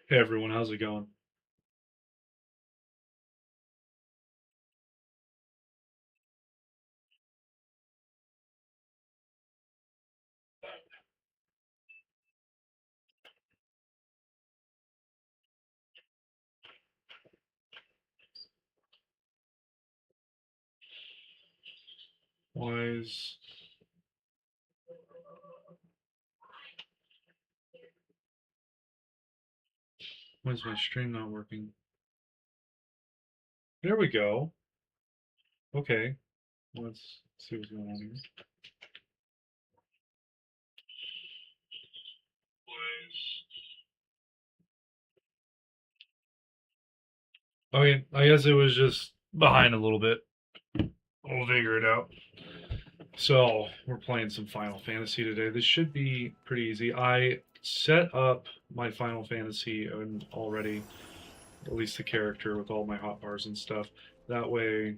Hey everyone, how's it going? Why is why is my stream not working? There we go. Okay, let's see what's going on here. Okay, I guess it was just behind a little bit. We'll figure it out. So we're playing some Final Fantasy today. This should be pretty easy. I set up my Final Fantasy and already, at least the character with all my hotbars and stuff. That way,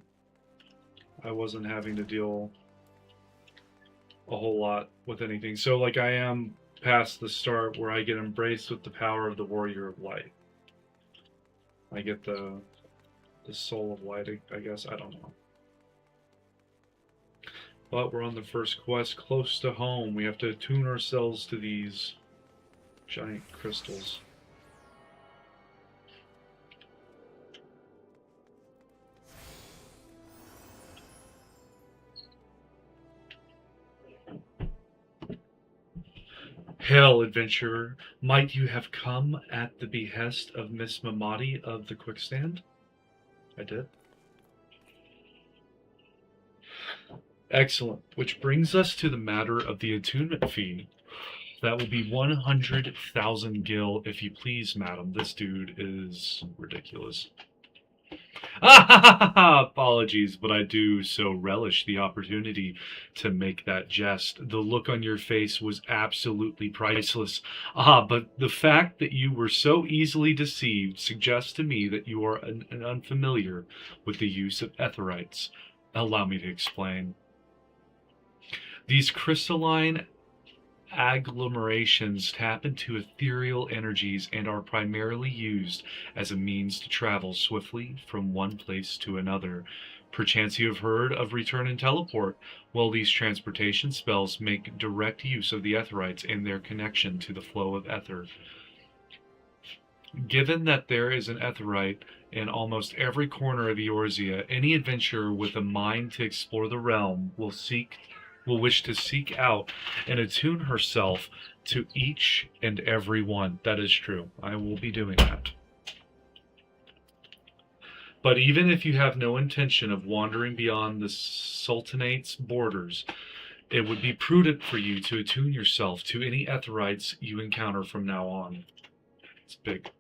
I wasn't having to deal a whole lot with anything. So like I am past the start where I get embraced with the power of the Warrior of Light. I get the soul of light, I guess. I don't know. But we're on the first quest close to home. We have to attune ourselves to these giant crystals. Hail, adventurer. Might you have come at the behest of Miss Mamadi of the Quickstand? I did. Excellent. Which brings us to the matter of the attunement fee. That will be 100,000 gil, if you please, madam. This dude is ridiculous. Apologies, but I do so relish the opportunity to make that jest. The look on your face was absolutely priceless. But the fact that you were so easily deceived suggests to me that you are an unfamiliar with the use of etherites. Allow me to explain. These crystalline agglomerations tap into ethereal energies and are primarily used as a means to travel swiftly from one place to another. Perchance you have heard of return and teleport. Well, these transportation spells make direct use of the etherites and their connection to the flow of ether. Given that there is an etherite in almost every corner of Eorzea, any adventurer with a mind to explore the realm will wish to seek out and attune herself to each and every one. That is true. I will be doing that. But even if you have no intention of wandering beyond the Sultanate's borders, it would be prudent for you to attune yourself to any etherites you encounter from now on. It's big.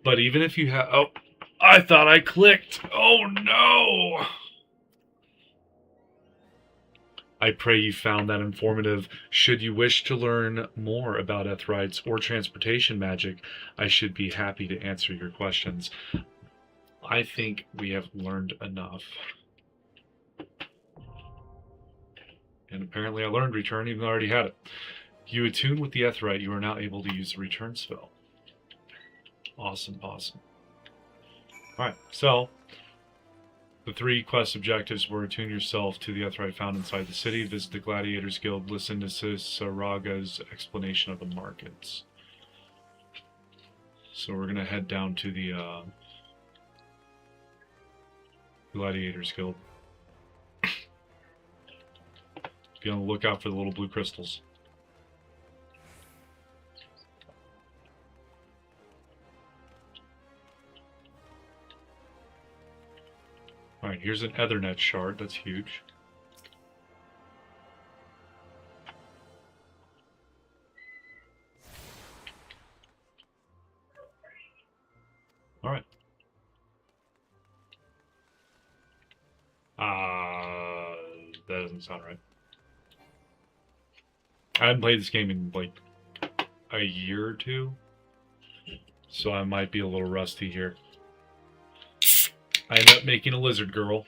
But even if you have... Oh, I thought I clicked. Oh, no. I pray you found that informative. Should you wish to learn more about etherites or transportation magic, I should be happy to answer your questions. I think we have learned enough. And apparently I learned return even though I already had it. You attune with the etherite, you are now able to use the return spell. Awesome, awesome. Alright, so the 3 quest objectives were attune yourself to the etherite found inside the city, visit the Gladiators Guild, listen to Saraga's explanation of the markets. So we're going to head down to the Gladiators Guild. Be on the lookout for the little blue crystals. Alright, here's an Ethernet shard. That's huge. Alright. That doesn't sound right. I haven't played this game in like a year or 2, so I might be a little rusty here. I end up making a lizard girl.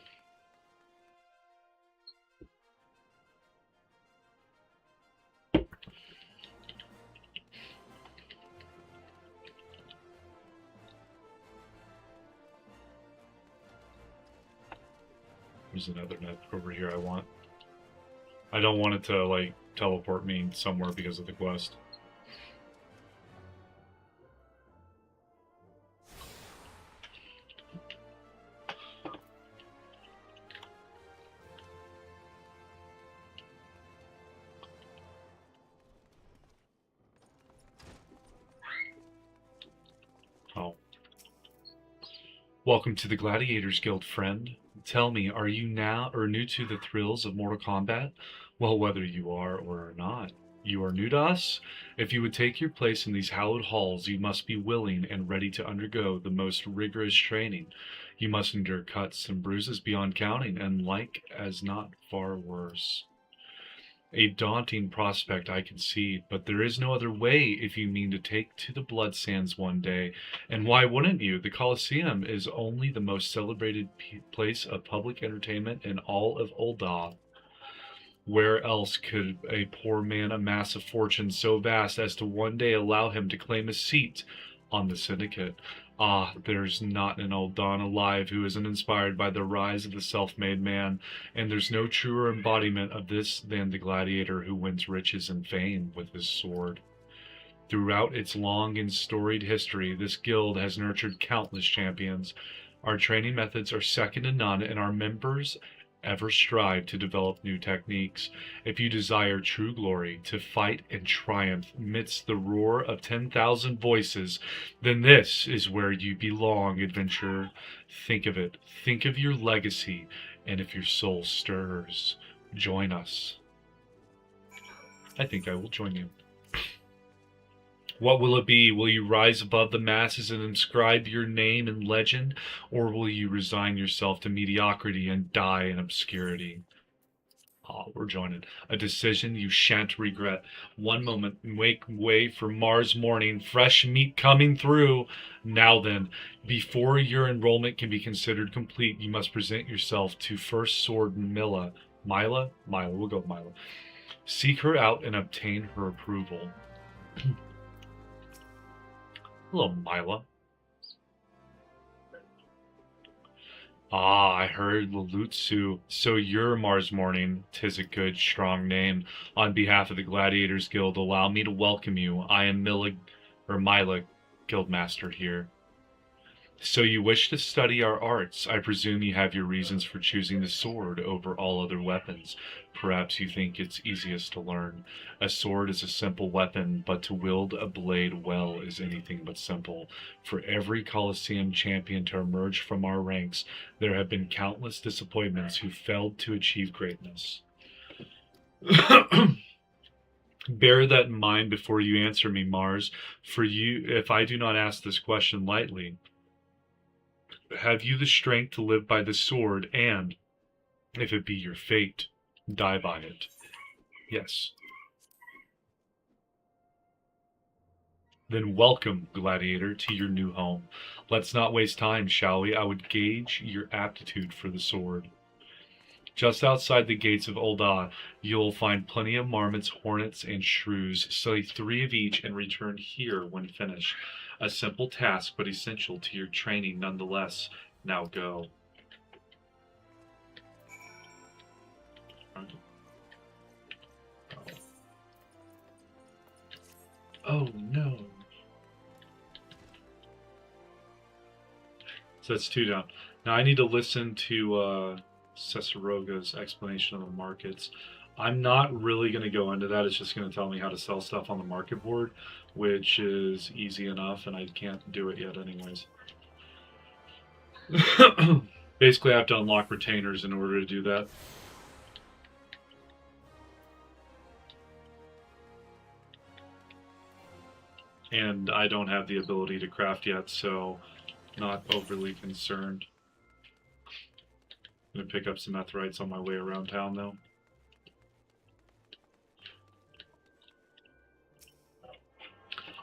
There's another net over here I want. I don't want it to, like, teleport me somewhere because of the quest. Oh. Welcome to the Gladiators Guild, friend. Tell me, are you now or new to the thrills of Mortal Kombat? Well, whether you are or not, you are new to us? If you would take your place in these hallowed halls, you must be willing and ready to undergo the most rigorous training. You must endure cuts and bruises beyond counting, and like as not far worse. A daunting prospect, I concede, but there is no other way if you mean to take to the blood sands one day. And why wouldn't you? The Colosseum is only the most celebrated place of public entertainment in all of Ul'dah. Where else could a poor man amass a fortune so vast as to one day allow him to claim a seat on the syndicate? Ah, there's not an old Don alive who isn't inspired by the rise of the self-made man, and there's no truer embodiment of this than the gladiator who wins riches and fame with his sword. Throughout its long and storied history, this guild has nurtured countless champions. Our training methods are second to none, and our members ever strive to develop new techniques. If you desire true glory, to fight and triumph amidst the roar of 10,000 voices, then this is where you belong, adventurer. Think of it. Think of your legacy, and if your soul stirs, join us. I think I will join you. What will it be? Will you rise above the masses and inscribe your name in legend, or will you resign yourself to mediocrity and die in obscurity? Oh, we're joining. A decision you shan't regret. One moment, make way for Mars morning, fresh meat coming through. Now then, before your enrollment can be considered complete, you must present yourself to First Sword Mila. Mila? Mila, we'll go with Mila. Seek her out and obtain her approval. Hello, Mila. Ah, I heard Lulutsu. So you're Mars Morning. 'Tis a good, strong name. On behalf of the Gladiators Guild, allow me to welcome you. I am Mila Guildmaster here. So you wish to study our arts. I presume you have your reasons for choosing the sword over all other weapons. Perhaps you think it's easiest to learn. A sword is a simple weapon, but to wield a blade well is anything but simple. For every Colosseum champion to emerge from our ranks, there have been countless disappointments who failed to achieve greatness. Bear that in mind before you answer me, Mars. For you, if I do not ask this question lightly, have you the strength to live by the sword and, if it be your fate, die by it? Yes. Then welcome, gladiator, to your new home. Let's not waste time, shall we? I would gauge your aptitude for the sword. Just outside the gates of Ul'dah, you'll find plenty of marmots, hornets, and shrews. Slay 3 of each and return here when finished. A simple task, but essential to your training nonetheless. Now go. Oh no. So that's 2 down. Now I need to listen to Cesaroga's explanation of the markets. I'm not really going to go into that. It's just going to tell me how to sell stuff on the market board, which is easy enough, and I can't do it yet anyways. Basically, I have to unlock retainers in order to do that. And I don't have the ability to craft yet, so not overly concerned. I'm going to pick up some etherites on my way around town, though.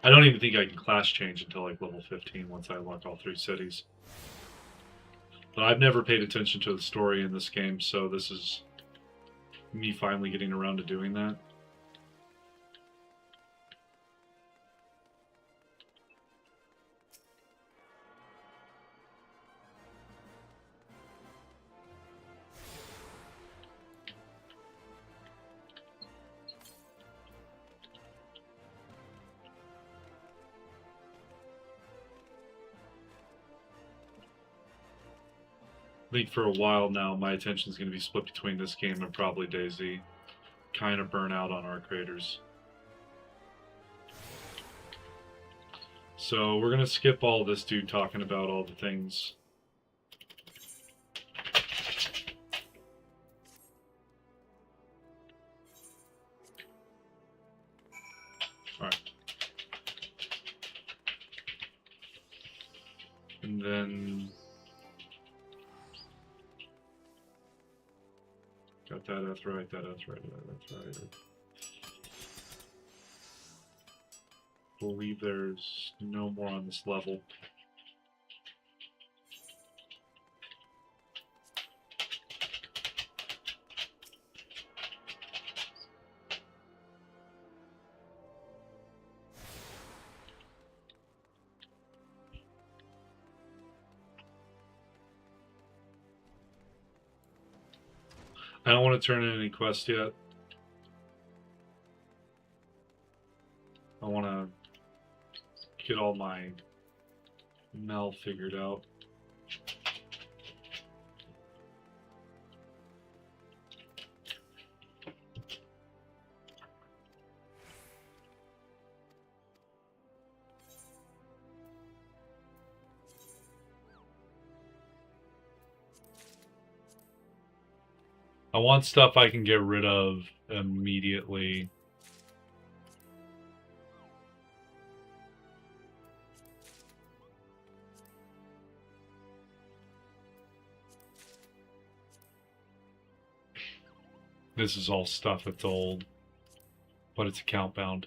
I don't even think I can class change until like level 15 once I unlock all 3 cities. But I've never paid attention to the story in this game, so this is me finally getting around to doing that. think for a while now, my attention is going to be split between this game and probably DayZ. Kind of burn out on our creators. So we're going to skip all this dude talking about all the things. Alright. And then... got that, that's right, that's right. I believe there's no more on this level. I don't want to turn in any quests yet. I want to get all my Mel figured out. I want stuff I can get rid of immediately. This is all stuff that's old, but it's account bound.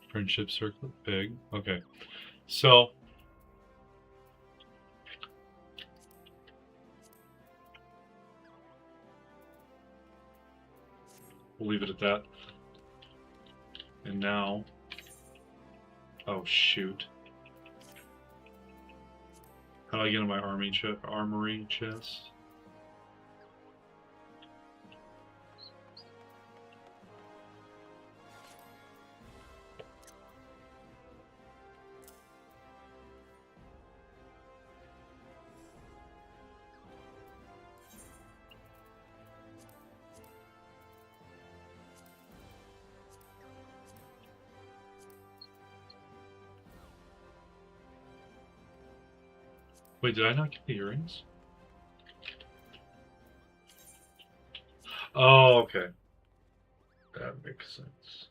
Friendship circle, big. Okay, so we'll leave it at that. And now, oh shoot! How do I get in my armory chest? Wait, did I not get the earrings? Oh, okay. That makes sense.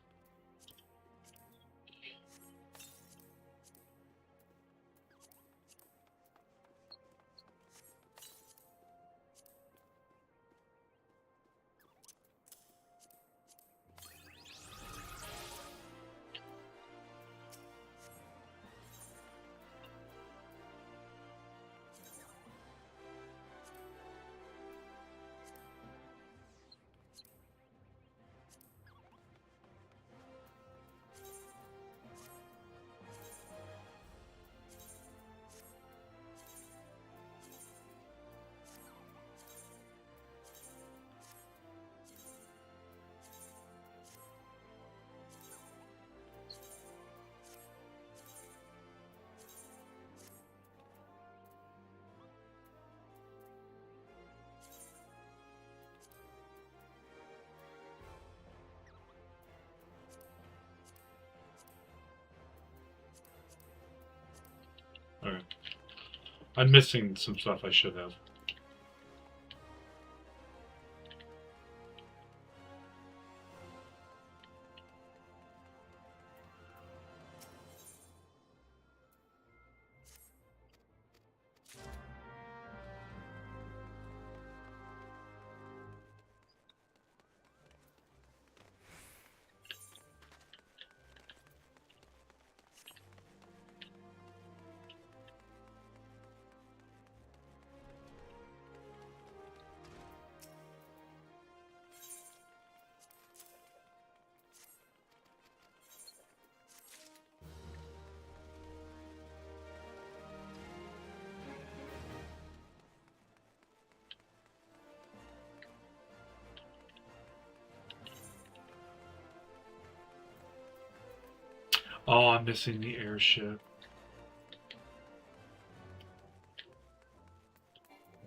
Okay. I'm missing some stuff I should have. Oh, I'm missing the airship.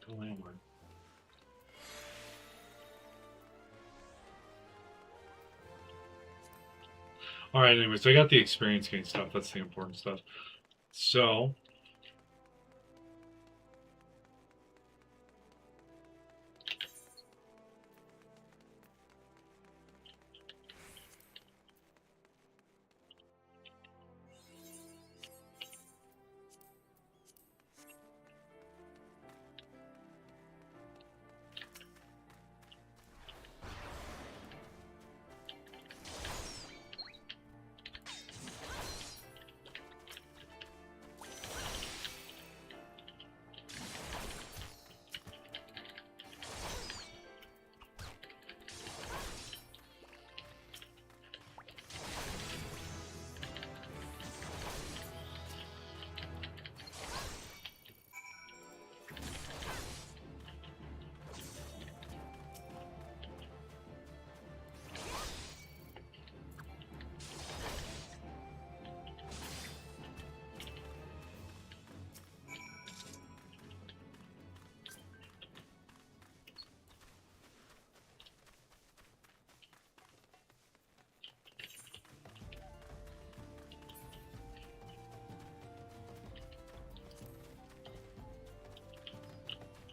The landlord. Alright, anyways, I got the experience gain stuff. That's the important stuff. So,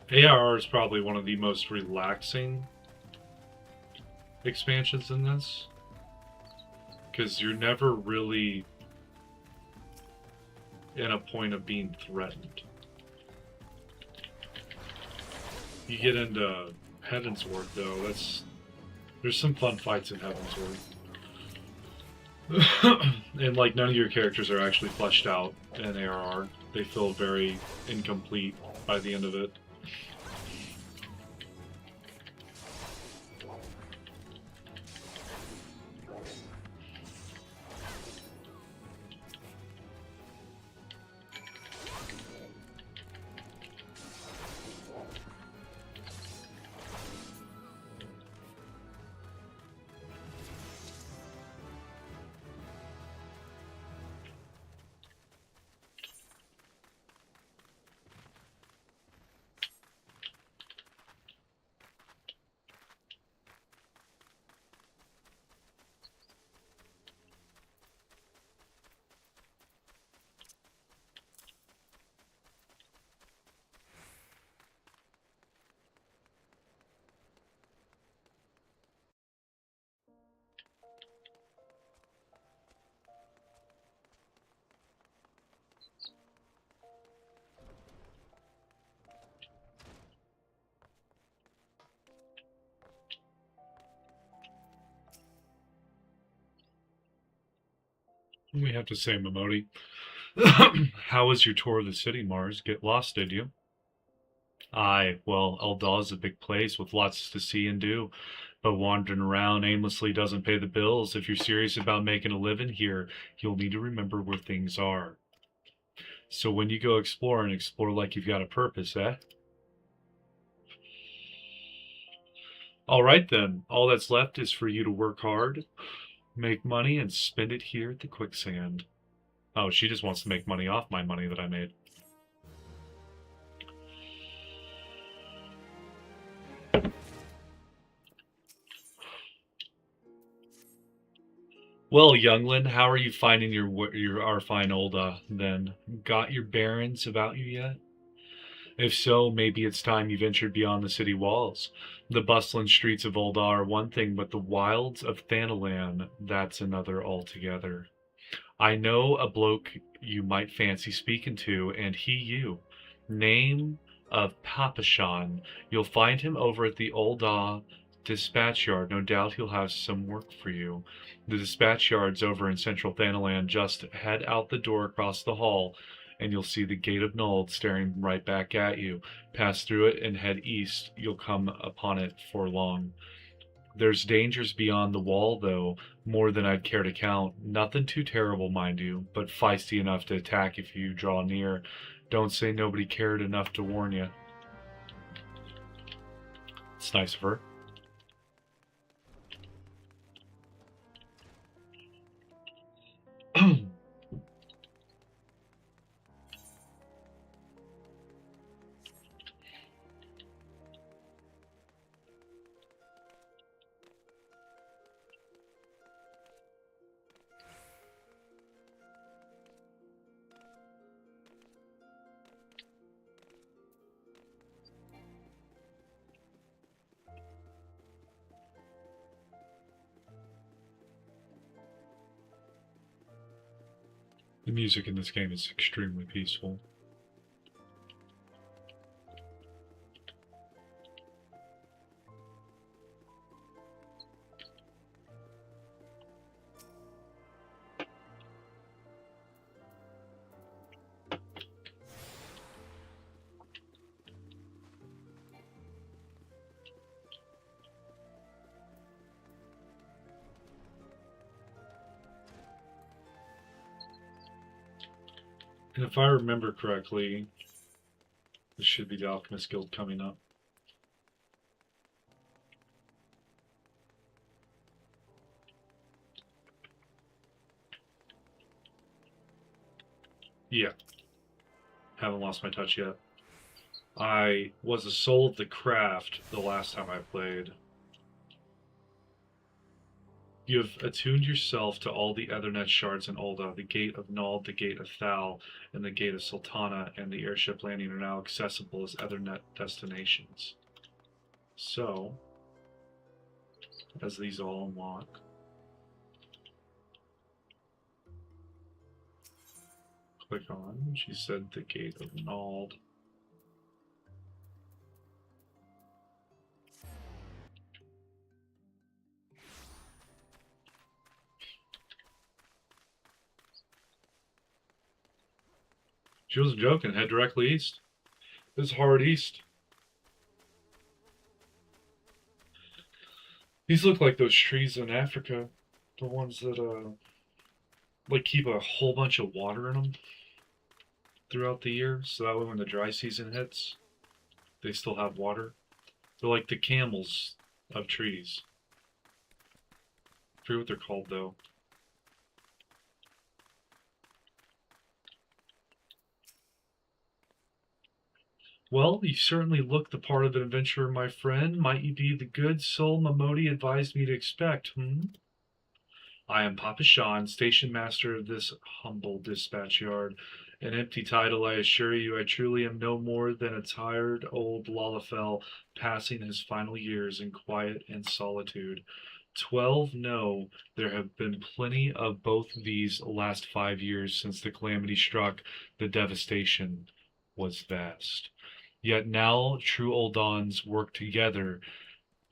ARR is probably one of the most relaxing expansions in this. Because you're never really in a point of being threatened. You get into Heavensward, though. There's some fun fights in Heavensward. And like none of your characters are actually fleshed out in ARR. They feel very incomplete by the end of it. We have to say, Momoti. How was your tour of the city, Mars? Get lost, did you? Aye, well, Eldaw's a big place with lots to see and do, but wandering around aimlessly doesn't pay the bills. If you're serious about making a living here, you'll need to remember where things are. So when you go exploring, explore like you've got a purpose, eh? All right then, all that's left is for you to work hard, make money, and spend it here at the quicksand. Oh, she just wants to make money off my money that I made. Well, youngling, how are you finding our fine old then? Got your bearings about you yet? If so, maybe it's time you ventured beyond the city walls. The bustling streets of Ul'dah are one thing, but the wilds of Thanalan, that's another altogether. I know a bloke you might fancy speaking to, and he you. Name of Papashan. You'll find him over at the Ul'dah dispatch yard. No doubt he'll have some work for you. The dispatch yard's over in central Thanalan. Just head out the door across the hall, and you'll see the Gate of Nuld staring right back at you. Pass through it and head east. You'll come upon it for long. There's dangers beyond the wall, though, more than I'd care to count. Nothing too terrible, mind you, but feisty enough to attack if you draw near. Don't say nobody cared enough to warn you. It's nice of her. The music in this game is extremely peaceful. And if I remember correctly, this should be the Alchemist Guild coming up. Yeah. Haven't lost my touch yet. I was a soul of the craft the last time I played. You have attuned yourself to all the Ethernet shards in Ulda. The Gate of Nald, the Gate of Thal, and the Gate of Sultana, and the airship landing are now accessible as Ethernet destinations. So, as these all unlock, click on, she said, the Gate of Nald. She wasn't joking. Head directly east. This is hard east. These look like those trees in Africa. The ones that, like, keep a whole bunch of water in them throughout the year. So that way when the dry season hits, they still have water. They're like the camels of trees. I forget what they're called, though. Well, you certainly look the part of an adventurer, my friend. Might you be the good soul Momodi advised me to expect, I am Papa Sean, station master of this humble dispatch yard. An empty title, I assure you. I truly am no more than a tired old Lalafell passing his final years in quiet and solitude. 12 no, there have been plenty of both these last 5 years since the calamity struck. The devastation was vast. Yet now true Oldons work together,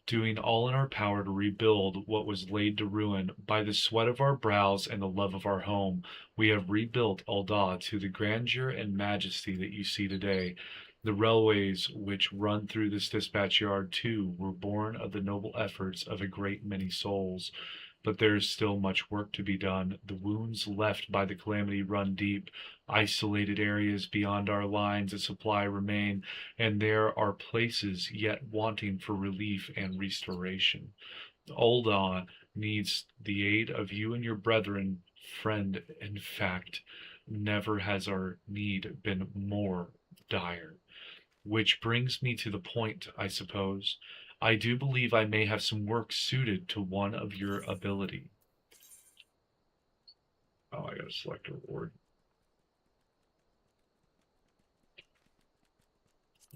doing all in our power to rebuild what was laid to ruin. By the sweat of our brows and the love of our home, we have rebuilt Ulda to the grandeur and majesty that you see today. The railways which run through this dispatch yard, too, were born of the noble efforts of a great many souls. But there is still much work to be done. The wounds left by the calamity run deep. Isolated areas beyond our lines of supply remain, and there are places yet wanting for relief and restoration. Ulda needs the aid of you and your brethren, friend. In fact, never has our need been more dire. Which brings me to the point, I suppose. I do believe I may have some work suited to one of your ability. Oh, I gotta select a reward.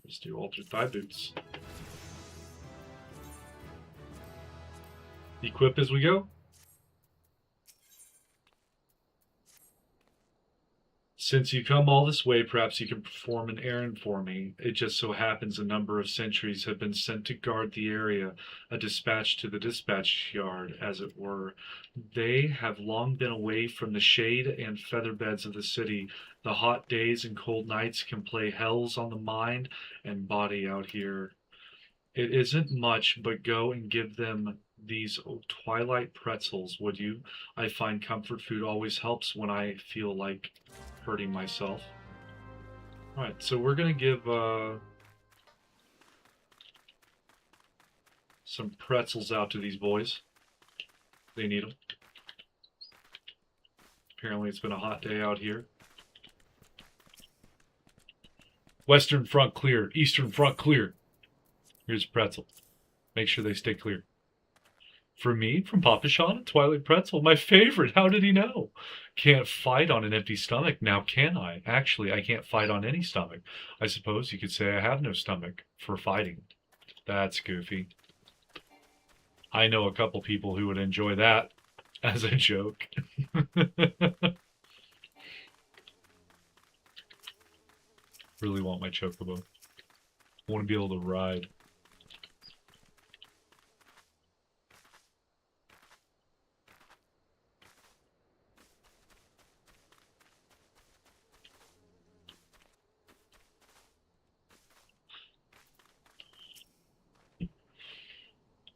Let's do altered thigh boots. Equip as we go. Since you come all this way, perhaps you can perform an errand for me. It just so happens a number of sentries have been sent to guard the area, a dispatch to the dispatch yard, as it were. They have long been away from the shade and feather beds of the city. The hot days and cold nights can play hells on the mind and body out here. It isn't much, but go and give them these twilight pretzels, would you? I find comfort food always helps when I feel like hurting myself. Alright, so we're going to give some pretzels out to these boys. They need them. Apparently it's been a hot day out here. Western front clear. Eastern front clear. Here's a pretzel. Make sure they stay clear. For me, from Papa Sean, a Twilight pretzel. My favorite. How did he know? Can't fight on an empty stomach. Now can I? Actually, I can't fight on any stomach. I suppose you could say I have no stomach for fighting. That's goofy. I know a couple people who would enjoy that as a joke. Really want my chocobo. I want to be able to ride.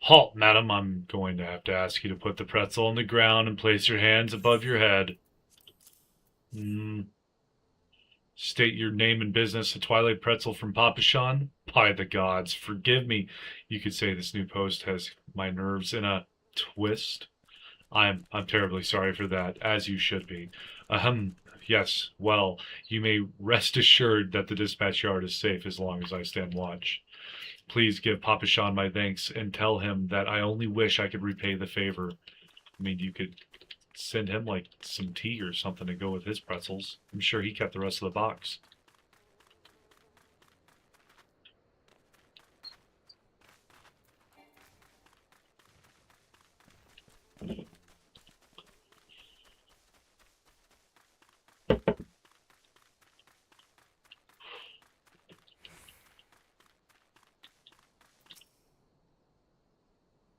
Halt, madam. I'm going to have to ask you to put the pretzel on the ground and place your hands above your head. State your name and business. A Twilight Pretzel from Papashan? By the gods, forgive me. You could say this new post has my nerves in a twist. I'm terribly sorry for that, as you should be. Ahem. Yes, well, you may rest assured that the dispatch yard is safe as long as I stand watch. Please give Papa Sean my thanks and tell him that I only wish I could repay the favor. I mean, you could send him like some tea or something to go with his pretzels. I'm sure he kept the rest of the box.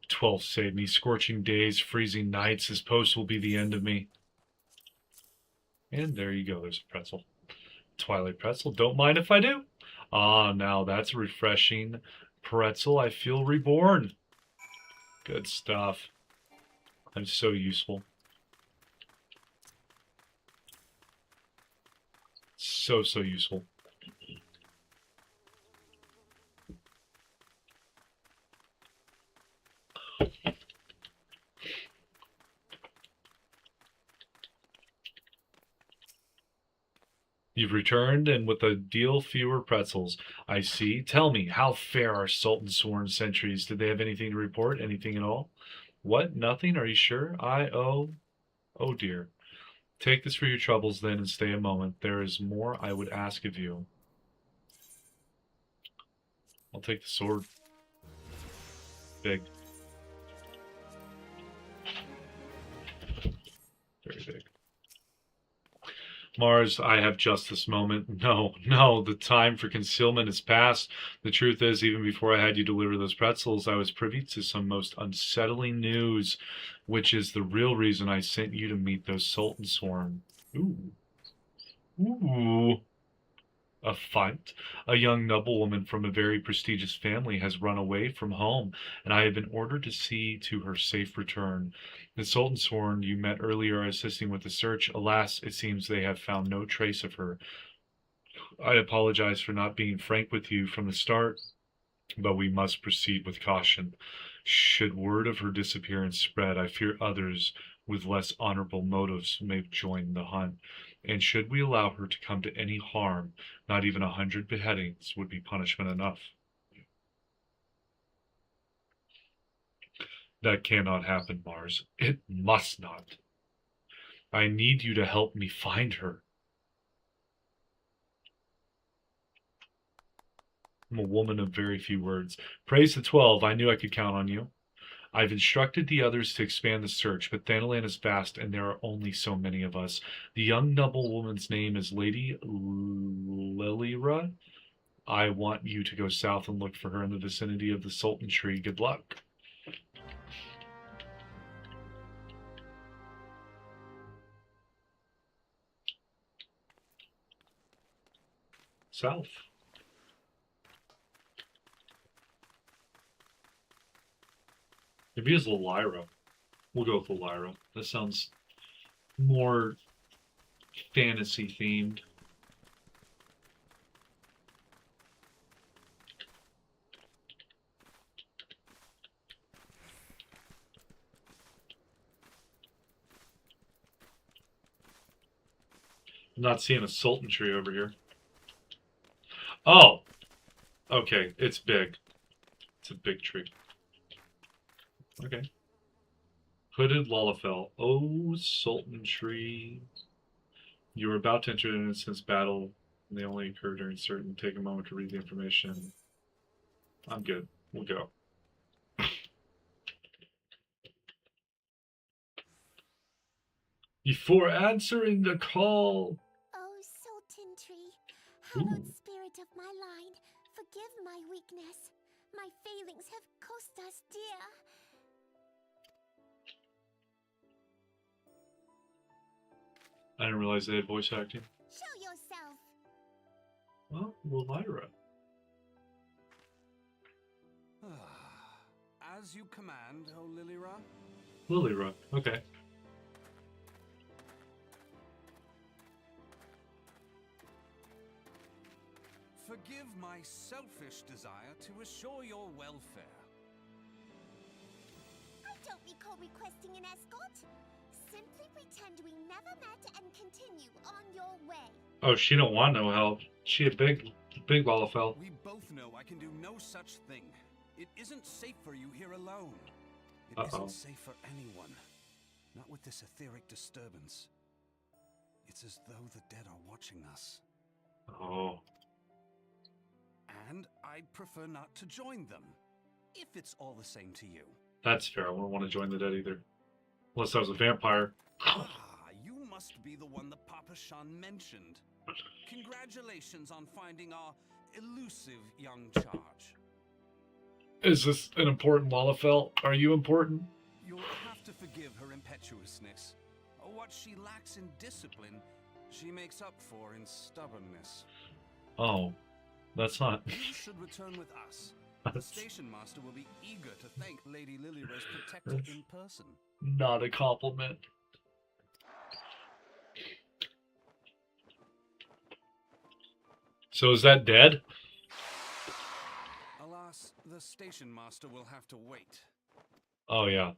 "12 save me, scorching days, freezing nights. This post will be the end of me." And there you go. There's a pretzel. Twilight Pretzel. Don't mind if I do. Ah, now that's a refreshing pretzel. I feel reborn. Good stuff. I'm so useful. So useful. You've returned, and with a deal fewer pretzels. I see. Tell me, how fair are Sultan sworn sentries? Did they have anything to report? Anything at all? What? Nothing? Are you sure? Oh dear. Take this for your troubles then and stay a moment. There is more I would ask of you. I'll take the sword. Big. Very big. Mars, I have just this moment. No, the time for concealment is past. The truth is, even before I had you deliver those pretzels, I was privy to some most unsettling news, which is the real reason I sent you to meet those Sultan sworn. Ooh. A fight? A young noblewoman from a very prestigious family has run away from home, and I have been ordered to see to her safe return. The Sultan sworn you met earlier are assisting with the search. Alas, it seems they have found no trace of her. I apologize for not being frank with you from the start, but we must proceed with caution. Should word of her disappearance spread, I fear others with less honorable motives may join the hunt. And should we allow her to come to any harm, not even 100 beheadings would be punishment enough. That cannot happen, Mars. It must not. I need you to help me find her. I'm a woman of very few words. Praise the 12. I knew I could count on you. I've instructed the others to expand the search, but Thanalan is vast and there are only so many of us. The young noblewoman's name is Lady Lilira. I want you to go south and look for her in the vicinity of the Sultan Tree. Good luck. South. Maybe it's Lyra. We'll go with Lyra. That sounds more fantasy themed. I'm not seeing a Sultan tree over here. Oh! Okay, it's big. It's a big tree. Okay. Hooded Lalafell. Oh, Sultan tree. You were about to enter an instance battle, and they only occur during certain. Take a moment to read the information. I'm good. We'll go. Before answering the call. Oh, Sultan tree, how about out of my line. Forgive my weakness. My failings have cost us dear. I didn't realize they had voice acting. Show yourself. Well, Lyra. As you command, O Lilyra. Lilyra, okay. Forgive my selfish desire to assure your welfare. I don't recall requesting an escort. Simply pretend we never met and continue on your way. Oh, she don't want no help. She a big Wallafell. We both know I can do no such thing. It isn't safe for you here alone. It isn't safe for anyone. Not with this etheric disturbance. It's as though the dead are watching us. Oh. And I'd prefer not to join them, if it's all the same to you. That's fair. I wouldn't want to join the dead either. Unless I was a vampire. Ah, you must be the one the Papa Shan mentioned. Congratulations on finding our elusive young charge. Is this an important Wallafell? Are you important? You'll have to forgive her impetuousness. What she lacks in discipline, she makes up for in stubbornness. Oh, that's not... You should return with us. The station master will be eager to thank Lady Lilyra's protector in person. Not a compliment. So is that dead? Alas, the station master will have to wait. Oh, yeah.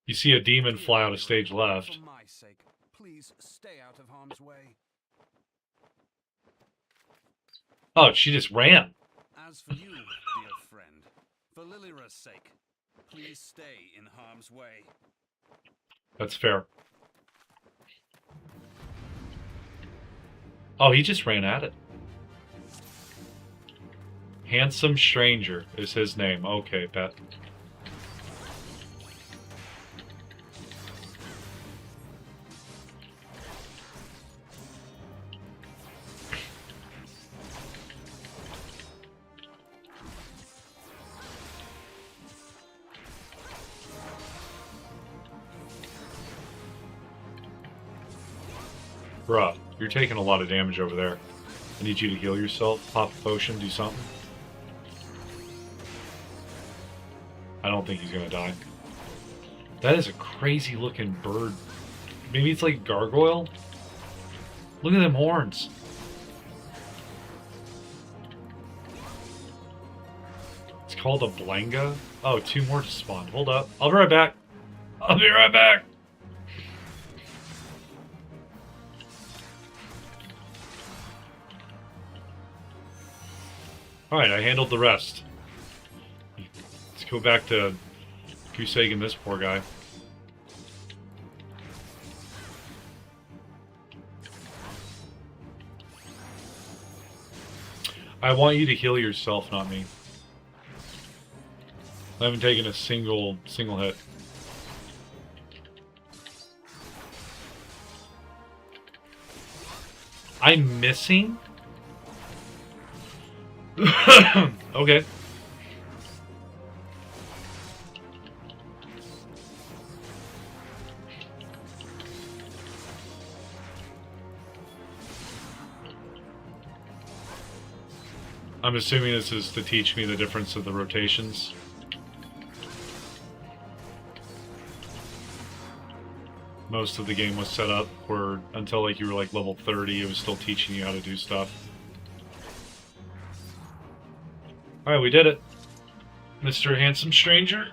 You see a demon fly out of stage left. For my sake, please stay out of harm's way. Oh, she just ran. As for you, dear friend, for Lilyra's sake, please stay in harm's way. That's fair. Oh, he just ran at it. Handsome Stranger is his name. Okay, bet. Bruh, you're taking a lot of damage over there. I need you to heal yourself, pop a potion, do something. I don't think he's gonna die. That is a crazy looking bird. Maybe it's like a gargoyle? Look at them horns. It's called a Blenga? Oh, 2 more to spawn. Hold up. I'll be right back. I'll be right back. Alright, I handled the rest. Let's go back to Goose-egging this poor guy. I want you to heal yourself, not me. I haven't taken a single hit. I'm missing? Okay. I'm assuming this is to teach me the difference of the rotations. Most of the game was set up where until like you were like level 30, it was still teaching you how to do stuff. Alright, we did it. Mr. Handsome Stranger.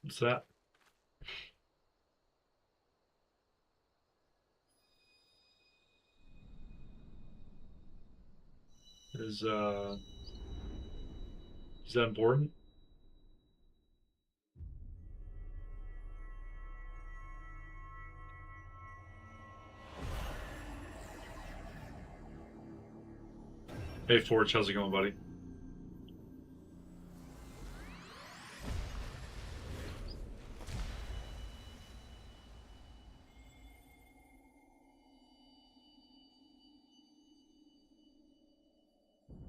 What's that? Is Is that important? Hey Forge, how's it going, buddy?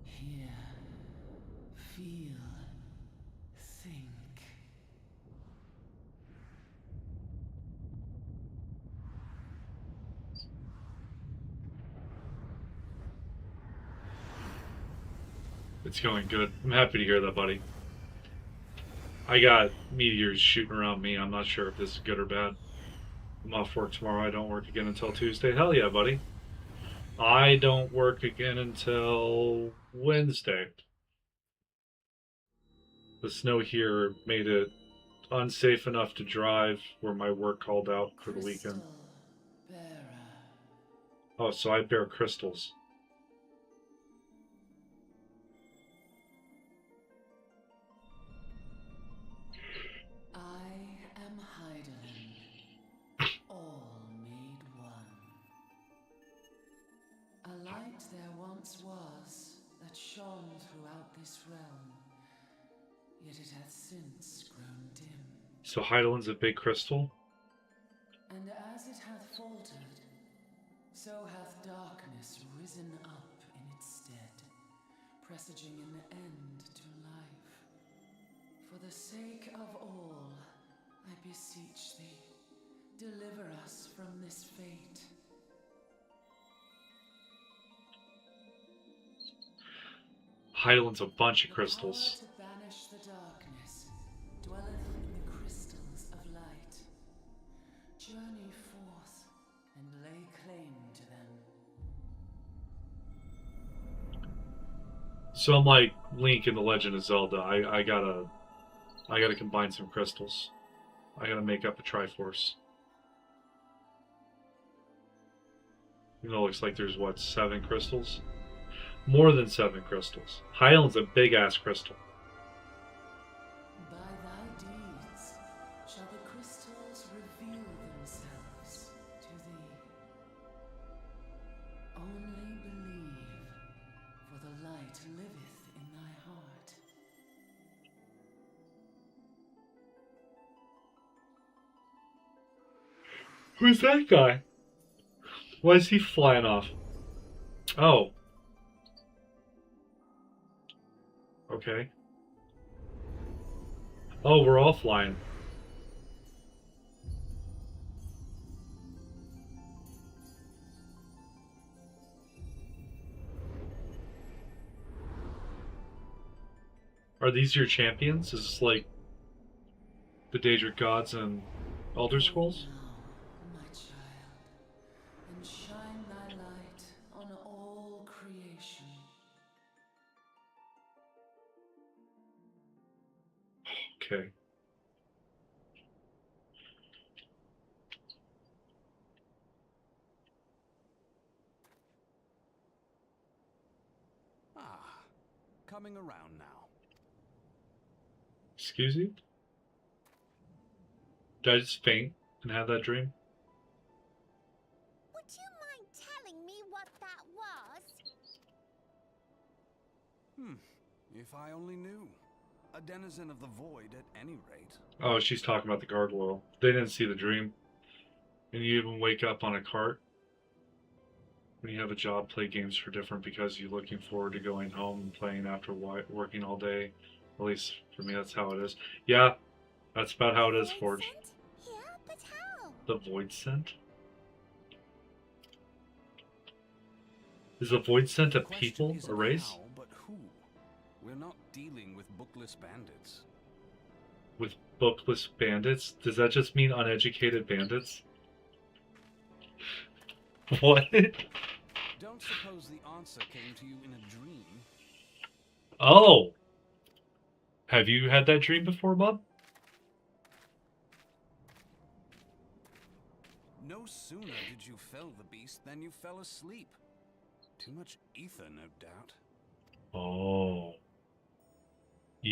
Hear, feel, think. It's going good. I'm happy to hear that, buddy. I got meteors shooting around me. I'm not sure if this is good or bad. I'm off work tomorrow. I don't work again until Tuesday. Hell yeah, buddy. I don't work again until Wednesday. The snow here made it unsafe enough to drive where my work called out for the weekend. Oh, so I bear crystals. I am Heidelin, all made one. A light there once was that shone throughout this realm, yet it hath since grown dim. So Heidelin's a big crystal? And as it hath faltered, so hath darkness risen up in its stead, presaging an end to life. For the sake of all, I beseech thee, deliver us from this fate. Heidelin's a bunch of crystals. The power to banish the darkness dwelleth in the crystals of light. Journey forth and lay claim to them. So I'm like Link in The Legend of Zelda. I gotta combine some crystals. I gotta make up a Triforce. You know, it looks like there's what, 7 crystals? More than 7 crystals. Heidelin's a big ass crystal. By thy deeds shall the crystals reveal themselves to thee. Only believe, for the light liveth in thy heart. Who's that guy? Why is he flying off? Oh. Okay. Oh, we're all flying. Are these your champions? Is this like the Daedric Gods and Elder Scrolls? Now, my child, and shine thy light on all creation. Okay. Ah, coming around now. Excuse you? Did I just faint and have that dream? Would you mind telling me what that was? If I only knew. A denizen of the void at any rate. Oh, she's talking about the gargoyle. They didn't see the dream. And you even wake up on a cart. When you have a job, play games for different because you're looking forward to going home and playing after working all day. At least for me, that's how it is. Yeah, that's about how it is, Forge. Here, but how? The Void Scent? Is the Void Scent a The question people, isn't a race? how, but who? We're not dealing with bookless bandits. With bookless bandits? Does that just mean uneducated bandits? What? Don't suppose the answer came to you in a dream? Oh! Have you had that dream before, Bob? No sooner did you fell the beast than you fell asleep. Too much ether, no doubt. Oh.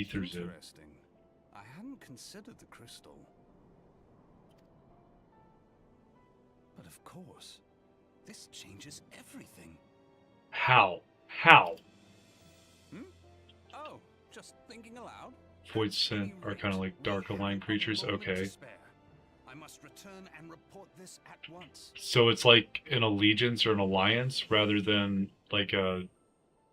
Eorzea. Interesting. I hadn't considered the crystal. But of course, this changes everything. How? How? Oh, just thinking aloud. Void Scent are kind of like dark aligned creatures. Okay. I must return and report this at once. So it's like an allegiance or an alliance rather than like a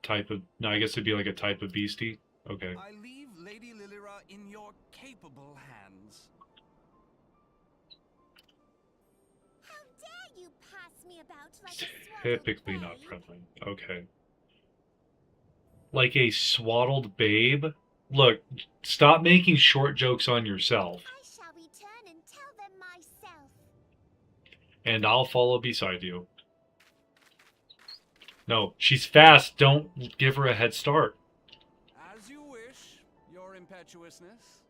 type of... No, I guess it'd be like a type of beastie. Okay. I leave Lady Lilira in your capable hands. How dare you pass me about like a swaddled Typically not babe? friendly. Okay. Like a swaddled babe? Look, stop making short jokes on yourself. I shall return and tell them myself. And I'll follow beside you. No, she's fast. Don't give her a head start. As you wish, your impetuousness.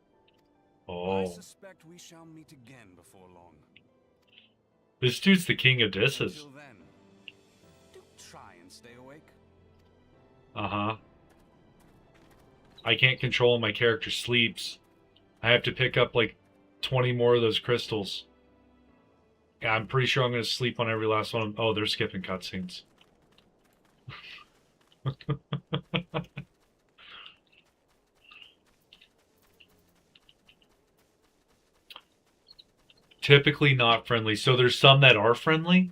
I Oh. suspect we shall meet again before long. This dude's the king of disses. Until then, do try and stay awake. Uh-huh. I can't control when my character sleeps. I have to pick up like 20 more of those crystals. Yeah, I'm pretty sure I'm going to sleep on every last one. Oh, they're skipping cutscenes. Typically not friendly. So there's some that are friendly?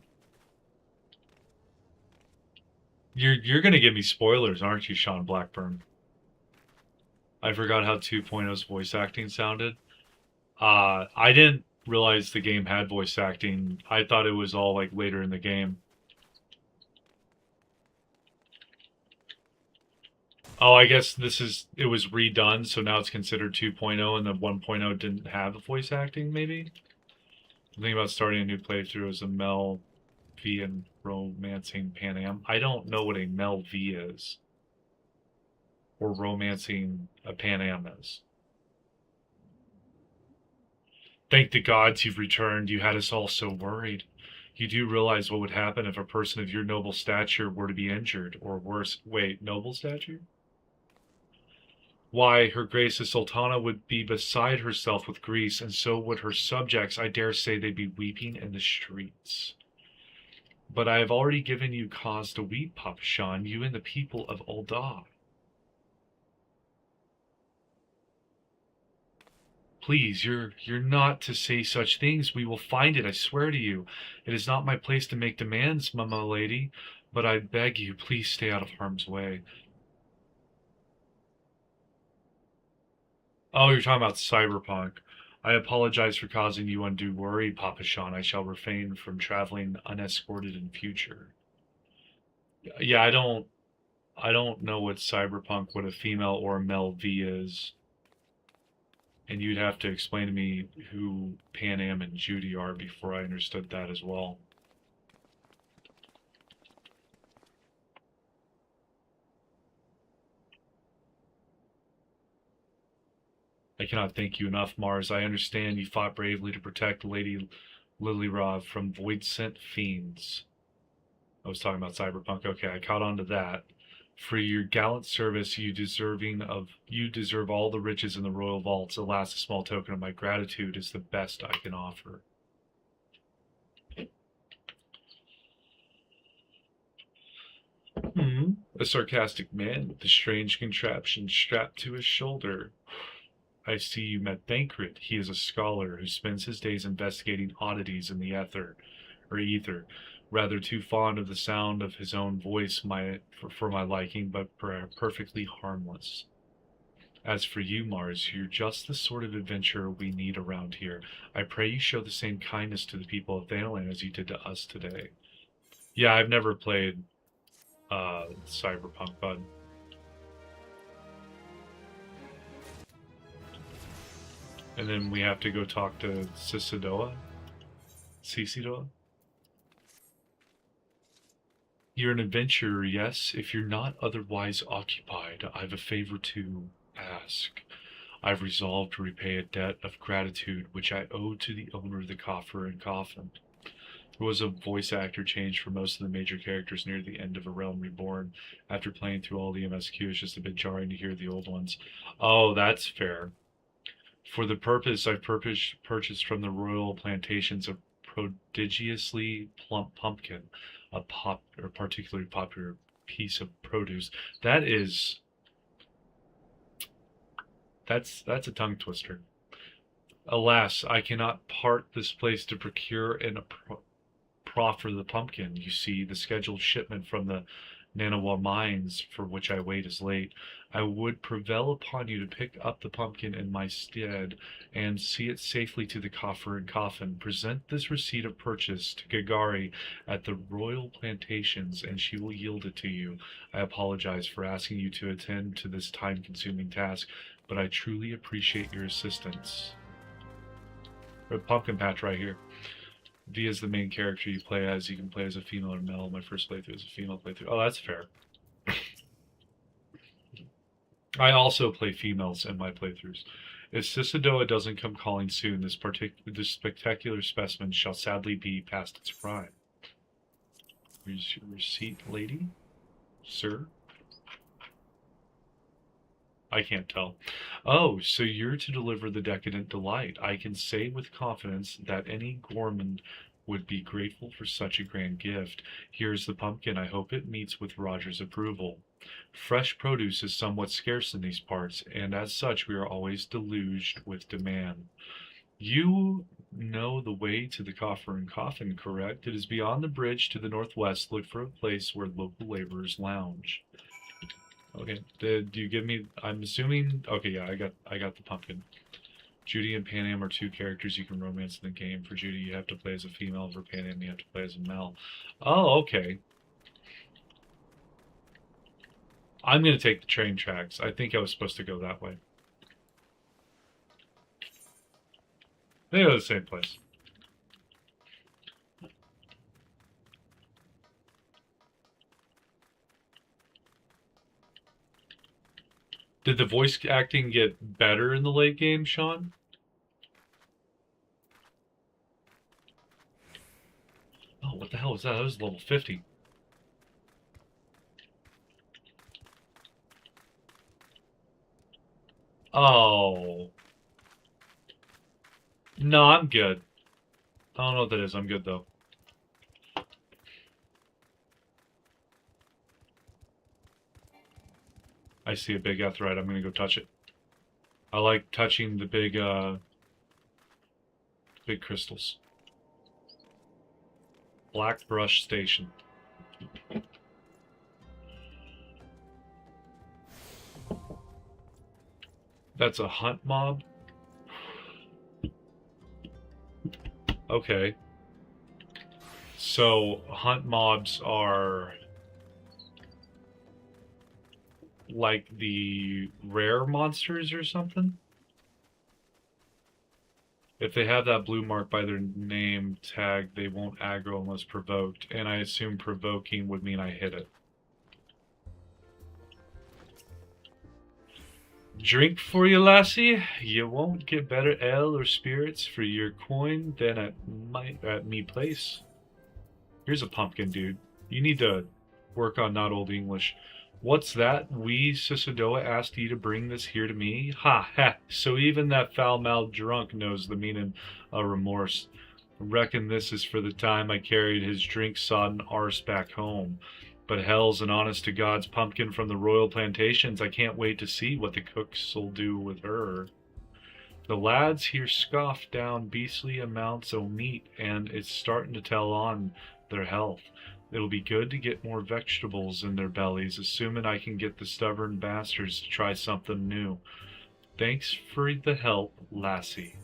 You're going to give me spoilers, aren't you, Sean Blackburn? I forgot how 2.0's voice acting sounded. I didn't realize the game had voice acting. I thought it was all like later in the game. Oh, I guess it was redone, so now it's considered 2.0 and the 1.0 didn't have the voice acting, maybe? I'm thinking about starting a new playthrough as a Mel V and romancing Pan Am. I don't know what a Mel V is. Or romancing a Pan Am is. Thank the gods you've returned. You had us all so worried. You do realize what would happen if a person of your noble stature were to be injured, or worse. Wait, noble stature? Why, her grace the Sultana would be beside herself with grief, and so would her subjects. I dare say they'd be weeping in the streets. But I have already given you cause to weep, Papa Shan, you and the people of Ul'dah. Please, you're not to say such things. We will find it, I swear to you. It is not my place to make demands, my lady, but I beg you, please stay out of harm's way. Oh, you're talking about Cyberpunk. I apologize for causing you undue worry, Papa Shan. I shall refrain from traveling unescorted in future. Yeah, I don't know what Cyberpunk, what a female or a male V is. And you'd have to explain to me who Pan Am and Judy are before I understood that as well. I cannot thank you enough, Mars. I understand you fought bravely to protect Lady Lilira from void-sent fiends. I was talking about Cyberpunk. Okay, I caught on to that. For your gallant service, you deserve all the riches in the royal vaults. Alas, a small token of my gratitude is the best I can offer. A sarcastic man with a strange contraption strapped to his shoulder. I see you met Thancred. He is a scholar who spends his days investigating oddities in the ether, rather too fond of the sound of his own voice for my liking, but perfectly harmless. As for you, Mars, you're just the sort of adventurer we need around here. I pray you show the same kindness to the people of Thanalan as you did to us today. Yeah, I've never played Cyberpunk, bud. And then we have to go talk to Cicidoa? You're an adventurer, yes? If you're not otherwise occupied, I've a favor to ask. I've resolved to repay a debt of gratitude which I owe to the owner of the coffer and coffin. There was a voice actor change for most of the major characters near the end of A Realm Reborn. After playing through all the MSQ, it's just a bit jarring to hear the old ones. Oh, that's fair. For the purpose, I've purchased from the royal plantations a prodigiously plump pumpkin, a particularly popular piece of produce. That's a tongue twister. Alas, I cannot part this place to procure and proffer the pumpkin. You see, the scheduled shipment from the Nanawa mines, for which I wait, is late. I would prevail upon you to pick up the pumpkin in my stead and see it safely to the coffer and coffin. Present this receipt of purchase to Gagari at the royal plantations, and she will yield it to you. I apologize for asking you to attend to this time-consuming task, but I truly appreciate your assistance. A pumpkin patch right here. V is the main character you play as. You can play as a female or male. My first playthrough is a female playthrough. Oh, that's fair. I also play females in my playthroughs. If Cisadoa doesn't come calling soon, this spectacular specimen shall sadly be past its prime. Here's your receipt, lady? Sir? I can't tell. Oh, so you're to deliver the decadent delight. I can say with confidence that any gourmand would be grateful for such a grand gift. Here's the pumpkin. I hope it meets with Roger's approval. Fresh produce is somewhat scarce in these parts, and as such we are always deluged with demand. You know the way to the coffer and coffin, correct? It is beyond the bridge to the northwest. Look for a place where local laborers lounge. Okay, did you give me, I'm assuming, okay, yeah, I got the pumpkin. Judy and Panam are two characters you can romance in the game. For Judy, you have to play as a female. For Panam, you have to play as a male. Oh, okay. I'm going to take the train tracks. I think I was supposed to go that way. They go to the same place. Did the voice acting get better in the late game, Sean? Oh, what the hell was that? That was level 50. Oh. No, I'm good. I don't know what that is. I'm good, though. I see a big Etherite. I'm gonna go touch it. I like touching the big crystals. Black Brush Station. That's a hunt mob? Okay. So, hunt mobs are like the rare monsters or something? If they have that blue mark by their name tag, they won't aggro unless provoked, and I assume provoking would mean I hit it. Drink for you, lassie? You won't get better ale or spirits for your coin than at me place. Here's a pumpkin, dude. You need to work on not old English. What's that? We, Cisadoa, asked you to bring this here to me? Ha ha! So even that foul-mouthed drunk knows the meaning of remorse. Reckon this is for the time I carried his drink-sodden arse back home. But hell's an honest-to-God's pumpkin from the royal plantations. I can't wait to see what the cooks'll do with her. The lads here scoff down beastly amounts o' meat, and it's starting to tell on their health. It'll be good to get more vegetables in their bellies, assuming I can get the stubborn bastards to try something new. Thanks for the help, lassie.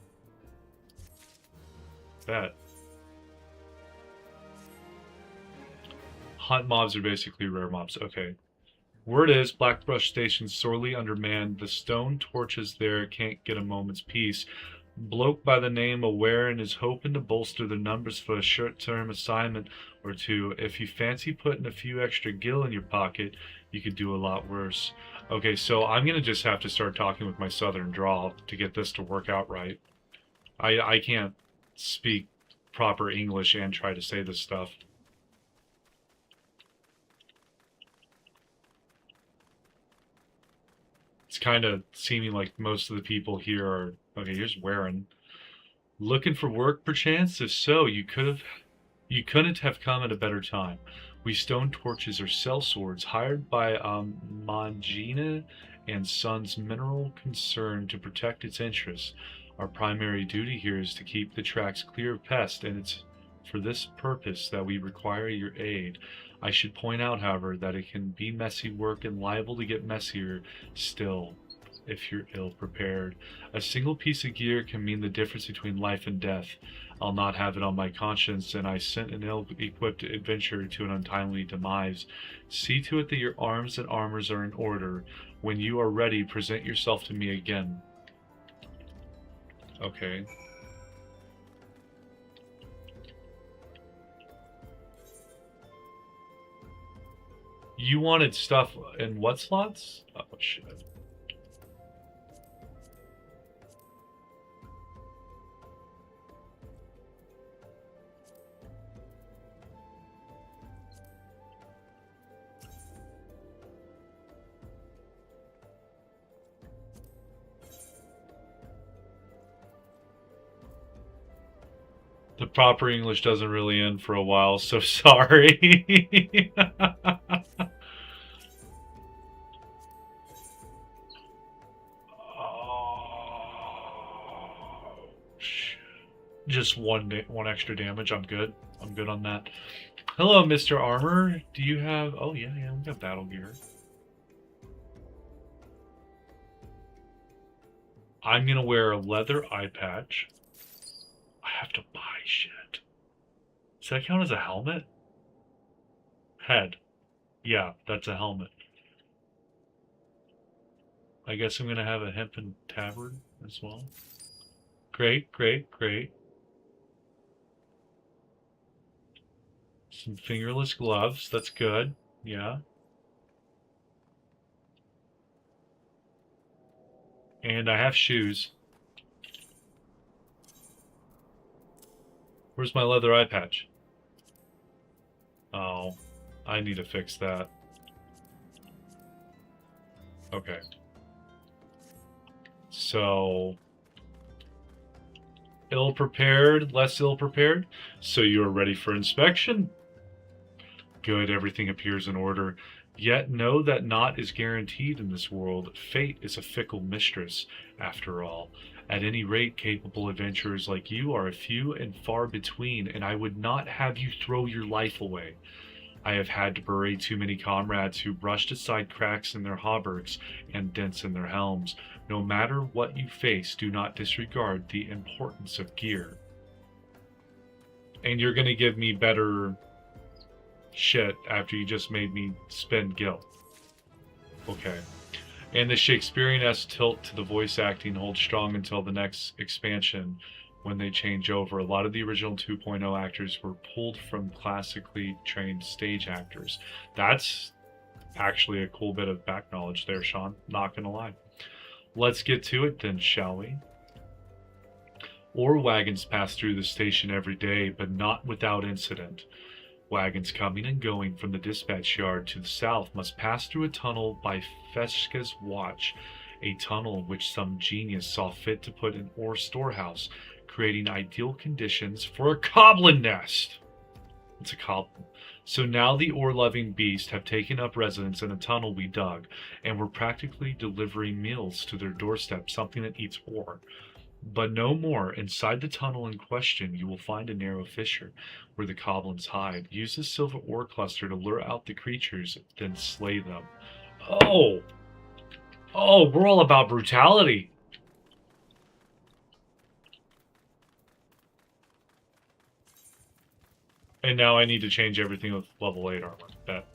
Bet. Hunt mobs are basically rare mobs. Okay. Word is, Blackbrush Station's sorely undermanned. The stone torches there can't get a moment's peace. Bloke by the name of Warren is hoping to bolster the numbers for a short-term assignment or two. If you fancy putting a few extra gil in your pocket, you could do a lot worse. Okay, so I'm going to just have to start talking with my southern drawl to get this to work out right. I can't speak proper English and try to say this stuff. It's kind of seeming like most of the people here are... Okay, here's Warren. Looking for work, perchance? If so, you couldn't have come at a better time. We stone torches are cell swords hired by Mangina and Son's mineral concern to protect its interests. Our primary duty here is to keep the tracks clear of pests, and it's for this purpose that we require your aid. I should point out, however, that it can be messy work and liable to get messier still if you're ill prepared. A single piece of gear can mean the difference between life and death. I'll not have it on my conscience, and I sent an ill-equipped adventurer to an untimely demise. See to it that your arms and armors are in order. When you are ready, present yourself to me again. Okay. You wanted stuff in what slots? Oh, shit. The proper English doesn't really end for a while, so sorry. Just one extra damage. I'm good. I'm good on that. Hello, Mr. Armor. Do you have... Oh, yeah, we got battle gear. I'm going to wear a leather eye patch. I have to buy shit. Does that count as a helmet? Head. Yeah, that's a helmet. I guess I'm going to have a hempen tabard as well. Great, great, great. Some fingerless gloves. That's good. Yeah. And I have shoes. Where's my leather eye patch? Oh, I need to fix that. Okay. So, ill-prepared, less ill-prepared. So you are ready for inspection? Good, everything appears in order. Yet know that naught is guaranteed in this world. Fate is a fickle mistress, after all. At any rate, capable adventurers like you are a few and far between, and I would not have you throw your life away. I have had to bury too many comrades who brushed aside cracks in their hauberks and dents in their helms. No matter what you face, do not disregard the importance of gear. And you're going to give me better shit after you just made me spend guilt. Okay. And the Shakespearean-esque tilt to the voice acting holds strong until the next expansion when they change over. A lot of the original 2.0 actors were pulled from classically trained stage actors. That's actually a cool bit of back knowledge there, Sean. Not gonna lie. Let's get to it then, shall we? Ore wagons pass through the station every day, but not without incident. Wagons coming and going from the dispatch yard to the south must pass through a tunnel by Feshka's watch, a tunnel which some genius saw fit to put an ore storehouse, creating ideal conditions for a goblin nest. It's a goblin. So now the ore-loving beasts have taken up residence in a tunnel we dug, and we're practically delivering meals to their doorstep, something that eats ore. But no more. Inside the tunnel in question, you will find a narrow fissure where the goblins hide. Use the silver ore cluster to lure out the creatures, then slay them. Oh! Oh, we're all about brutality. And now I need to change everything with level 8 armor. Bet.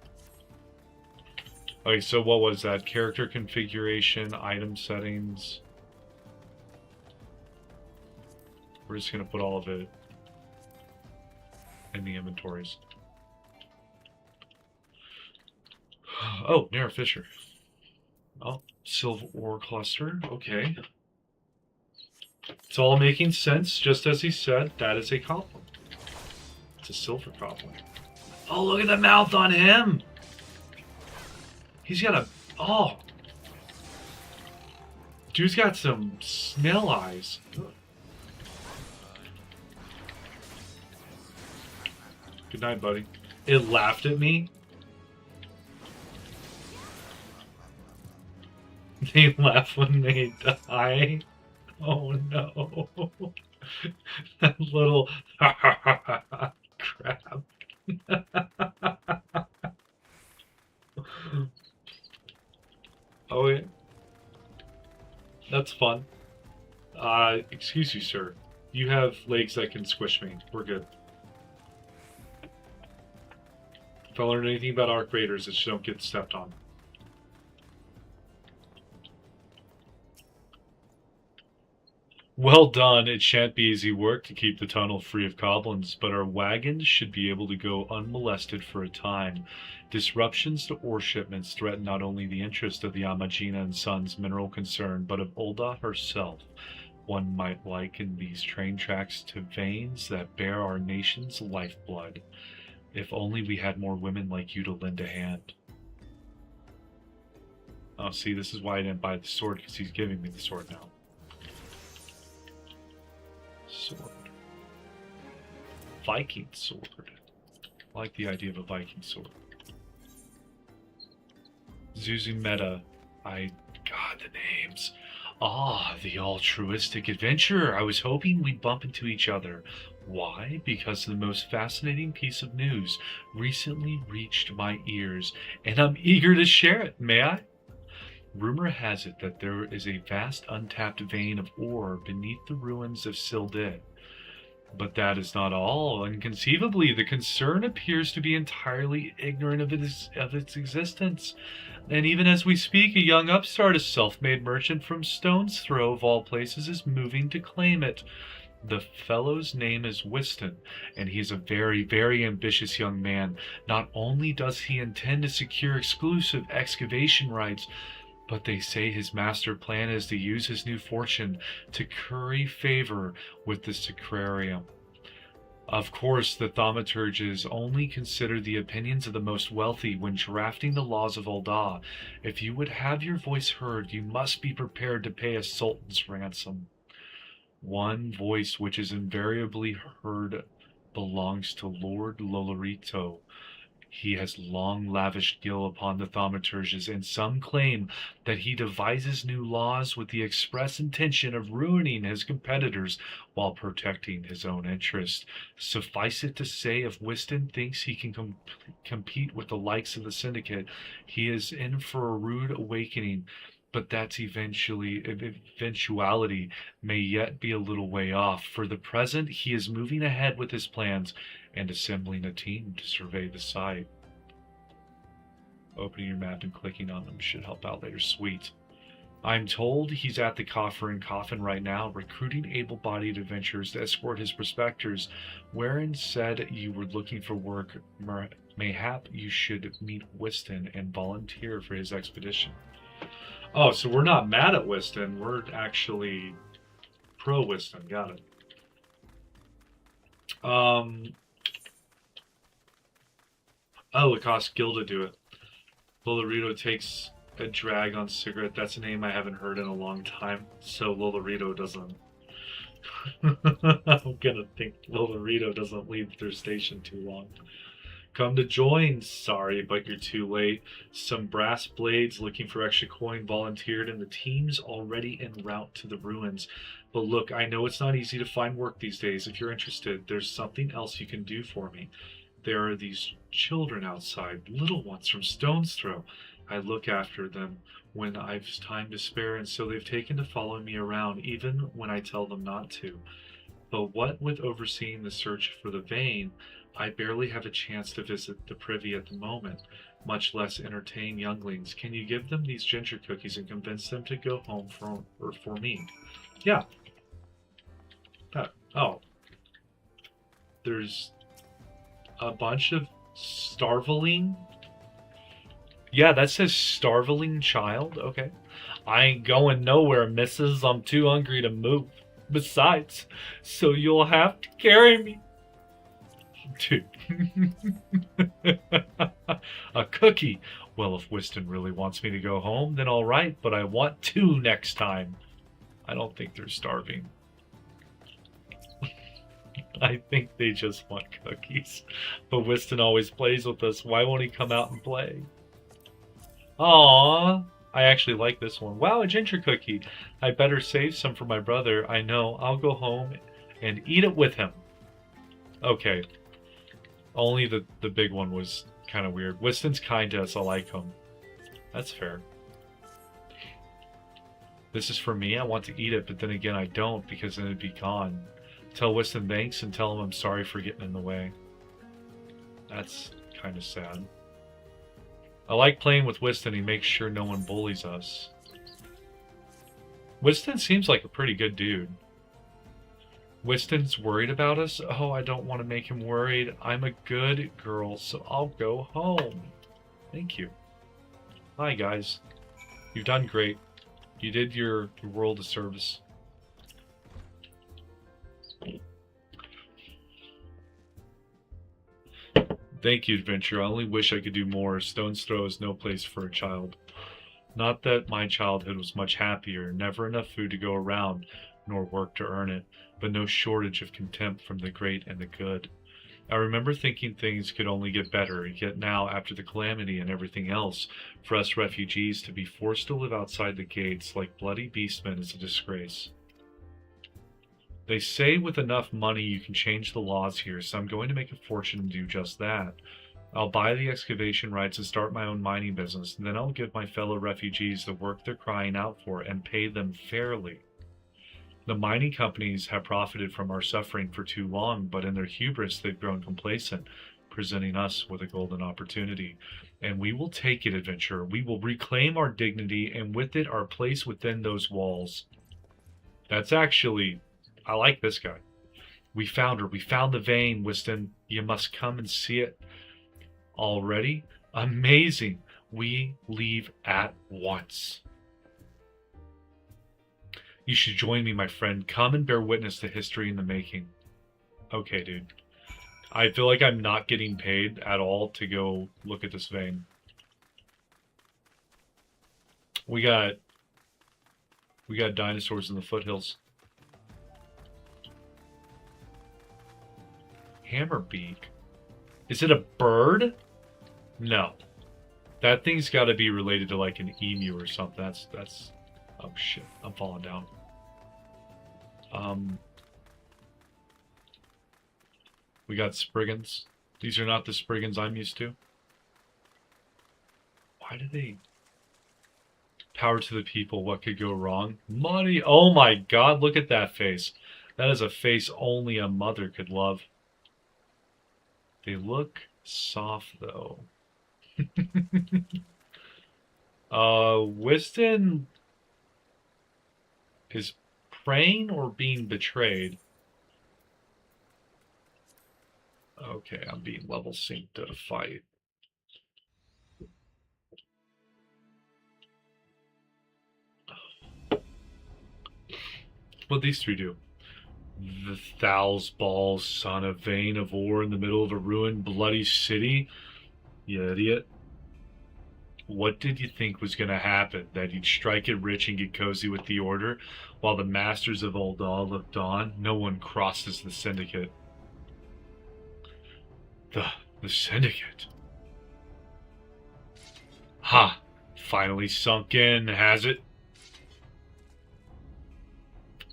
Okay, so what was that? Character configuration, item settings. We're just going to put all of it in the inventories. Oh, narrow fissure. Oh, silver ore cluster. Okay. It's all making sense, just as he said. That is a compliment. It's a silver goblin. Oh, look at the mouth on him! He's got a... Oh! Dude's got some snail eyes. Good night, buddy. It laughed at me. They laugh when they die. Oh no. That little crap. Oh yeah. That's fun. Excuse you, sir. You have legs that can squish me. We're good. If I learned anything about Arc Raiders, it's don't get stepped on. Well done. It shan't be easy work to keep the tunnel free of goblins, but our wagons should be able to go unmolested for a time. Disruptions to ore shipments threaten not only the interest of the Amagina and Sons mineral concern, but of Ulda herself. One might liken these train tracks to veins that bear our nation's lifeblood. If only we had more women like you to lend a hand. Oh, see, this is why I didn't buy the sword, because he's giving me the sword now. Sword. Viking sword. I like the idea of a Viking sword. Zuzumeta. God, the names. Ah, the altruistic adventurer. I was hoping we'd bump into each other. Why? Because the most fascinating piece of news recently reached my ears, and I'm eager to share it. May I? Rumor has it that there is a vast untapped vein of ore beneath the ruins of Sildid. But that is not all. Inconceivably, the concern appears to be entirely ignorant of its existence. And even as we speak, a young upstart, a self-made merchant from Stone's Throw, of all places, is moving to claim it. The fellow's name is Whiston, and he is a very, very ambitious young man. Not only does he intend to secure exclusive excavation rights, but they say his master plan is to use his new fortune to curry favor with the Sacrarium. Of course, the thaumaturges only consider the opinions of the most wealthy when drafting the laws of Ulda. If you would have your voice heard, you must be prepared to pay a sultan's ransom. One voice which is invariably heard belongs to Lord Lolorito. He has long lavished gil upon the thaumaturges, and some claim that he devises new laws with the express intention of ruining his competitors while protecting his own interest. Suffice it to say, if Whiston thinks he can compete with the likes of the Syndicate, he is in for a rude awakening. But that eventuality may yet be a little way off. For the present, he is moving ahead with his plans and assembling a team to survey the site. Opening your map and clicking on them should help out later. Sweet. I'm told he's at the Coffer and Coffin right now, recruiting able-bodied adventurers to escort his prospectors. Wherein said you were looking for work, mayhap you should meet Whiston and volunteer for his expedition. Oh, so we're not mad at Whiston. We're actually pro-Whiston. Got it. Oh, it costs Gil to do it. Lolorito takes a drag on cigarette. That's a name I haven't heard in a long time. So Lolorito doesn't... I'm gonna think Lolorito doesn't leave their station too long. Come to join. Sorry, but you're too late. Some brass blades looking for extra coin volunteered, and the team's already en route to the ruins. But look, I know it's not easy to find work these days. If you're interested, there's something else you can do for me. There are these children outside, little ones from Stone's Throw. I look after them when I've time to spare, and so they've taken to following me around, even when I tell them not to. But what with overseeing the search for the vein, I barely have a chance to visit the privy at the moment, much less entertain younglings. Can you give them these ginger cookies and convince them to go home for me? Yeah. Oh. There's a bunch of starveling. Yeah, that says starveling child. Okay. I ain't going nowhere, missus. I'm too hungry to move. Besides, so you'll have to carry me. Dude. A cookie. Well, if Whiston really wants me to go home, then all right, but I want 2 next time. I don't think they're starving. I think they just want cookies. But Whiston always plays with us. Why won't he come out and play? Aww. I actually like this one. Wow, a ginger cookie. I better save some for my brother. I know. I'll go home and eat it with him. Okay. Only the big one was kind of weird. Whiston's kind to us. I like him. That's fair. This is for me. I want to eat it, but then again, I don't because then it'd be gone. Tell Whiston thanks and tell him I'm sorry for getting in the way. That's kind of sad. I like playing with Whiston. He makes sure no one bullies us. Whiston seems like a pretty good dude. Whiston's worried about us? Oh, I don't want to make him worried. I'm a good girl, so I'll go home. Thank you. Hi, guys. You've done great. You did your world a service. Thank you, Adventure. I only wish I could do more. Stone's Throw is no place for a child. Not that my childhood was much happier. Never enough food to go around, nor work to earn it, but no shortage of contempt from the great and the good. I remember thinking things could only get better, yet now, after the calamity and everything else, for us refugees to be forced to live outside the gates like bloody beastmen is a disgrace. They say with enough money you can change the laws here, so I'm going to make a fortune and do just that. I'll buy the excavation rights and start my own mining business, and then I'll give my fellow refugees the work they're crying out for and pay them fairly. The mining companies have profited from our suffering for too long, but in their hubris they've grown complacent, presenting us with a golden opportunity. And we will take it, Adventurer. We will reclaim our dignity, and with it our place within those walls. That's actually... I like this guy. We found her. We found the vein, Whiston. You must come and see it. Already? Amazing. We leave at once. You should join me, my friend. Come and bear witness to history in the making. Okay, dude. I feel like I'm not getting paid at all to go look at this vein. We got dinosaurs in the foothills. Hammerbeak? Is it a bird? No. That thing's got to be related to like an emu or something. That's oh shit, I'm falling down. We got Spriggans. These are not the Spriggans I'm used to. Why do they... Power to the people, what could go wrong? Money! Oh my god, look at that face. That is a face only a mother could love. They look soft, though. Whiston is praying or being betrayed? Okay, I'm being level synced to fight. What these three do? The Thow's Balls, son, a vein of ore in the middle of a ruined, bloody city? You idiot. What did you think was going to happen? That you'd strike it rich and get cozy with the Order, while the Masters of Ul'dah looked on? No one crosses the Syndicate. The Syndicate? Ha! Finally sunk in, has it?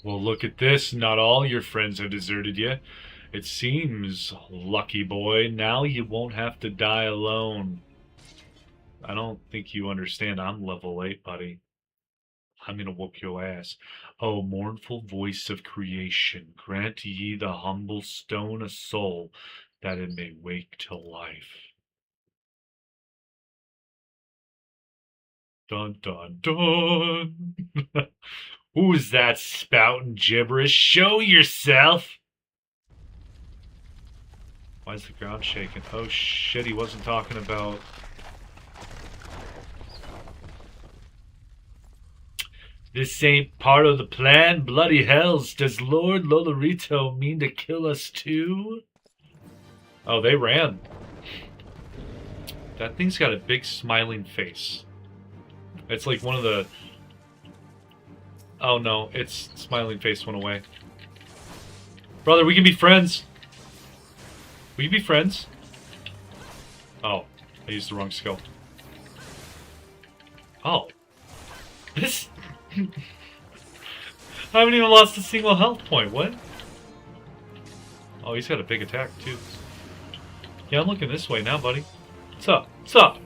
Well, look at this. Not all your friends have deserted you. It seems, lucky boy, now you won't have to die alone. I don't think you understand. I'm level 8, buddy. I'm gonna whoop your ass. Oh, mournful voice of creation, grant ye the humble stone a soul, that it may wake to life. Dun, dun, dun. Who's that spouting gibberish? Show yourself! Why is the ground shaking? Oh shit, he wasn't talking about... This ain't part of the plan? Bloody hells, does Lord Lolorito mean to kill us too? Oh, they ran. That thing's got a big smiling face. It's like one of the... Oh no, its smiling face went away. Brother, we can be friends. We can be friends. Oh, I used the wrong skill. Oh. This... I haven't even lost a single health point. What? Oh, he's got a big attack, too. Yeah, I'm looking this way now, buddy. What's up? What's up?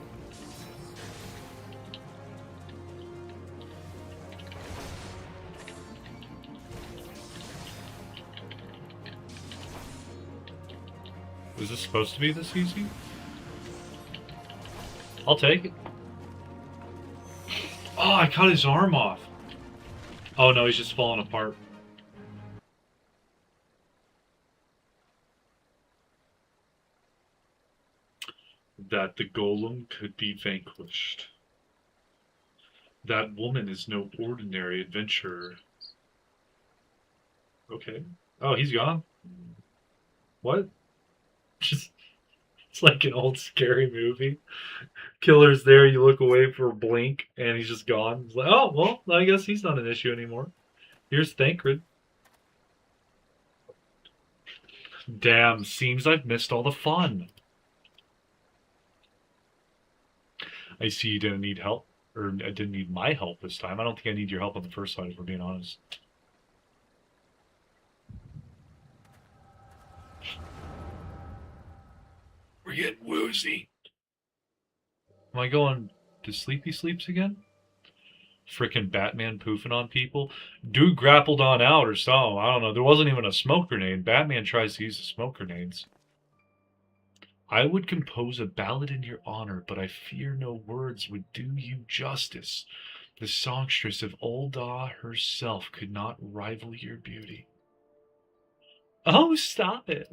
Was this supposed to be this easy? I'll take it. Oh, I cut his arm off. Oh no, he's just falling apart. That the golem could be vanquished. That woman is no ordinary adventurer. Okay. Oh, he's gone. What? Just, it's like an old scary movie. Killer's there, you look away for a blink, and he's just gone. It's like, oh, well, I guess he's not an issue anymore. Here's Thancred. Damn, seems I've missed all the fun. I see you didn't need help, or I didn't need my help this time. I don't think I need your help on the first side, if we're being honest. We're getting woozy. Am I going to sleepy sleeps again? Frickin' Batman poofing on people? Dude grappled on out or so. I don't know. There wasn't even a smoke grenade. Batman tries to use the smoke grenades. I would compose a ballad in your honor, but I fear no words would do you justice. The songstress of Ul'dah herself could not rival your beauty. Oh, stop it.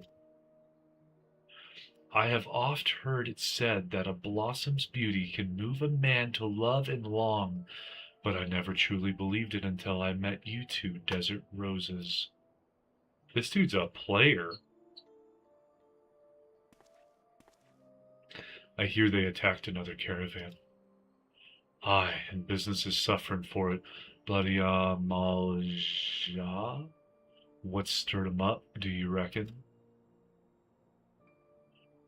I have oft heard it said that a blossom's beauty can move a man to love and long, but I never truly believed it until I met you two desert roses. This dude's a player. I hear they attacked another caravan. Aye, and business is suffering for it. Bloody Malja? What stirred 'em up, do you reckon?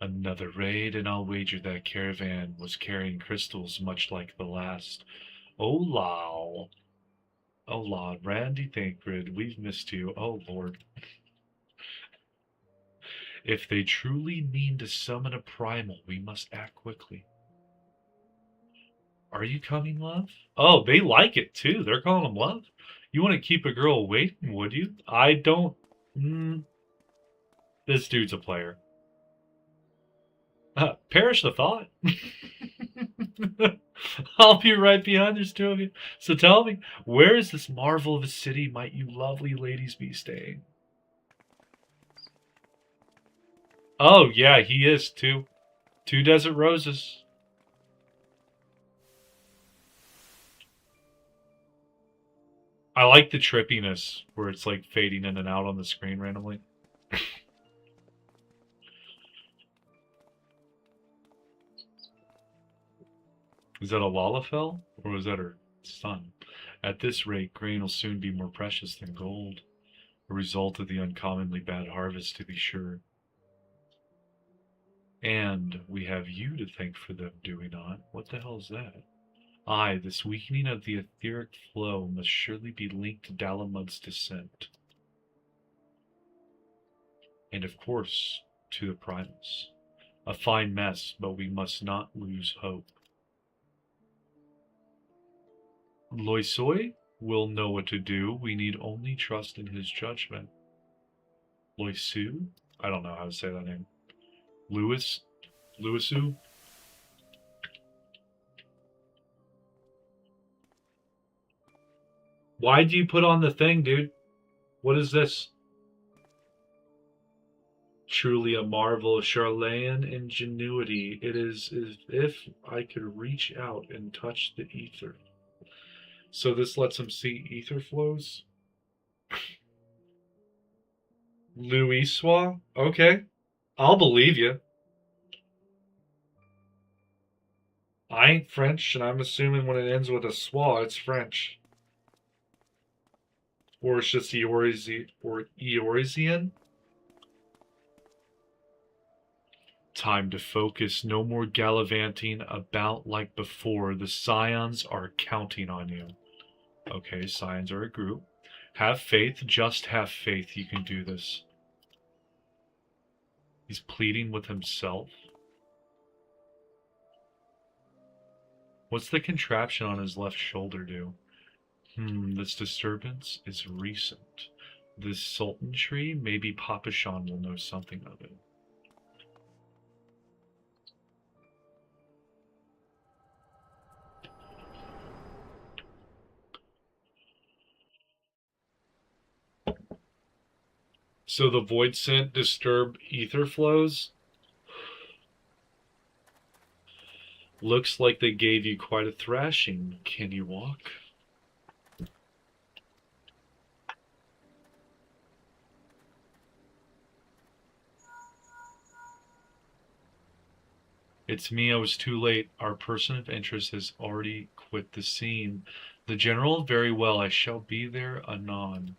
Another raid, and I'll wager that caravan was carrying crystals much like the last. Oh, lol. Oh, Lord, Randy Thancred, we've missed you. Oh, Lord. If they truly mean to summon a primal, we must act quickly. Are you coming, love? Oh, they like it, too. They're calling him love. You want to keep a girl waiting, would you? I don't... This dude's a player. Perish the thought. I'll be right behind. There's two of you. So tell me, where is this marvel of a city might you lovely ladies be staying? Oh, yeah, he is, too. 2 desert roses. I like the trippiness, where it's like fading in and out on the screen randomly. Is that a Lalafell? Or was that her son? At this rate, grain will soon be more precious than gold. A result of the uncommonly bad harvest, to be sure. And we have you to thank for them, do we not? What the hell is that? Aye, this weakening of the etheric flow must surely be linked to Dalamud's descent. And of course, to the primals. A fine mess, but we must not lose hope. Loisoi will know what to do. We need only trust in his judgment. Loisu? I don't know how to say that name. Louisu? Why do you put on the thing, dude? What is this? Truly a marvel of Charlayan ingenuity. It is as if I could reach out and touch the ether. So this lets him see ether flows? Louiswa? Okay. I'll believe you. I ain't French, and I'm assuming when it ends with a schwa, it's French. Or it's just Eorzean. Time to focus. No more gallivanting about like before. The Scions are counting on you. Okay, Scions are a group. Have faith. Just have faith. You can do this. He's pleading with himself. What's the contraption on his left shoulder do? This disturbance is recent. This Sultan tree, maybe Papa Sean will know something of it. So the void scent disturb ether flows? Looks like they gave you quite a thrashing. Can you walk? It's me, I was too late. Our person of interest has already quit the scene. The general, very well, I shall be there anon.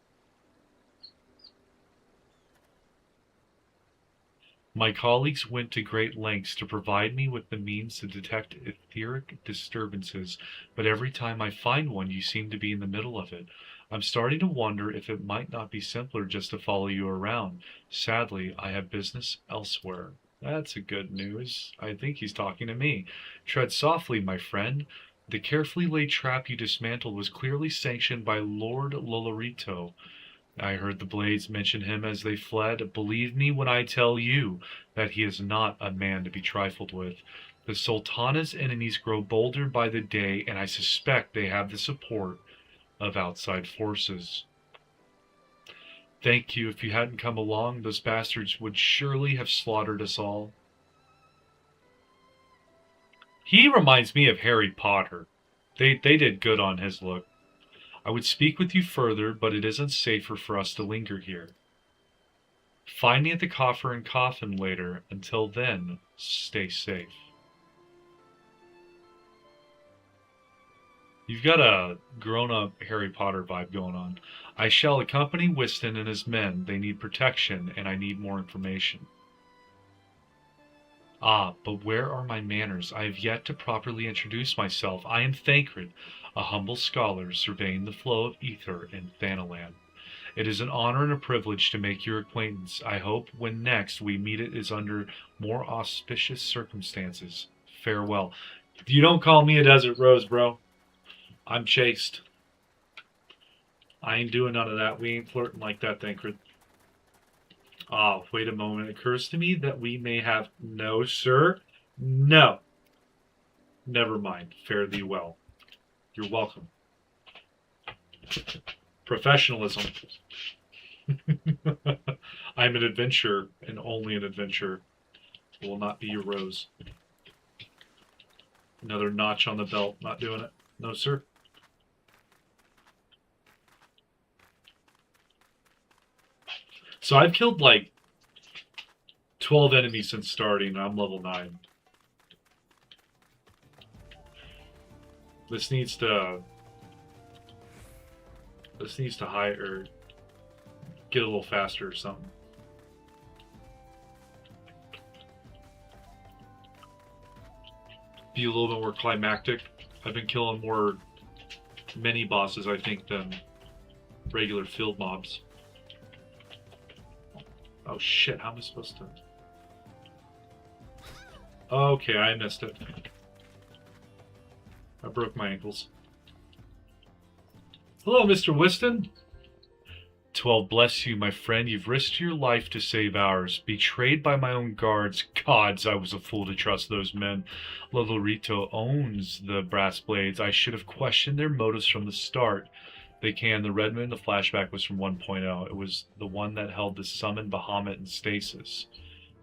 My colleagues went to great lengths to provide me with the means to detect etheric disturbances, but every time I find one, you seem to be in the middle of it. I'm starting to wonder if it might not be simpler just to follow you around. Sadly, I have business elsewhere. That's a good news. I think he's talking to me. Tread softly, my friend. The carefully laid trap you dismantled was clearly sanctioned by Lord Lolorito. I heard the Blades mention him as they fled. Believe me when I tell you that he is not a man to be trifled with. The Sultana's enemies grow bolder by the day, and I suspect they have the support of outside forces. Thank you. If you hadn't come along, those bastards would surely have slaughtered us all. He reminds me of Harry Potter. They did good on his look. I would speak with you further, but it isn't safer for us to linger here. Find me at the coffer and coffin later. Until then, stay safe. You've got a grown-up Harry Potter vibe going on. I shall accompany Whiston and his men. They need protection, and I need more information. Ah, but where are my manners? I have yet to properly introduce myself. I am Thancred, a humble scholar surveying the flow of ether in Thanalan. It is an honor and a privilege to make your acquaintance. I hope when next we meet it is under more auspicious circumstances. Farewell. You don't call me a desert rose, bro. I'm chaste. I ain't doing none of that. We ain't flirting like that, Thancred. Oh, wait a moment. It occurs to me that we may have... No, sir. No. Never mind. Fare thee well. You're welcome. Professionalism. I'm an adventurer, and only an adventurer. Will not be your rose. Another notch on the belt. Not doing it. No, sir. So I've killed like 12 enemies since starting, and I'm level 9. This needs to high or get a little faster or something. Be a little bit more climactic. I've been killing more mini bosses, I think, than regular field mobs. Oh shit, how am I supposed to... Okay, I missed it. I broke my ankles. Hello, Mr. Whiston. 12 bless you, my friend. You've risked your life to save ours. Betrayed by my own guards. Gods, I was a fool to trust those men. Lolorito owns the Brass Blades. I should have questioned their motives from the start. They can. The Red Moon, the flashback was from 1.0. It was the one that held the summoned Bahamut in stasis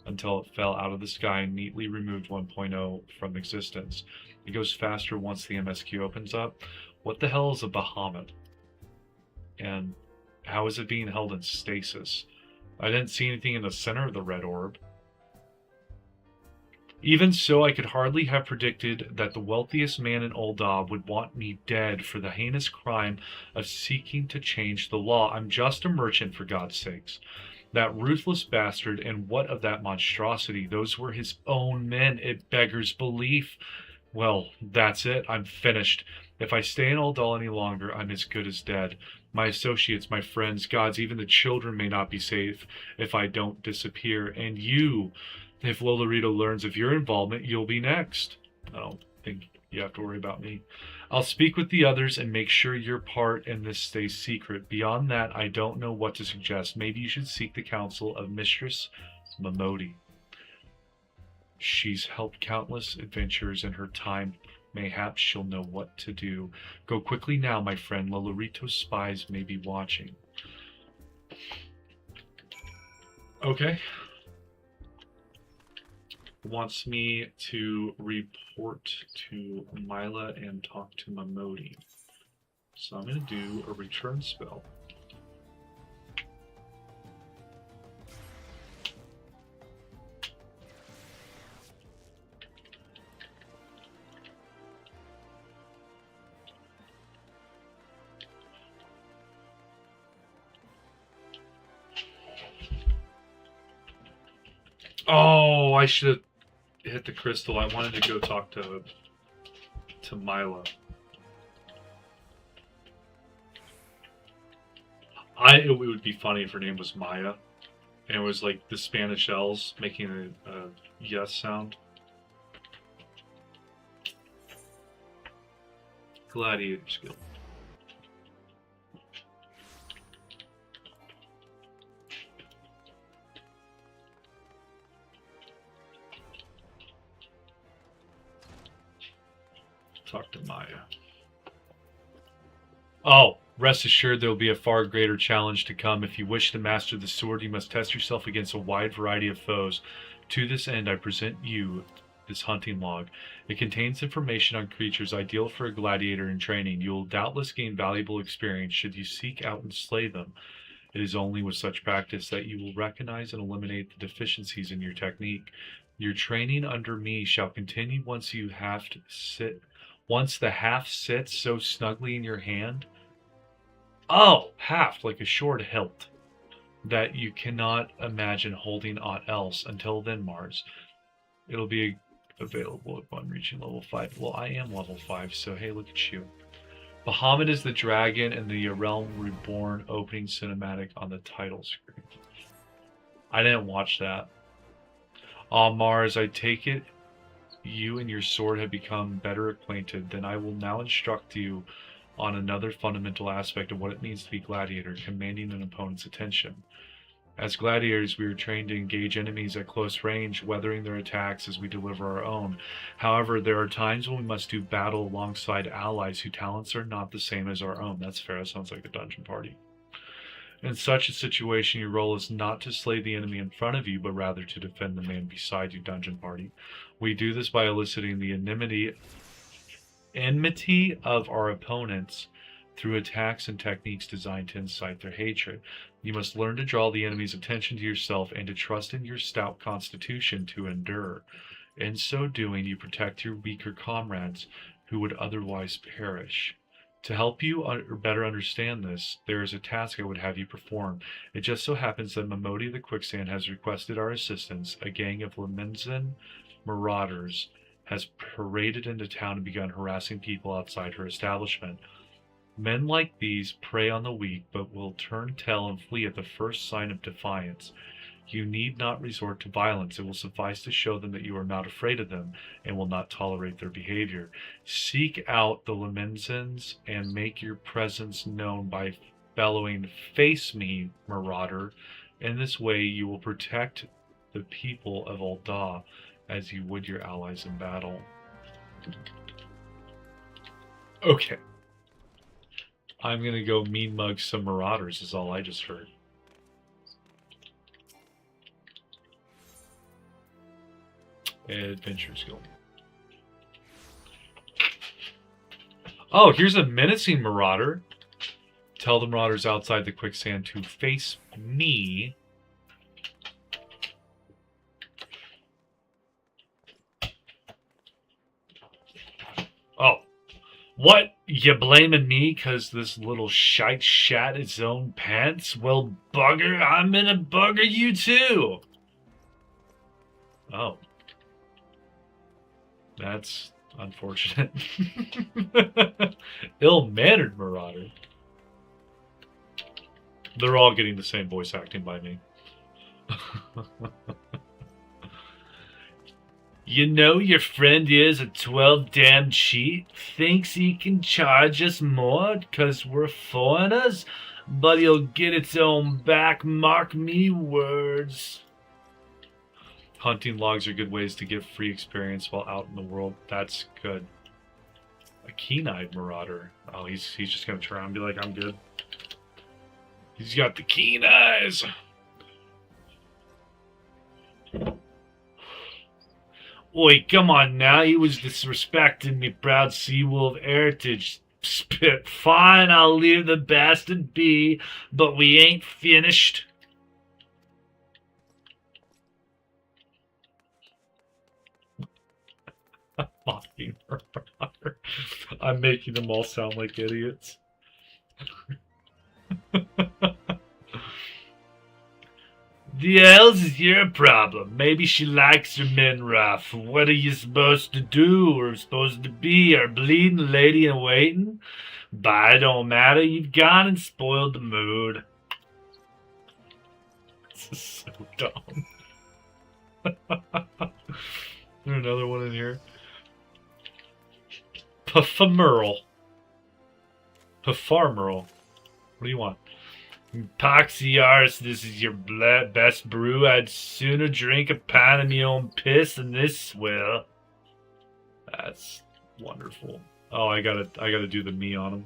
until it fell out of the sky and neatly removed 1.0 from existence. It goes faster once the MSQ opens up. What the hell is a Bahamut? And how is it being held in stasis? I didn't see anything in the center of the red orb. Even so, I could hardly have predicted that the wealthiest man in Ul'dah would want me dead for the heinous crime of seeking to change the law. I'm just a merchant, for God's sakes. That ruthless bastard, and what of that monstrosity? Those were his own men. It beggars belief. Well, that's it. I'm finished. If I stay in Ul'dah any longer, I'm as good as dead. My associates, my friends, gods, even the children may not be safe if I don't disappear. And you, if Lolorito learns of your involvement, you'll be next. I don't think you have to worry about me. I'll speak with the others and make sure your part in this stays secret. Beyond that, I don't know what to suggest. Maybe you should seek the counsel of Mistress Momodi. She's helped countless adventurers in her time. Mayhaps she'll know what to do. Go quickly now, my friend. Lolorito's spies may be watching. Okay. Wants me to report to Mila and talk to Momodi. So I'm going to do a return spell. Oh, I should have hit the crystal. I wanted to go talk to Mila. It would be funny if her name was Maya, and it was like the Spanish L's making a yes sound. Gladiator skill. Talk to Maya. Oh, rest assured there will be a far greater challenge to come. If you wish to master the sword, you must test yourself against a wide variety of foes. To this end, I present you this hunting log. It contains information on creatures ideal for a gladiator in training. You will doubtless gain valuable experience should you seek out and slay them. It is only with such practice that you will recognize and eliminate the deficiencies in your technique. Your training under me shall continue once the haft sits so snugly in your hand. Oh, haft, like a short hilt, that you cannot imagine holding aught else. Until then, Mars, it'll be available upon reaching level 5. Well, I am level 5, so hey, look at you. Bahamut is the dragon and the Realm Reborn opening cinematic on the title screen. I didn't watch that. Mars, I take it you and your sword have become better acquainted. Then I will now instruct you on another fundamental aspect of what it means to be gladiator, commanding an opponent's attention. As gladiators, we are trained to engage enemies at close range, weathering their attacks as we deliver our own. However, there are times when we must do battle alongside allies whose talents are not the same as our own. That's fair. That sounds like a dungeon party. In such a situation, your role is not to slay the enemy in front of you, but rather to defend the man beside you, dungeon party. We do this by eliciting the enmity of our opponents through attacks and techniques designed to incite their hatred. You must learn to draw the enemy's attention to yourself and to trust in your stout constitution to endure. In so doing, you protect your weaker comrades who would otherwise perish. To help you better understand this, there is a task I would have you perform. It just so happens that Momodi the Quicksand has requested our assistance. A gang of Leminzen marauders has paraded into town and begun harassing people outside her establishment. Men like these prey on the weak, but will turn tail and flee at the first sign of defiance. You need not resort to violence. It will suffice to show them that you are not afraid of them and will not tolerate their behavior. Seek out the Lemenzens and make your presence known by bellowing, "Face me, marauder." In this way, you will protect the people of Ul'dah as you would your allies in battle. Okay. I'm going to go mean mug some marauders is all I just heard. Adventure skill. Oh, here's a menacing marauder. Tell the marauders outside the quicksand to face me. What? You blaming me because this little shite shat its own pants? Well, bugger, I'm gonna bugger you too! Oh. That's unfortunate. Ill-mannered marauder. They're all getting the same voice acting by me. You know your friend is a 12 damn cheat, thinks he can charge us more 'cause we're foreigners, but he'll get its own back, mark me words. Hunting logs are good ways to get free experience while out in the world. That's good. A keen-eyed marauder. Oh, he's just gonna turn around and be like, I'm good. He's got the keen eyes. Oi, come on now. He was disrespecting me proud Seawolf heritage. Spit. Fine, I'll leave the bastard be, but we ain't finished. Fucking marauder. I'm making them all sound like idiots. The elves is your problem. Maybe she likes her men rough. What are you supposed to do? We're supposed to be our bleeding lady in waiting? But it don't matter. You've gone and spoiled the mood. This is so dumb. There's another one in here. Puffamerl. Puffarmerl. What do you want? Poxyars, this is your best brew. I'd sooner drink a pint of me own piss than this swill. That's wonderful. Oh, I gotta do the me on him.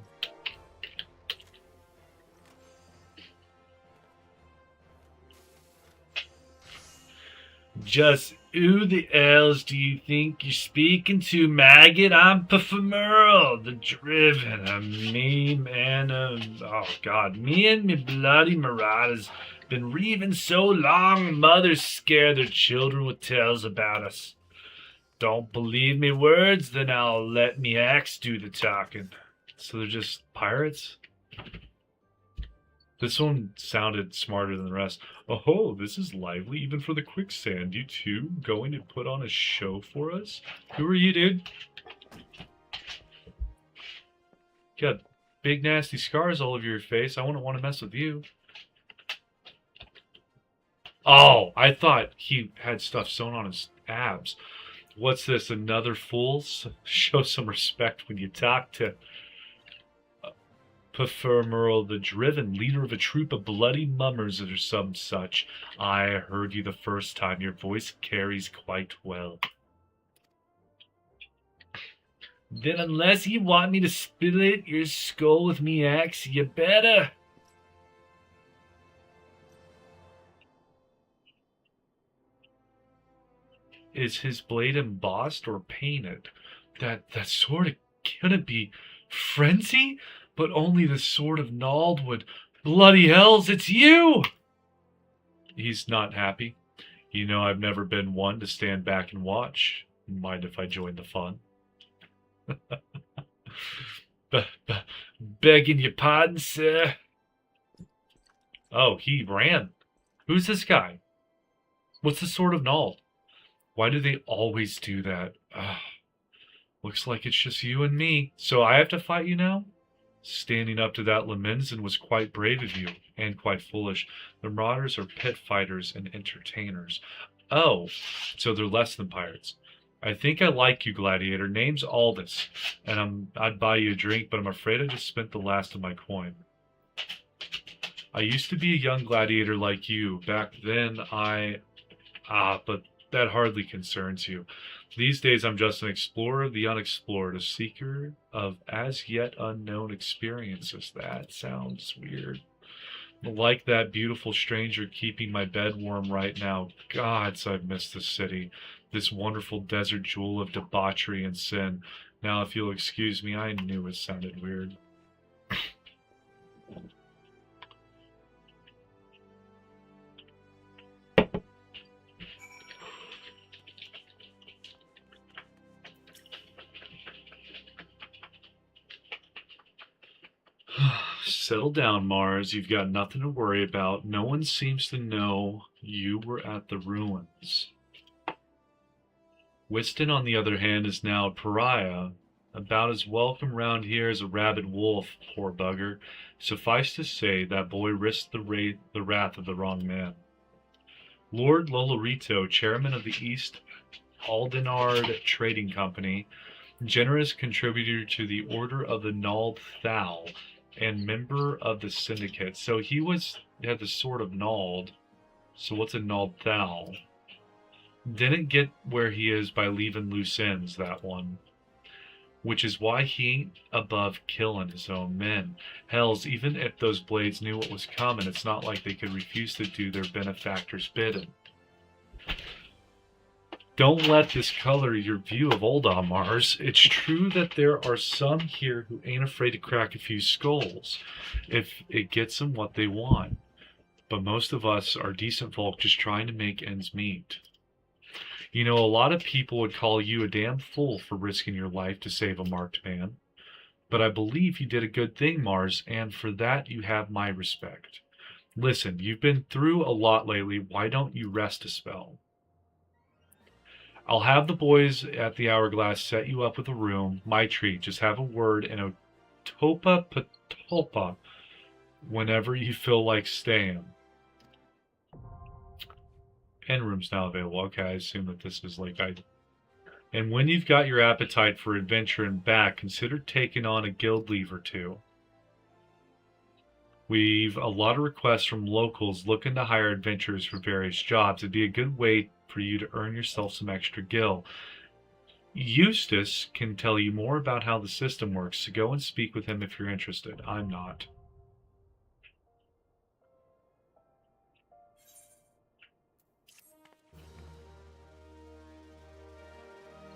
Just who the elves do you think you're speaking to, maggot? I'm Puffamerl, the driven. Me and me bloody marauders been reaving so long, mothers scare their children with tales about us. Don't believe me words? Then I'll let me axe do the talking. So they're just pirates? This one sounded smarter than the rest. Oh, this is lively, even for the quicksand. You two going to put on a show for us? Who are you, dude? Got big nasty scars all over your face. I wouldn't want to mess with you. Oh, I thought he had stuff sewn on his abs. What's this, another fool? Show some respect when you talk to Puffamerl the Driven, leader of a troop of bloody mummers or some such. I heard you the first time. Your voice carries quite well. Then unless you want me to split your skull with me axe, you better. Is his blade embossed or painted? That sort of couldn't be frenzy? But only the sword of Nald would. Bloody hells, it's you! He's not happy. You know I've never been one to stand back and watch. Mind if I join the fun? Begging your pardon, sir. Oh, he ran. Who's this guy? What's the sword of Nald? Why do they always do that? Looks like it's just you and me. So I have to fight you now? Standing up to that Leminson was quite brave of you, and quite foolish. The Marauders are pit fighters and entertainers. Oh, so they're less than pirates. I think I like you, Gladiator. Name's Aldous, and I'd buy you a drink, but I'm afraid I just spent the last of my coin. I used to be a young gladiator like you. Back then but that hardly concerns you. These days I'm just an explorer, the unexplored, a seeker of as yet unknown experiences. That sounds weird. Like that beautiful stranger keeping my bed warm right now. Gods, I've missed this city. This wonderful desert jewel of debauchery and sin. Now, if you'll excuse me, I knew it sounded weird. Settle down, Mars. You've got nothing to worry about. No one seems to know you were at the ruins. Whiston, on the other hand, is now a pariah, about as welcome round here as a rabid wolf, poor bugger. Suffice to say, that boy risked the wrath of the wrong man. Lord Lolorito, chairman of the East Aldenard Trading Company, generous contributor to the Order of the Gnawed Thal, and member of the Syndicate. So he had the sword of Gnawed. So what's a Gnawed Thal? Didn't get where he is by leaving loose ends, that one. Which is why he ain't above killing his own men. Hells, even if those blades knew what was coming, it's not like they could refuse to do their benefactor's bidding. Don't let this color your view of Ul'dah, Mars. It's true that there are some here who ain't afraid to crack a few skulls, if it gets them what they want. But most of us are decent folk just trying to make ends meet. You know, a lot of people would call you a damn fool for risking your life to save a marked man. But I believe you did a good thing, Mars, and for that you have my respect. Listen, you've been through a lot lately. Why don't you rest a spell? I'll have the boys at the Hourglass set you up with a room. My treat. Just have a word and a topa patulpa whenever you feel like staying. End room's now available. Okay, I assume that this is like And when you've got your appetite for adventure and back, consider taking on a guild leave or two. We've a lot of requests from locals looking to hire adventurers for various jobs. It'd be a good way for you to earn yourself some extra gil. Eustace can tell you more about how the system works, so go and speak with him if you're interested. I'm not.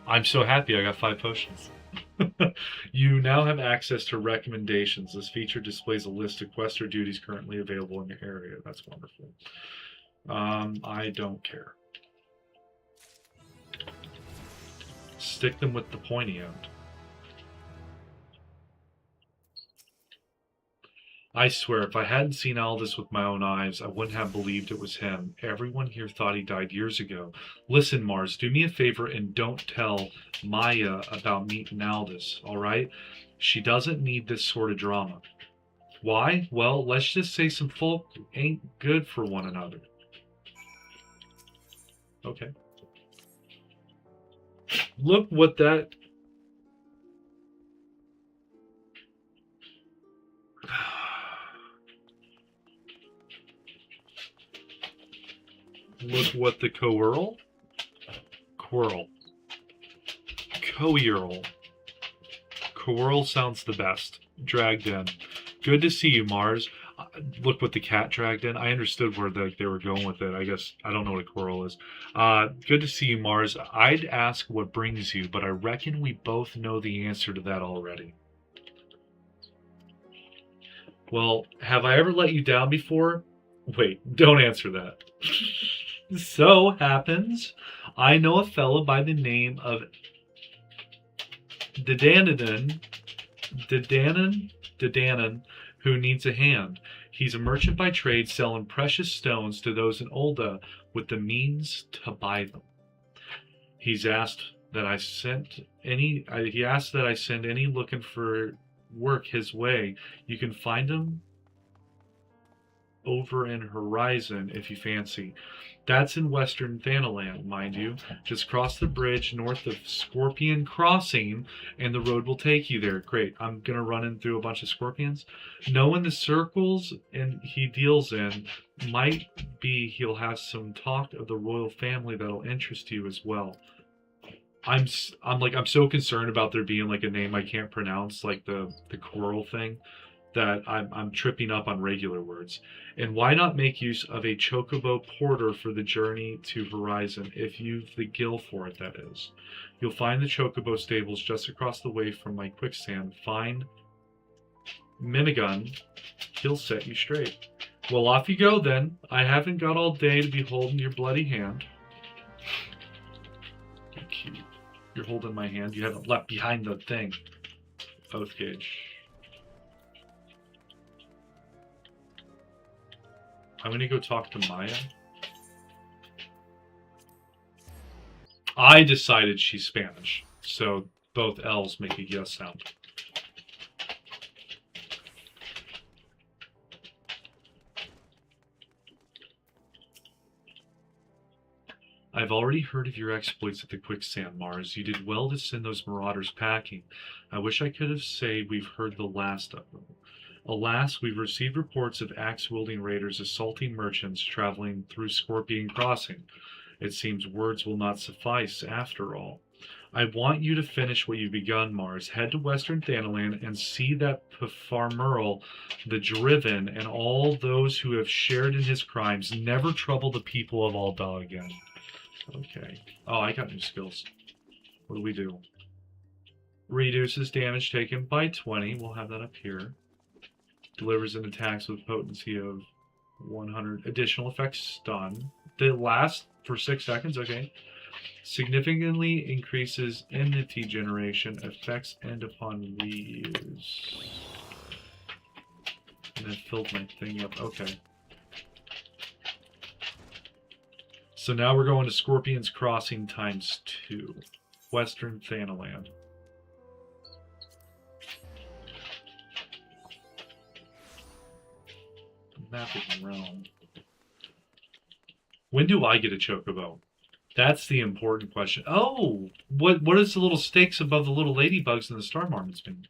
I'm so happy I got 5 potions. You now have access to recommendations. This feature displays a list of quests or duties currently available in your area. That's wonderful. I don't care. Stick them with the pointy end. I swear, if I hadn't seen all this with my own eyes, I wouldn't have believed it was him. Everyone here thought he died years ago. Listen, Mars, do me a favor and don't tell Maya about meeting Aldous, alright? She doesn't need this sort of drama. Why? Well, let's just say some folk ain't good for one another. Okay. Look what that... Look what the Coeurl? Coeurl. Coeurl sounds the best. Dragged in. Good to see you, Mars. Look what the cat dragged in. I understood where they were going with it. I guess I don't know what a Coeurl is. Good to see you, Mars. I'd ask what brings you, but I reckon we both know the answer to that already. Well, have I ever let you down before? Wait, don't answer that. So happens, I know a fella by the name of Dedanan, who needs a hand. He's a merchant by trade, selling precious stones to those in Ul'dah with the means to buy them. He asked that I send any looking for work his way. You can find him over in Horizon if you fancy. That's in Western Thanalan, mind you. Just cross the bridge north of Scorpion Crossing and the road will take you there. Great. I'm going to run in through a bunch of scorpions. Knowing the circles he deals in, might be he'll have some talk of the royal family that'll interest you as well. I'm so concerned about there being like a name I can't pronounce, like the Coeurl thing, that I'm tripping up on regular words. And why not make use of a chocobo porter for the journey to Horizon, if you've the gil for it, that is. You'll find the chocobo stables just across the way from my quicksand. Find Minigun, he'll set you straight. Well, off you go then. I haven't got all day to be holding your bloody hand. Cute. You're holding my hand. You haven't left behind the thing. Oath gauge. I'm gonna go talk to Maya. I decided she's Spanish, so both L's make a yes sound. I've already heard of your exploits at the quicksand, Mars. You did well to send those marauders packing. I wish I could have said we've heard the last of them. Alas, we've received reports of axe-wielding raiders assaulting merchants traveling through Scorpion Crossing. It seems words will not suffice after all. I want you to finish what you've begun, Mars. Head to Western Thanalan and see that Pafarmerl, the Driven, and all those who have shared in his crimes never trouble the people of Ul'dah again. Okay. Oh, I got new skills. What do we do? Reduces damage taken by 20. We'll have that up here. Delivers an attacks with potency of 100. Additional effects stun. They last for 6 seconds. Okay. Significantly increases enmity generation. Effects end upon reuse. And I filled my thing up. Okay. So now we're going to Scorpion's Crossing times 2. Western Thanalan. Map is realm. When do I get a chocobo? That's the important question. Oh! What is the little stakes above the little ladybugs and the star marmots been?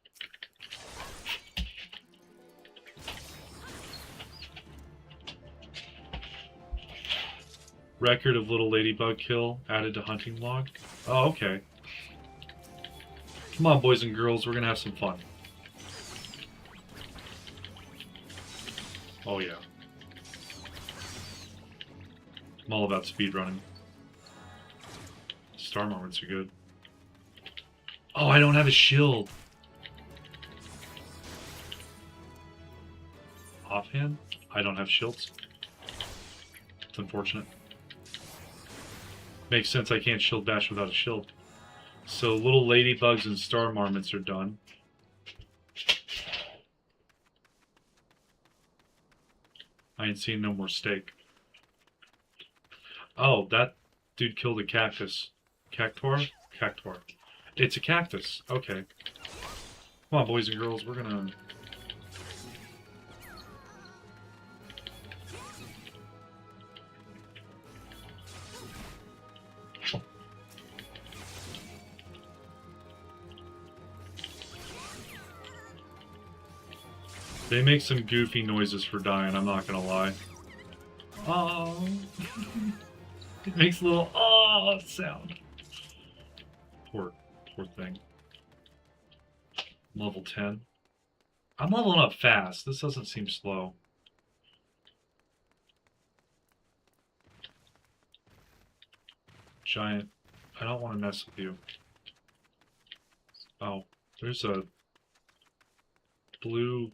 Record of little ladybug kill added to hunting log. Oh, okay. Come on, boys and girls, we're gonna have some fun. Oh yeah. I'm all about speedrunning. Star marmots are good. Oh, I don't have a shield. Offhand, I don't have shields. It's unfortunate. Makes sense, I can't shield bash without a shield. So little ladybugs and star marmots are done. I ain't seen no more steak. Oh, that dude killed a cactus. Cactuar? Cactuar. It's a cactus. Okay. Come on, boys and girls, we're gonna... They make some goofy noises for dying, I'm not gonna lie. Oh. It makes a little oh sound. Poor thing. Level 10. I'm leveling up fast. This doesn't seem slow. Giant. I don't want to mess with you. Oh, there's a blue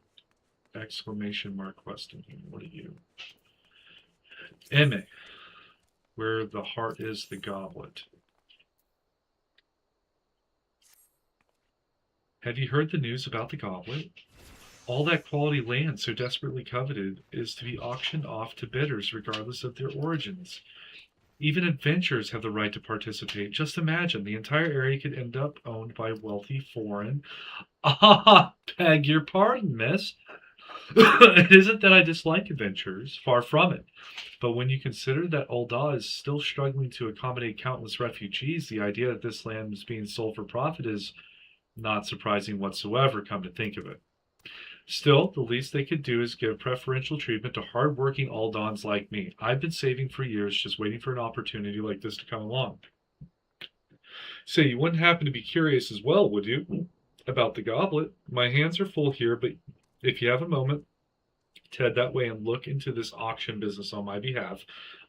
exclamation mark question here. What are you? Emme. Where the heart is the goblet. Have you heard the news about the goblet? All that quality land so desperately coveted is to be auctioned off to bidders regardless of their origins. Even adventurers have the right to participate. Just imagine, the entire area could end up owned by wealthy foreign... Ah, beg your pardon, miss. It isn't that I dislike adventurers, far from it. But when you consider that Ul'dah is still struggling to accommodate countless refugees, the idea that this land is being sold for profit is not surprising whatsoever, come to think of it. Still, the least they could do is give preferential treatment to hard-working Uldans like me. I've been saving for years, just waiting for an opportunity like this to come along. Say, you wouldn't happen to be curious as well, would you? About the goblet? My hands are full here, but if you have a moment to head that way and look into this auction business on my behalf,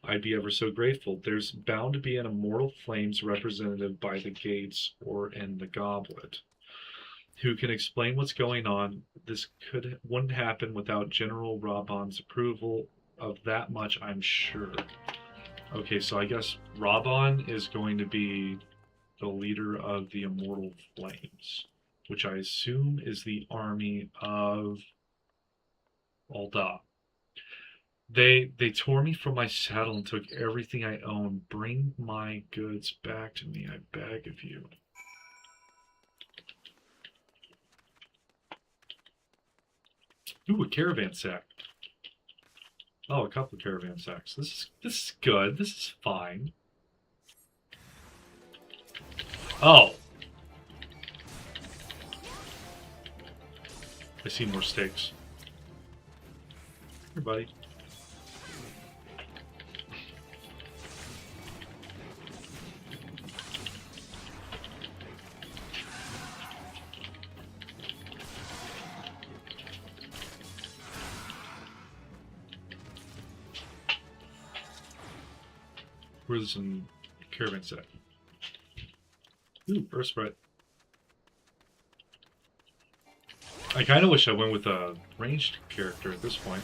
I'd be ever so grateful. There's bound to be an Immortal Flames representative by the gates or in the goblet who can explain what's going on. This wouldn't happen without General Raban's approval of that much, I'm sure. Okay, so I guess Raban is going to be the leader of the Immortal Flames, which I assume is the army of Ul'dah. They tore me from my saddle and took everything I own. Bring my goods back to me, I beg of you. Ooh, a caravan sack. Oh, a couple of caravan sacks. This is good. This is fine. Oh. I see more stakes. Here, buddy. Where's some caravan set? Ooh, Earth Sprite. I kind of wish I went with a ranged character at this point.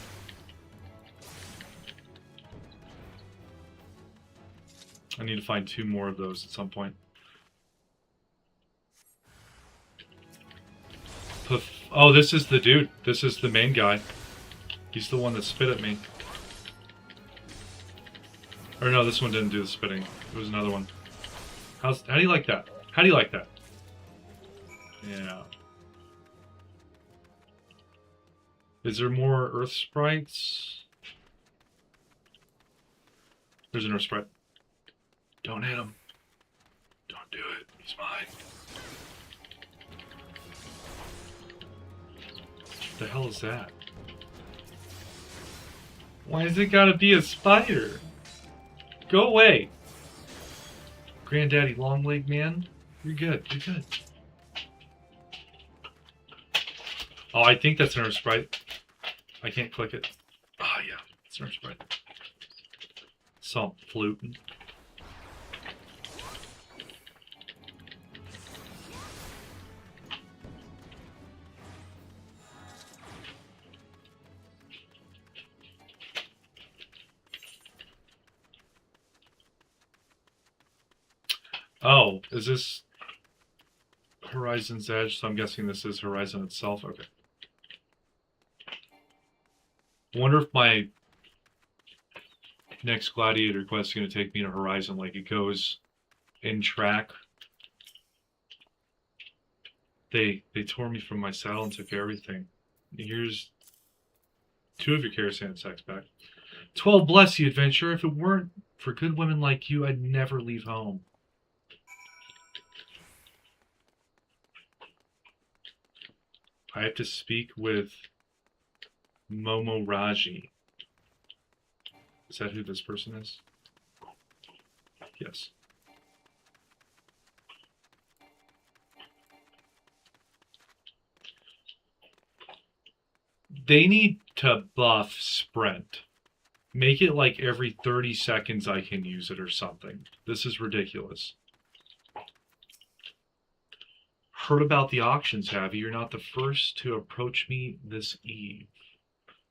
I need to find 2 more of those at some point. Oh, this is the dude. This is the main guy. He's the one that spit at me. Or no, this one didn't do the spitting. It was another one. How do you like that? How do you like that? Yeah. Is there more Earth Sprites? There's an Earth Sprite. Don't hit him. Don't do it. He's mine. What the hell is that? Why has it gotta be a spider? Go away. Granddaddy Long Leg Man. You're good. You're good. Oh, I think that's an Earth Sprite. I can't click it. Oh, yeah. It's an Earth Sprite. Salt fluting. Oh, is this Horizon's Edge? So I'm guessing this is Horizon itself. Okay. I wonder if my next Gladiator quest is going to take me to Horizon, like it goes in track. They tore me from my saddle and took everything. Here's 2 of your caravan sacks back. 12 bless you, adventurer. If it weren't for good women like you, I'd never leave home. I have to speak with Momo Raji. Is that who this person is? Yes. They need to buff Sprint. Make it like every 30 seconds I can use it or something. This is ridiculous. Heard about the auctions, have you? You're not the first to approach me this eve.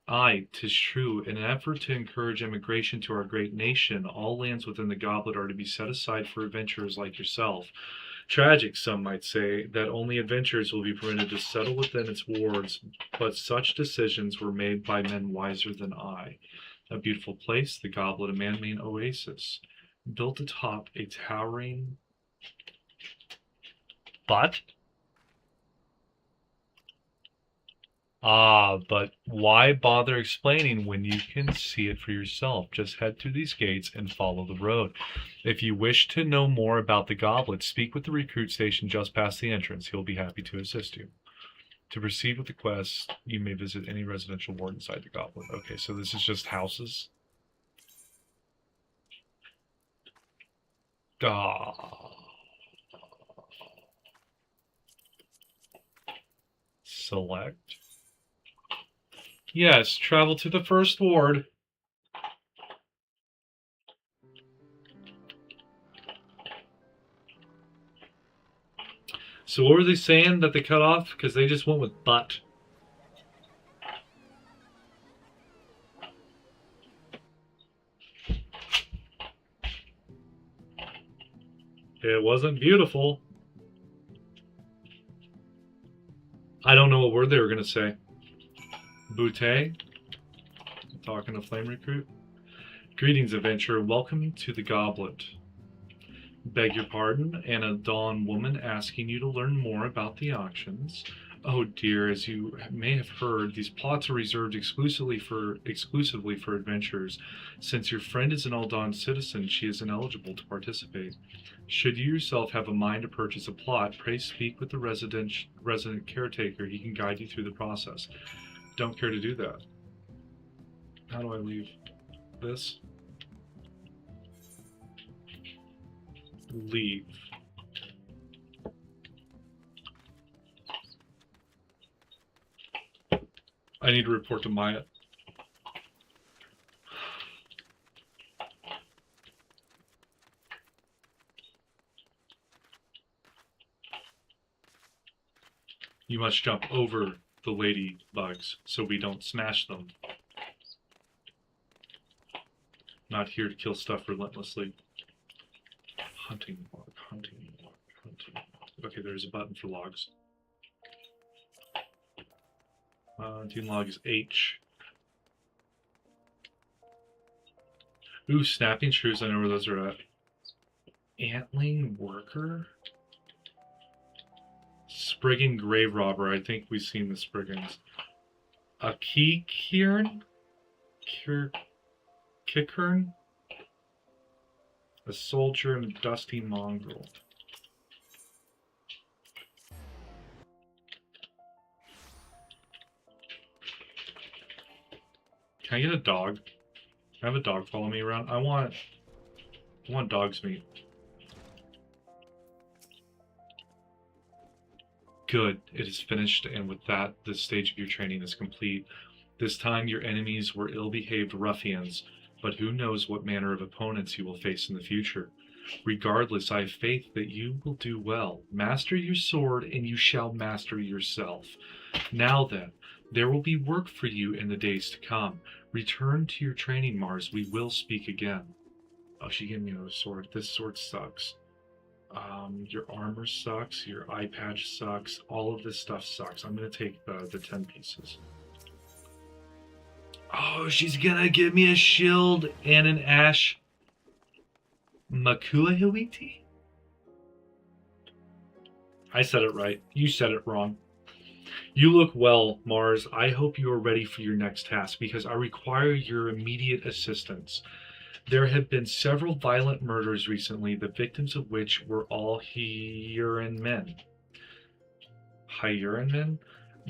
Aye, 'tis true. In an effort to encourage immigration to our great nation, all lands within the goblet are to be set aside for adventurers like yourself. Tragic, some might say, that only adventurers will be permitted to settle within its wards, but such decisions were made by men wiser than I. A beautiful place, the goblet, a man-made oasis, built atop a towering... But? Ah, but why bother explaining when you can see it for yourself? Just head through these gates and follow the road. If you wish to know more about the goblet, speak with the recruit station just past the entrance. He'll be happy to assist you. To proceed with the quest, you may visit any residential ward inside the goblet. Okay, so this is just houses. Select. Yes, travel to the first ward. So what were they saying that they cut off? Because they just went with but. It wasn't beautiful. I don't know what word they were going to say. Boutte? Talking to Flame Recruit. Greetings, adventurer. Welcome to the Goblet. Beg your pardon, and a Dawn woman asking you to learn more about the auctions. Oh dear, as you may have heard, these plots are reserved exclusively for adventurers. Since your friend is an Aldan citizen, she is ineligible to participate. Should you yourself have a mind to purchase a plot, pray speak with the resident caretaker. He can guide you through the process. Don't care to do that. How do I leave this? Leave. I need to report to Maya. You must jump over the ladybugs so we don't smash them. Not here to kill stuff relentlessly. Hunting log, hunting log, hunting log. Okay, there's a button for logs. Hunting log is H. Ooh, snapping shrews, I know where those are at. Antling worker? Spriggan grave robber, I think we've seen the Spriggans. A key cairn? Kickern? A soldier and a dusty mongrel. Can I get a dog? Can I have a dog follow me around? I want dog's meat. Good, it is finished, and with that, this stage of your training is complete. This time your enemies were ill-behaved ruffians, but who knows what manner of opponents you will face in the future. Regardless, I have faith that you will do well. Master your sword, and you shall master yourself. Now then, there will be work for you in the days to come. Return to your training, Mars. We will speak again. Oh, she gave me another sword. This sword sucks. Your armor sucks. Your eye patch sucks. All of this stuff sucks. I'm going to take the 10 pieces. Oh, she's gonna give me a shield and an ash Makuahiliti? I said it right. You said it wrong. You look well, Mars. I hope you are ready for your next task because I require your immediate assistance. There have been several violent murders recently, the victims of which were all Hyaran men. Hyaran men?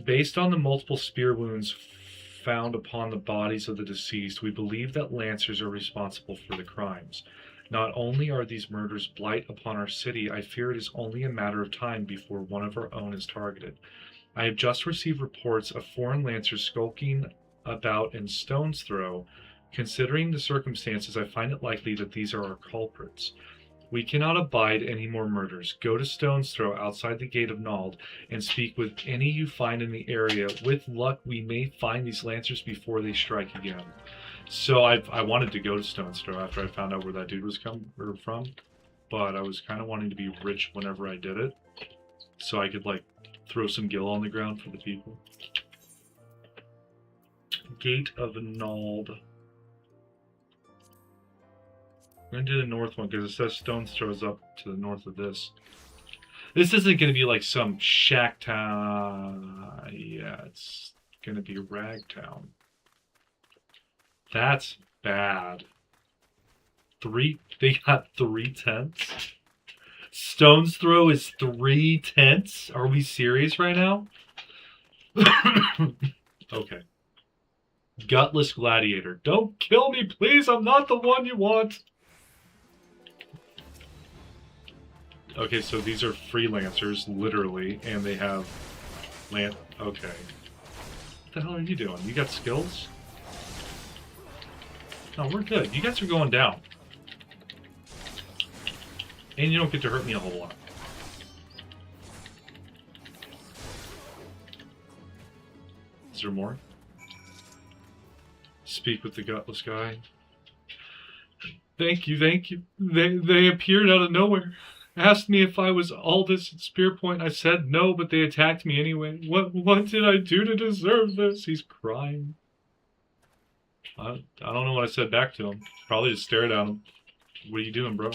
Based on the multiple spear wounds found upon the bodies of the deceased, we believe that Lancers are responsible for the crimes. Not only are these murders blight upon our city, I fear it is only a matter of time before one of our own is targeted. I have just received reports of foreign Lancers skulking about in Stone's Throw. Considering the circumstances, I find it likely that these are our culprits. We cannot abide any more murders. Go to Stone's Throw outside the gate of Nald and speak with any you find in the area. With luck, we may find these Lancers before they strike again. So I wanted to go to Stone's Throw after I found out where that dude was from, but I was kind of wanting to be rich whenever I did it, so I could like throw some gil on the ground for the people. Gate of Nald. I'm going to do the north one because it says Stone's Throw is up to the north of this. This isn't going to be like some shack town. Yeah, it's going to be Ragtown. That's bad. They got 3 tents? Stone's Throw is 3 tents? Are we serious right now? Okay. Gutless Gladiator. Don't kill me, please. I'm not the one you want. Okay, so these are freelancers, literally, and they have land. Okay. What the hell are you doing? You got skills? No, we're good. You guys are going down. And you don't get to hurt me a whole lot. Is there more? Speak with the gutless guy. Thank you, thank you. They appeared out of nowhere. Asked me if I was Aldous at Spear Point. I said no, but they attacked me anyway. What did I do to deserve this? He's crying. I don't know what I said back to him. Probably just stared at him. What are you doing, bro?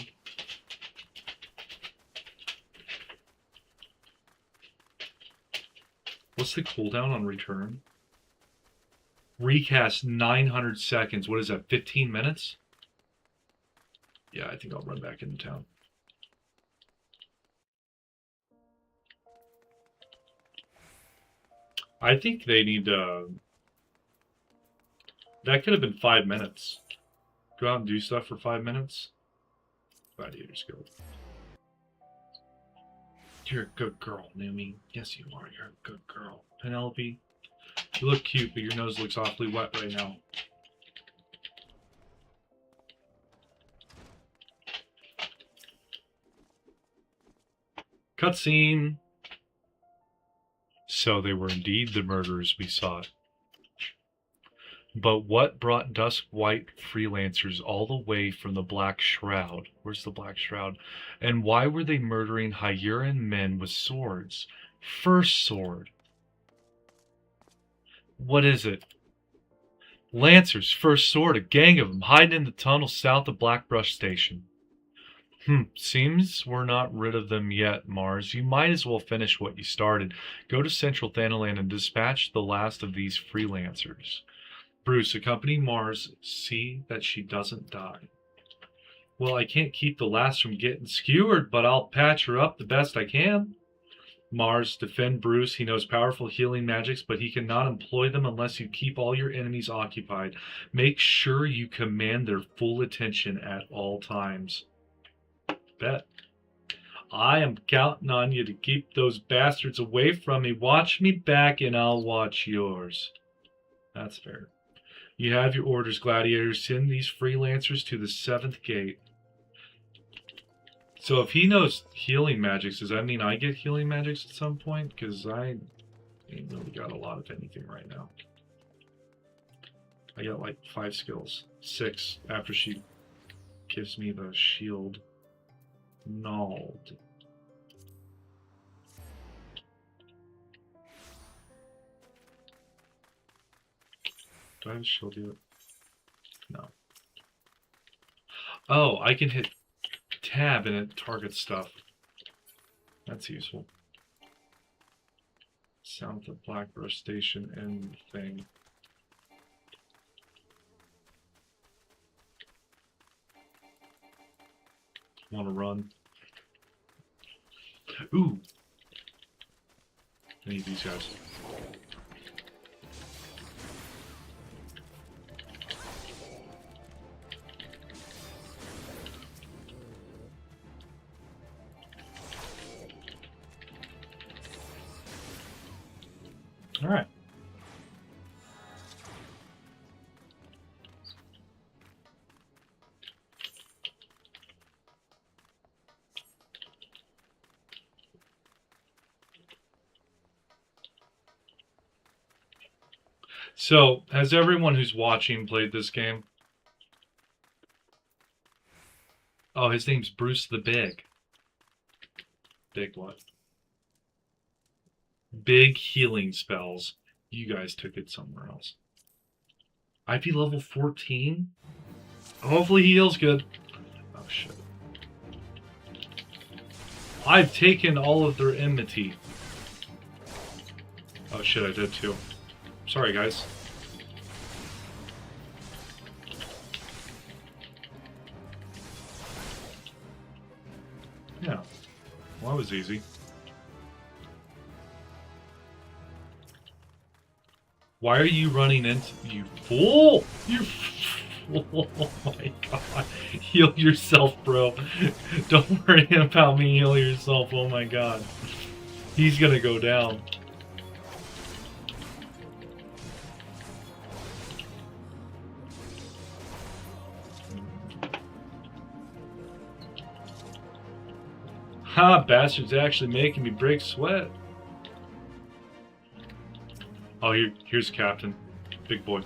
What's the cooldown on return? Recast 900 seconds. What is that, 15 minutes? Yeah, I think I'll run back into town. I think they need that could have been 5 minutes. Go out and do stuff for 5 minutes. Gladiators Guild. You're a good girl, Numi. Yes, you are. You're a good girl. Penelope, you look cute, but your nose looks awfully wet right now. Cutscene. So they were indeed the murderers we sought. But what brought Dusk White freelancers all the way from the Black Shroud? Where's the Black Shroud? And why were they murdering Hyuran men with swords? First sword. What is it? Lancers, first sword, a gang of them, hiding in the tunnel south of Blackbrush Station. Seems we're not rid of them yet, Mars. You might as well finish what you started. Go to Central Thanalan and dispatch the last of these freelancers. Bruce, accompany Mars, see that she doesn't die. Well, I can't keep the last from getting skewered, but I'll patch her up the best I can. Mars, defend Bruce. He knows powerful healing magics, but he cannot employ them unless you keep all your enemies occupied. Make sure you command their full attention at all times. Bet. I am counting on you to keep those bastards away from me. Watch me back and I'll watch yours. That's fair. You have your orders, gladiators. Send these freelancers to the 7th gate. So if he knows healing magics, does that mean I get healing magics at some point? Because I ain't really got a lot of anything right now. I got like 5 skills. 6 after she gives me the shield. Nald. Do I have a shield yet? No. Oh, I can hit tab and it targets stuff. That's useful. South of Blackbrush Station and thing. Want to run? Ooh! I need these guys. All right. So, has everyone who's watching played this game? Oh, his name's Bruce the Big. Big what? Big healing spells. You guys took it somewhere else. IP level 14? Hopefully he heals good. Oh, shit. I've taken all of their enmity. Oh, shit, I did too. Sorry, guys. Yeah. Well, that was easy. Why are you running into... You fool! You fool! Oh my god. Heal yourself, bro. Don't worry about me. Heal yourself. Oh my god. He's gonna go down. Ha! Bastard's actually making me break sweat. Oh, here's Captain. Big boy.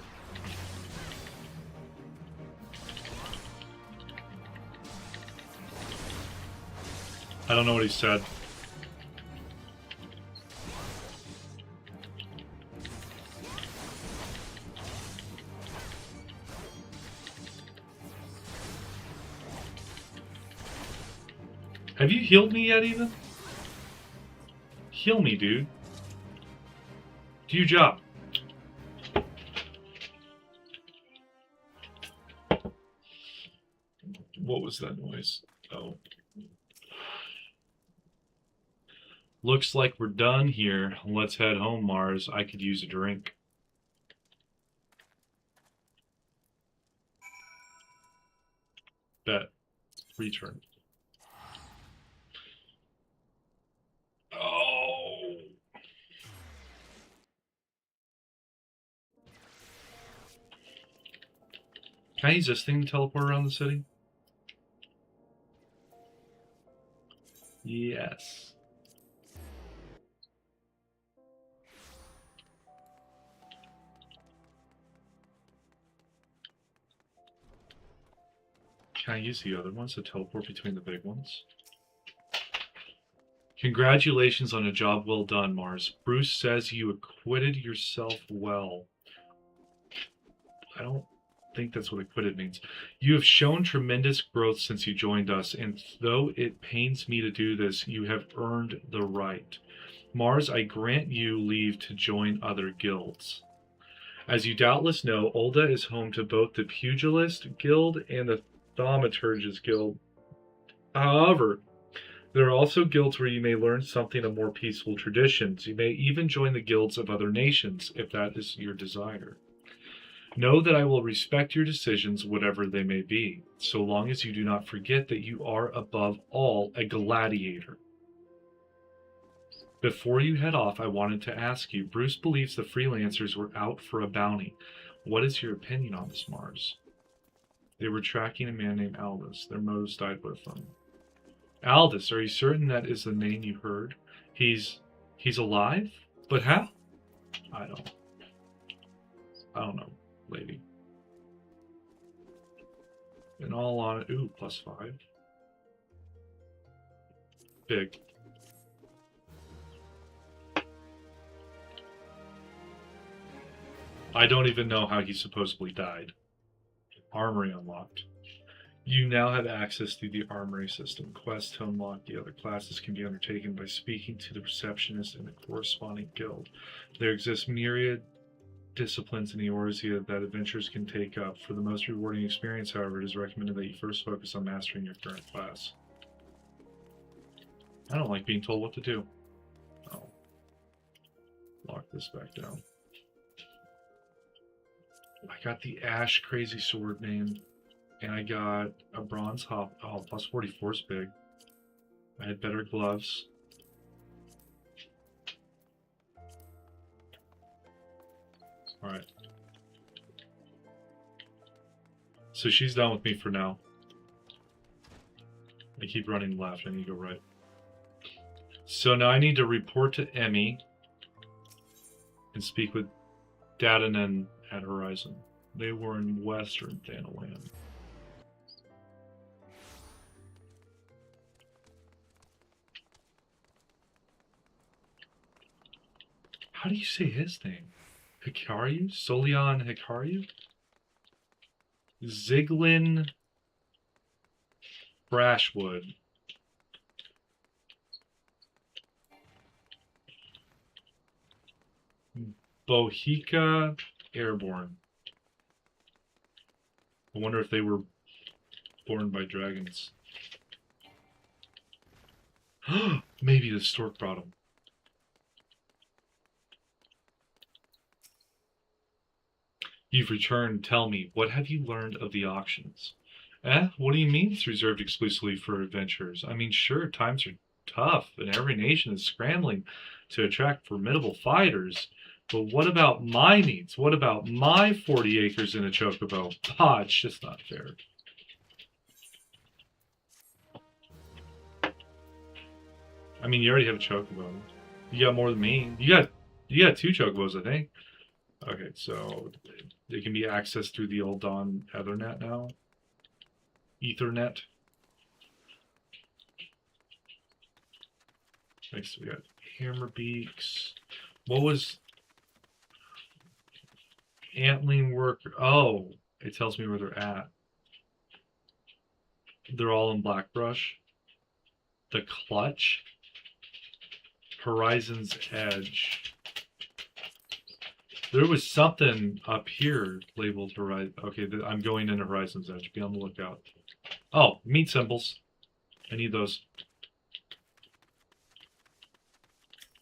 I don't know what he said. Have you healed me yet, even? Heal me, dude. Do your job. What was that noise? Oh. Looks like we're done here. Let's head home, Mars. I could use a drink. Bet. Return. Oh. Can I use this thing to teleport around the city? Yes. Can I use the other ones to teleport between the big ones? Congratulations on a job well done, Mars. Bruce says you acquitted yourself well. I don't think that's what acquitted means. You have shown tremendous growth since you joined us, and though it pains me to do this, you have earned the right. Mars, I grant you leave to join other guilds. As you doubtless know, Ulda is home to both the Pugilist Guild and the Thaumaturgist Guild. However, there are also guilds where you may learn something of more peaceful traditions. You may even join the guilds of other nations, if that is your desire. Know that I will respect your decisions, whatever they may be, so long as you do not forget that you are above all a gladiator. Before you head off, I wanted to ask you, Bruce believes the freelancers were out for a bounty. What is your opinion on this, Mars? They were tracking a man named Aldous. Their motives died with them. Aldous, are you certain that is the name you heard? He's alive? But how? I don't know, lady. And all on it. Ooh, +5. Big. I don't even know how he supposedly died. Armory unlocked. You now have access to the armory system. Quests to unlock the other classes can be undertaken by speaking to the receptionist in the corresponding guild. There exist myriad disciplines in Eorzea that adventurers can take up. For the most rewarding experience, however, it is recommended that you first focus on mastering your current class. I don't like being told what to do. Oh. Lock this back down. I got the Ash Crazy Sword, man. And I got a bronze hop. Oh, +44 is big. I had better gloves. Alright. So she's done with me for now. I keep running left. I need to go right. So now I need to report to Emmy and speak with Dadanan at Horizon. They were in Western Thanalan. How do you say his name? Hikaru? Solion Hikaru? Ziglin Brashwood. Bohica Airborne. I wonder if they were born by dragons. Maybe the stork brought them. You've returned. Tell me, what have you learned of the auctions? What do you mean it's reserved exclusively for adventurers? I mean, sure, times are tough, and every nation is scrambling to attract formidable fighters. But what about my needs? What about my 40 acres in a chocobo? Ah, it's just not fair. I mean, you already have a chocobo. You got more than me. You got 2 chocobos, I think. Okay, so they can be accessed through the old Dawn Ethernet now. Ethernet. Next we got hammer beaks. What was antling worker? Oh, it tells me where they're at. They're all in Blackbrush. The Clutch. Horizon's Edge. There was something up here labeled Horizon. Okay, I'm going into Horizon's Edge. Be on the lookout. Oh, meat symbols. I need those.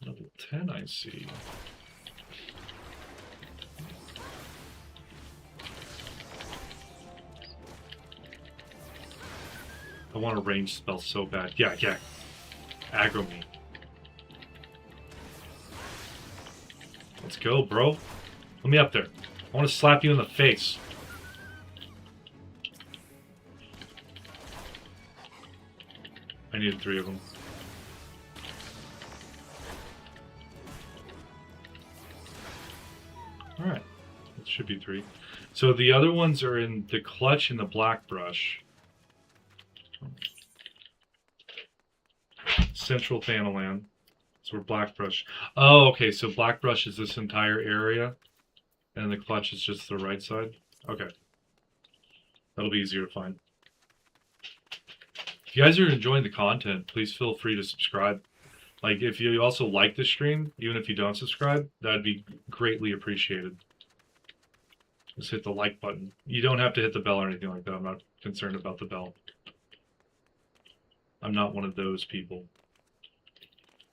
Level 10, I see. I want a ranged spell so bad. Yeah. Aggro me. Let's go, bro. Let me up there. I want to slap you in the face. I needed 3 of them. Alright. It should be 3. So the other ones are in the Clutch and the Black Brush. Central Thanalan. So we're Black Brush. Oh, okay. So Black Brush is this entire area. And the Clutch is just the right side. Okay. That'll be easier to find. If you guys are enjoying the content, please feel free to subscribe. Like, if you also like the stream, even if you don't subscribe, that'd be greatly appreciated. Just hit the like button. You don't have to hit the bell or anything like that. I'm not concerned about the bell. I'm not one of those people.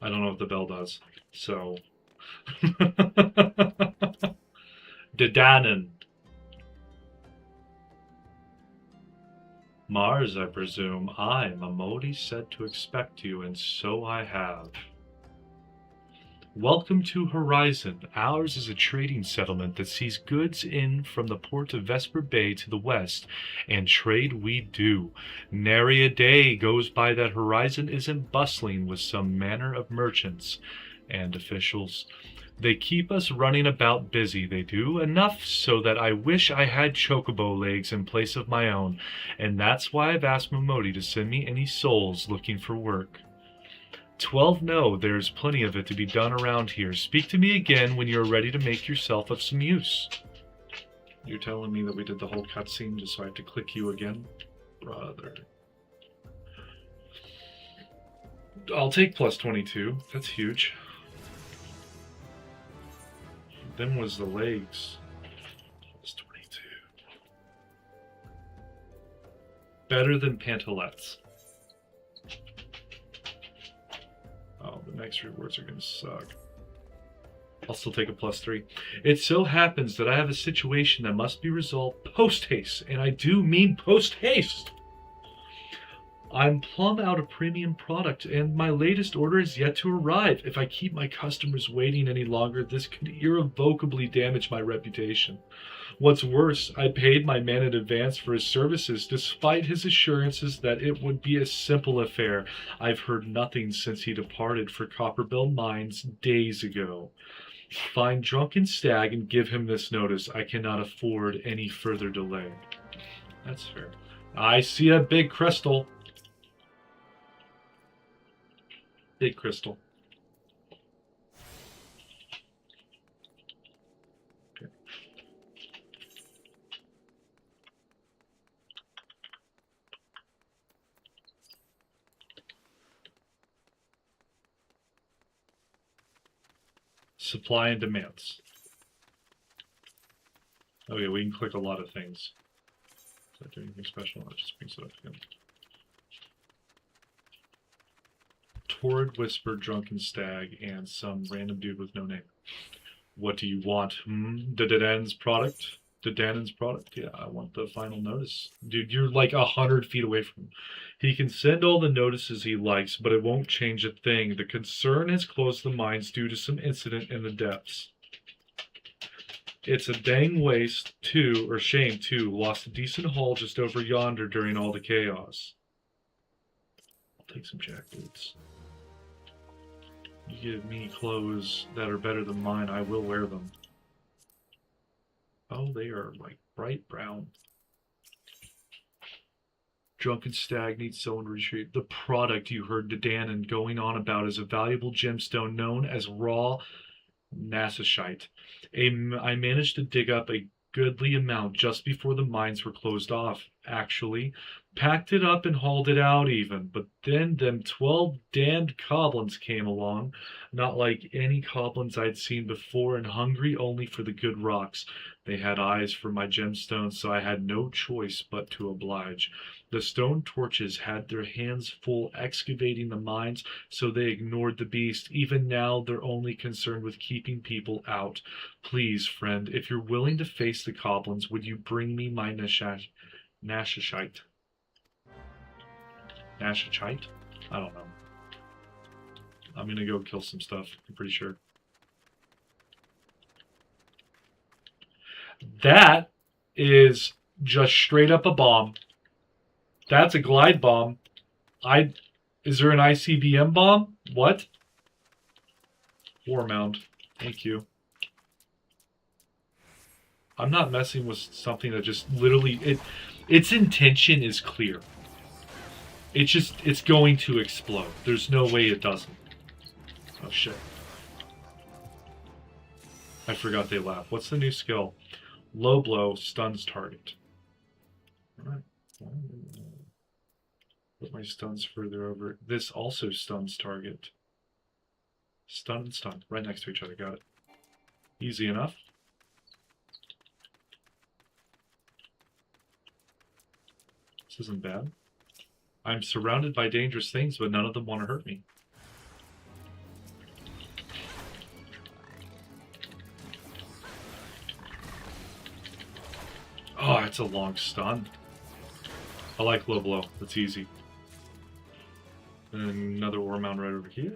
I don't know what the bell does. So. Dedanen. Mars, I presume. I, Mamodi, said to expect you, and so I have. Welcome to Horizon. Ours is a trading settlement that sees goods in from the port of Vesper Bay to the west, and trade we do. Nary a day goes by that Horizon isn't bustling with some manner of merchants and officials. They keep us running about busy, they do, enough so that I wish I had chocobo legs in place of my own, and that's why I've asked Momodi to send me any souls looking for work. 12 know there's plenty of it to be done around here. Speak to me again when you're ready to make yourself of some use. You're telling me that we did the whole cutscene just so I have to click you again? Brother. I'll take plus 22. That's huge. Them was the legs. Plus 22. Better than pantalettes. Oh, the next rewards are going to suck. I'll still take a plus 3. It so happens that I have a situation that must be resolved post-haste, and I do mean post-haste. I'm plumb out of premium product, and my latest order is yet to arrive. If I keep my customers waiting any longer, this could irrevocably damage my reputation. What's worse, I paid my man in advance for his services, despite his assurances that it would be a simple affair. I've heard nothing since he departed for Copperbell Mines days ago. Find Drunken Stag and give him this notice. I cannot afford any further delay. That's fair. I see a big crystal. Big crystal. Okay. Supply and demands. Okay, we can click a lot of things. Does that do anything special? That just brings it up again. Torrid Whisper, Drunken Stag, and some random dude with no name. What do you want? Dedanen's product? Dedanen's product? Yeah, I want the final notice. Dude, you're like 100 feet away from him. He can send all the notices he likes, but it won't change a thing. The concern has closed the mines due to some incident in the depths. It's a dang waste, too, or shame, too. Lost a decent haul just over yonder during all the chaos. I'll take some jack boots. You give me clothes that are better than mine, I will wear them. Oh, they are like bright brown. Drunken Stag needs someone to retrieve. The product you heard Dedanen going on about is a valuable gemstone known as raw Nassashite. I managed to dig up a goodly amount just before the mines were closed off. actually. Packed it up and hauled it out even. But then them 12 damned goblins came along, not like any goblins I'd seen before, and hungry only for the good rocks. They had eyes for my gemstones, so I had no choice but to oblige. The stone torches had their hands full excavating the mines, so they ignored the beast. Even now, they're only concerned with keeping people out. Please, friend, if you're willing to face the goblins, would you bring me my Nashashite? Nashashite? I don't know. I'm gonna go kill some stuff, I'm pretty sure. That is just straight up a bomb. That's a glide bomb. Is there an ICBM bomb? What? War mound. Thank you. I'm not messing with something that just literally its intention is clear. It's going to explode. There's no way it doesn't. Oh shit. I forgot they laugh. What's the new skill? Low blow stuns target. Alright. Put my stuns further over. This also stuns target. Stun and stun. Right next to each other. Got it. Easy enough. This isn't bad. I'm surrounded by dangerous things, but none of them want to hurt me. Oh, it's a long stun. I like low blow. That's easy. And another war mound right over here.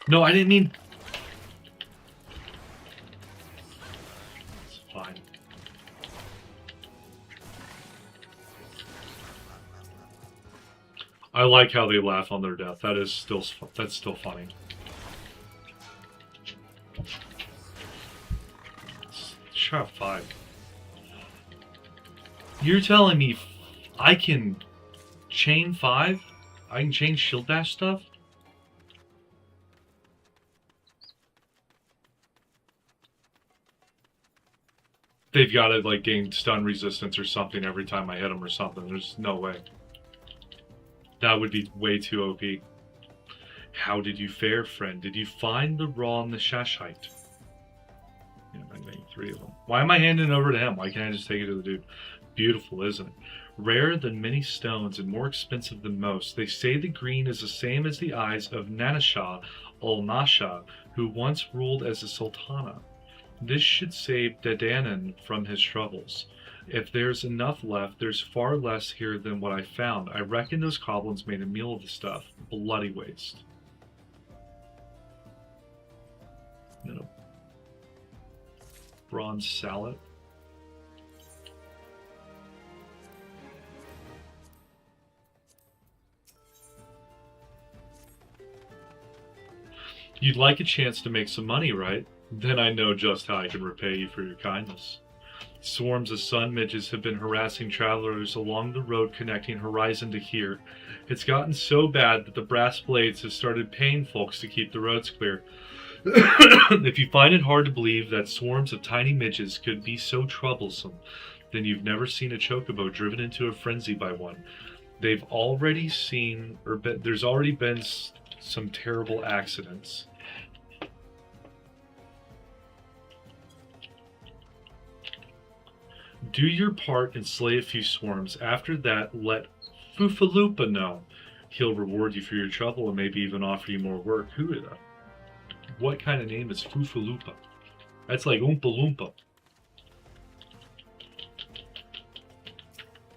No, I didn't mean... It's fine. I like how they laugh on their death. That's still funny. Shot 5. You're telling me I can chain 5? I can chain shield dash stuff? They've got to like gain stun resistance or something every time I hit them or something. There's no way. That would be way too OP. How did you fare, friend? Did you find the raw and the Shashite? Yeah, I'm getting 3 of them. Why am I handing it over to him? Why can't I just take it to the dude? Beautiful, isn't it? Rarer than many stones and more expensive than most. They say the green is the same as the eyes of Nanashah ul-Nasha, who once ruled as a sultana. This should save Dedanan from his troubles. If there's enough left, there's far less here than what I found. I reckon those goblins made a meal of the stuff. Bloody waste. You know, bronze salad. You'd like a chance to make some money, right? Then I know just how I can repay you for your kindness. Swarms of sun midges have been harassing travelers along the road connecting Horizon to here. It's gotten so bad that the brass blades have started paying folks to keep the roads clear. If you find it hard to believe that swarms of tiny midges could be so troublesome, then you've never seen a chocobo driven into a frenzy by one. There's already been some terrible accidents. Do your part and slay a few swarms. After that, let Fufaloopa know. He'll reward you for your trouble and maybe even offer you more work. Who is that? What kind of name is Fufaloopa? That's like Oompa Loompa.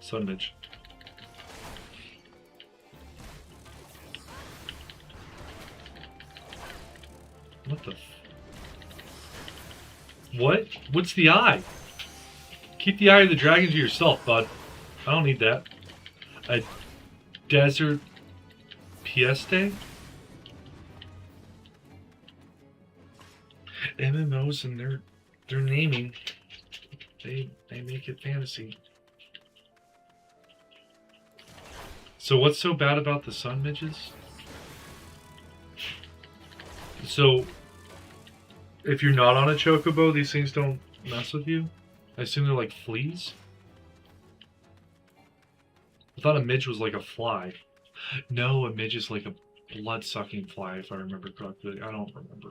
Sunmidge. What the What? What's the eye? Keep the eye of the dragon to yourself, bud. I don't need that. A desert Pieste? MMOs and their naming, they make it fantasy. So what's so bad about the sun midges? So if you're not on a chocobo, these things don't mess with you? I assume they're like fleas? I thought a midge was like a fly. No, a midge is like a blood-sucking fly, if I remember correctly. I don't remember.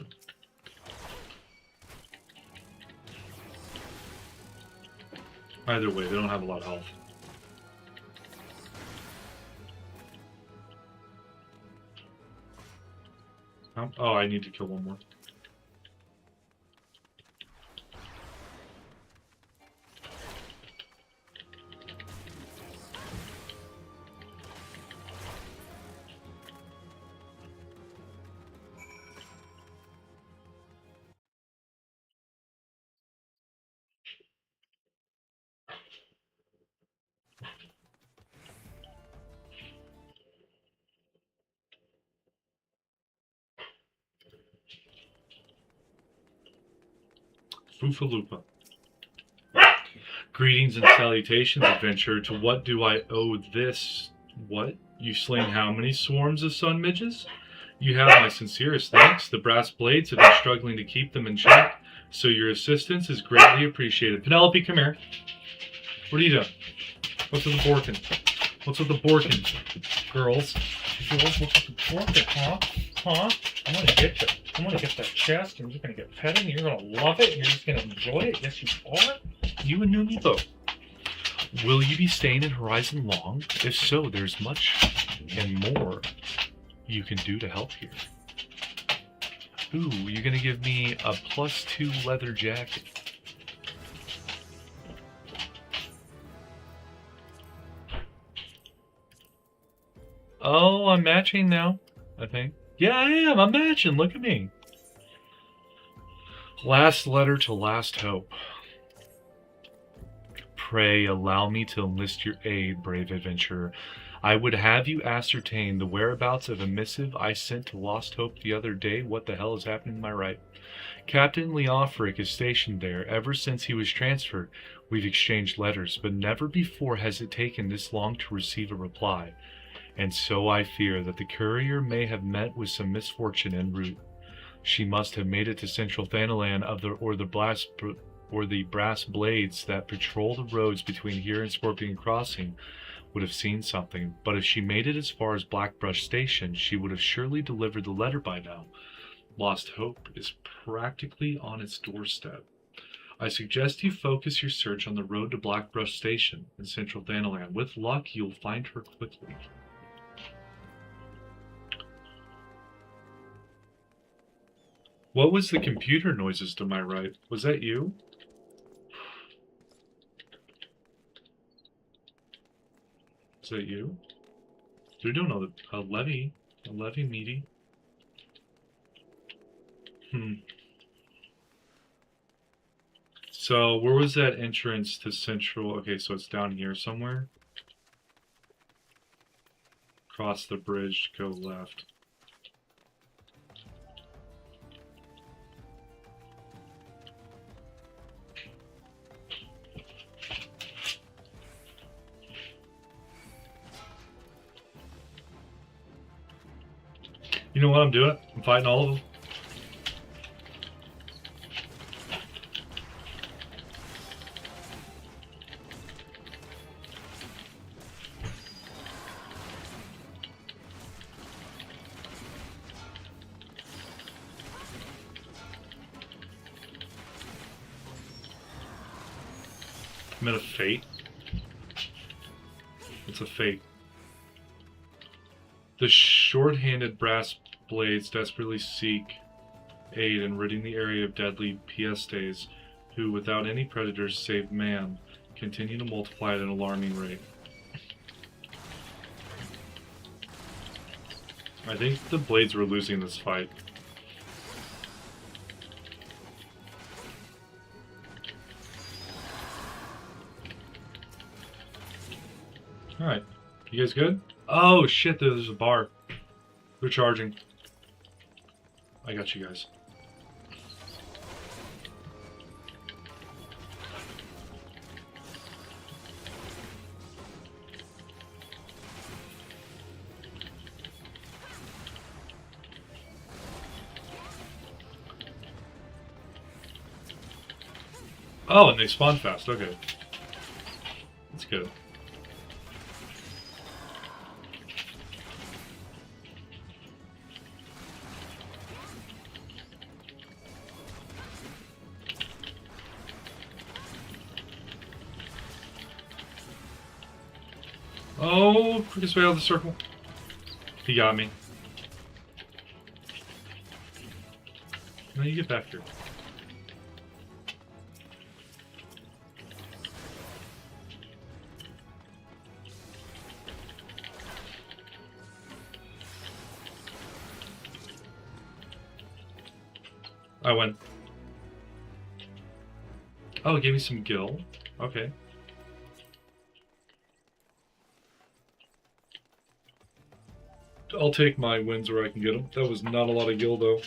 Either way, they don't have a lot of health. Oh, I need to kill one more. Foofaloopa. Greetings and salutations, adventurer. To what do I owe this? What? You've slain how many swarms of sun midges? You have my sincerest thanks. The brass blades have been struggling to keep them in check, so your assistance is greatly appreciated. Penelope, come here. What are you doing? What's with the Borkin? What's with the Borkin, girls? What's with the Borkin, huh? Huh? I'm gonna get you. I'm gonna get that chest, and you're gonna get petted, and you're gonna love it, and you're just gonna enjoy it. Yes, you are. You and Numi both. Will you be staying in Horizon long? If so, there's much and more you can do to help here. Ooh, you're gonna give me a +2 leather jacket. Oh, I'm matching now, I think. Yeah, I am. I'm matching. Look at me. Last letter to last hope. Pray allow me to enlist your aid, brave adventurer. I would have you ascertain the whereabouts of a missive I sent to Lost Hope the other day. What the hell is happening to my right? Captain Leofric is stationed there. Ever since he was transferred, we've exchanged letters, but never before has it taken this long to receive a reply. And so I fear that the courier may have met with some misfortune en route. She must have made it to Central Thanalan or the brass blades that patrol the roads between here and Scorpion Crossing would have seen something. But if she made it as far as Blackbrush Station, she would have surely delivered the letter by now. Lost Hope is practically on its doorstep. I suggest you focus your search on the road to Blackbrush Station in Central Thanalan. With luck, you'll find her quickly. What was the computer noises to my right? Was that you? Is that you? They're doing a levy meaty. So where was that entrance to Central? Okay, so it's down here somewhere. Cross the bridge, go left. You know what I'm doing? I'm fighting all of them. I'm in a fate. It's a fate. The short-handed brass blades desperately seek aid in ridding the area of deadly pestes, who, without any predators save man, continue to multiply at an alarming rate. I think the blades were losing this fight. Alright. You guys good? Oh shit, there's a bar. They're charging. I got you guys. Oh, and they spawn fast. Okay. That's good. Oh, quickest way out of the circle. He got me. Now you get back here. I went. Oh, it gave me some gil. Okay. I'll take my wins where I can get them. That was not a lot of gil, though.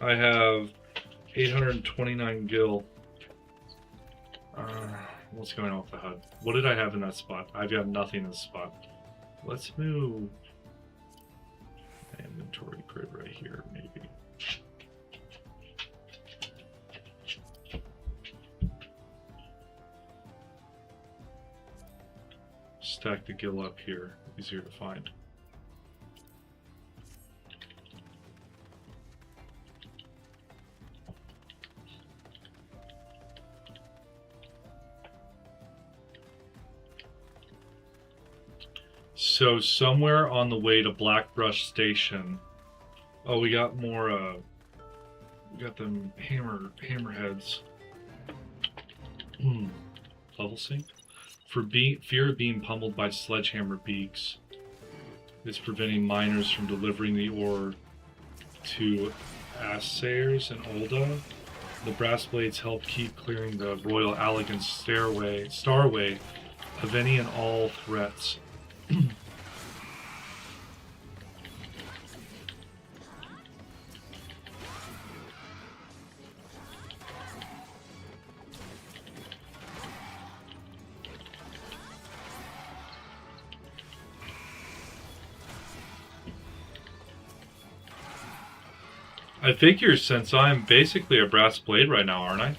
I have 829 gil. What's going on with the HUD? What did I have in that spot? I've got nothing in this spot. Let's move my inventory grid right here, maybe. Stack the gil up here. Easier to find. So somewhere on the way to Blackbrush Station. Oh, we got more. We got them hammerheads. Level sync. For fear of being pummeled by sledgehammer beaks, is preventing miners from delivering the ore to assayers in Olda. The brass blades help keep clearing the Royal Allegan Starway of any and all threats. I figure since I'm basically a brass blade right now, aren't I?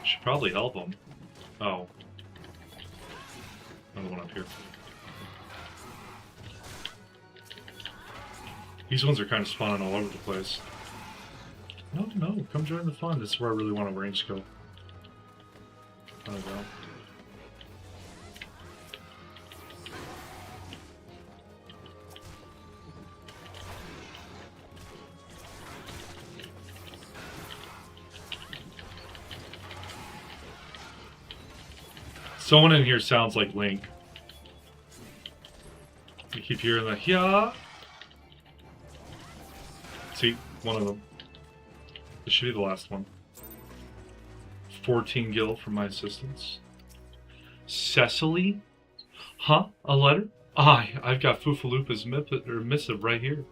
Should probably help them. Oh. Another one up here. These ones are kind of spawning all over the place. No, come join the fun. This is where I really want a range skill. Oh, well. Someone in here sounds like Link. I keep hearing the yeah. See, one of them. This should be the last one. 14 gil from my assistants. Cecily? Huh? A letter? Aye, I've got Foofaloopa's missive right here.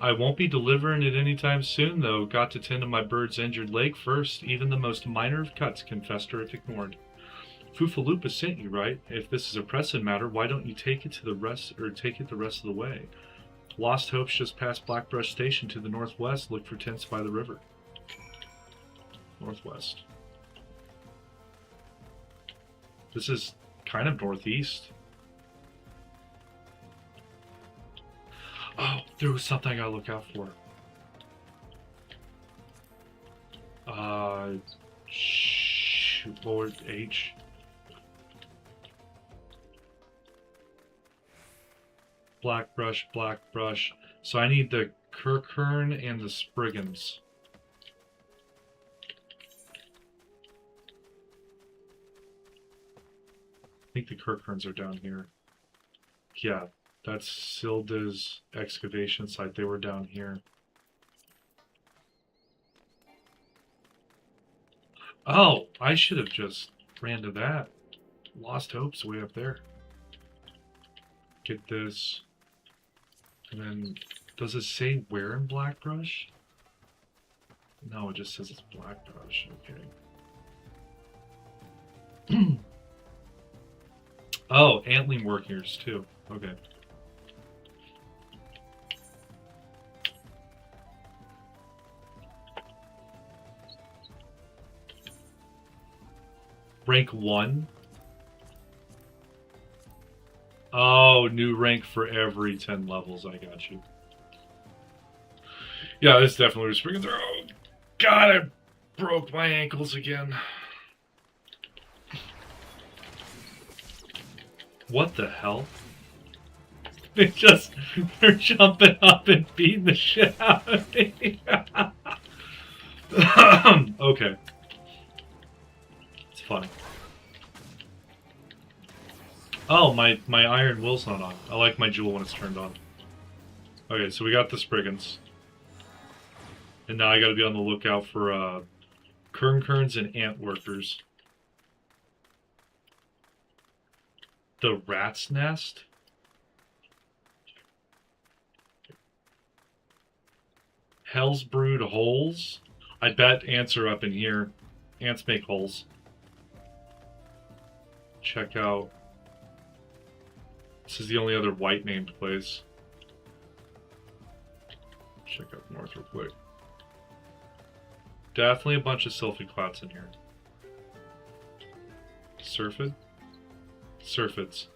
I won't be delivering it anytime soon, though. Got to tend to my bird's injured leg first. Even the most minor of cuts can fester if ignored. Foofaloopa sent you, right? If this is a pressing matter, why don't you take it the rest of the way? Lost Hopes just past Blackbrush Station to the northwest. Look for tents by the river. Northwest. This is kind of northeast. Oh, there was something I gotta look out for. Lord H. Blackbrush. So I need the Kirkhern and the Spriggans. I think the Kirkherns are down here. Yeah, that's Silda's excavation site. They were down here. Oh, I should have just ran to that. Lost Hope's way up there. Get this. And then, does it say where in Blackbrush? No, it just says it's Blackbrush. Okay. Oh, antling workers too. Okay. Rank 1? Oh, new rank for every 10 levels. I got you. Yeah, this definitely was springing through. Oh, God, I broke my ankles again. What the hell? They're jumping up and beating the shit out of me. Okay. It's funny. Oh, my iron will's not on. I like my jewel when it's turned on. Okay, so we got the Spriggans. And now I gotta be on the lookout for Kernkerns and ant workers. The rat's nest? Hell's brood holes? I bet ants are up in here. Ants make holes. Check out. This is the only other white named place. Check out north real quick. Definitely a bunch of sylphiclats in here. Surfid? Surfids.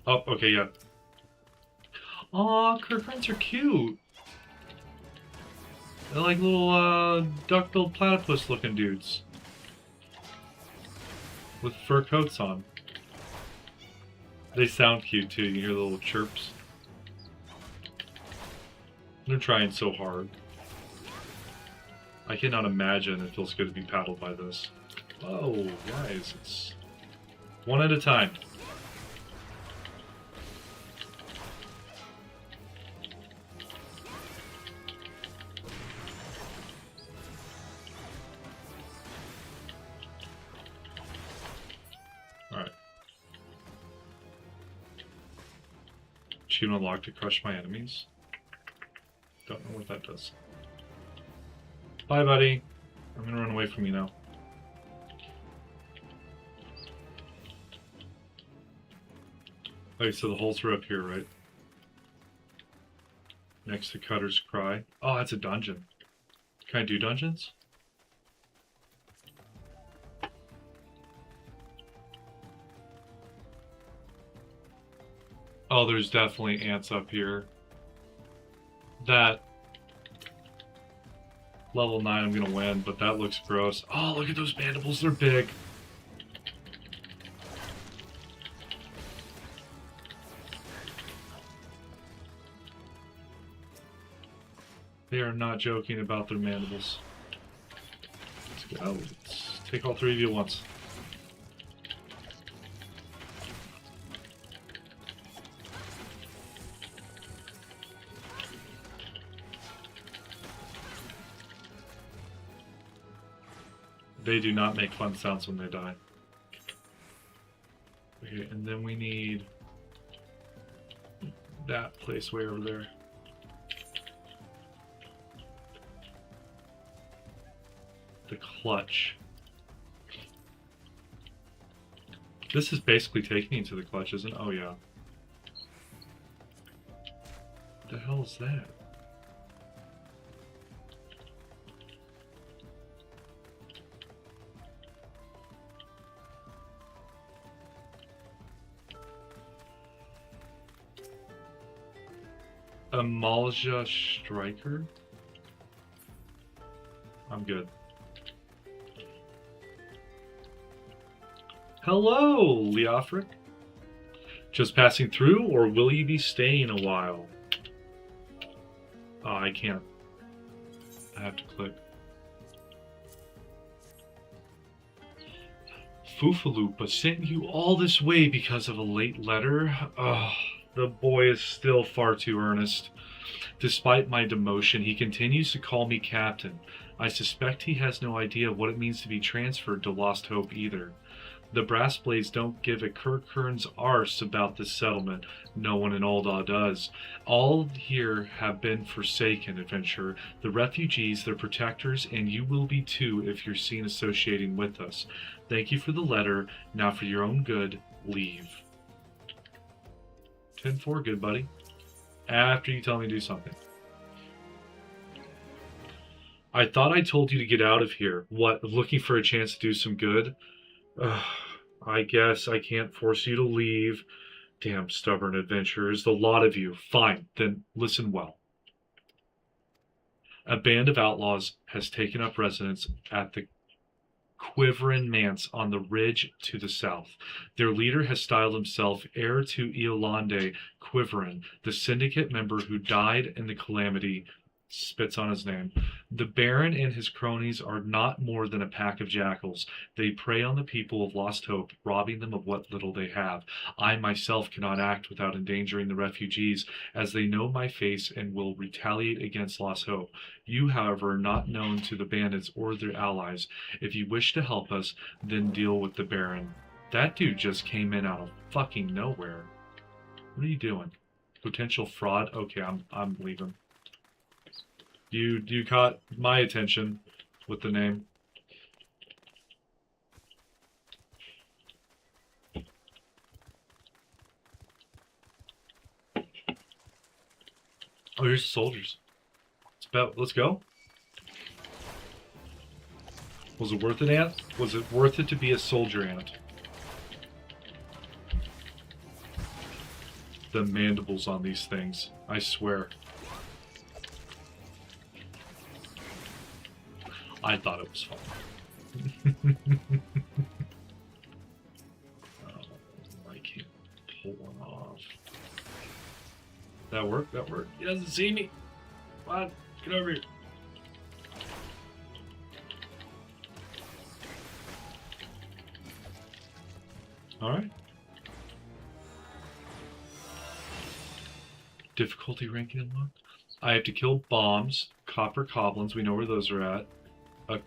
Oh, okay, yeah. Aw, Kernkerns are cute. They're like little duck-billed platypus looking dudes. With fur coats on. They sound cute too, you hear the little chirps. They're trying so hard. I cannot imagine it feels good to be paddled by this. Whoa, guys, it's one at a time. Alright. Achievement unlocked to crush my enemies. Don't know what that does. Bye, buddy. I'm gonna run away from you now. Okay, so the holes are up here, right? Next to Cutter's Cry. Oh, that's a dungeon. Can I do dungeons? Oh, there's definitely ants up here. That level 9 I'm gonna win, but that looks gross. Oh, look at those mandibles, they're big. They are not joking about their mandibles. Let's go. Let's take all 3 of you at once. They do not make fun sounds when they die. Okay, and then we need that place way over there. The clutch. This is basically taking me to the clutch, isn't it? Oh, yeah. What the hell is that? A Malja Striker? I'm good. Hello, Leofric. Just passing through, or will you be staying a while? Oh, I can't. I have to click. Foofaloopa sent you all this way because of a late letter? Ugh, the boy is still far too earnest. Despite my demotion, he continues to call me captain. I suspect he has no idea what it means to be transferred to Lost Hope either. The Brass Blades don't give a Kern's arse about this settlement. No one in Ul'dah does. All here have been forsaken, adventurer. The refugees, their protectors, and you will be too if you're seen associating with us. Thank you for the letter. Now for your own good, leave. 10-4, good buddy. After you tell me to do something. I thought I told you to get out of here. What, looking for a chance to do some good? I guess I can't force you to leave. Damn stubborn adventurers, the lot of you. Fine, then listen well. A band of outlaws has taken up residence at the Quiverin Manse on the ridge to the south. Their leader has styled himself heir to Eolande Quiverin, the syndicate member who died in the calamity. Spits on his name. The Baron and his cronies are not more than a pack of jackals. They prey on the people of Lost Hope, robbing them of what little they have. I myself cannot act without endangering the refugees, as they know my face and will retaliate against Lost Hope. You, however, are not known to the bandits or their allies. If you wish to help us, then deal with the Baron. That dude just came in out of fucking nowhere. What are you doing? Potential fraud? Okay, I'm leaving. You caught my attention with the name. Oh, here's the soldiers. Let's go. Was it worth it, Ant? Was it worth it to be a soldier, Ant? The mandibles on these things, I swear. I thought it was fun. Oh, I can't pull one off. That worked? That worked? He doesn't see me. Come on, get over here. Alright. Difficulty ranking unlocked. I have to kill bombs, copper goblins, we know where those are at. A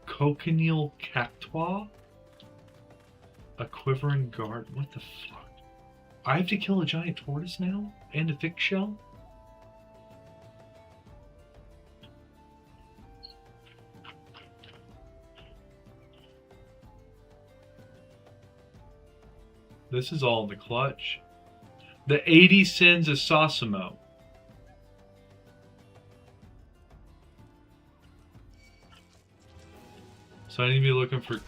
cochineal cactuar? A quivering guard? What the fuck? I have to kill a giant tortoise now? And a thick shell? This is all in the clutch. The 80 Sins of Sasimo. So I need to be looking for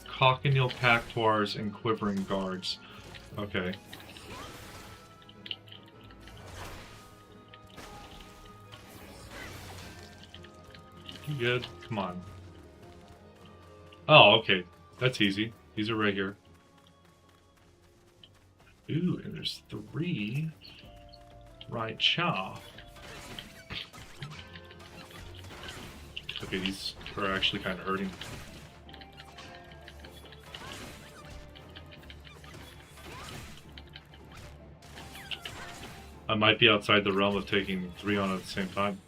cochineal cactuars and quivering guards. Okay. You good? Come on. Oh, okay. That's easy. These are right here. Ooh, and there's 3 right chaw. Okay, these are actually kind of hurting. I might be outside the realm of taking 3 on at the same time.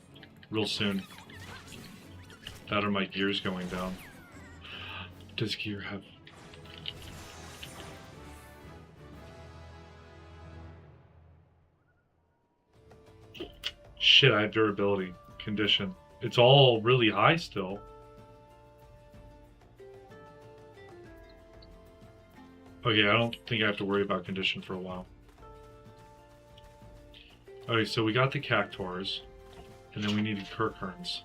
Real soon. That or my gear's going down. Does gear have... Shit, I have durability. Condition. It's all really high still. Okay, I don't think I have to worry about condition for a while. Okay, so we got the cactuars, and then we needed Kirkhorns.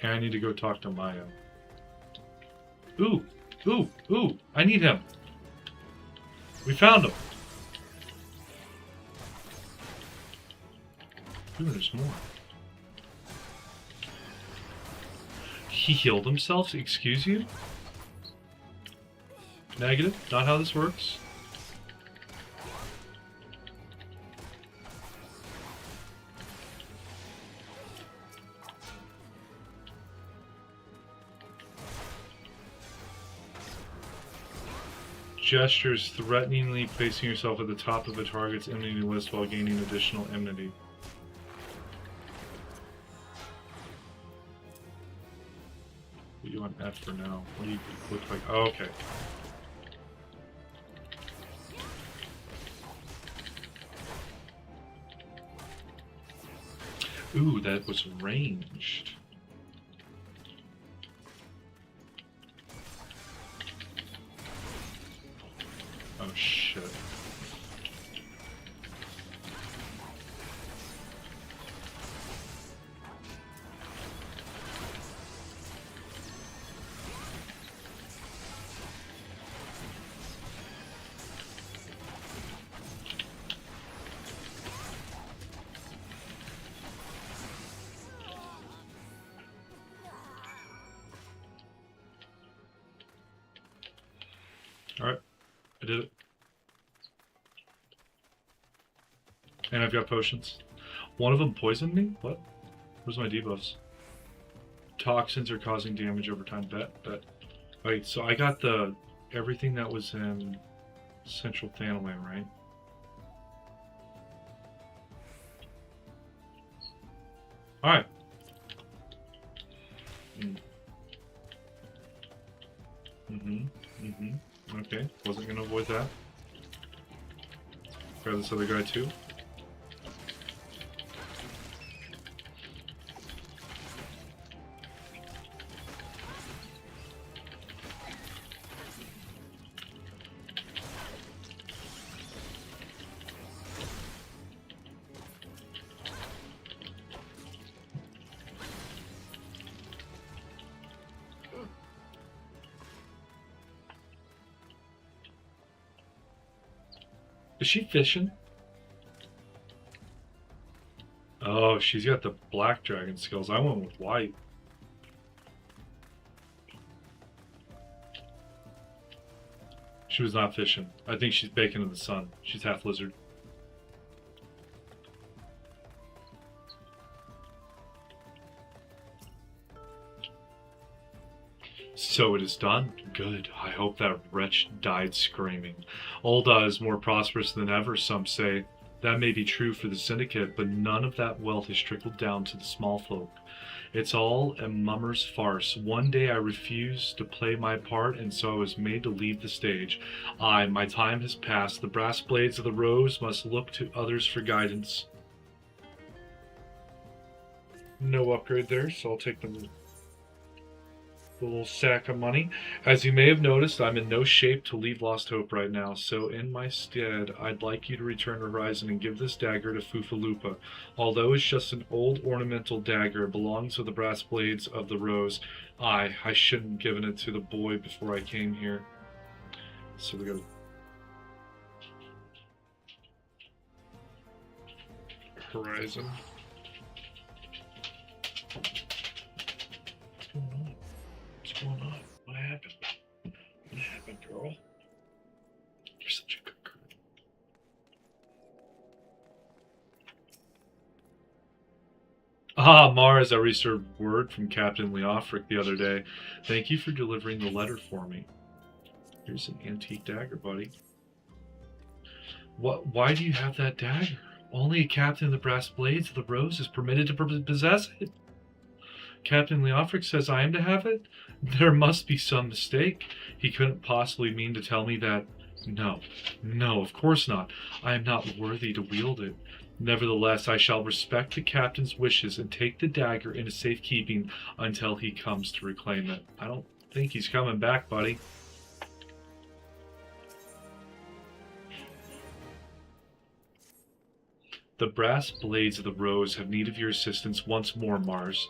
And I need to go talk to Maya. Ooh! Ooh! Ooh! I need him! We found him! Ooh, there's more. He healed himself? Excuse you? Negative. Not how this works. Gestures threateningly, placing yourself at the top of a target's enmity list while gaining additional enmity. You want F for now. What do you look like? Oh, okay. Ooh, that was ranged. Oh shit. Alright, I did it. And I've got potions. One of them poisoned me? What? Where's my debuffs? Toxins are causing damage over time. Bet. Wait, so I got everything that was in Central Thanalan, right? Alright. Okay, wasn't gonna avoid that. Grab this other guy too. Is she fishing? Oh, she's got the black dragon skills. I went with white. She was not fishing. I think she's baking in the sun. She's half lizard. So it is done. Good. I hope that wretch died screaming. Ul'dah is more prosperous than ever, some say. That may be true for the Syndicate, but none of that wealth has trickled down to the small folk. It's all a mummer's farce. One day I refused to play my part, and so I was made to leave the stage. Aye, my time has passed. The brass blades of the rose must look to others for guidance. No upgrade there, so I'll take the little sack of money. As you may have noticed, I'm in no shape to leave Lost Hope right now, so in my stead, I'd like you to return to Horizon and give this dagger to Fufalupa. Although it's just an old ornamental dagger, it belongs with the brass blades of the rose. I shouldn't have given it to the boy before I came here. So we go. Horizon. What's going on? What's going on? What happened? What happened, girl? You're such a good girl. Ah, Mars, I received word from Captain Leofric the other day. Thank you for delivering the letter for me. Here's an antique dagger, buddy. Why do you have that dagger? Only a captain of the brass blades of the rose is permitted to possess it. Captain Leofric says I am to have it? There must be some mistake. He couldn't possibly mean to tell me that. No, of course not. I am not worthy to wield it. Nevertheless, I shall respect the captain's wishes and take the dagger into safekeeping until he comes to reclaim it. I don't think he's coming back, buddy. The brass blades of the rose have need of your assistance once more, Mars.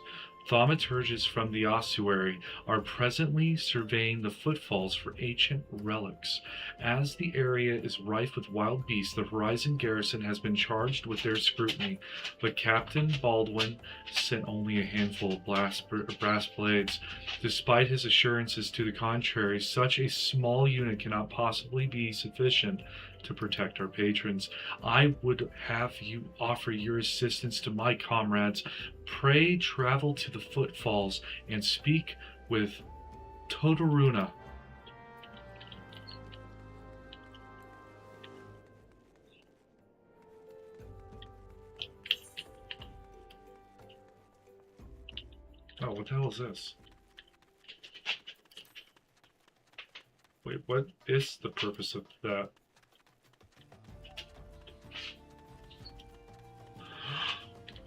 Thaumaturges from the ossuary are presently surveying the footfalls for ancient relics. As the area is rife with wild beasts, the Horizon garrison has been charged with their scrutiny, but Captain Baldwin sent only a handful of brass blades. Despite his assurances to the contrary, such a small unit cannot possibly be sufficient to protect our patrons. I would have you offer your assistance to my comrades. Pray travel to the footfalls and speak with Todoruna. Oh, what the hell is this? Wait, what is the purpose of that?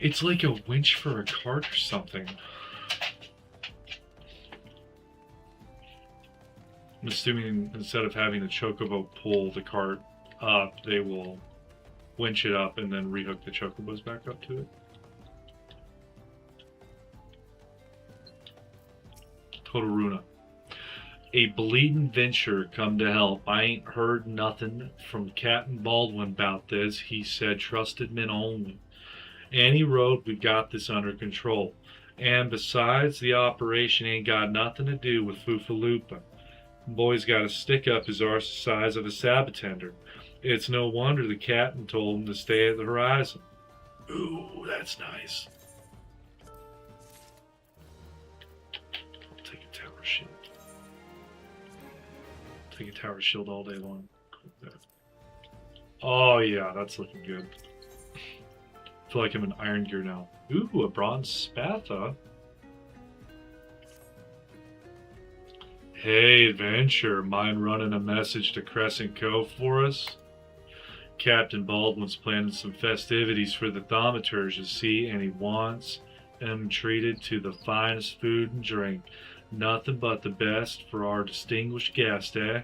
It's like a winch for a cart or something. I'm assuming instead of having the chocobo pull the cart up, they will winch it up and then rehook the chocobos back up to it. Total Runa. A bleeding venture come to help. I ain't heard nothing from Captain Baldwin about this. He said trusted men only. Any road, we got this under control. And besides, the operation ain't got nothing to do with Foofaloopa. Boy's got a stick up his arse the size of a sabatender. It's no wonder the captain told him to stay at the horizon. Ooh, that's nice. I'll take a tower shield. Take a tower shield all day long. Oh yeah, that's looking good. I feel like I'm in Iron Gear now. Ooh, a bronze spatha. Hey, Adventure, mind running a message to Crescent Cove for us? Captain Baldwin's planning some festivities for the thaumaturges, see, and he wants them treated to the finest food and drink. Nothing but the best for our distinguished guest, eh?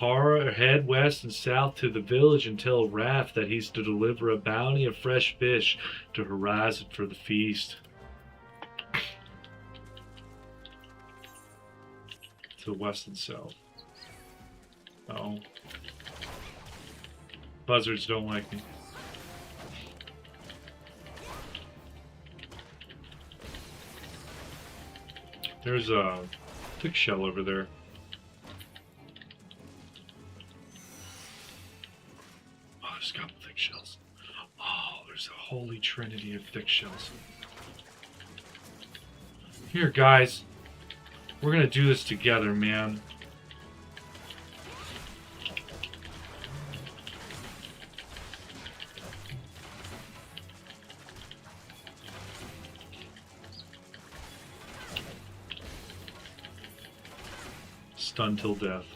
Head west and south to the village and tell Raph that he's to deliver a bounty of fresh fish to Horizon for the feast. To the west and south. Oh. Buzzards don't like me. There's a thick shell over there. Oh, there's a couple thick shells. Oh, there's a holy trinity of thick shells. Here, guys. We're gonna do this together, man. Stunned till death.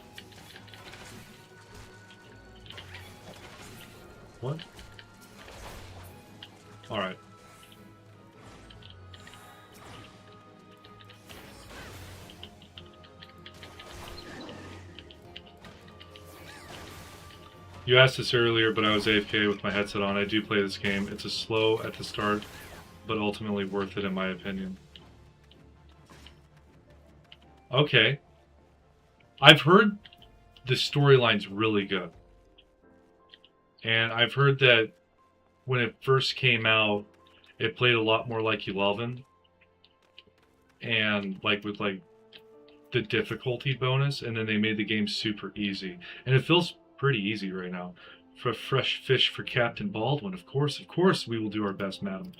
What? Alright. You asked this earlier, but I was AFK with my headset on. I do play this game. It's a slow at the start, but ultimately worth it in my opinion. Okay. I've heard the storyline's really good. And I've heard that when it first came out, it played a lot more like 11. And like with like the difficulty bonus, and then they made the game super easy. And it feels pretty easy right now. For fresh fish for Captain Baldwin, of course, we will do our best, madam.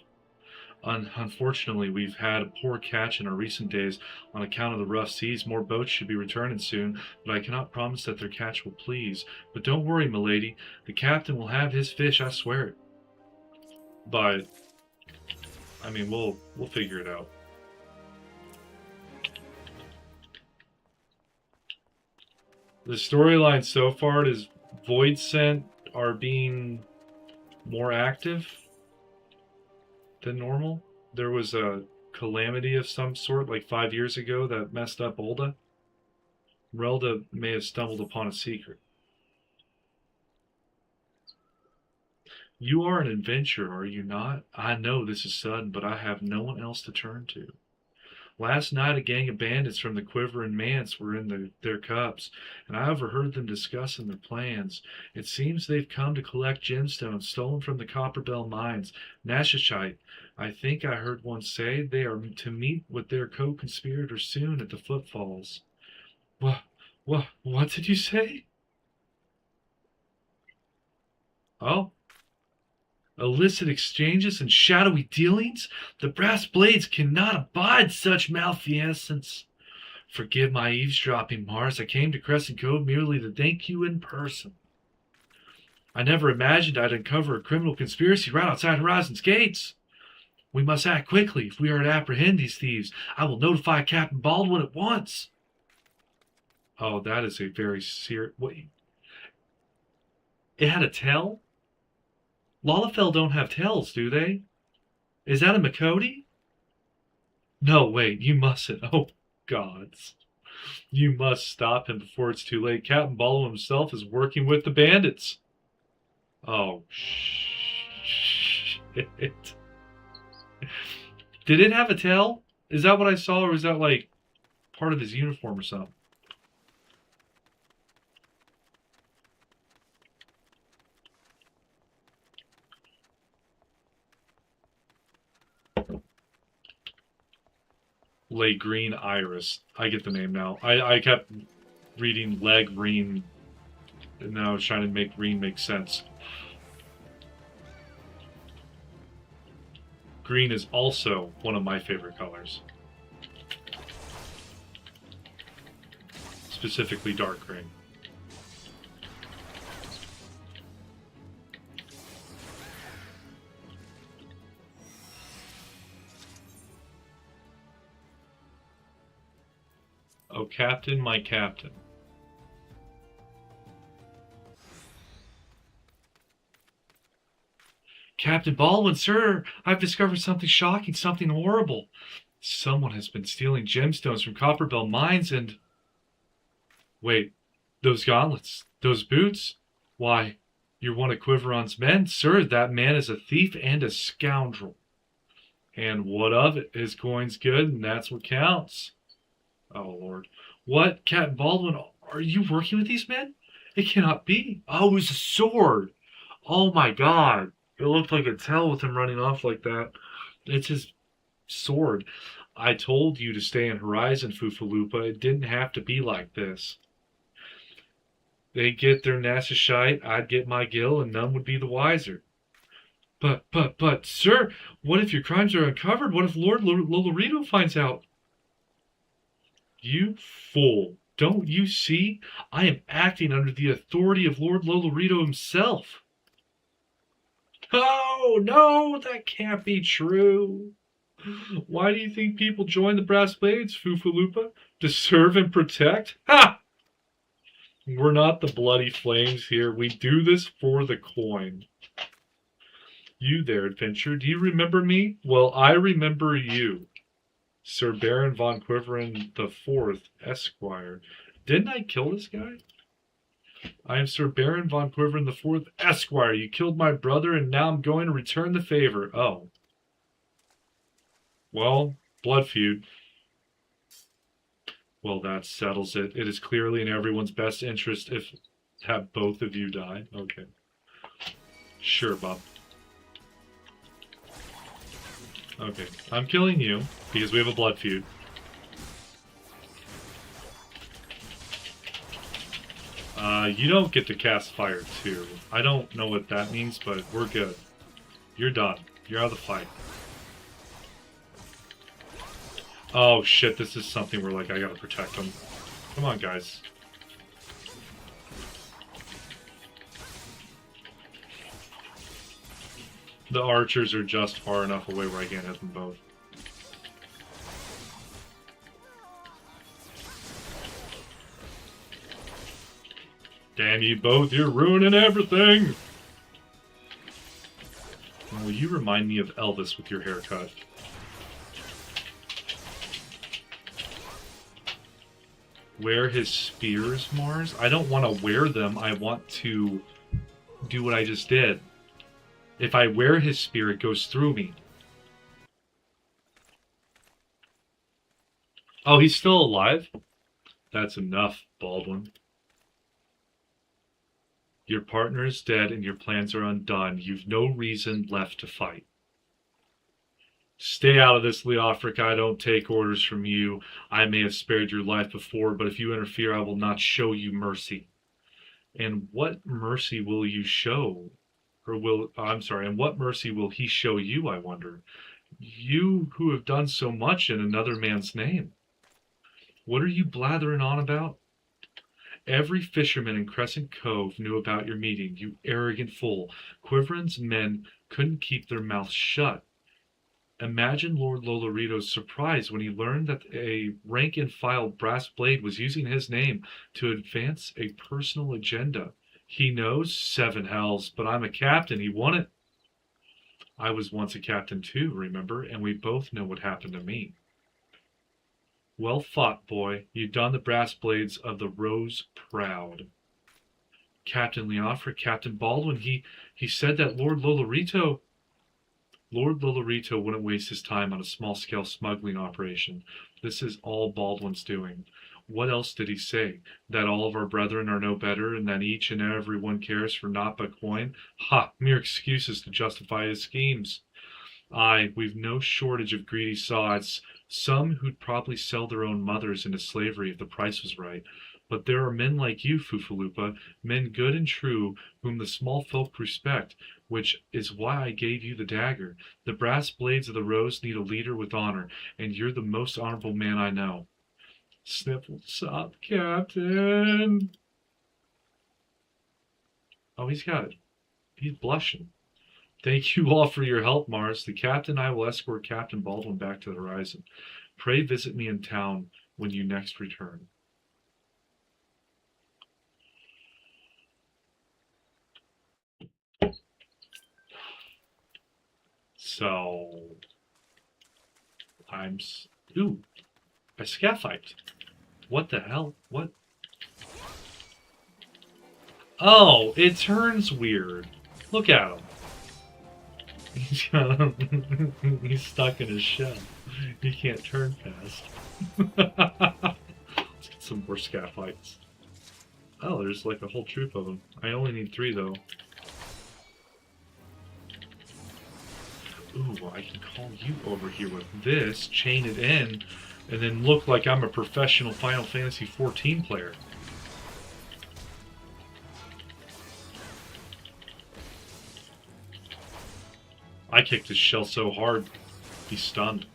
Unfortunately, we've had a poor catch in our recent days on account of the rough seas. More boats should be returning soon, but I cannot promise that their catch will please. But don't worry, milady. The captain will have his fish, I swear it. But, I mean, we'll figure it out. The storyline so far is Void Scent are being more active than normal. There was a calamity of some sort like 5 years ago that messed up Ulda. Relda may have stumbled upon a secret. You are an adventurer, are you not? I know this is sudden, but I have no one else to turn to. Last night, a gang of bandits from the Quiver and Manse were in their cups, and I overheard them discussing their plans. It seems they've come to collect gemstones stolen from the Copperbell mines. Nashashite, I think I heard one say they are to meet with their co-conspirators soon at the Footfalls. What did you say? Oh? Illicit exchanges and shadowy dealings? The brass blades cannot abide such malfeasance. Forgive my eavesdropping, Mars. I came to Crescent Cove merely to thank you in person. I never imagined I'd uncover a criminal conspiracy right outside Horizon's gates. We must act quickly if we are to apprehend these thieves. I will notify Captain Baldwin at once. Oh, that is a very serious... Wait. It had a tail? Lalafell don't have tails, do they? Is that a Makoti? No, wait, you mustn't. Oh, gods. You must stop him before it's too late. Captain Baldwin himself is working with the bandits. Oh, shit. Did it have a tail? Is that what I saw, or was that, like, part of his uniform or something? Le Green Iris. I get the name now. I kept reading Leg Green, and now I was trying to make green make sense. Green is also one of my favorite colors. Specifically dark green. Oh, Captain, my Captain. Captain Baldwin, sir, I've discovered something shocking, something horrible. Someone has been stealing gemstones from Copperbell mines and... Wait, those gauntlets, those boots? Why, you're one of Quiveron's men. Sir, that man is a thief and a scoundrel. And what of it? His coin's good, and that's what counts. Oh, Lord. What? Captain Baldwin, are you working with these men? It cannot be. Oh, it was a sword. Oh, my God. It looked like a tail with him running off like that. It's his sword. I told you to stay in Horizon, Fufulupa. It didn't have to be like this. They'd get their NASA shite, I'd get my gill, and none would be the wiser. But, sir, what if your crimes are uncovered? What if Lord Lolorito finds out? You fool. Don't you see? I am acting under the authority of Lord Lolorito himself. Oh, no, that can't be true. Why do you think people join the Brass Blades, Fufulupa? To serve and protect? Ha! We're not the bloody flames here. We do this for the coin. You there, adventurer. Do you remember me? Well, I remember you. Sir Baron von Quiveren IV, Esquire. Didn't I kill this guy? I am Sir Baron von Quiveren IV, Esquire. You killed my brother, and now I'm going to return the favor. Oh. Well, blood feud. Well, that settles it. It is clearly in everyone's best interest if have both of you die. Okay. Sure, Bob. Okay. I'm killing you because we have a blood feud. You don't get to cast fire too. I don't know what that means, but we're good. You're done. You're out of the fight. Oh shit, this is something where, like, I gotta protect them. Come on, guys. The archers are just far enough away where I can't hit them both. Damn you both, you're ruining everything! Well, you remind me of Elvis with your haircut. Wear his spears, Mars? I don't want to wear them. I want to do what I just did. If I wear his spear, it goes through me. Oh, he's still alive? That's enough, Baldwin. Your partner is dead and your plans are undone. You've no reason left to fight. Stay out of this, Leofric. I don't take orders from you. I may have spared your life before, but if you interfere, I will not show you mercy. And what mercy will you show? And what mercy will he show you, I wonder? You who have done so much in another man's name. What are you blathering on about? Every fisherman in Crescent Cove knew about your meeting, you arrogant fool. Quiveron's men couldn't keep their mouths shut. Imagine Lord Lolorito's surprise when he learned that a rank-and-file brass blade was using his name to advance a personal agenda. He knows, 7 hells, but I'm a captain. He won it. I was once a captain too, remember? And we both know what happened to me. Well fought, boy. You've done the brass blades of the Rose proud. Captain Leonfra, Captain Baldwin, he said that Lord Lolorito wouldn't waste his time on a small-scale smuggling operation. This is all Baldwin's doing. What else did he say? That all of our brethren are no better, and that each and every one cares for naught but coin? Ha! Mere excuses to justify his schemes. Aye, we've no shortage of greedy sods, some who'd probably sell their own mothers into slavery if the price was right. But there are men like you, Fufalupa, men good and true, whom the small folk respect, which is why I gave you the dagger. The brass blades of the Rose need a leader with honor, and you're the most honorable man I know. Sniffle sob, Captain. Oh, he's got it. He's blushing. Thank you all for your help, Mars. The captain and I will escort Captain Baldwin back to the horizon. Pray visit me in town when you next return. So, ooh, a scaphite. What the hell? What? Oh, it turns weird. Look at him. He's stuck in his shell. He can't turn fast. Let's get some more scaphites. Oh, there's like a whole troop of them. I only need 3 though. Ooh, I can call you over here with this, chain it in, and then look like I'm a professional Final Fantasy XIV player. I kicked his shell so hard, he's stunned.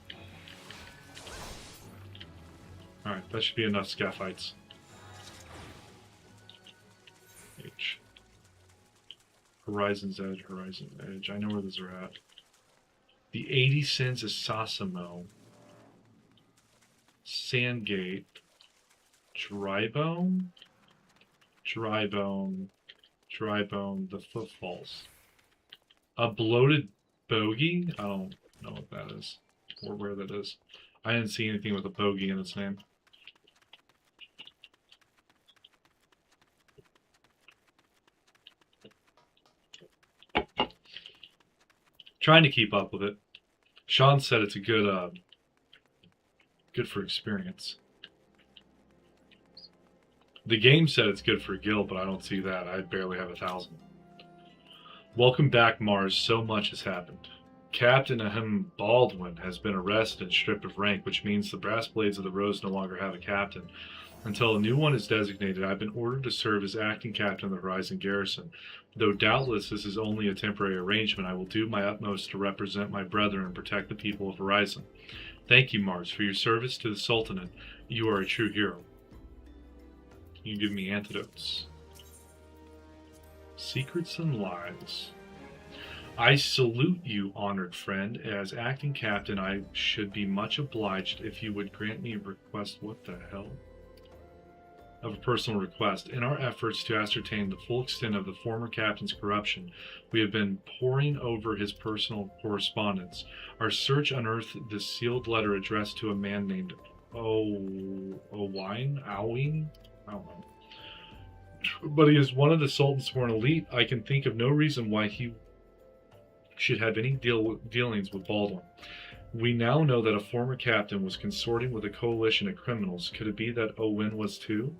Alright, that should be enough scaphites. H. Horizon's Edge, Horizon's Edge. I know where those are at. The 80 Sins of Sasamo. Sandgate. Drybone? Drybone. Drybone. The Footfalls. A Bloated Bogey? I don't know what that is. Or where that is. I didn't see anything with a bogey in its name. Trying to keep up with it. Sean said it's a good for experience. The game said it's good for guild, but I don't see that. I barely have 1,000. Welcome back, Mars. So much has happened. Captain Ahem Baldwin has been arrested and stripped of rank, which means the Brass Blades of the Rose no longer have a captain. Until a new one is designated, I've been ordered to serve as acting captain of the Horizon Garrison. Though doubtless this is only a temporary arrangement, I will do my utmost to represent my brethren and protect the people of Horizon. Thank you, Mars, for your service to the Sultanate. You are a true hero. You give me antidotes. Secrets and lies. I salute you, honored friend. As acting captain, I should be much obliged if you would grant me a request. What the hell? Of a personal request. In our efforts to ascertain the full extent of the former captain's corruption, we have been poring over his personal correspondence. Our search unearthed this sealed letter addressed to a man named Owine? Owine? I don't know. But he is one of the Sultan's sworn elite. I can think of no reason why he should have any dealings with Baldwin. We now know that a former captain was consorting with a coalition of criminals. Could it be that Owen was too?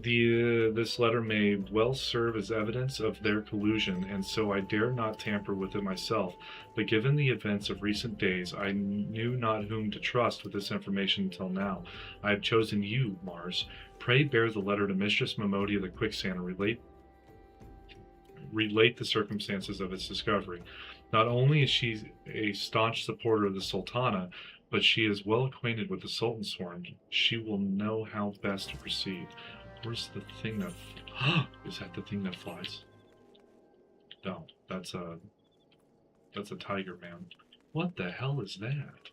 This letter may well serve as evidence of their collusion, and so I dare not tamper with it myself. But given the events of recent days, I knew not whom to trust with this information until now. I have chosen you, Mars. Pray bear the letter to Mistress Momodi of the Quicksand and relate the circumstances of its discovery. Not only is she a staunch supporter of the Sultana, but she is well acquainted with the Sultan's sworn. She will know how best to proceed. Where's the thing that... is that the thing that flies? No, that's a tiger, man. What the hell is that?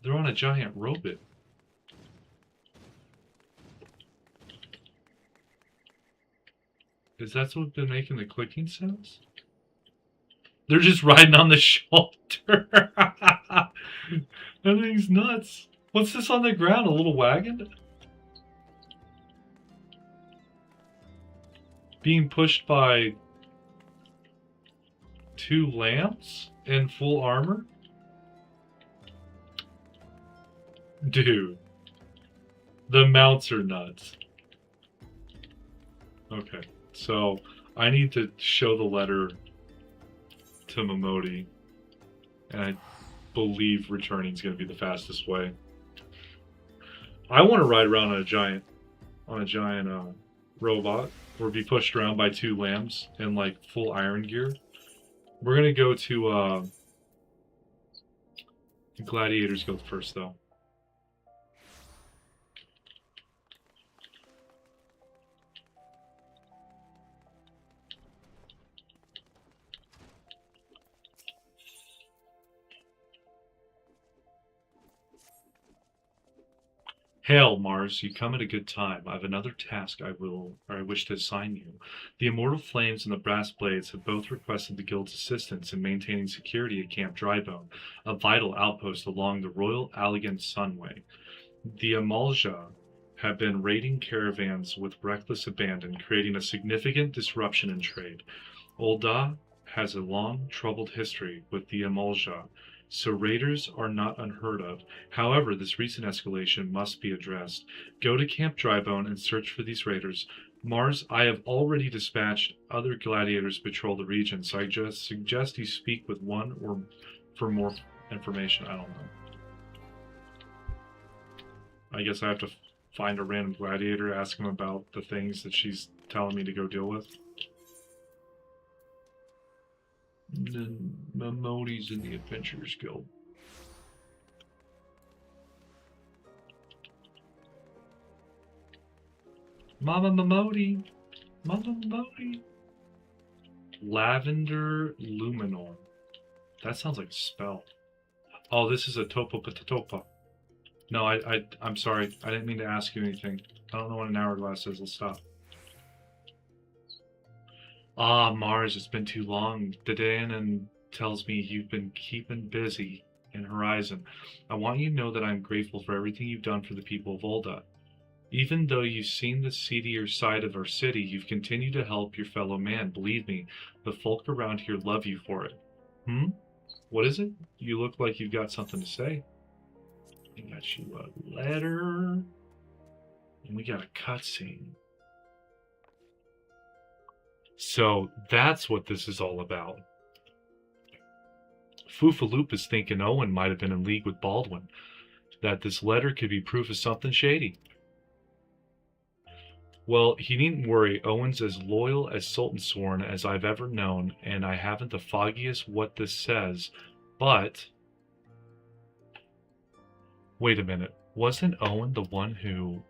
They're on a giant robot. Is that what's been making the clicking sounds? They're just riding on the shoulder. That thing's nuts. What's this on the ground? A little wagon? Being pushed by 2 lambs in full armor? Dude. The mounts are nuts. Okay, so I need to show the letter to Momodi, and I believe returning is going to be the fastest way. I want to ride around on a giant robot, or be pushed around by 2 lambs in like full iron gear. We're gonna go to Gladiators Guild first, though. Hail, Mars, you come at a good time. I have another task I wish to assign you. The Immortal Flames and the Brass Blades have both requested the Guild's assistance in maintaining security at Camp Drybone, a vital outpost along the Royal Allegan Sunway. The Amalja have been raiding caravans with reckless abandon, creating a significant disruption in trade. Ul'dah has a long, troubled history with the Amalja, so raiders are not unheard of. However, this recent escalation must be addressed. Go to Camp Drybone and search for these raiders. Mars, I have already dispatched other gladiators to patrol the region, so I just suggest you speak with one or for more information. I don't know. I guess I have to find a random gladiator, ask him about the things that she's telling me to go deal with. Then Momodi's in the Adventurers Guild. Mama Momodi! Mama Momodi! Lavender Luminor. That sounds like a spell. Oh, this is a Topopatatopa. No, I'm sorry. I didn't mean to ask you anything. I don't know what an hourglass is. Let's stop. Ah, Mars, it's been too long. Dadan tells me you've been keeping busy in Horizon. I want you to know that I'm grateful for everything you've done for the people of Ul'dah. Even though you've seen the seedier side of our city, you've continued to help your fellow man. Believe me, the folk around here love you for it. What is it? You look like you've got something to say. I got you a letter. And we got a cutscene. So that's what this is all about. Foofaloop is thinking Owen might have been in league with Baldwin. That this letter could be proof of something shady. Well, he needn't worry. Owen's as loyal as Sultansworn as I've ever known, and I haven't the foggiest what this says, but... Wait a minute. Wasn't Owen the one who...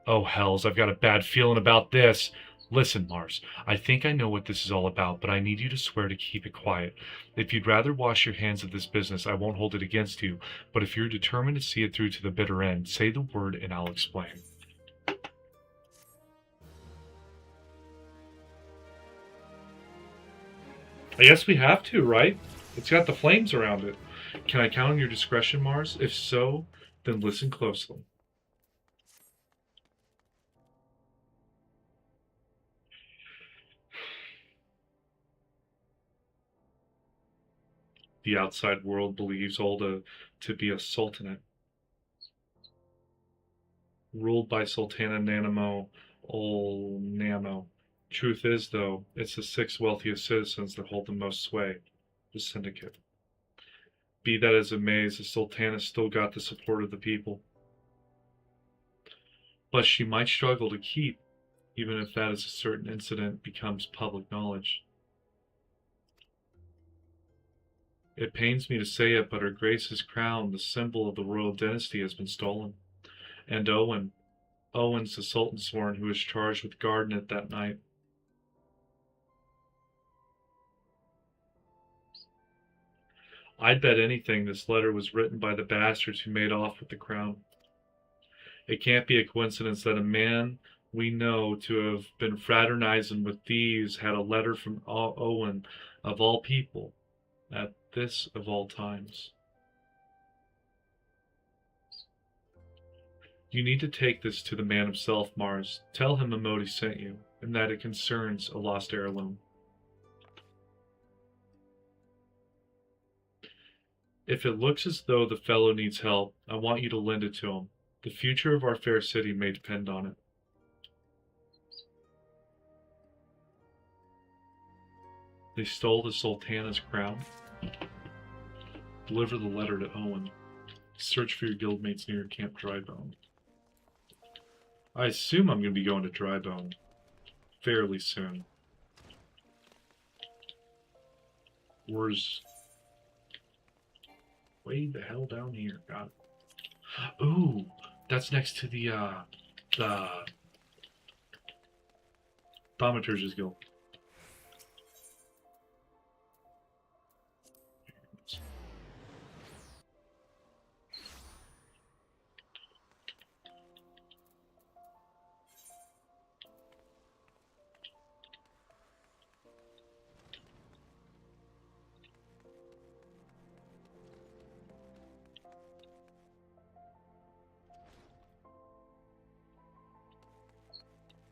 Oh, hells, I've got a bad feeling about this. Listen, Mars, I think I know what this is all about, but I need you to swear to keep it quiet. If you'd rather wash your hands of this business, I won't hold it against you, but if you're determined to see it through to the bitter end, say the word and I'll explain. I guess we have to, right? It's got the flames around it. Can I count on your discretion, Mars? If so, then listen closely. The outside world believes Ul'dah to be a sultanate, ruled by Sultana Nanamo Ol Namo. Truth is, though, it's the 6 wealthiest citizens that hold the most sway, the syndicate. Be that as it may, the Sultana still got the support of the people. But she might struggle to keep, even if that is a certain incident becomes public knowledge. It pains me to say it, but Her Grace's crown, the symbol of the royal dynasty, has been stolen. And Owen's the Sultansworn who was charged with guarding it that night. I'd bet anything this letter was written by the bastards who made off with the crown. It can't be a coincidence that a man we know to have been fraternizing with thieves had a letter from Owen, of all people, at this of all times. You need to take this to the Man himself, Mars. Tell him Amodi sent you, and that it concerns a lost heirloom. If it looks as though the fellow needs help, I want you to lend it to him. The future of our fair city may depend on it. They stole the Sultana's crown. Deliver the letter to Owen. Search for your guildmates near Camp Drybone. I assume I'm going to be going to Drybone fairly soon. Where's... way the hell down here? Got it. Ooh, that's next to the Thaumaturge's Guild.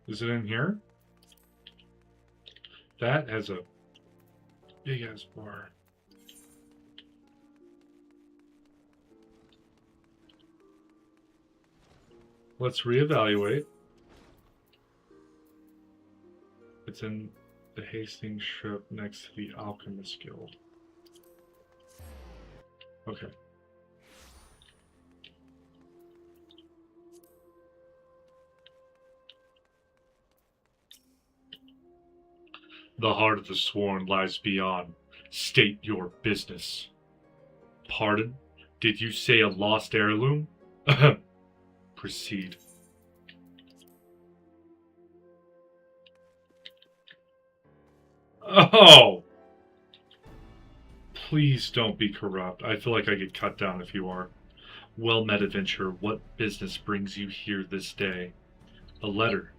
Is it in here? That has a big ass bar. Let's reevaluate. It's in the Hastings ship next to the Alchemist Guild. Okay. The heart of the sworn lies beyond. State your business. Pardon? Did you say a lost heirloom? Proceed. Oh! Please don't be corrupt. I feel like I get cut down if you are. Well met, adventurer. What business brings you here this day? A letter.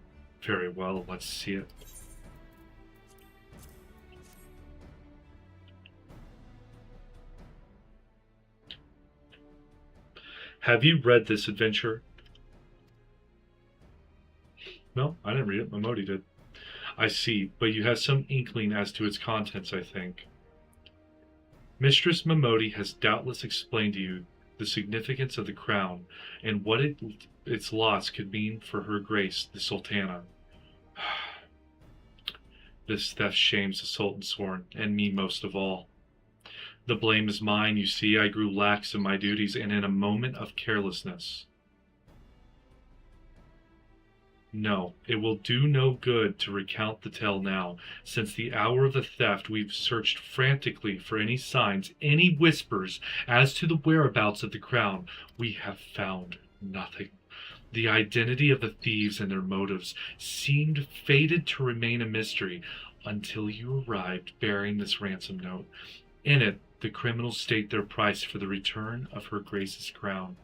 Very well, let's see it. Have you read this adventure? No, I didn't read it. Amodi did. I see, but you have some inkling as to its contents, I think. Mistress Momodi has doubtless explained to you the significance of the crown and what its loss could mean for her grace, the Sultana. This theft shames the Sultan Sworn, and me most of all. The blame is mine, you see. I grew lax in my duties, and in a moment of carelessness. No, it will do no good to recount the tale now. Since the hour of the theft, we've searched frantically for any signs, any whispers as to the whereabouts of the crown. We have found nothing. The identity of the thieves and their motives seemed fated to remain a mystery until you arrived bearing this ransom note. In it, the criminals state their price for the return of her Grace's crown.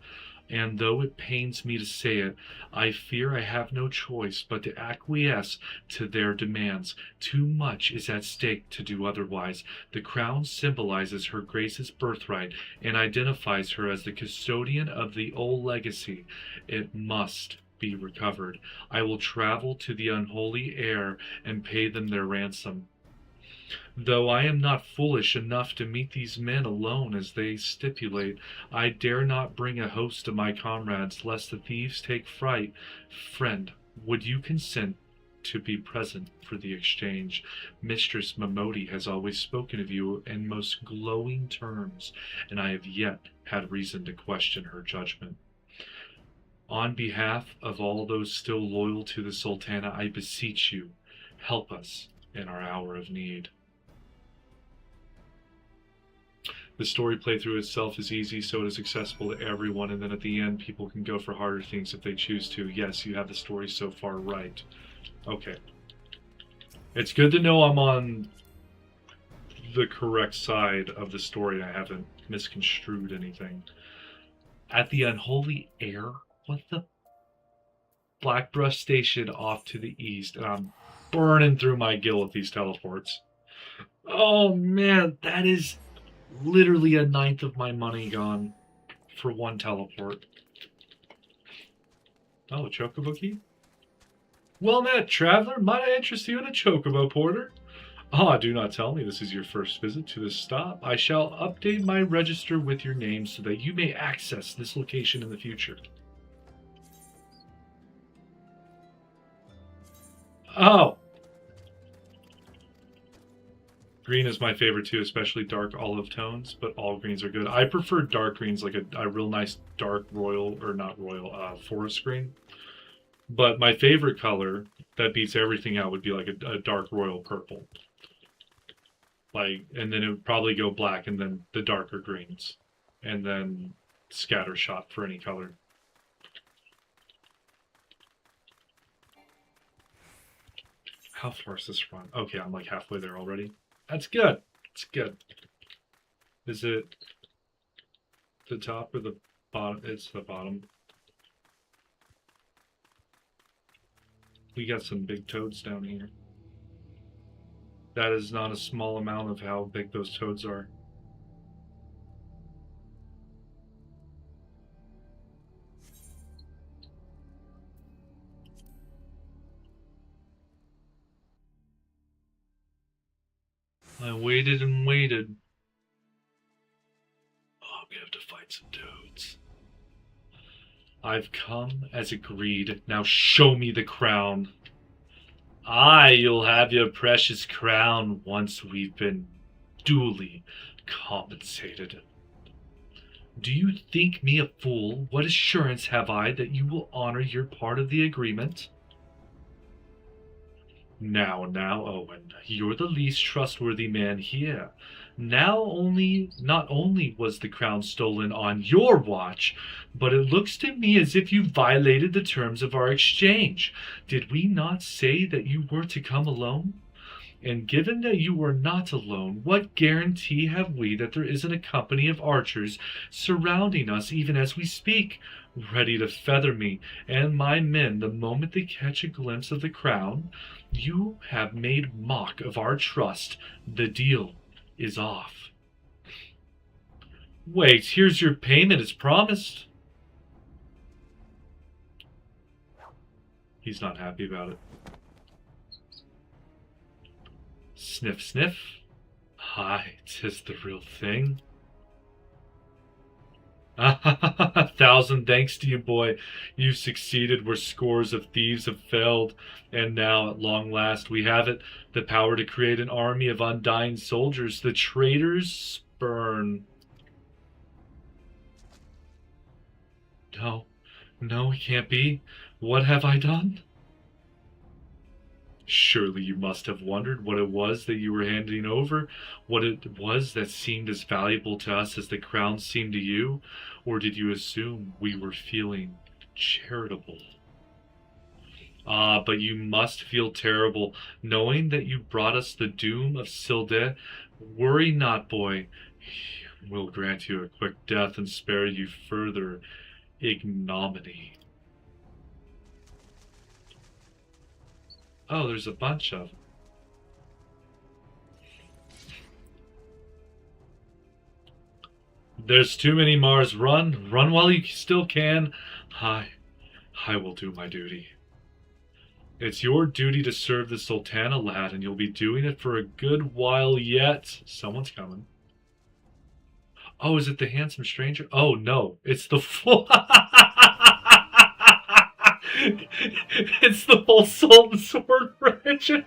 And though it pains me to say it, I fear I have no choice but to acquiesce to their demands. Too much is at stake to do otherwise. The crown symbolizes her Grace's birthright and identifies her as the custodian of the old legacy. It must be recovered. I will travel to the unholy heir and pay them their ransom. Though I am not foolish enough to meet these men alone as they stipulate, I dare not bring a host of my comrades, lest the thieves take fright. Friend, would you consent to be present for the exchange? Mistress Momodi has always spoken of you in most glowing terms, and I have yet had reason to question her judgment. On behalf of all those still loyal to the Sultana, I beseech you, help us in our hour of need. The story playthrough itself is easy, so it is accessible to everyone, and then at the end, people can go for harder things if they choose to. Yes, you have the story so far right. Okay. It's good to know I'm on the correct side of the story. I haven't misconstrued anything. At the unholy heir? What the Blackbrush Station off to the east, and I'm burning through my gill with these teleports. Oh man, that is literally a ninth of my money gone for one teleport. Oh, a chocobo key? Well met, traveler. Might I interest you in a chocobo porter? Ah, do not tell me this is your first visit to this stop. I shall update my register with your name so that you may access this location in the future. Oh! Green is my favorite too, especially dark olive tones, but all greens are good. I prefer dark greens, like a real nice dark royal, or not royal, forest green. But my favorite color that beats everything out would be like a dark royal purple. Like, and then it would probably go black, and then the darker greens, and then scatter shot for any color. How far is this run? Okay, I'm like halfway there already. That's good. It's good. Is it the top or the bottom? It's the bottom. We got some big toads down here. That is not a small amount of how big those toads are. I waited and waited. Oh, we have to fight some toads. I've come as agreed. Now show me the crown. Aye, you'll have your precious crown once we've been duly compensated. Do you think me a fool? What assurance have I that you will honor your part of the agreement? Now, Owen, you're the least trustworthy man here. Not only was the crown stolen on your watch, but it looks to me as if you violated the terms of our exchange. Did we not say that you were to come alone? And given that you were not alone, what guarantee have we that there isn't a company of archers surrounding us even as we speak, ready to feather me and my men the moment they catch a glimpse of the crown? You have made mock of our trust. The deal is off. Wait, here's your payment as promised. He's not happy about it. Sniff, sniff. Hi, 'tis the real thing. 1,000 thanks to you, boy. You've succeeded where scores of thieves have failed. And now, at long last, we have it. The power to create an army of undying soldiers. The traitors spurn. No, it can't be. What have I done? Surely you must have wondered what it was that you were handing over, what it was that seemed as valuable to us as the crown seemed to you, or did you assume we were feeling charitable? Ah, but you must feel terrible, knowing that you brought us the doom of Silde. Worry not, boy. We'll grant you a quick death and spare you further ignominy. Oh, there's a bunch of them. There's too many, Mars. Run. Run while you still can. I will do my duty. It's your duty to serve the Sultana, lad, and you'll be doing it for a good while yet. Someone's coming. Oh, is it the handsome stranger? Oh, no. It's the full... It's the whole Sultan Sword regiment.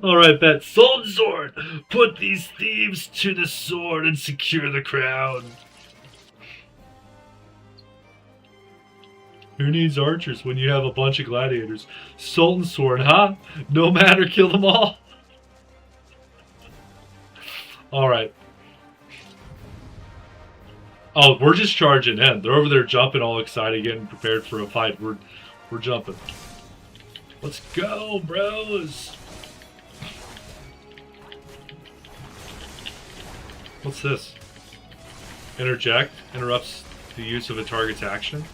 Alright, bet. Sultan Sword! Put these thieves to the sword and secure the crown. Who needs archers when you have a bunch of gladiators? Sultan Sword, huh? No matter, kill them all. Alright. Oh, we're just charging in. They're over there jumping all excited, getting prepared for a fight. We're jumping. Let's go, bros. What's this? Interject. Interrupts the use of a target's action.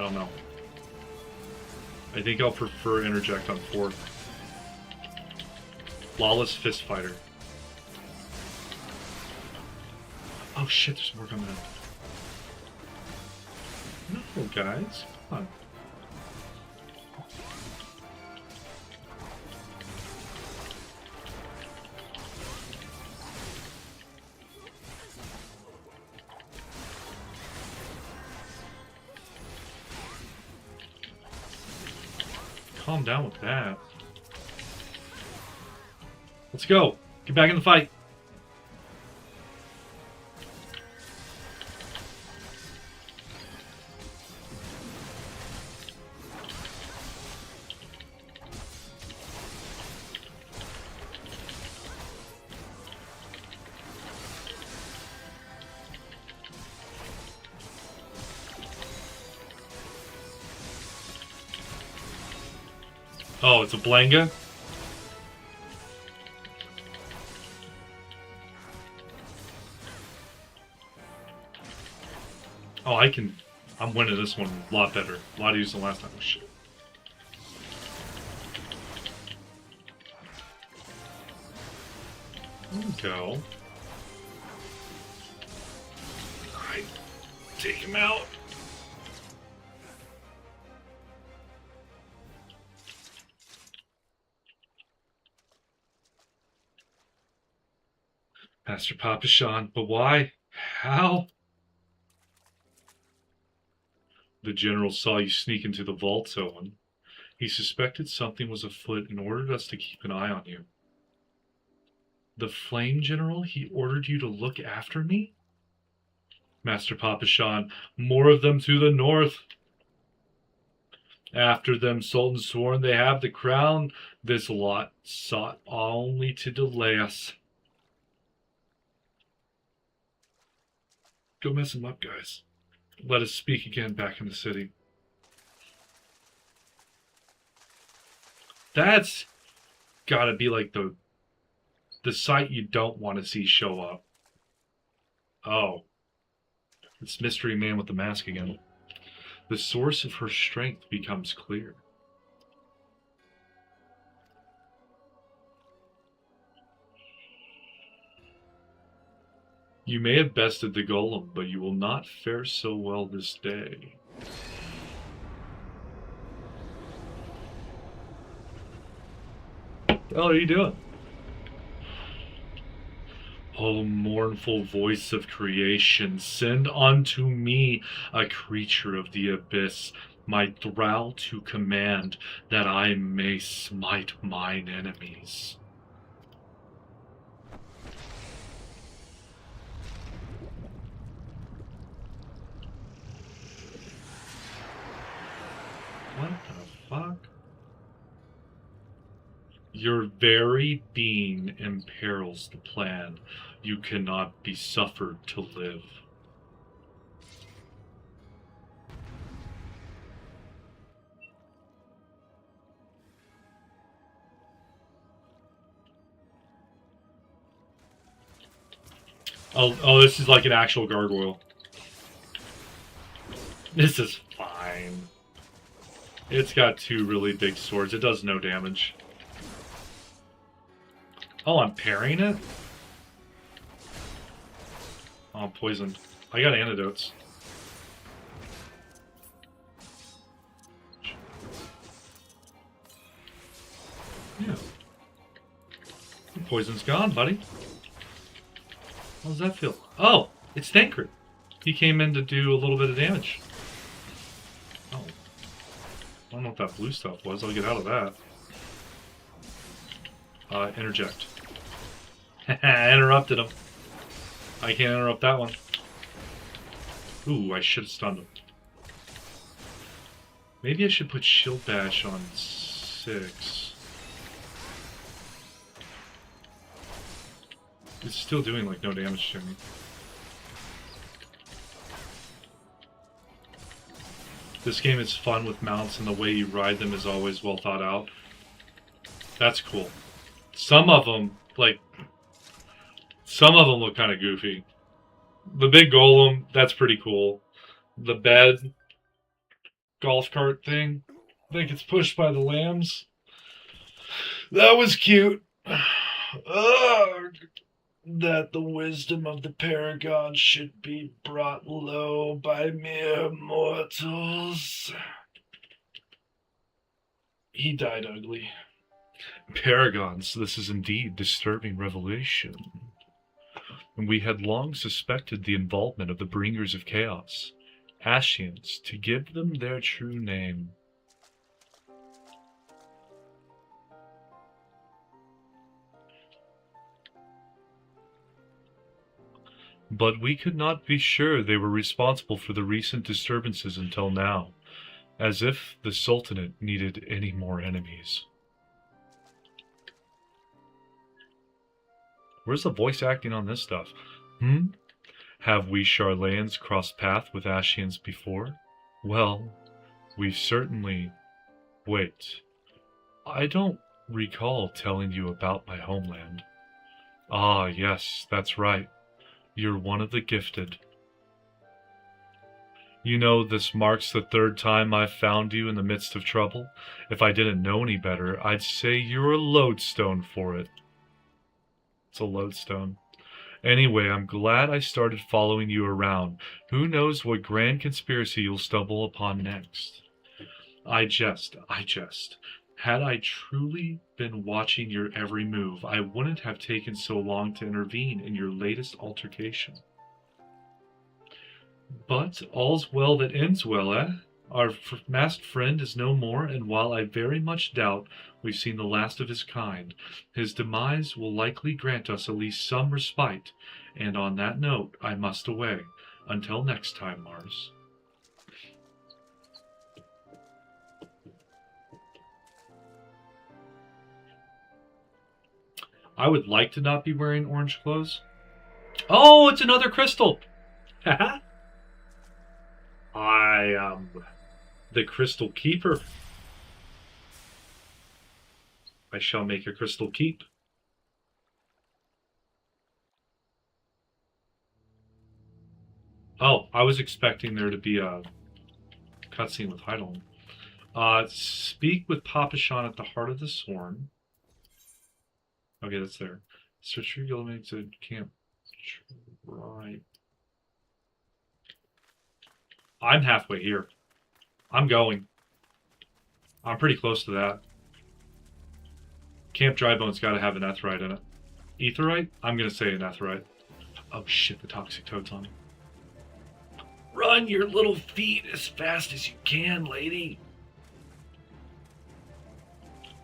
don't know. I think I'll prefer interject on 4th. Lawless Fist Fighter. Oh shit, there's more coming in. No, guys. Come on. Calm down with that. Let's go. Get back in the fight. Oh, it's a Blanga? Oh, I'm winning this one a lot better. A lot easier than last time. Oh, shit. There we go. Alright. Take him out. Master Papa Sean, but why? How? The general saw you sneak into the vault, Owen. He suspected something was afoot and ordered us to keep an eye on you. The Flame General? He ordered you to look after me? Master Papa Sean, more of them to the north. After them, Sultan sworn they have the crown. This lot sought only to delay us. Go mess him up, guys. Let us speak again back in the city. That's gotta be like the sight you don't want to see show up. Oh. It's Mystery Man with the mask again. The source of her strength becomes clear. You may have bested the golem, but you will not fare so well this day. What the hell are you doing? O mournful voice of creation, send unto me a creature of the abyss, my thrall to command, that I may smite mine enemies. What the fuck? Your very being imperils the plan. You cannot be suffered to live. Oh, this is like an actual gargoyle. This is fine. It's got 2 really big swords. It does no damage. Oh, I'm parrying it? Oh, I'm poisoned. I got antidotes. Yeah. The poison's gone, buddy. How does that feel? Oh, it's Tancred. He came in to do a little bit of damage. Oh. I don't know what that blue stuff was. I'll get out of that. Interject. Interrupted him. I can't interrupt that one. Ooh, I should have stunned him. Maybe I should put Shield Bash on 6. It's still doing like no damage to me. This game is fun with mounts and the way you ride them is always well thought out. That's cool. Some of them, look kind of goofy. The big golem, that's pretty cool. The bed, golf cart thing that gets pushed by the lambs. That was cute. Ugh. That the wisdom of the Paragon should be brought low by mere mortals. He died ugly. Paragons, this is indeed disturbing revelation. And we had long suspected the involvement of the Bringers of Chaos, Ashians, to give them their true name. But we could not be sure they were responsible for the recent disturbances until now, as if the Sultanate needed any more enemies. Where's the voice acting on this stuff? Have we Charlayans crossed path with Ashians before? Well, we've certainly... Wait. I don't recall telling you about my homeland. Ah, yes, that's right. You're one of the gifted. You know, this marks the third time I've found you in the midst of trouble. If I didn't know any better, I'd say you're a lodestone for it. It's a lodestone. Anyway, I'm glad I started following you around. Who knows what grand conspiracy you'll stumble upon next. I jest. Had I truly been watching your every move, I wouldn't have taken so long to intervene in your latest altercation. But all's well that ends well, eh? Our masked friend is no more, and while I very much doubt we've seen the last of his kind, his demise will likely grant us at least some respite, and on that note, I must away. Until next time, Mars. I would like to not be wearing orange clothes. Oh, it's another crystal! Haha! I am the Crystal Keeper. I shall make a crystal keep. Oh, I was expecting there to be a cutscene with Heidel. Speak with Papashan at the heart of the Sworn. Okay, that's there. Search for Gilliman to camp. Right. I'm halfway here. I'm going. I'm pretty close to that. Camp Drybone's got to have an Etherite in it. Etherite? I'm going to say an Etherite. Oh shit, the Toxic Toad's on me. Run your little feet as fast as you can, lady.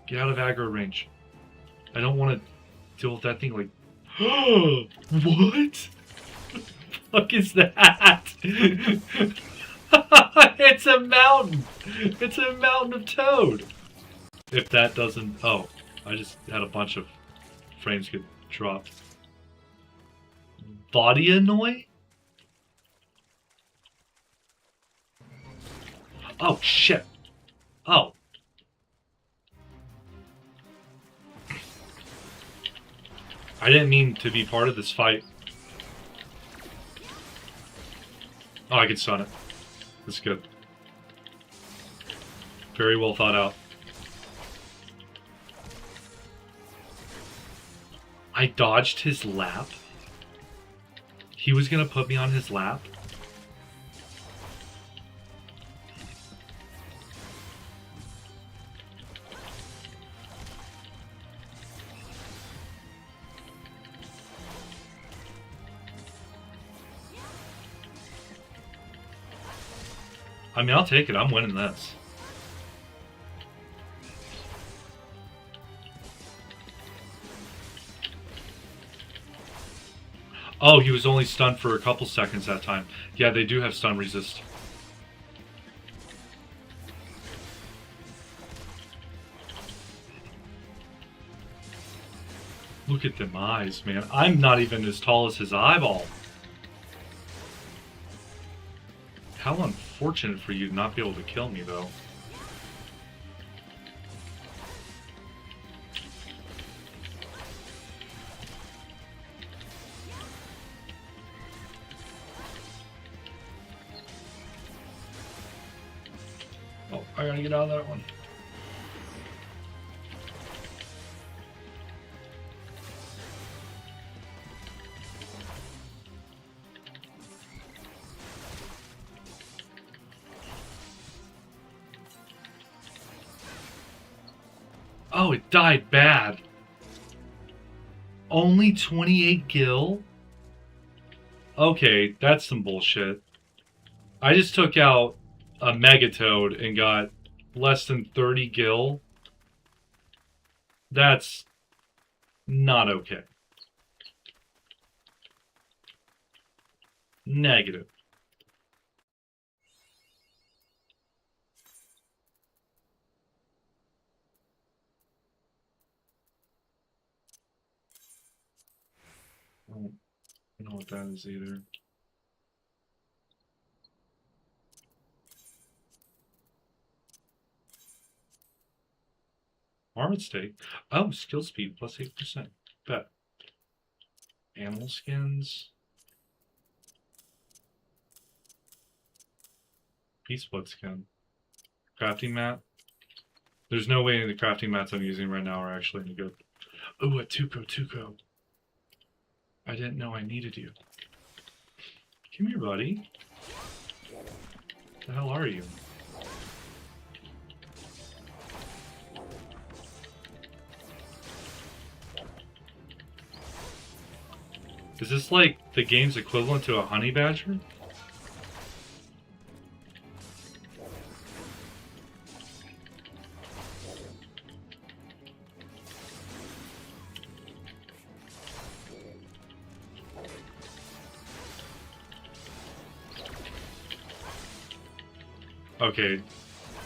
Get out of aggro range. I don't want to deal with that thing like... What? The fuck is that? It's a mountain! It's a mountain of toad! If that doesn't... Oh, I just had a bunch of frames get dropped. Vodianoi? Oh, shit. Oh. I didn't mean to be part of this fight. Oh, I can stun it. That's good. Very well thought out. I dodged his lap. He was gonna put me on his lap. I mean, I'll take it. I'm winning this. Oh, he was only stunned for a couple seconds that time. Yeah, they do have stun resist. Look at them eyes, man. I'm not even as tall as his eyeball. How unfortunate for you to not be able to kill me, though. Oh, I gotta get out of that one. Oh, it died bad. Only 28 gil? Okay, that's some bullshit. I just took out a Megatoad and got less than 30 gil. That's not okay. Negative. I don't know what that is either. Armored stake. Oh, skill speed plus 8%. Bet. Animal skins. Beast blood skin. Crafting mat. There's no way the crafting mats I'm using right now are actually any good. Oh, a Tuco. I didn't know I needed you. Come here, buddy. The hell are you? Is this like the game's equivalent to a honey badger? Okay,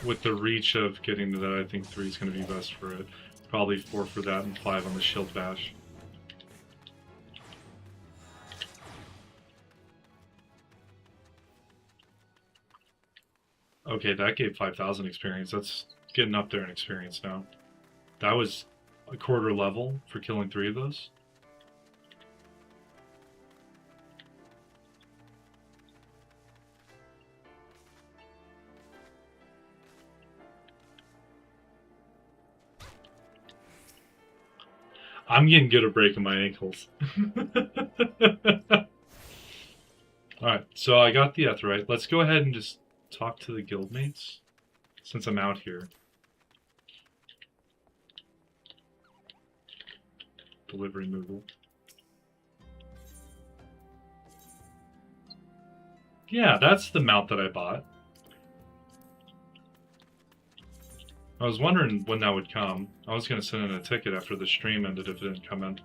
with the reach of getting to that, I think 3 is going to be best for it. Probably 4 for that and 5 on the shield bash. Okay, that gave 5,000 experience. That's getting up there in experience now. That was a quarter level for killing 3 of those. I'm getting good at breaking my ankles. Alright, so I got the Etherite. Let's go ahead and just talk to the guildmates since I'm out here. Delivery removal. Yeah, that's the mount that I bought. I was wondering when that would come. I was going to send in a ticket after the stream ended if it didn't come in.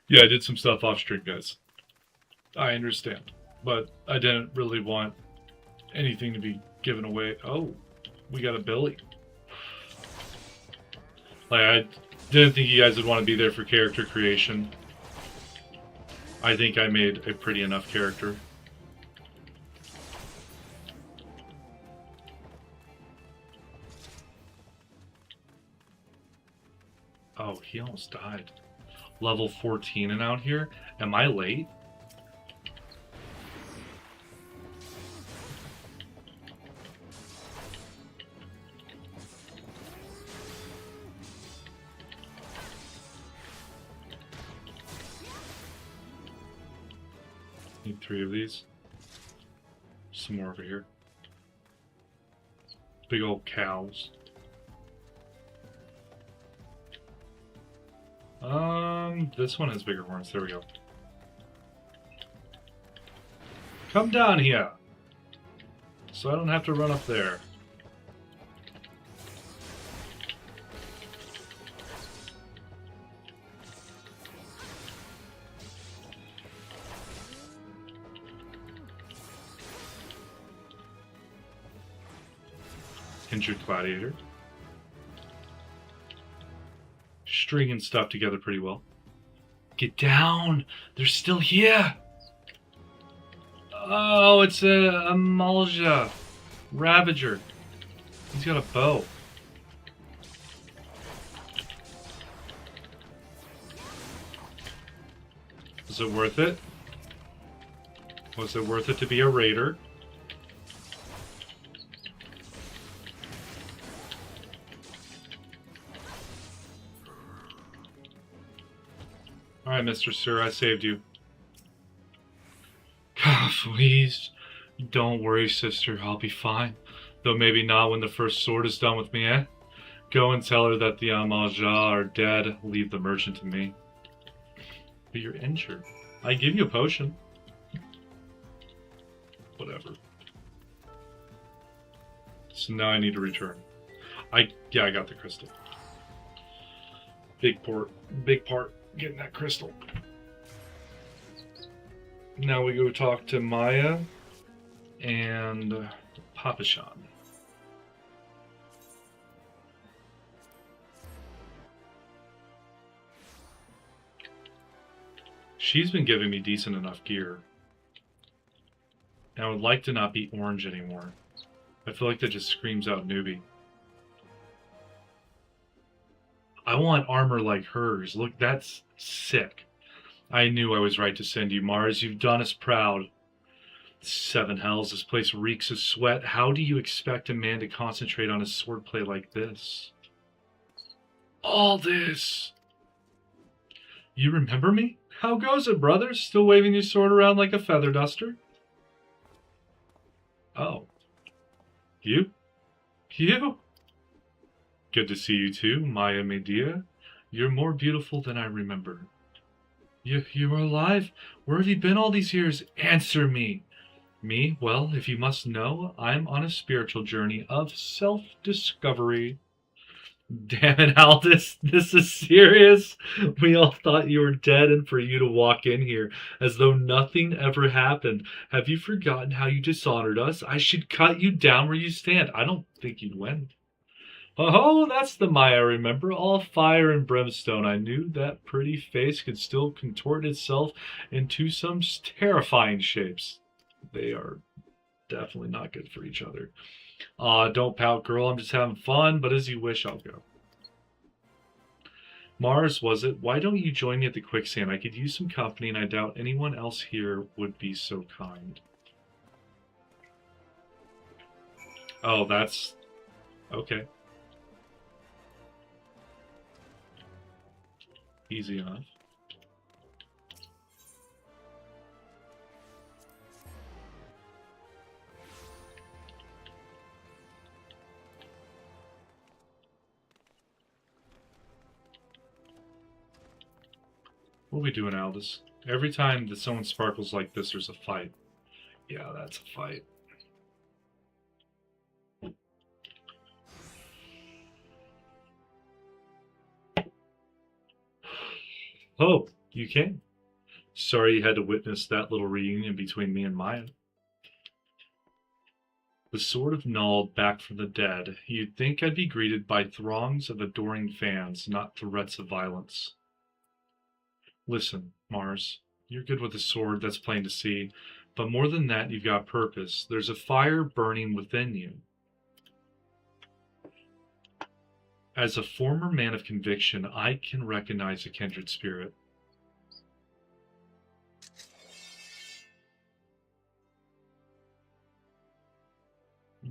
Yeah, I did some stuff off stream, guys. I understand. But I didn't really want anything to be given away. Oh, we got a Billy. Like, I didn't think you guys would want to be there for character creation. I think I made a pretty enough character. Oh, he almost died. Level 14 and out here? Am I late? Need 3 of these. Some more over here. Big old cows. This one has bigger horns. There we go. Come down here, so I don't have to run up there. Injured gladiator. Stringing stuff together pretty well. Get down! They're still here! Oh, it's a Malja. Ravager. He's got a bow. Was it worth it? Was it worth it to be a raider? Alright, Mr. Sir, I saved you. Please, don't worry, sister. I'll be fine. Though maybe not when the first sword is done with me, eh? Go and tell her that the Eorzea are dead. Leave the merchant to me. But you're injured. I give you a potion. Whatever. So now I need to return. Yeah, I got the crystal. Big part getting that crystal. Now we go talk to Maya and Papashan. She's been giving me decent enough gear. And I would like to not be orange anymore. I feel like that just screams out newbie. I want armor like hers. Look, that's sick. I knew I was right to send you, Mars. You've done us proud. Seven hells, this place reeks of sweat. How do you expect a man to concentrate on his swordplay like this? All this! You remember me? How goes it, brother? Still waving your sword around like a feather duster? Oh. You? You? Good to see you too, Maya Medea. You're more beautiful than I remember. You are alive? Where have you been all these years? Answer me! Me? Well, if you must know, I'm on a spiritual journey of self-discovery. Damn it, Aldous. This is serious. We all thought you were dead, and for you to walk in here as though nothing ever happened. Have you forgotten how you dishonored us? I should cut you down where you stand. I don't think you'd win. Oh, that's the Maya I remember. All fire and brimstone. I knew that pretty face could still contort itself into some terrifying shapes. They are definitely not good for each other. Don't pout, girl. I'm just having fun, but as you wish, I'll go. Mars, was it? Why don't you join me at the quicksand? I could use some company, and I doubt anyone else here would be so kind. Oh, that's... okay. Easy enough. What are we doing, Aldous? Every time that someone sparkles like this, there's a fight. Yeah, that's a fight. Oh, you came. Sorry you had to witness that little reunion between me and Maya. The sword of Null back from the dead. You'd think I'd be greeted by throngs of adoring fans, not threats of violence. Listen, Mars, you're good with a sword, that's plain to see. But more than that, you've got purpose. There's a fire burning within you. As a former man of conviction, I can recognize a kindred spirit.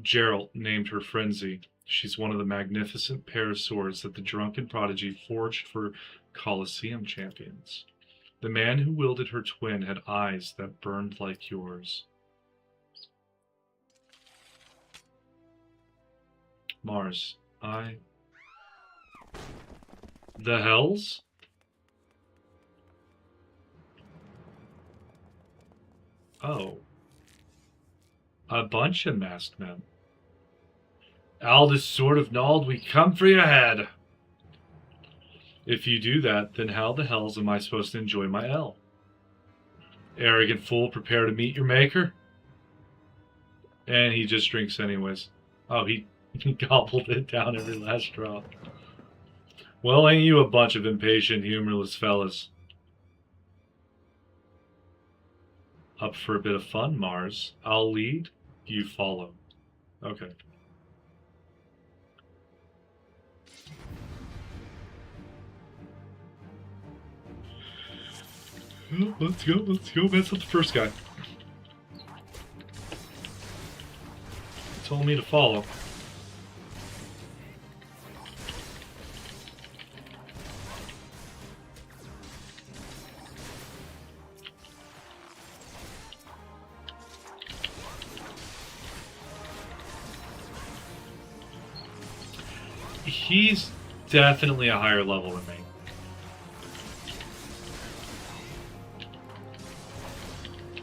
Geralt named her Frenzy. She's one of the magnificent pair of swords that the drunken prodigy forged for Colosseum champions. The man who wielded her twin had eyes that burned like yours. Mars, The hells? Oh. A bunch of masked men. Aldous, Sword of Nald, we come for your head. If you do that, then how the hells am I supposed to enjoy my L? Arrogant fool, prepare to meet your maker? And he just drinks anyways. Oh, he gobbled it down every last drop. Well, ain't you a bunch of impatient, humorless fellas? Up for a bit of fun, Mars. I'll lead, you follow. Okay. Let's go. Let's go mess with the first guy. He told me to follow. He's definitely a higher level than me.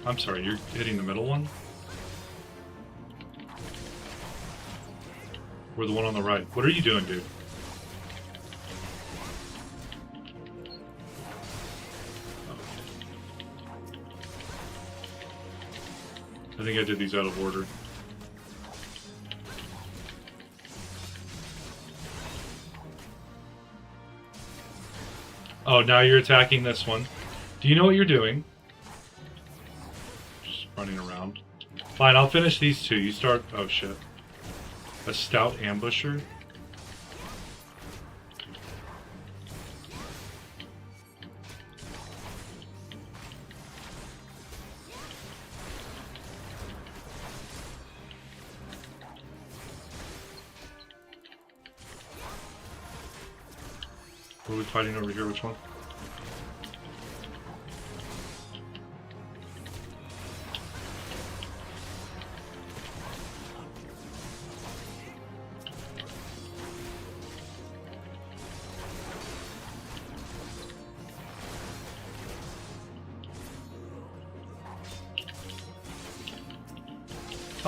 I'm sorry, you're hitting the middle one? Or the one on the right? What are you doing, dude? I think I did these out of order. Oh, now you're attacking this one. Do you know what you're doing? Just running around. Fine, I'll finish these two. You start... Oh, shit. A stout ambusher? What are we fighting over here? Which one?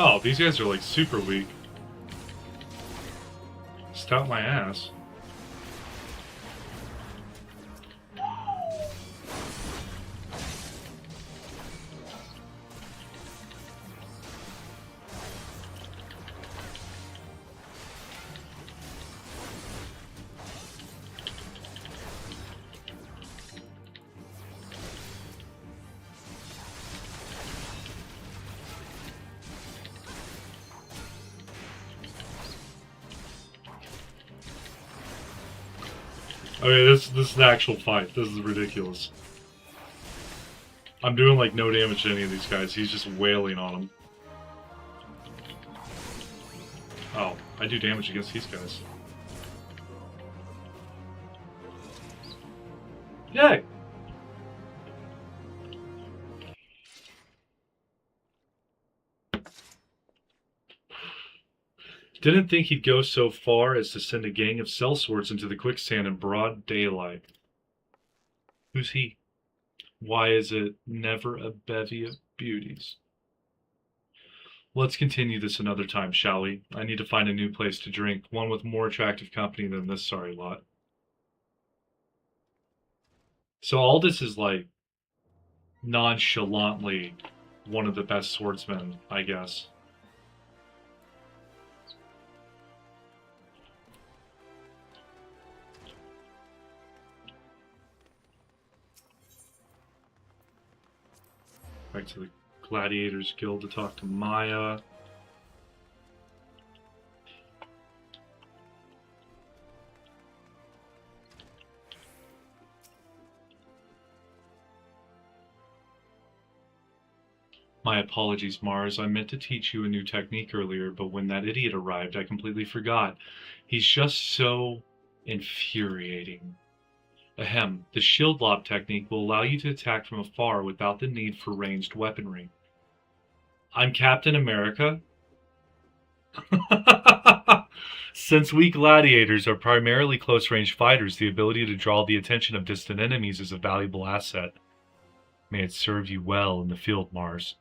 Oh, these guys are like super weak. Stout my ass. Okay, this is an actual fight. This is ridiculous. I'm doing like no damage to any of these guys. He's just wailing on them. Oh, I do damage against these guys. Yay! Didn't think he'd go so far as to send a gang of sellswords into the quicksand in broad daylight. Who's he? Why is it never a bevy of beauties? Let's continue this another time, shall we? I need to find a new place to drink, one with more attractive company than this sorry lot. So Aldous is like nonchalantly one of the best swordsmen, I guess. Back to the Gladiators Guild to talk to Maya. My apologies, Mars. I meant to teach you a new technique earlier, but when that idiot arrived, I completely forgot. He's just so infuriating. Ahem, the shield lob technique will allow you to attack from afar without the need for ranged weaponry. I'm Captain America? Since we gladiators are primarily close-range fighters, the ability to draw the attention of distant enemies is a valuable asset. May it serve you well in the field, Mars.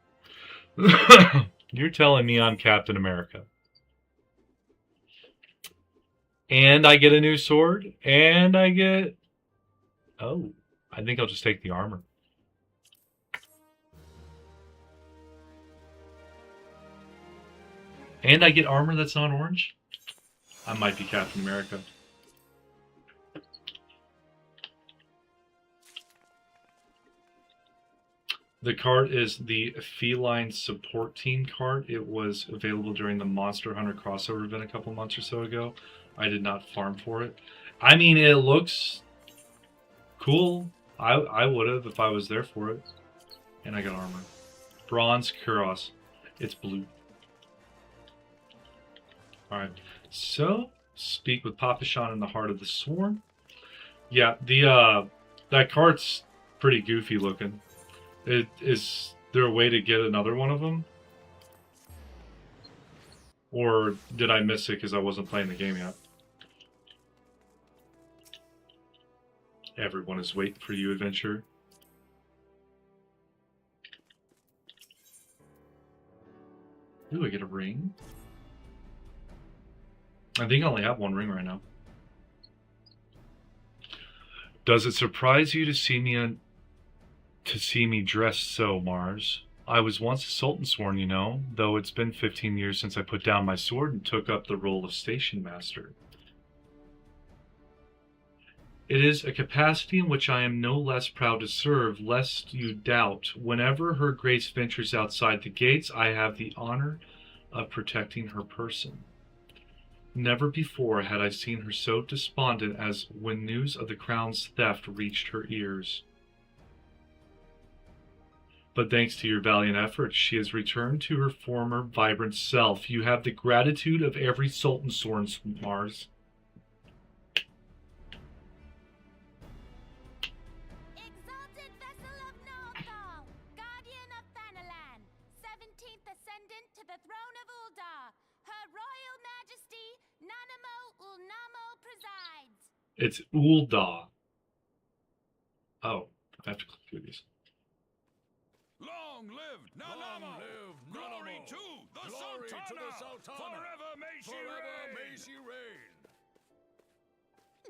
You're telling me I'm Captain America. And I get a new sword, and I get... Oh, I think I'll just take the armor. And I get armor that's not orange? I might be Captain America. The card is the Feline Support Team card. It was available during the Monster Hunter crossover event a couple months or so ago. I did not farm for it. I mean, it looks cool. I would have if I was there for it. And I got armor. Bronze Kuros. It's blue. Alright. So, speak with Papashan in the Heart of the Sworn. Yeah, that card's pretty goofy looking. Is there a way to get another one of them? Or did I miss it because I wasn't playing the game yet? Everyone is waiting for you, adventure. Ooh, I get a ring. I think I only have one ring right now. Does it surprise you to see me dressed so, Mars? I was once a Sultan Sworn, you know, though it's been 15 years since I put down my sword and took up the role of Station Master. It is a capacity in which I am no less proud to serve, lest you doubt. Whenever Her Grace ventures outside the gates, I have the honor of protecting her person. Never before had I seen her so despondent as when news of the crown's theft reached her ears. But thanks to your valiant efforts, she has returned to her former vibrant self. You have the gratitude of every Sultan Sworn, Mars. Exalted vessel of Northal, guardian of Thanalan, 17th ascendant to the throne of Uldar, Her Royal Majesty Nanamo Ulnamo presides. It's Uldar. Oh, I have to click through these. Long live Nanamo! Glory to the Sultana! Forever may she reign!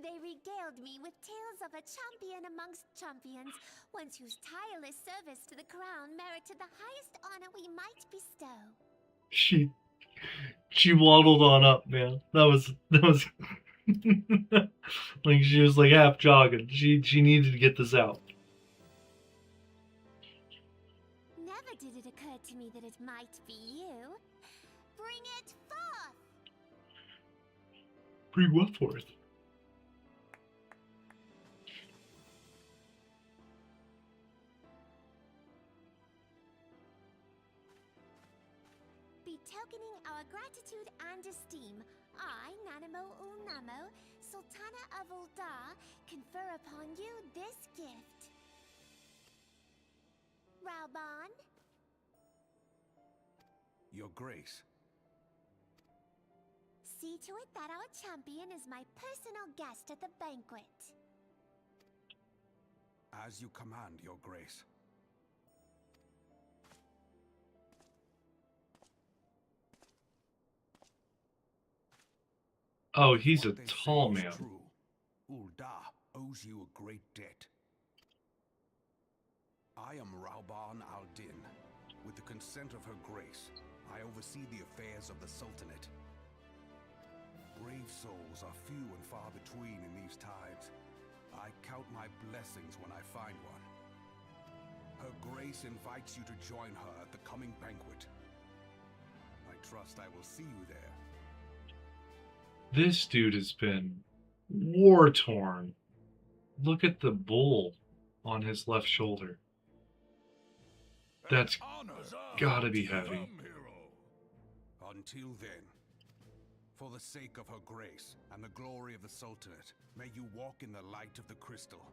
They regaled me with tales of a champion amongst champions, one whose tireless service to the crown merited the highest honor we might bestow. She waddled on up, man. That was like she was like half jogging. She needed to get this out. Never did it occur to me that it might be you. Bring it forth! Bring what forth? Betokening our gratitude and esteem, I, Nanamo Ulnamo, Sultana of Uldar, confer upon you this gift. Raubon? Your Grace. See to it that our champion is my personal guest at the banquet. As you command, Your Grace. Oh, he's a What they say tall is man. true. Uldar owes you a great debt. I am Raubon al-Din. With the consent of Her Grace, I oversee the affairs of the Sultanate. Brave souls are few and far between in these times. I count my blessings when I find one. Her Grace invites you to join her at the coming banquet. I trust I will see you there. This dude has been war-torn. Look at the bull on his left shoulder. That's gotta be heavy. Until then, for the sake of Her Grace and the glory of the Sultanate, may you walk in the light of the crystal.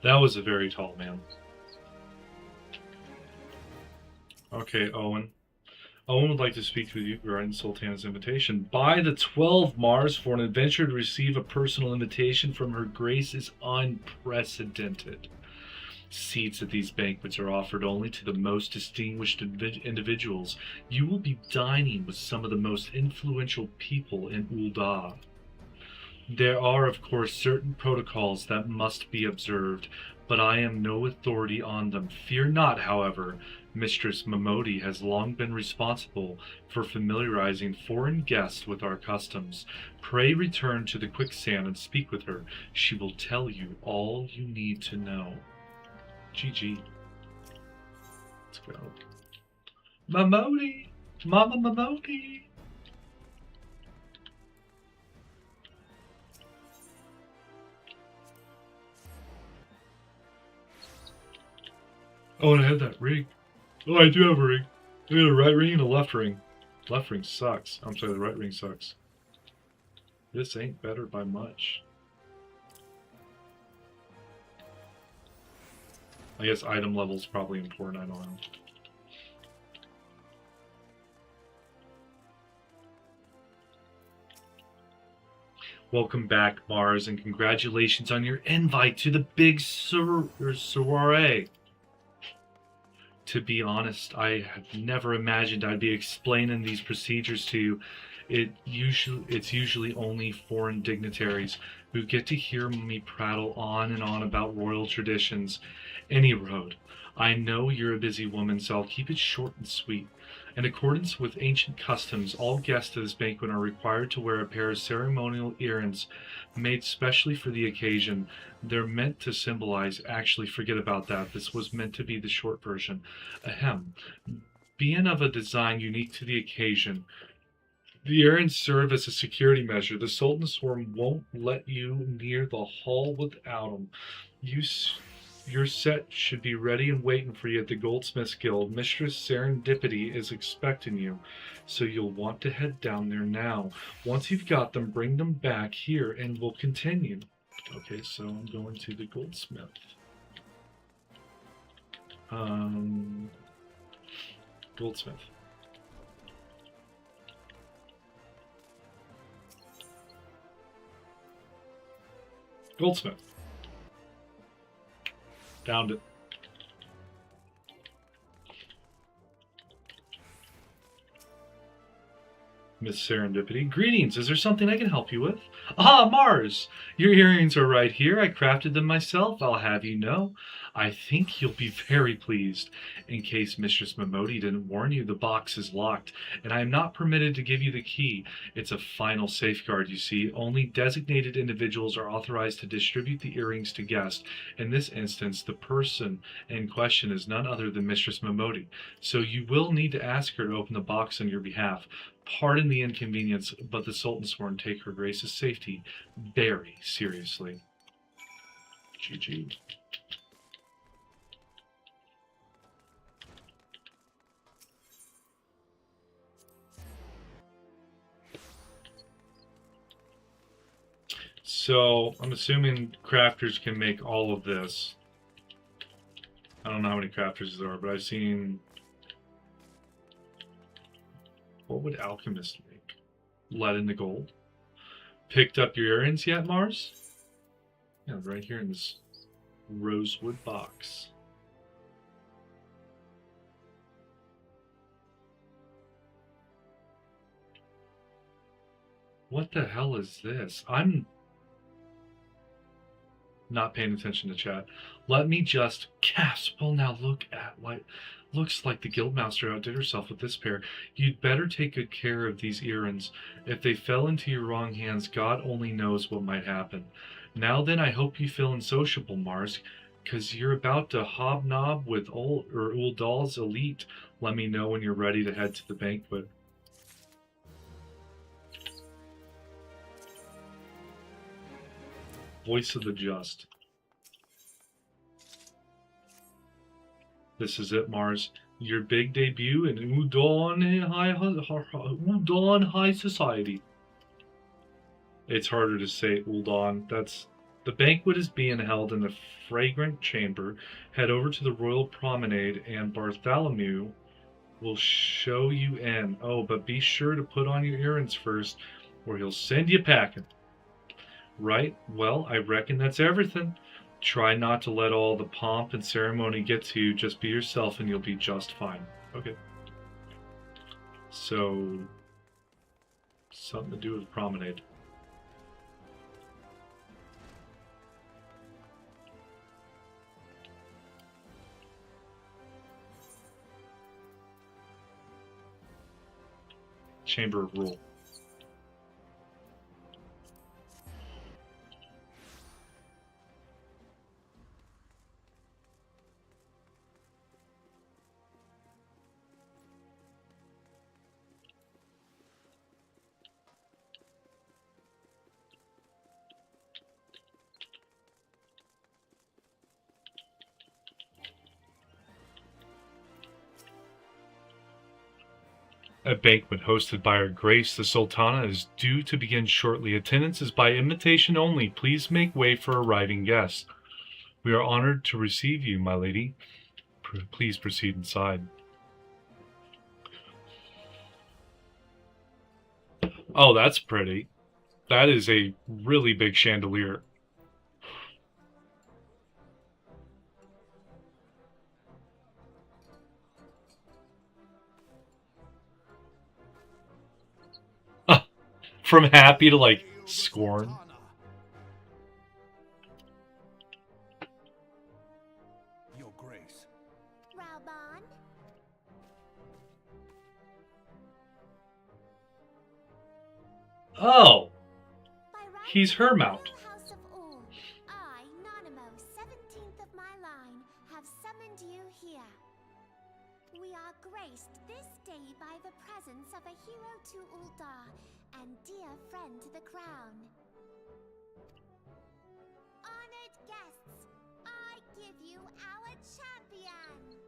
That was a very tall man. Okay, Owen. Owen would like to speak with you regarding Sultana's invitation. Buy the 12 Mars for an adventure to receive a personal invitation from Her Grace is unprecedented. Seats at these banquets are offered only to the most distinguished individuals. You will be dining with some of the most influential people in Uldar. There are, of course, certain protocols that must be observed. but I am no authority on them. Fear not, however. Mistress Momodi has long been responsible for familiarizing foreign guests with our customs. Pray return to the quicksand and speak with her. She will tell you all you need to know. GG. Let's go. Momodi! Mama Momodi! Oh, and I had that ring. Oh, I do have a ring. I got a right ring and a left ring. Left ring sucks. I'm sorry, the right ring sucks. This ain't better by much. I guess item level's probably important, I don't know. Welcome back, Mars, and congratulations on your invite to the big soiree. To be honest, I have never imagined I'd be explaining these procedures to you. It's usually only foreign dignitaries who get to hear me prattle on and on about royal traditions. Any road. I know you're a busy woman, so I'll keep it short and sweet. In accordance with ancient customs, all guests to this banquet are required to wear a pair of ceremonial earrings made specially for the occasion. They're meant to symbolize, actually, forget about that. This was meant to be the short version. Ahem. Being of a design unique to the occasion, the earrings serve as a security measure. The Sultan's Swarm won't let you near the hall without them. Your set should be ready and waiting for you at the Goldsmiths Guild. Mistress Serendipity is expecting you, so you'll want to head down there now. Once you've got them, bring them back here and we'll continue. Okay, so I'm going to the Goldsmith. Goldsmith. Goldsmith. Found it. Miss Serendipity. Greetings, is there something I can help you with? Ah, Mars! Your earrings are right here. I crafted them myself, I'll have you know. I think you'll be very pleased. In case Mistress Momodi didn't warn you, the box is locked, and I am not permitted to give you the key. It's a final safeguard, you see. Only designated individuals are authorized to distribute the earrings to guests. In this instance, the person in question is none other than Mistress Momodi, so you will need to ask her to open the box on your behalf. Pardon the inconvenience, but the Sultan's sworn take her grace's safety very seriously. GG. So, I'm assuming crafters can make all of this. I don't know how many crafters there are, but I've seen... What would alchemists make? Lead into gold? Picked up your earrings yet, Mars? Yeah, right here in this rosewood box. What the hell is this? I'm not paying attention to chat. Let me just gasp. Well, now look at what looks like the guildmaster outdid herself with this pair. You'd better take good care of these earrings. If they fell into your wrong hands, God only knows what might happen. Now then, I hope you feeling sociable, Mars, because you're about to hobnob with Uldal's elite. Let me know when you're ready to head to the banquet. Voice of the Just. This is it, Mars. Your big debut in Udon High Society. It's harder to say Uldon. The banquet is being held in the fragrant chamber. Head over to the Royal Promenade and Bartholomew will show you in. Oh, but be sure to put on your earrings first or he'll send you packing. Right? Well, I reckon that's everything. Try not to let all the pomp and ceremony get to you. Just be yourself and you'll be just fine. Okay. So, something to do with promenade. Chamber of Rule. A banquet hosted by Her Grace the Sultana is due to begin shortly. Attendance is by invitation only. Please make way for arriving guests. We are honored to receive you, my lady. Please proceed inside. Oh, that's pretty. That is a really big chandelier. From happy to like scorn. Your Grace. Raubon? Oh, By right he's of her the mount. Royal House of All, I, Nanamo, 17th of my line, have summoned you here. We are graced this day by the presence of a hero to Uldar and dear friend to the crown. Honored guests, I give you our champion.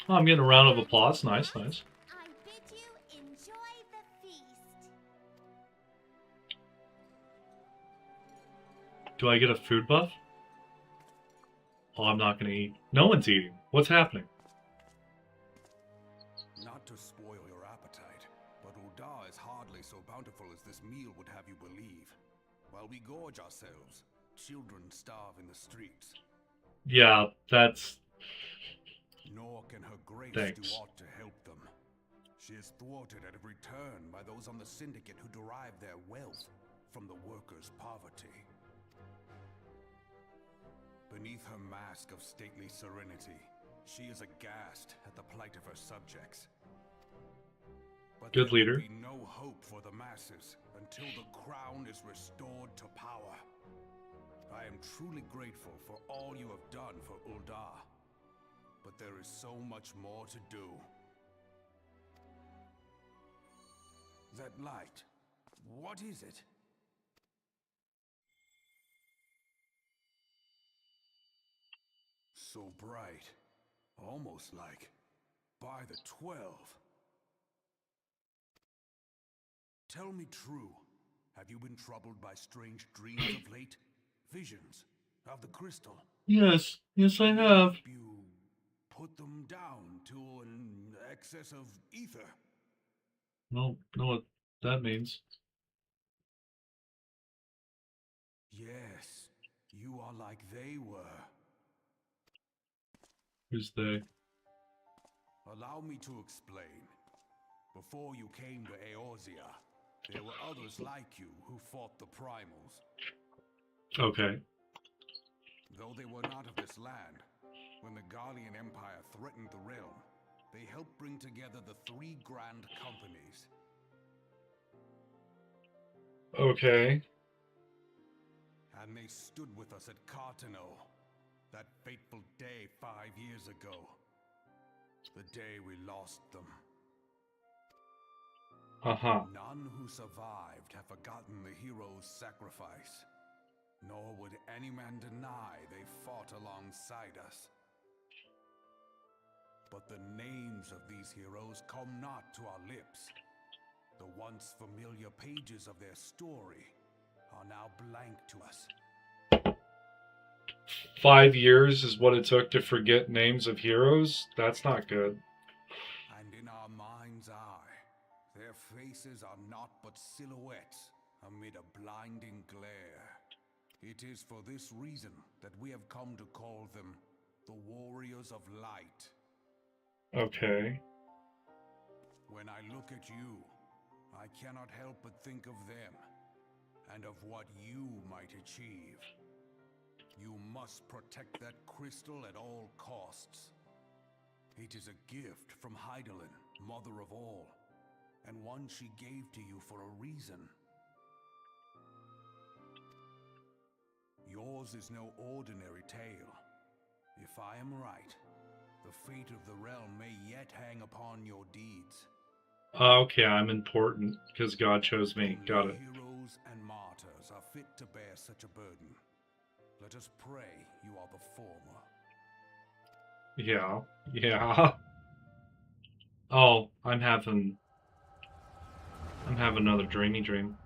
Oh, I'm getting a round of applause. Nice, nice. I bid you enjoy the feast. Do I get a food buff? Oh, I'm not going to eat. No one's eating. What's happening? Not to spoil your appetite, but Uldar is hardly so bountiful as this meal would have you believe. While we gorge ourselves, children starve in the streets. Yeah, that's... Nor can her grace Thanks. do aught to help them. She is thwarted at every turn by those on the syndicate who derive their wealth from the workers' poverty. Beneath her mask of stately serenity, she is aghast at the plight of her subjects. But Good there leader. will be no hope for the masses until the crown is restored to power. I am truly grateful for all you have done for Uldar, but there is so much more to do. That light, what is it? So bright, almost like by the 12. Tell me true, have you been troubled by strange dreams of late? Visions of the crystal? Yes, yes I have. You put them down to an excess of ether. No, know what that means. Yes, you are like they were. Who's they? Allow me to explain. Before you came to Eorzea, there were others like you who fought the primals. Okay. Though they were not of this land, when the Guardian Empire threatened the realm, they helped bring together the three grand companies. Okay. And they stood with us at Cartano, that fateful day 5 years ago. The day we lost them. Uh-huh. None who survived have forgotten the hero's sacrifice. Nor would any man deny they fought alongside us. But the names of these heroes come not to our lips. The once familiar pages of their story are now blank to us. 5 years is what it took to forget names of heroes? That's not good. And in our mind's eye, their faces are not but silhouettes amid a blinding glare. It is for this reason that we have come to call them the Warriors of Light. Okay. When I look at you, I cannot help but think of them, and of what you might achieve. You must protect that crystal at all costs. It is a gift from Heidelin, mother of all, and one she gave to you for a reason. Yours is no ordinary tale. If I am right, the fate of the realm may yet hang upon your deeds. Okay, I'm important because God chose me. Only Got it. heroes and martyrs are fit to bear such a burden. Let us pray you are the former. Yeah. Yeah. Oh, I'm having another dreamy dream.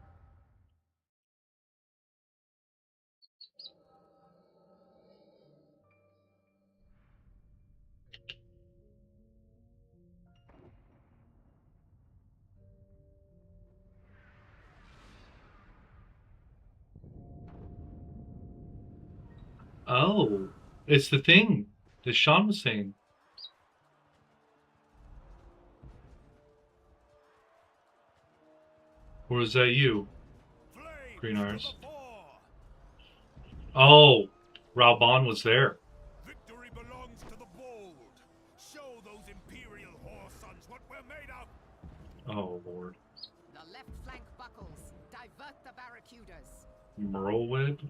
Oh, it's the thing that Sean was saying. Or is that you, Green Eyes? Oh, Raubon was there. Victory belongs to the bold. Show those imperial whore sons what we're made of. Oh, Lord. The left flank buckles. Divert the barracudas. Merlewib?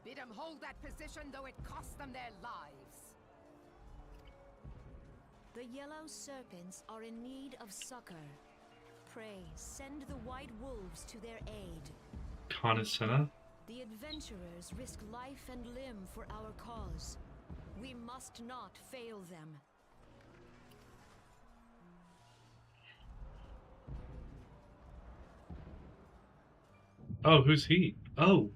Bid them hold that position, though it cost them their lives. The yellow serpents are in need of succor. Pray, send the white wolves to their aid. Conisena? The adventurers risk life and limb for our cause. We must not fail them. Oh, who's he? Oh.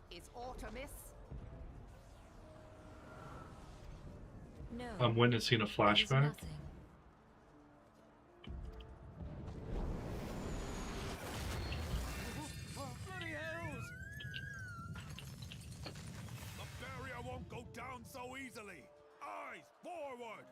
Is Artemis? No. I'm witnessing a it is flashback. nothing. Bloody hells! The barrier won't go down so easily. Eyes forward!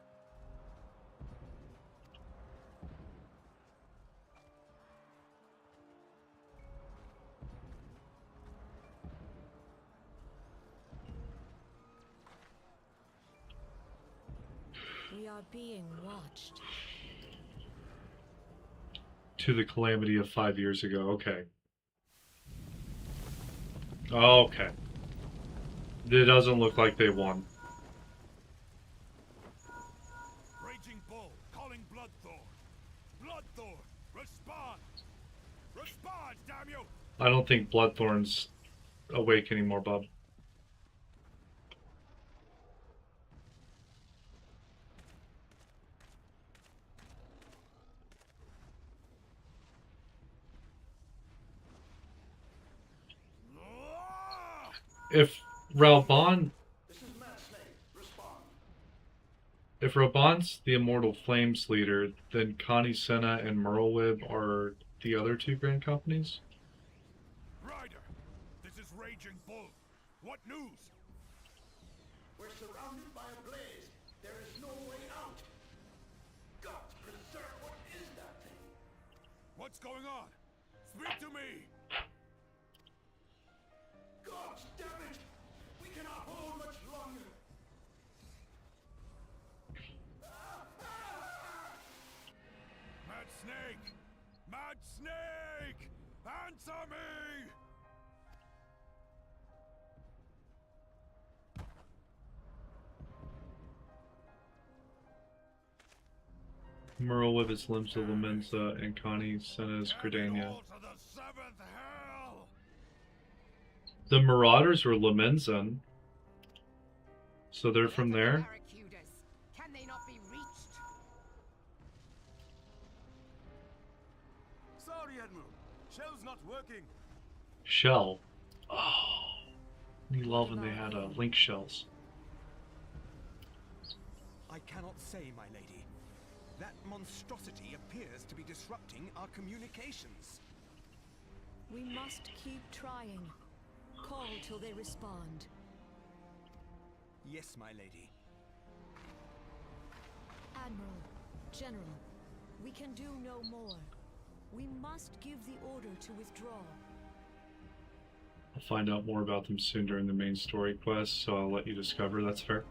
We are being watched. To the calamity of 5 years ago. Okay. Okay. It doesn't look like they won. Raging Bull, calling Bloodthorn. Bloodthorn, respond! Respond, damn you! I don't think Bloodthorn's awake anymore, bub. If Raubon... If Raubon's the Immortal Flames leader, then Conisena and Merlewib are the other two Grand Companies? Ryder, this is Raging Bull. What news? We're surrounded by a blaze. There is no way out. God preserve, what is that thing? What's going on? Speak to me! God damn it! We cannot hold much longer. Mad Snake! Mad Snake! Answer me! Merlewib is limbs of Lamenza and Conisena is Gridania. All to the seventh hell! The Marauders were Lamenzen. So they're from there? Barracudas. Can they not be reached? Sorry, Admiral. Shell's not working. Shell. Oh. We love when they had link shells. I cannot say, my lady. That monstrosity appears to be disrupting our communications. We must keep trying. Call till they respond. Yes, my lady. Admiral, General, we can do no more. We must give the order to withdraw. I'll find out more about them soon during the main story quest, so I'll let you discover. That's fair.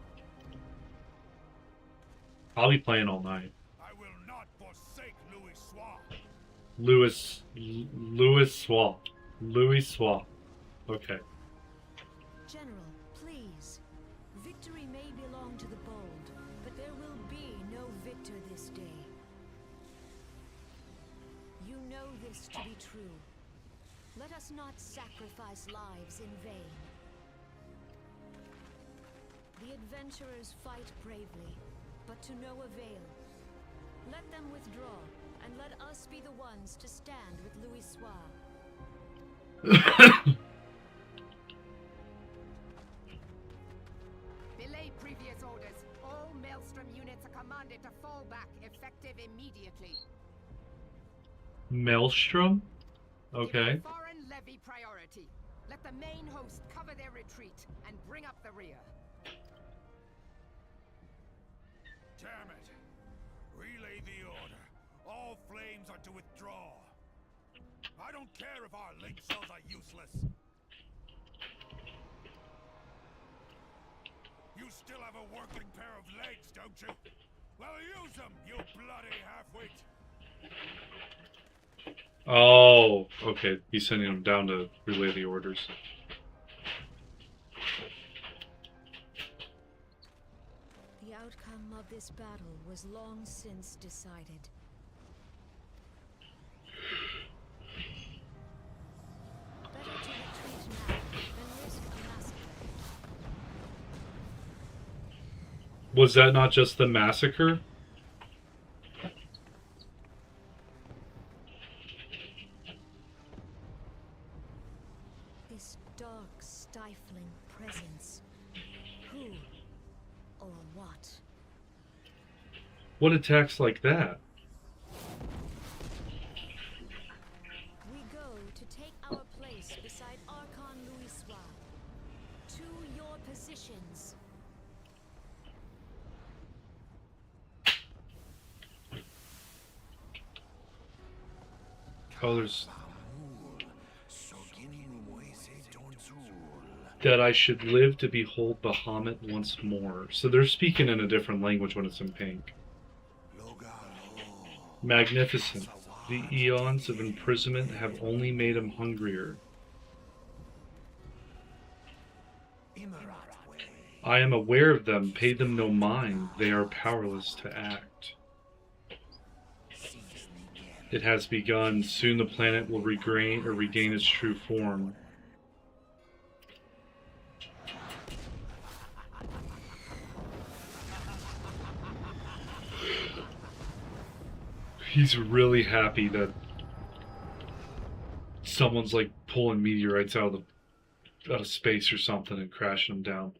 I'll be playing all night. I will not forsake Louis Soir. Louis Soir. Okay. General, please. Victory may belong to the bold, but there will be no victor this day. You know this to be true. Let us not sacrifice lives in vain. The adventurers fight bravely, but to no avail. Let them withdraw, and let us be the ones to stand with Louis Soir. Belay previous orders. All Maelstrom units are commanded to fall back, effective immediately. Maelstrom? Okay. Give the foreign levy priority. Let the main host cover their retreat and bring up the rear. Damn it! Relay the order. All flames are to withdraw. I don't care if our link cells are useless. You still have a working pair of legs, don't you? Well, use them, you bloody half-wit! Oh, okay. He's sending them down to relay the orders. The outcome of this battle was long since decided. Better to retreat now than risk a massacre. Was that not just the massacre? This dark, stifling presence. Who or what? What attacks like that? We go to take our place beside Archon Louis Soir. To your positions. Oh, there's... That I should live to behold Bahamut once more. So they're speaking in a different language when it's in pink. Magnificent. The eons of imprisonment have only made him hungrier. I am aware of them. Pay them no mind. They are powerless to act. It has begun. Soon the planet will regain its true form. He's really happy that someone's like pulling meteorites out of space or something and crashing them down.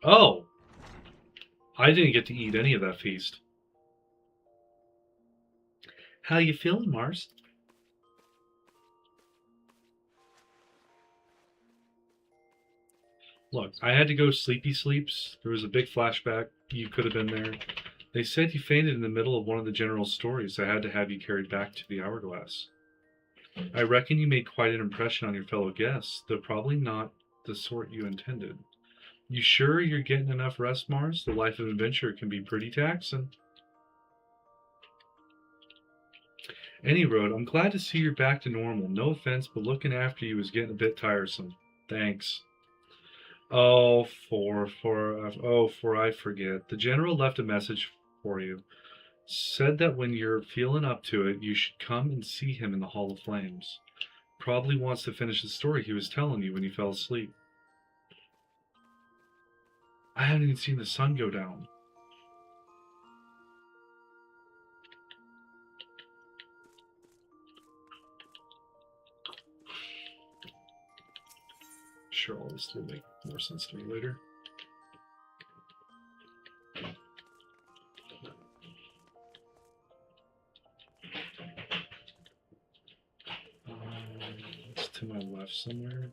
Oh! I didn't get to eat any of that feast. How you feeling, Mars? Look, I had to go sleepy sleeps. There was a big flashback. You could have been there. They said you fainted in the middle of one of the general's stories. I had to have you carried back to the hourglass. I reckon you made quite an impression on your fellow guests, though probably not the sort you intended. You sure you're getting enough rest, Mars? The life of adventure can be pretty taxing. Any road, I'm glad to see you're back to normal. No offense, but looking after you is getting a bit tiresome. Thanks. Oh, for I forget. The general left a message for you. Said that when you're feeling up to it, you should come and see him in the Hall of Flames. Probably wants to finish the story he was telling you when you fell asleep. I haven't even seen the sun go down. Sure, all this will make more sense to me later. It's to my left somewhere.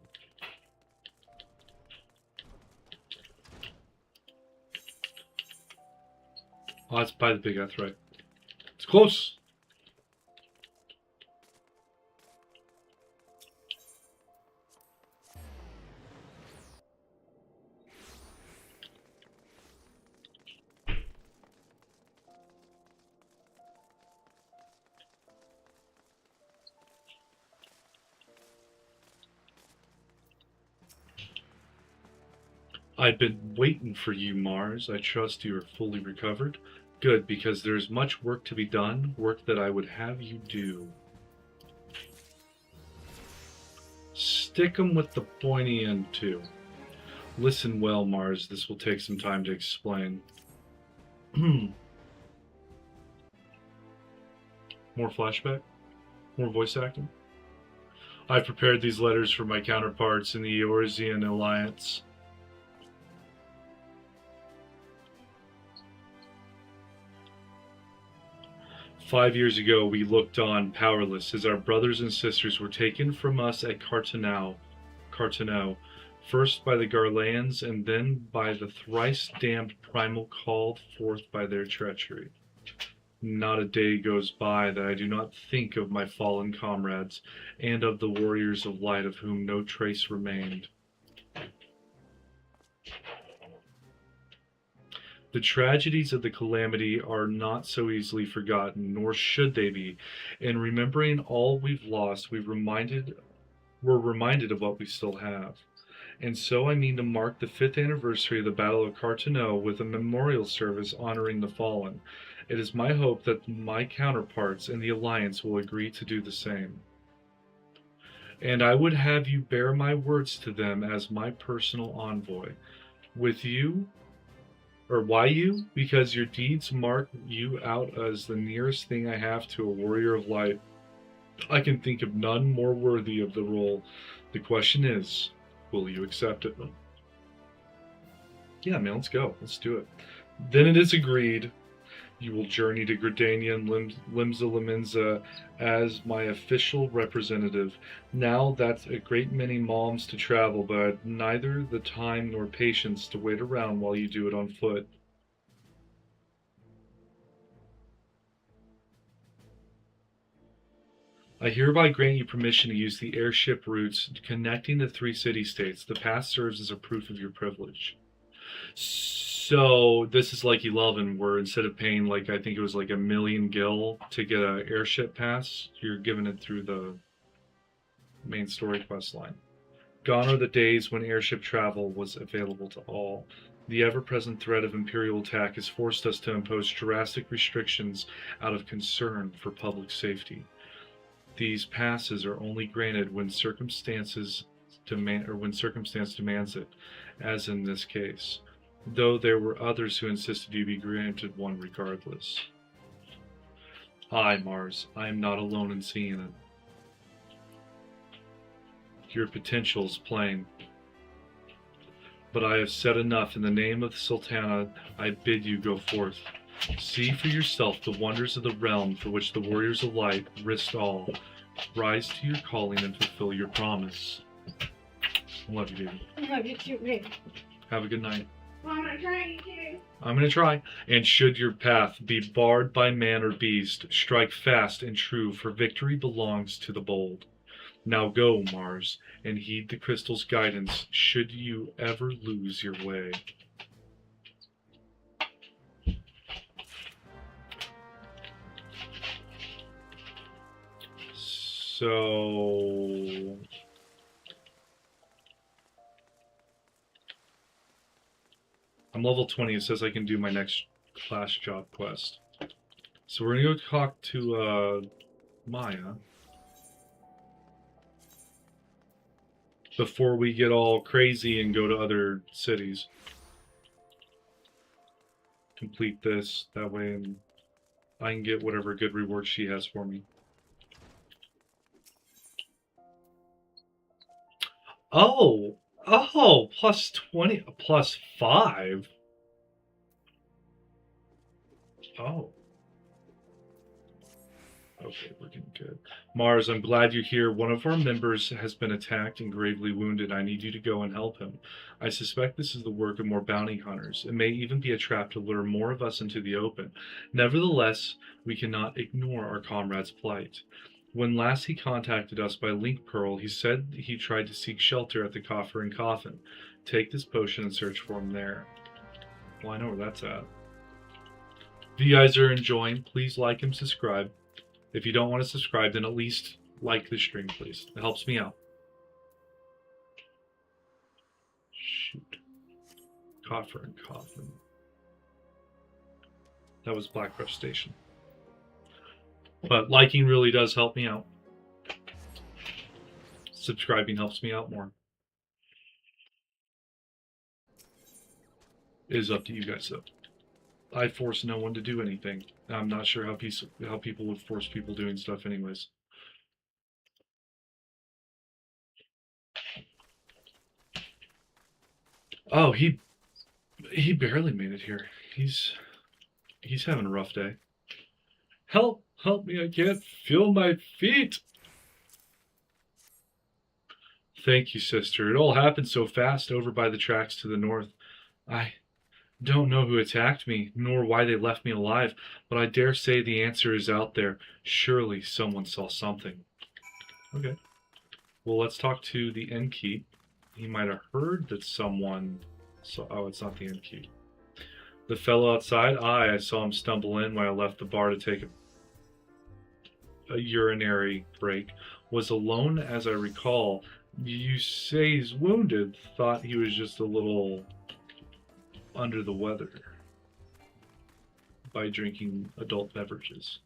Oh, it's by the big Earth, right? It's close! I've been waiting for you, Mars. I trust you are fully recovered. Good, because there's much work to be done, work that I would have you do. Stick 'em with the pointy end, too. Listen well, Mars. This will take some time to explain. More flashback? More voice acting? I've prepared these letters for my counterparts in the Eorzean Alliance. "5 years ago, we looked on, powerless, as our brothers and sisters were taken from us at Carteneau, first by the Garleans and then by the thrice-damned Primal called forth by their treachery. Not a day goes by that I do not think of my fallen comrades, and of the warriors of light of whom no trace remained. The tragedies of the calamity are not so easily forgotten, nor should they be. In remembering all we've lost, we're reminded of what we still have. And so I mean to mark the 5th anniversary of the Battle of Carteneau with a memorial service honoring the fallen. It is my hope that my counterparts in the Alliance will agree to do the same. And I would have you bear my words to them as my personal envoy. With you, or why you? Because your deeds mark you out as the nearest thing I have to a warrior of light. I can think of none more worthy of the role. The question is, will you accept it?" Yeah, man, let's go. Let's do it. "Then it is agreed. You will journey to Gridania and Limsa Liminza as my official representative. Now that's a great many malms to travel, but I've neither the time nor patience to wait around while you do it on foot. I hereby grant you permission to use the airship routes connecting the 3 city-states. The pass serves as a proof of your privilege." So this is like 11, where instead of paying I think it was like 1,000,000 gil to get an airship pass, you're giving it through the main story quest line. "Gone are the days when airship travel was available to all. The ever-present threat of Imperial attack has forced us to impose drastic restrictions out of concern for public safety. These passes are only granted when circumstance demands it, as in this case, though there were others who insisted you be granted one regardless. Aye, Mars, I am not alone in seeing it. Your potential is plain. But I have said enough. In the name of the Sultana, I bid you go forth. See for yourself the wonders of the realm for which the warriors of light risked all. Rise to your calling and fulfill your promise." I love you, baby. I love you too, babe. Have a good night. Well, I'm gonna try you too. I'm going to try. "And should your path be barred by man or beast, strike fast and true, for victory belongs to the bold. Now go, Mars, and heed the crystal's guidance should you ever lose your way." So I'm level 20. It says I can do my next class job quest. So we're going to go talk to Maya before we get all crazy and go to other cities. Complete this, that way and I can get whatever good reward she has for me. Oh, plus 20, plus 5. Oh. Okay, we're getting good. "Mars, I'm glad you're here. One of our members has been attacked and gravely wounded. I need you to go and help him. I suspect this is the work of more bounty hunters. It may even be a trap to lure more of us into the open. Nevertheless, we cannot ignore our comrade's plight. When last he contacted us by link pearl, he said he tried to seek shelter at the Coffer and Coffin. Take this potion and search for him there." Well, I know where that's at. If you guys are enjoying, please like and subscribe. If you don't want to subscribe, then at least like the stream, please. It helps me out. Shoot. Coffer and Coffin. That was Blackbrush Station. But liking really does help me out. Subscribing helps me out more. It is up to you guys, though. I force no one to do anything. I'm not sure how people would force people doing stuff anyways. Oh, he barely made it here. He's having a rough day. Help me, I can't feel my feet. Thank you, sister. It all happened so fast over by the tracks to the north. I don't know who attacked me, nor why they left me alive, but I dare say the answer is out there. Surely someone saw something. Okay. Well, let's talk to the innkeep. He might have heard that someone saw... Oh, it's not the innkeep. The fellow outside? Aye, I saw him stumble in when I left the bar to take a urinary break. Was alone, as I recall. You say he's wounded. Thought he was just a little under the weather by drinking adult beverages.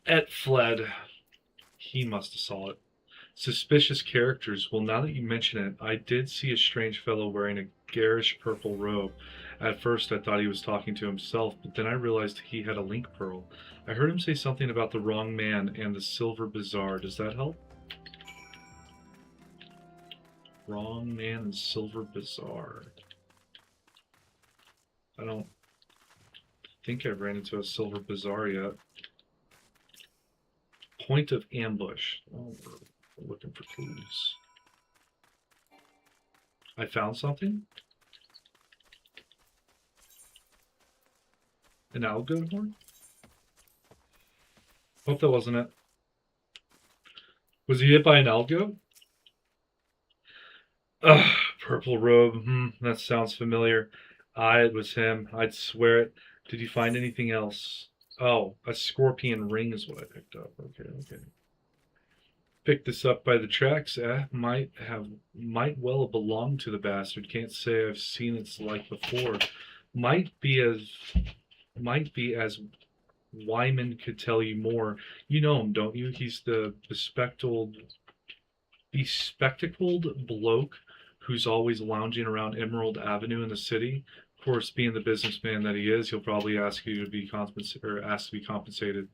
Et fled. He must have saw it. Suspicious characters. Well, now that you mention it, I did see a strange fellow wearing a garish purple robe. At first I thought he was talking to himself, but then I realized he had a link pearl. I heard him say something about the wrong man and the silver bazaar. Does that help? Wrong man and silver bazaar. I don't think I've ran into a silver bazaar yet. Point of ambush. Oh, we're looking for clues. I found something? An algo horn? Hope that wasn't it. Was he hit by an algo? Ugh, purple robe. That sounds familiar. It was him. I'd swear it. Did you find anything else? Oh, a scorpion ring is what I picked up. Okay. Picked this up by the tracks. Might well have belonged to the bastard. Can't say I've seen its like before. Might be as Wyman could tell you more. You know him, don't you? He's the bespectacled bloke who's always lounging around Emerald Avenue in the city. Of course, being the businessman that he is, he'll probably ask you to be compensated.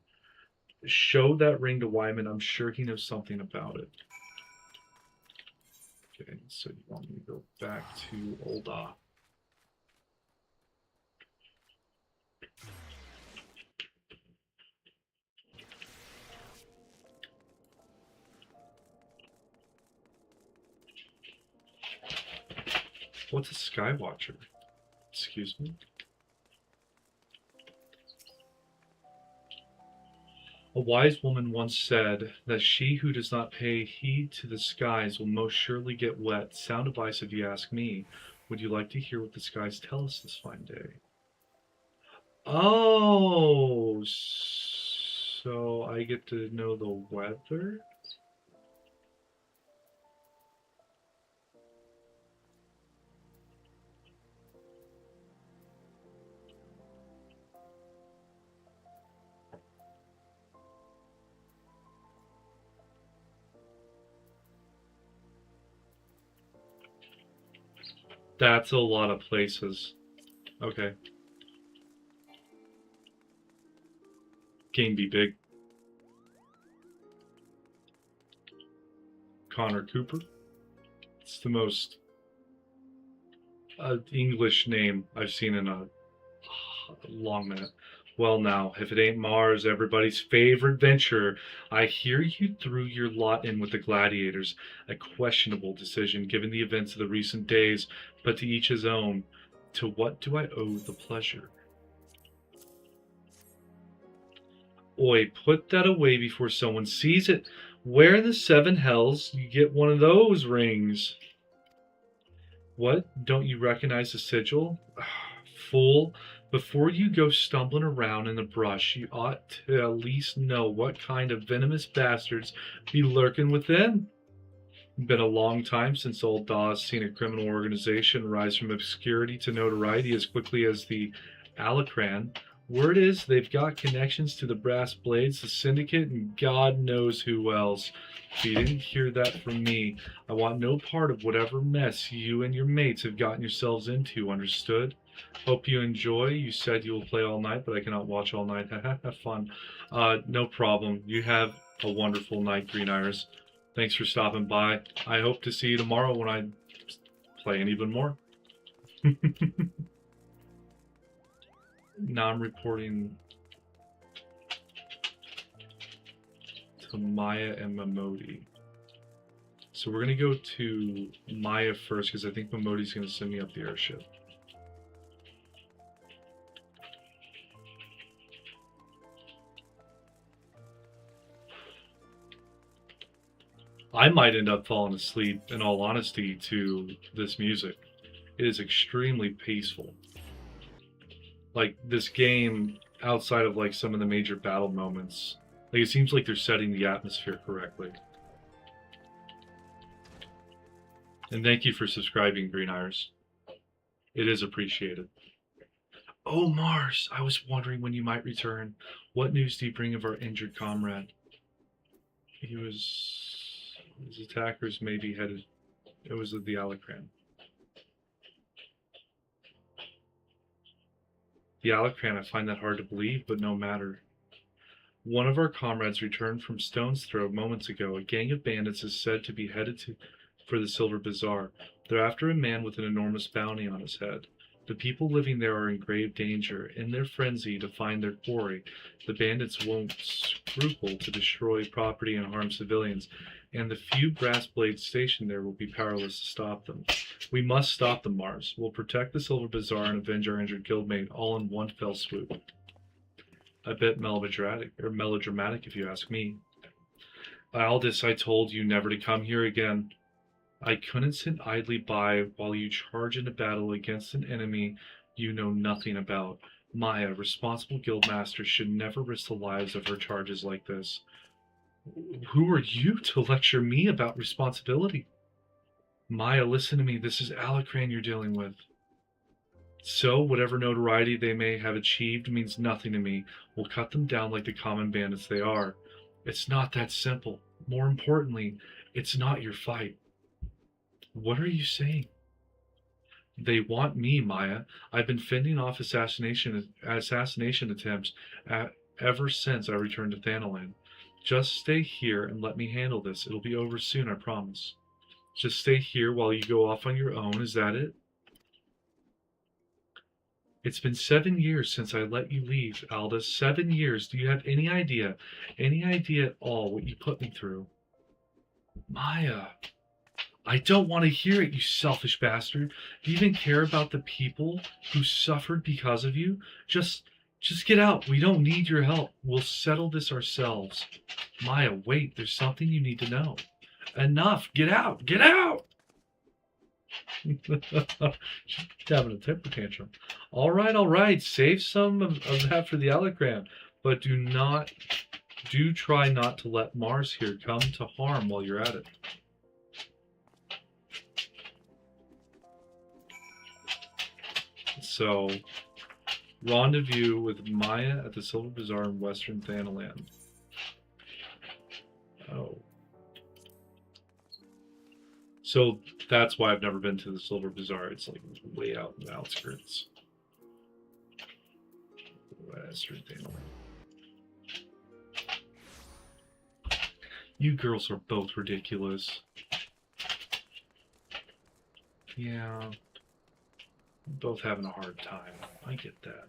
Show that ring to Wyman. I'm sure he knows something about it. Okay, so you want me to go back to Ul'dah. What's a Skywatcher? Excuse me? A wise woman once said that she who does not pay heed to the skies will most surely get wet. Sound advice if you ask me. Would you like to hear what the skies tell us this fine day? Oh, so I get to know the weather? That's a lot of places. Okay. Game be big. Connor Cooper. It's the most English name I've seen in a long minute. Well now, if it ain't Mars, everybody's favorite venture, I hear you threw your lot in with the gladiators. A questionable decision given the events of the recent days, but to each his own. To what do I owe the pleasure? Oi, put that away before someone sees it. Where in the seven hells you get one of those rings? What? Don't you recognize the sigil? Fool. Before you go stumbling around in the brush, you ought to at least know what kind of venomous bastards be lurking within. Been a long time since old Dawes seen a criminal organization rise from obscurity to notoriety as quickly as the Alacran. Word is they've got connections to the Brass Blades, the Syndicate, and God knows who else. If you didn't hear that from me, I want no part of whatever mess you and your mates have gotten yourselves into, understood? Hope you enjoy. You said you will play all night, but I cannot watch all night. Have fun. No problem. You have a wonderful night, Green Iris. Thanks for stopping by. I hope to see you tomorrow when I play even more. Now I'm reporting to Maya and Momodi. So we're going to go to Maya first because I think Momodi's going to send me up the airship. I might end up falling asleep, in all honesty, to this music. It is extremely peaceful. Like, this game, outside of, like, some of the major battle moments, like, it seems like they're setting the atmosphere correctly. And thank you for subscribing, Green Iris. It is appreciated. Oh, Mars, I was wondering when you might return. What news do you bring of our injured comrade? His attackers may be headed. It was the Alacran. The Alacran, I find that hard to believe, but no matter. One of our comrades returned from Stone's Throw moments ago. A gang of bandits is said to be headed for the Silver Bazaar. They're after a man with an enormous bounty on his head. The people living there are in grave danger. In their frenzy to find their quarry, the bandits won't scruple to destroy property and harm civilians, and the few brass blades stationed there will be powerless to stop them. We must stop them, Mars. We'll protect the Silver Bazaar and avenge our injured guildmate all in one fell swoop. A bit melodramatic if you ask me. Aldous, I told you never to come here again. I couldn't sit idly by while you charge into battle against an enemy you know nothing about. Maya, responsible guildmaster, should never risk the lives of her charges like this. Who are you to lecture me about responsibility? Maya, listen to me. This is Alacran you're dealing with. So, whatever notoriety they may have achieved means nothing to me. We'll cut them down like the common bandits they are. It's not that simple. More importantly, it's not your fight. What are you saying? They want me, Maya. I've been fending off assassination attempts ever since I returned to Thanalan. Just stay here and let me handle this. It'll be over soon, I promise. Just stay here while you go off on your own, is that it? It's been 7 years since I let you leave, Aldous. 7 years. Do you have any idea at all what you put me through? Maya, I don't want to hear it, you selfish bastard. Do you even care about the people who suffered because of you? Just get out. We don't need your help. We'll settle this ourselves. Maya, wait. There's something you need to know. Enough. Get out. Get out. She's having a temper tantrum. All right. Save some of that for the Alacran. But do try not to let Mars here come to harm while you're at it. So, rendezvous with Maya at the Silver Bazaar in Western Thanalan. Oh. So, that's why I've never been to the Silver Bazaar. It's like way out in the outskirts. Western Thanalan. You girls are both ridiculous. Yeah. Both having a hard time. I get that.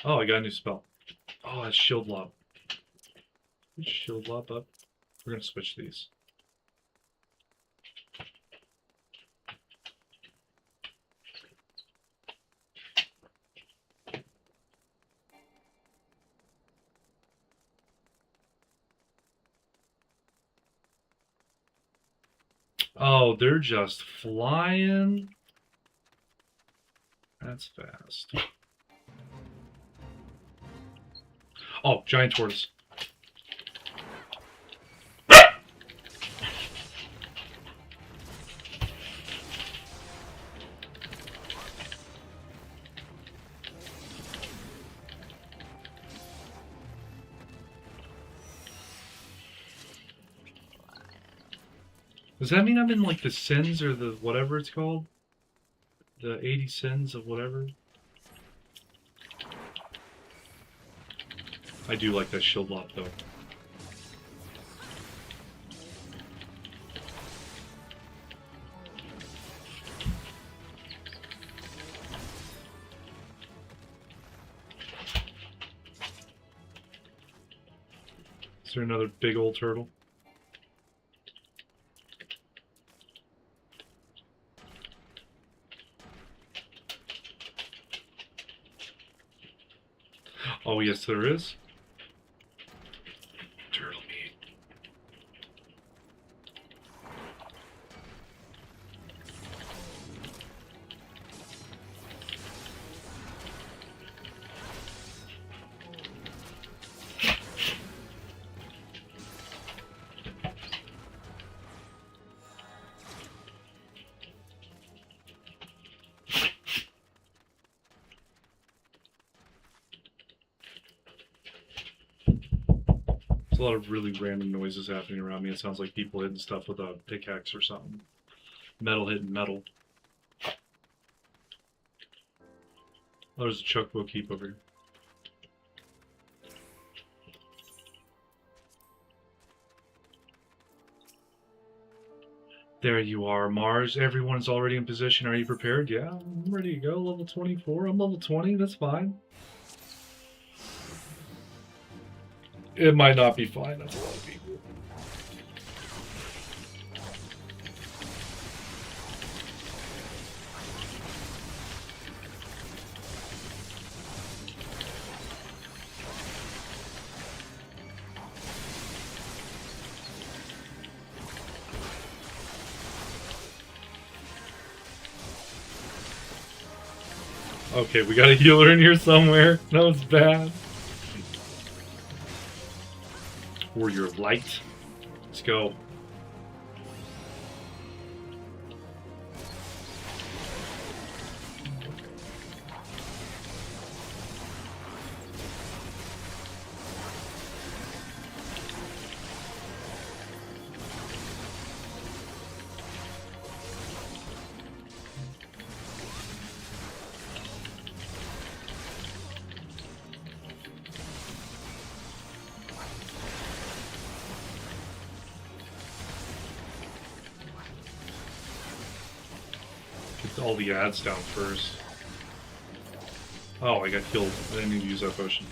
Oh, I got a new spell. Oh, that's Shield Lob. Shield Lob up. We're going to switch these. Oh, they're just flying. That's fast. Oh, giant tortoise. Does that mean I'm in like the sins or the whatever it's called? The 80 sins of whatever? I do like that shield lock though. Is there another big old turtle? Oh, yes, there is. Turtle meat. There's a lot of really random noises happening around me. It sounds like people hitting stuff with a pickaxe or something. Metal hitting metal. Oh, there's a chocobo keep over here. There you are, Mars. Everyone's already in position. Are you prepared? Yeah, I'm ready to go. Level 24. I'm level 20. That's fine. It might not be fine. That's a lot of people. Okay, we got a healer in here somewhere. No, it's bad. For your light. Let's go. Get all the ads down first. Oh, I got killed. I didn't need to use that potion.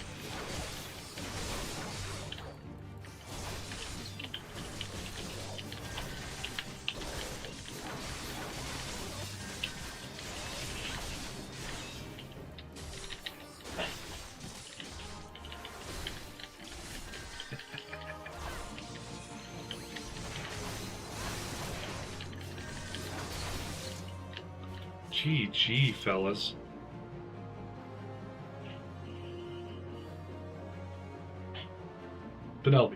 GG, fellas. Penelope.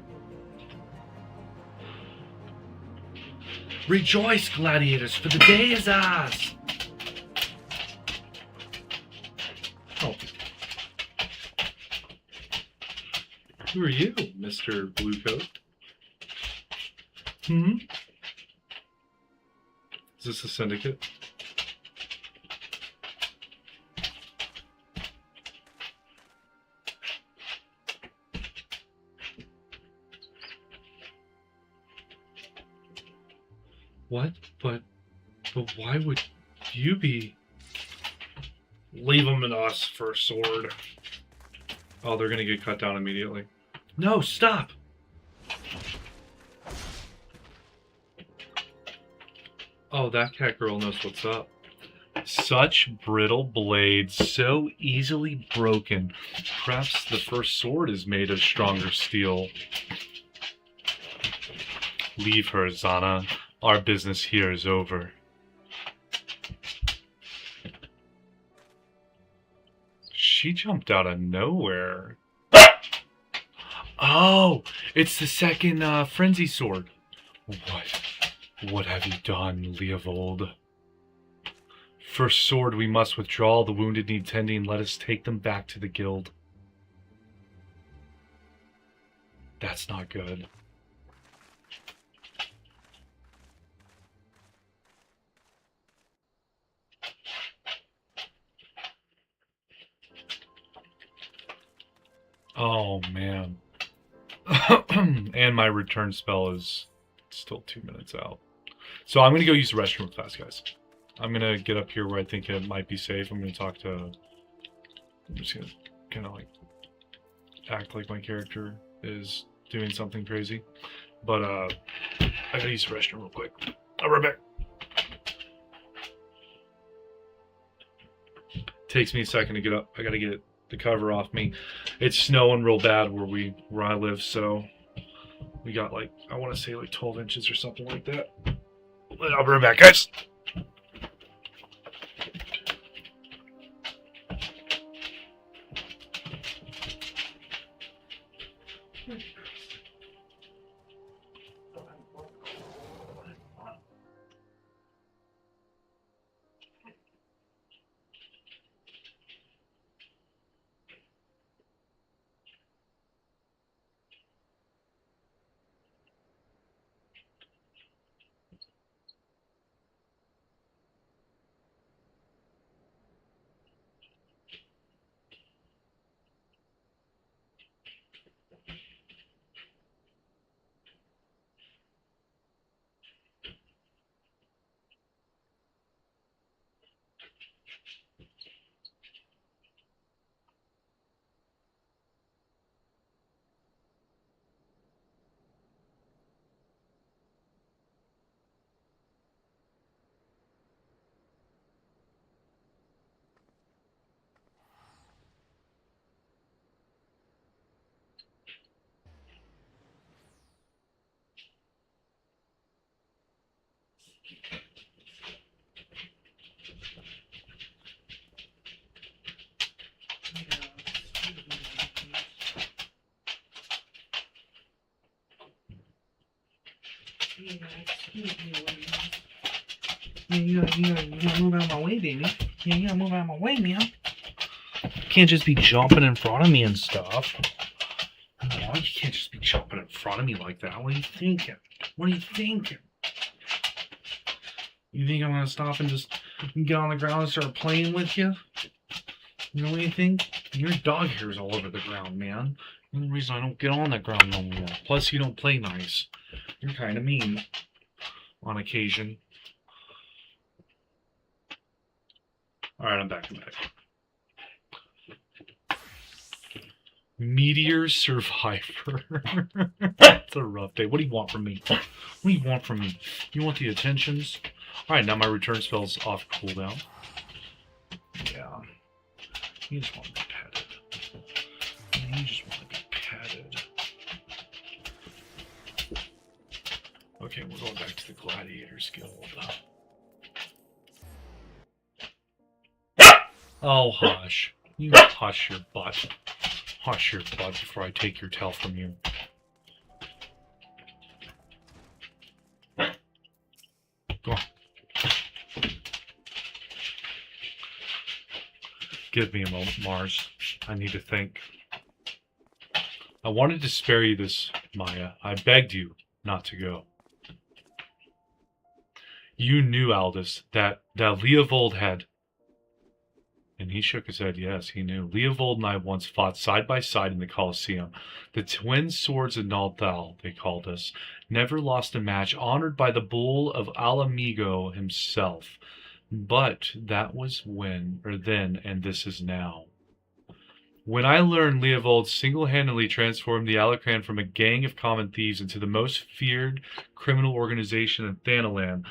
Rejoice, gladiators, for the day is ours! Oh. Who are you, Mr. Bluecoat? Hmm? Is this a syndicate? What? But why would you be? Leave them and us for a sword. Oh, they're gonna get cut down immediately. No, stop! Oh, that cat girl knows what's up. Such brittle blades, so easily broken. Perhaps the first sword is made of stronger steel. Leave her, Zana. Our business here is over. She jumped out of nowhere. Oh, it's the second frenzy sword. What have you done, Leovold? First sword, we must withdraw. The wounded need tending. Let us take them back to the guild. That's not good. Oh, man. And my return spell is still 2 minutes out. So I'm going to go use the restroom real fast, guys. I'm going to get up here where I think it might be safe. I'm going to talk to... I'm just going to kind of like act like my character is doing something crazy. But I got to use the restroom real quick. I'll be right back. Takes me a second to get up. I got to get the cover off me. It's snowing real bad where I live, so we got like, I want to say like 12 inches or something like that. I'll be right back, guys. You gotta move out of my way, baby. Yeah, you gotta move out of my way, man. Can't just be jumping in front of me and stuff. Oh, you can't just be jumping in front of me like that. What are you thinking? What are you thinking? You think I'm gonna stop and just get on the ground and start playing with you? You know what you think? Your dog hair's all over the ground, man. The only reason I don't get on that ground no more. Plus, you don't play nice. You're kind of mean on occasion. Alright, I'm back. Meteor Survivor. That's a rough day. What do you want from me? What do you want from me? You want the attentions? Alright, now my return spell's off cooldown. Yeah. You just want to be petted. You just want to be petted. Okay, we're going back to the Gladiators Guild. Oh, hush. You hush your butt. Hush your butt before I take your tail from you. Go on. Give me a moment, Mars. I need to think. I wanted to spare you this, Maya. I begged you not to go. You knew, Aldous, that Leovold had... And he shook his head. Yes, he knew. Leovold and I once fought side by side in the Colosseum. The twin swords of Nalthal, they called us. Never lost a match, honored by the bull of Alamigo himself. But that was then, and this is now. When I learned Leovold single-handedly transformed the Alacran from a gang of common thieves into the most feared criminal organization in Thanalan,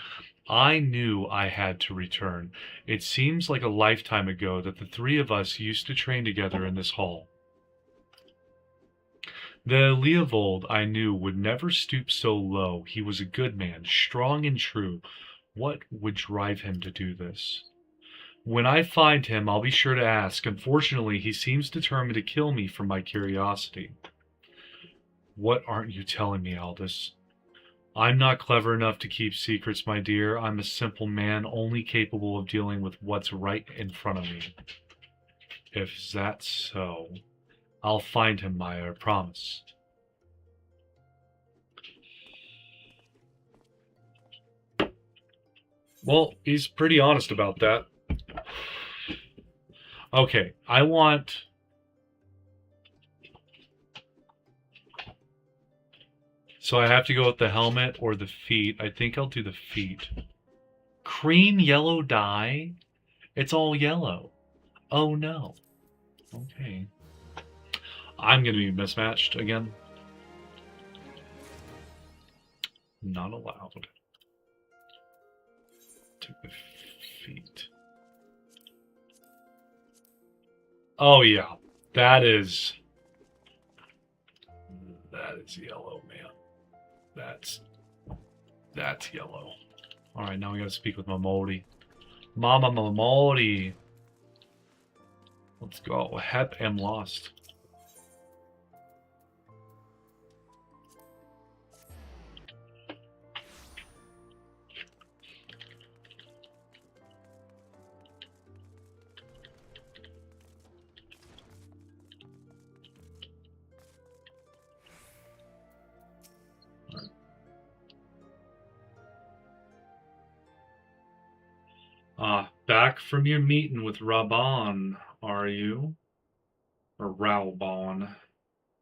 I knew I had to return. It seems like a lifetime ago that the three of us used to train together in this hall. The Leovold I knew would never stoop so low. He was a good man, strong and true. What would drive him to do this? When I find him, I'll be sure to ask. Unfortunately, he seems determined to kill me for my curiosity. What aren't you telling me, Aldous? I'm not clever enough to keep secrets, my dear. I'm a simple man, only capable of dealing with what's right in front of me. If that's so, I'll find him, Maya, I promise. Well, he's pretty honest about that. Okay, I want... So I have to go with the helmet or the feet. I think I'll do the feet. Cream yellow dye? It's all yellow. Oh no. Okay. I'm going to be mismatched again. Not allowed. To the feet. Oh yeah. That is yellow, man. That's yellow. Alright, now we gotta speak with Mamori. Mama Mamori. Let's go. Hep am lost. Back from your meeting with Raban, are you? Or Raubon?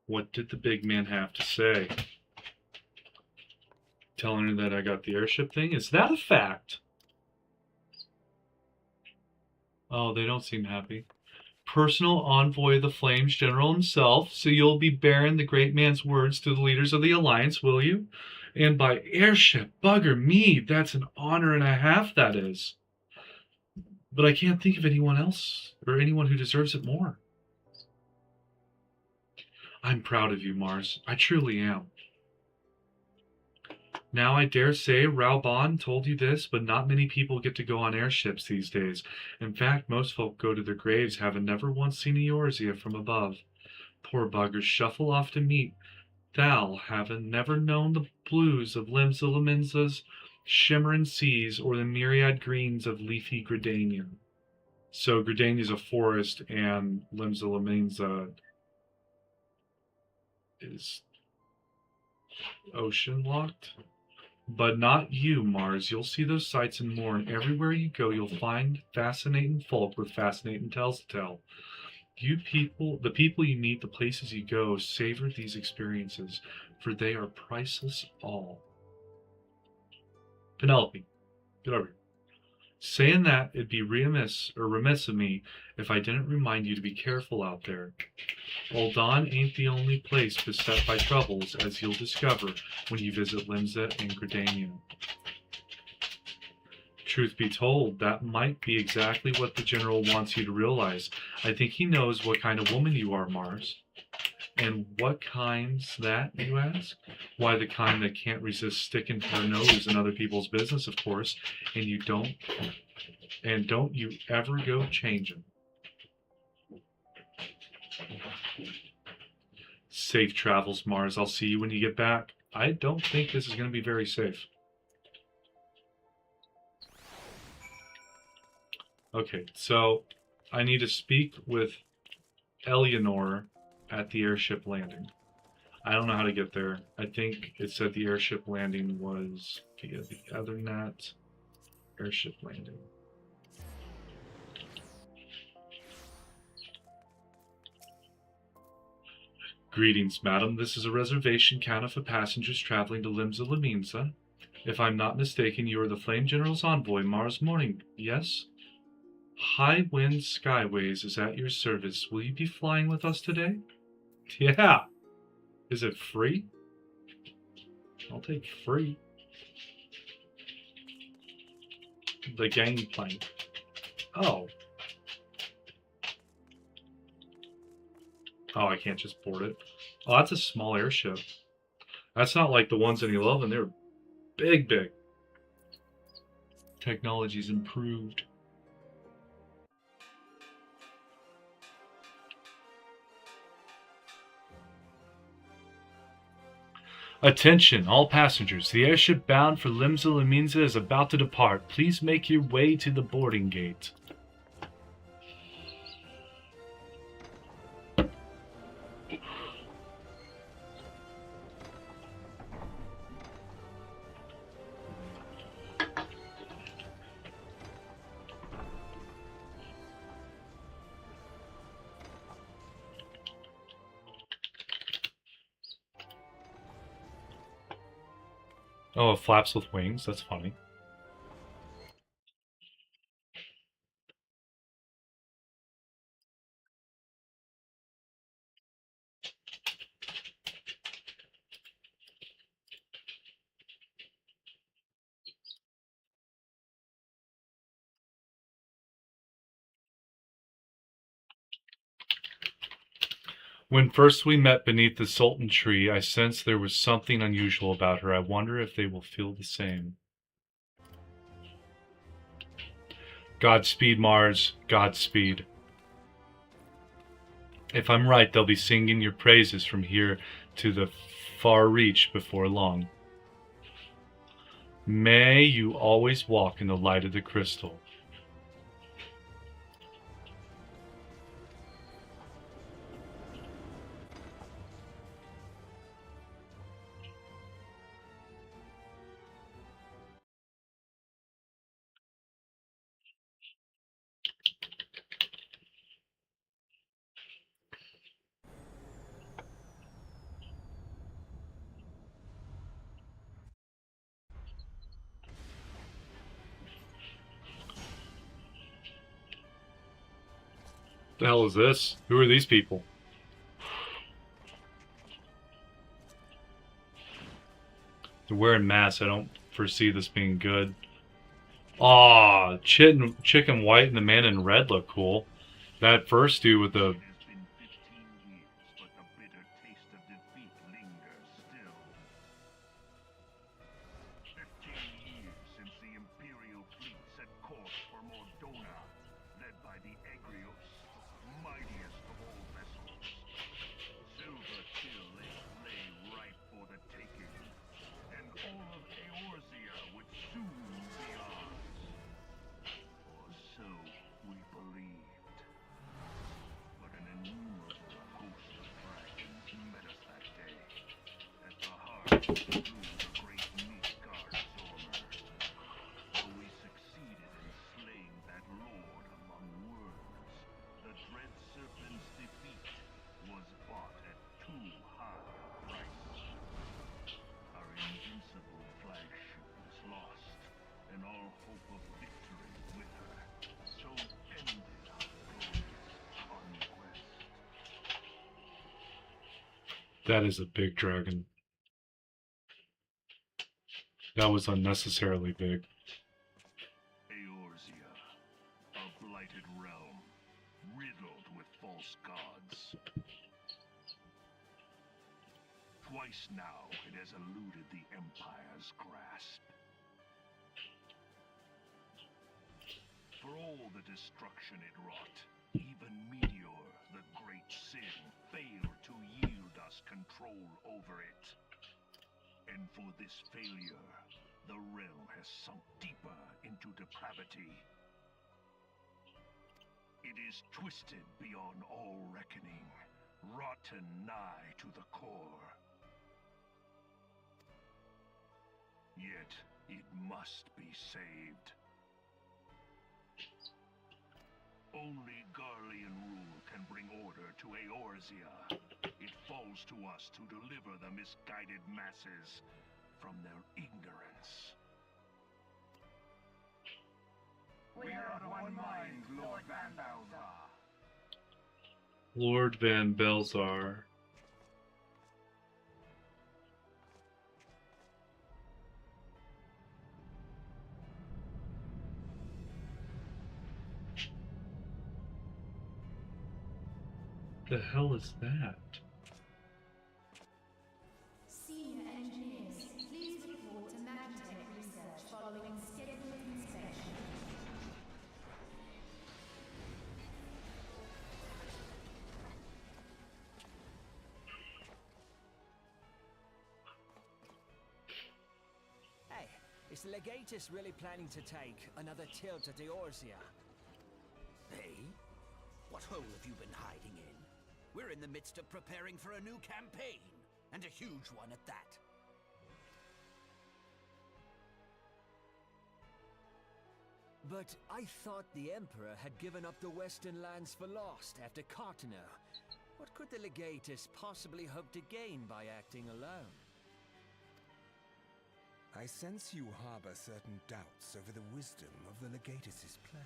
What did the big man have to say? Telling her that I got the airship thing? Is that a fact? Oh, they don't seem happy. Personal envoy of the Flames General himself, so you'll be bearing the great man's words to the leaders of the Alliance, will you? And by airship, bugger me, that's an honor and a half, that is. But I can't think of anyone else, or anyone who deserves it more. I'm proud of you, Mars. I truly am. Now I dare say Raubon told you this, but not many people get to go on airships these days. In fact, most folk go to their graves having never once seen a Eorzea from above. Poor buggers shuffle off to meet Thal, having never known the blues of Limsa shimmering seas or the myriad greens of leafy Gridania. So Gridania is a forest and Limsa is ocean locked. But not you, Mars. You'll see those sights and more, and everywhere you go you'll find fascinating folk with fascinating tales to tell. You people, the people you meet, the places you go, savor these experiences, for they are priceless all. Penelope, get over here. Saying that, it'd be remiss of me if I didn't remind you to be careful out there. Ul'Dan ain't the only place beset by troubles, as you'll discover when you visit Limsa and Gridania. Truth be told, that might be exactly what the General wants you to realize. I think he knows what kind of woman you are, Mars. And what kind's that, you ask? Why, the kind that can't resist sticking her nose in other people's business, of course, and don't you ever go changing. Safe travels, Mars. I'll see you when you get back. I don't think this is going to be very safe. Okay, so I need to speak with Eleanor at the airship landing. I don't know how to get there. I think it said the airship landing was via the Ethernet. Airship landing. Greetings, madam. This is a reservation counter for passengers traveling to Limsa. If I'm not mistaken, you are the Flame General's envoy, Mars Morning, yes? High Wind Skyways is at your service. Will you be flying with us today? Yeah. Is it free? I'll take free. The gangplank. Oh. Oh, I can't just board it. Oh, that's a small airship. That's not like the ones in 11. They're big, big. Technology's improved. Attention, all passengers. The airship bound for Limsa Laminza is about to depart. Please make your way to the boarding gate. Oh, it flaps with wings. That's funny. When first we met beneath the Sultan tree, I sensed there was something unusual about her. I wonder if they will feel the same. Godspeed, Mars. Godspeed. If I'm right, they'll be singing your praises from here to the far reach before long. May you always walk in the light of the crystal. The hell is this? Who are these people? They're wearing masks. I don't foresee this being good. Aw, chicken white and the man in red look cool. That first dude with the... It has been 15 years, but the bitter taste of defeat lingers still. 15 years since the Imperial fleet set course for Mordona, led by the Egrios, mightiest of all vessels. Silver Till lay ripe for the taking, and all of Eorzea would soon be ours. Or so we believed. But an innumerable host of dragons met us that day, at the heart of the great Midgard Zormer. Though we succeeded in slaying that lord among worms, the dread serpent's defeat was bought at too high a price. Our invincible flagship was lost, and all hope of victory with her. So ended our glorious conquest. That is a big dragon. That was unnecessarily big. Eorzea, a blighted realm, riddled with false gods. Twice now it has eluded the Empire's grasp. For all the destruction it wrought, even Meteor, the great sin, failed to yield us control over it. And for this failure, the realm has sunk deeper into depravity. It is twisted beyond all reckoning, rotten nigh to the core. Yet, it must be saved. Only Garlean rule can bring order to Eorzea. It falls to us to deliver the misguided masses from their ignorance. We are of one mind, Lord Van Balzar. Lord Van Belzar. The hell is that? Is the Legatus really planning to take another tilt at Eorzea? Hey? What hole have you been hiding in? We're in the midst of preparing for a new campaign, and a huge one at that. But I thought the Emperor had given up the Western lands for lost after Carteneau. What could the Legatus possibly hope to gain by acting alone? I sense you harbor certain doubts over the wisdom of the Legatus's plan.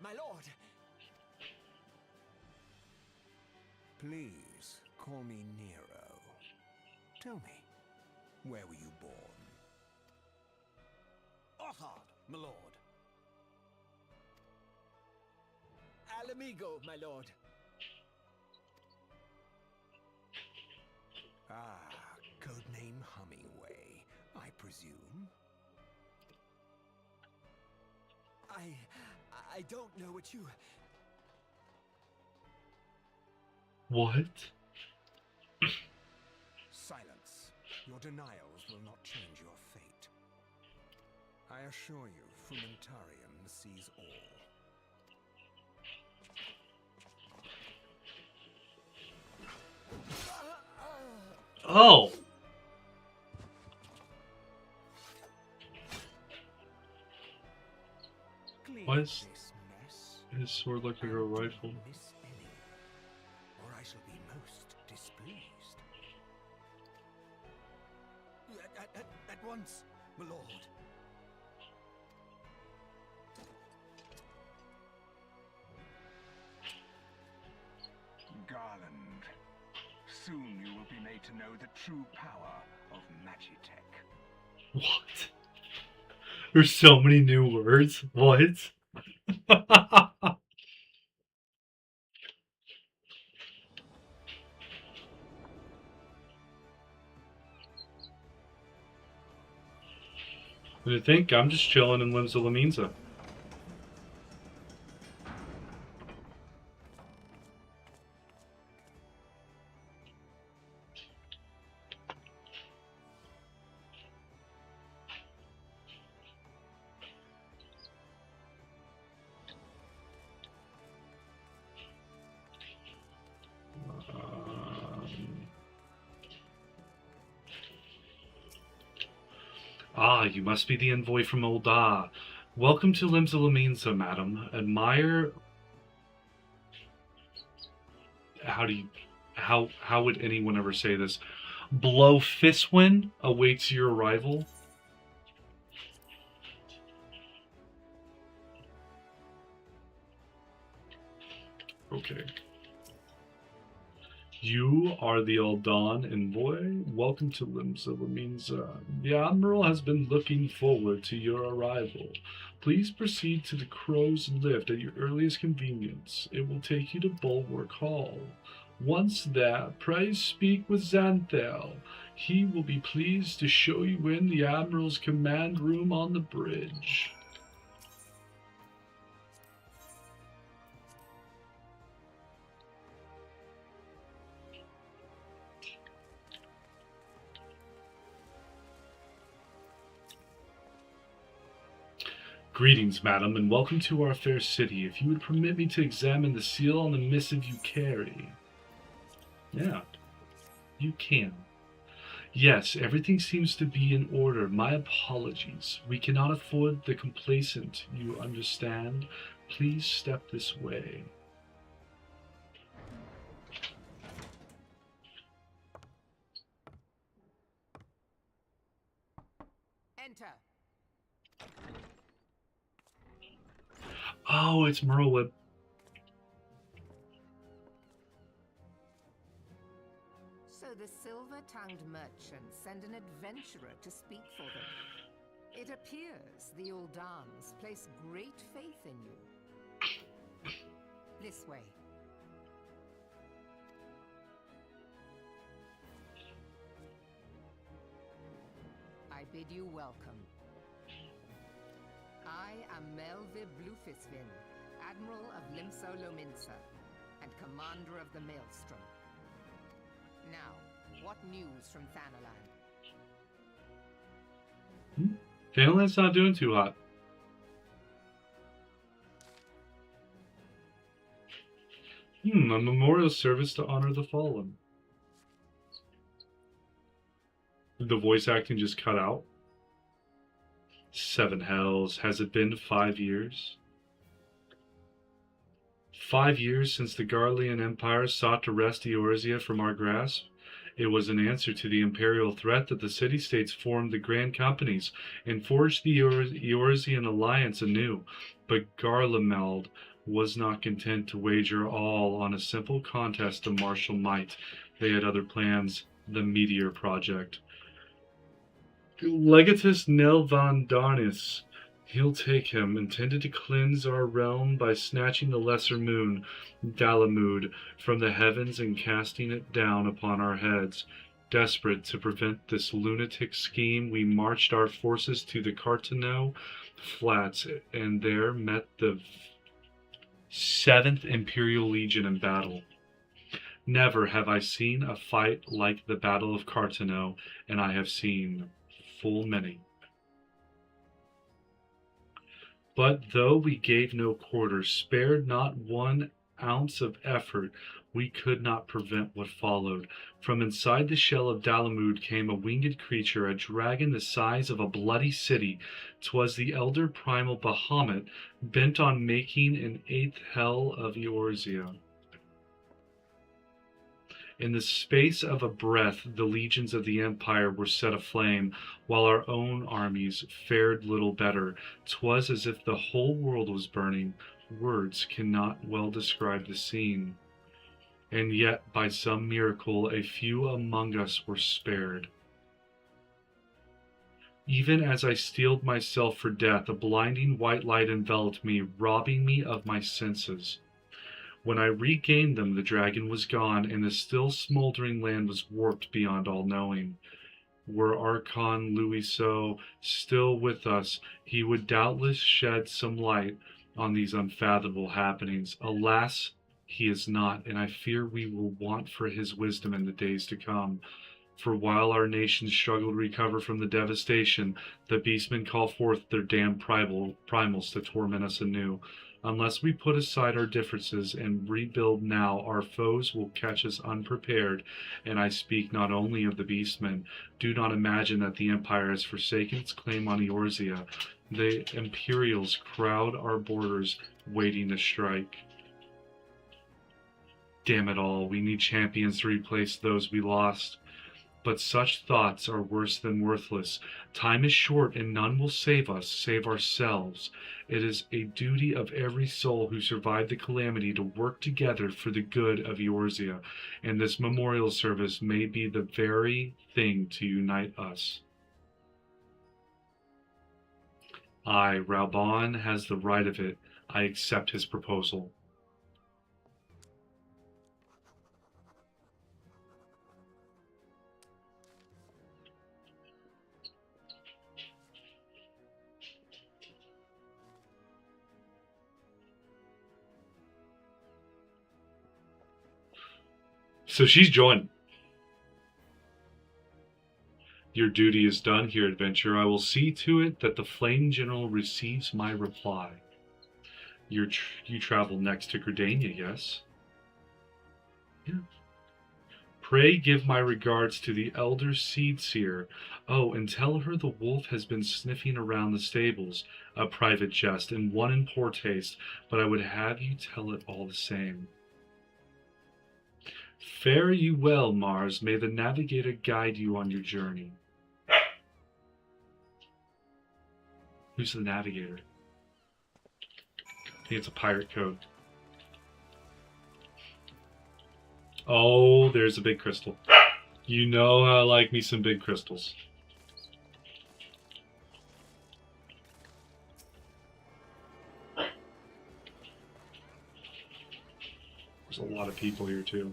My lord! Please, call me Nero. Tell me, where were you born? Othard, my lord. Alamigo, my lord. Ah, codename Hummingway, I presume? I don't know what you... What? Silence. Your denials will not change your fate. I assure you, Frumentarium sees all. Oh! Why is his sword look like a rifle? Miss any, or I shall be most displeased. At once, my lord. Garland. Soon you will be made to know the true power of Magitech. What? There's so many new words. What? I think I'm just chilling in Limbs of Laminza. Ah, you must be the envoy from Ul'dah. Welcome to Limbs of Laminza, madam. Admire... How would anyone ever say this? Blowfiswin awaits your arrival. Okay. You are the Ul'dah envoy. Welcome to Limbs of Laminza. The Admiral has been looking forward to your arrival. Please proceed to the Crow's Lift at your earliest convenience. It will take you to Bulwark Hall. Once there, pray speak with Xanthel. He will be pleased to show you in the Admiral's command room on the bridge. Greetings, madam, and welcome to our fair city. If you would permit me to examine the seal on the missive you carry. Yeah, you can. Yes, everything seems to be in order. My apologies. We cannot afford the complacent, you understand? Please step this way. Enter. Oh, it's Merlin. So the silver-tongued merchants send an adventurer to speak for them. It appears the Uldans place great faith in you. This way. I bid you welcome. I am Melve Blufisvin, Admiral of Limso Lominsa, and Commander of the Maelstrom. Now, what news from Thanalan? Thanalan's not doing too hot. A memorial service to honor the fallen. Did the voice acting just cut out? 7 hells. Has it been 5 years? 5 years since the Garlean Empire sought to wrest Eorzea from our grasp? It was an answer to the imperial threat that the city-states formed the Grand Companies and forged the Eorzean alliance anew. But Garlemald was not content to wager all on a simple contest of martial might. They had other plans, the Meteor Project. Legatus Nel van Darnis, he'll take him, intended to cleanse our realm by snatching the lesser moon, Dalamud, from the heavens and casting it down upon our heads. Desperate to prevent this lunatic scheme, we marched our forces to the Cartano Flats, and there met the 7th Imperial Legion in battle. Never have I seen a fight like the Battle of Cartano, and I have seen full many. But though we gave no quarter, spared not 1 ounce of effort, we could not prevent what followed. From inside the shell of Dalamud came a winged creature, a dragon the size of a bloody city. 'Twas the elder primal Bahamut, bent on making an 8th hell of Eorzea. In the space of a breath, the legions of the Empire were set aflame, while our own armies fared little better. 'Twas as if the whole world was burning. Words cannot well describe the scene. And yet, by some miracle, a few among us were spared. Even as I steeled myself for death, a blinding white light enveloped me, robbing me of my senses. When I regained them, the dragon was gone, and the still smoldering land was warped beyond all knowing. Were Archon Louiso still with us, he would doubtless shed some light on these unfathomable happenings. Alas, he is not, and I fear we will want for his wisdom in the days to come. For while our nations struggle to recover from the devastation, the beastmen call forth their damned primals to torment us anew. Unless we put aside our differences and rebuild now, our foes will catch us unprepared, and I speak not only of the beastmen. Do not imagine that the Empire has forsaken its claim on Eorzea. The Imperials crowd our borders, waiting to strike. Damn it all, we need champions to replace those we lost. But such thoughts are worse than worthless. Time is short, and none will save us, save ourselves. It is a duty of every soul who survived the calamity to work together for the good of Eorzea, and this memorial service may be the very thing to unite us. I, Raubon, has the right of it. I accept his proposal. So she's joined. Your duty is done here, adventurer. I will see to it that the Flame General receives my reply. You travel next to Gridania, yes? Yeah. Pray give my regards to the elder Seed Seer. Oh, and tell her the wolf has been sniffing around the stables. A private jest, and one in poor taste, but I would have you tell it all the same. Fare you well, Mars. May the navigator guide you on your journey. Who's the navigator? I think it's a pirate code. Oh, there's a big crystal. You know I like me some big crystals. There's a lot of people here too.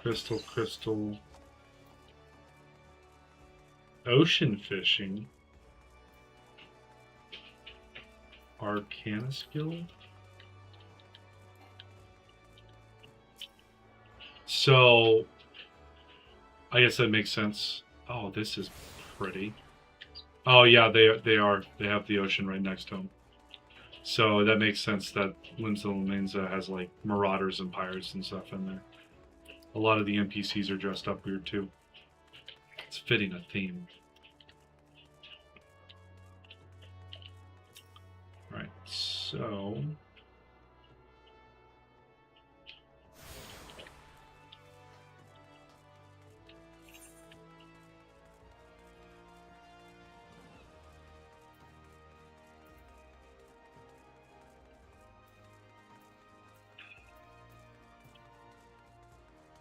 Crystal. Ocean fishing. Arcana skill. So, I guess that makes sense. Oh, this is pretty. Oh yeah, they are. They have the ocean right next to them. So that makes sense that Linza has like marauders and pirates and stuff in there. A lot of the NPCs are dressed up weird too. It's fitting a theme. Right, so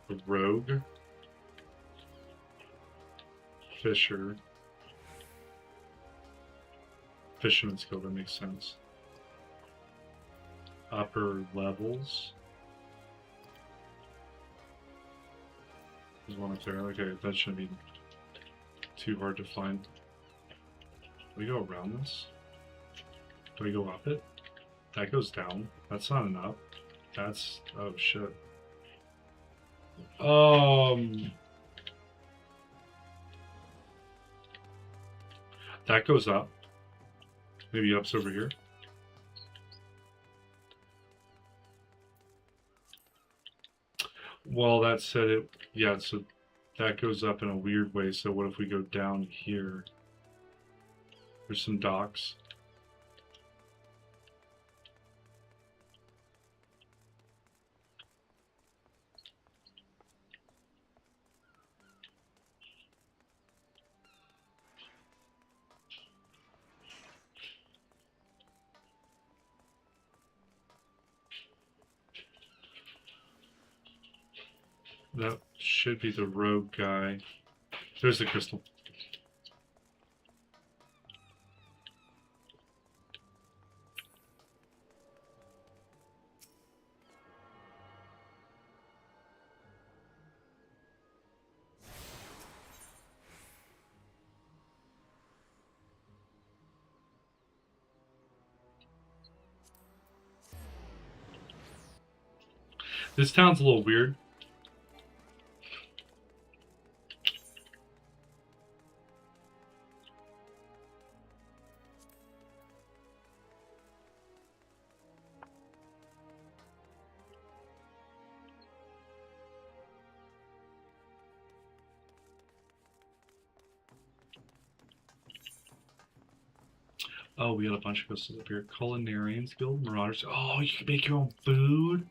the rogue, fisher, fisherman skill, that makes sense. Upper levels. There's one up there. Okay, that shouldn't be too hard to find. Do we go around this? Do we go up it? That goes down. That's not enough. That's... oh shit. That goes up. Maybe up's over here. Well, that said it... yeah, so that goes up in a weird way. So what if we go down here? There's some docks. That should be the rogue guy. There's the crystal. This town's a little weird. Oh, we got a bunch of crystals up here. Culinarians Guild, Marauders. Oh, you can make your own food?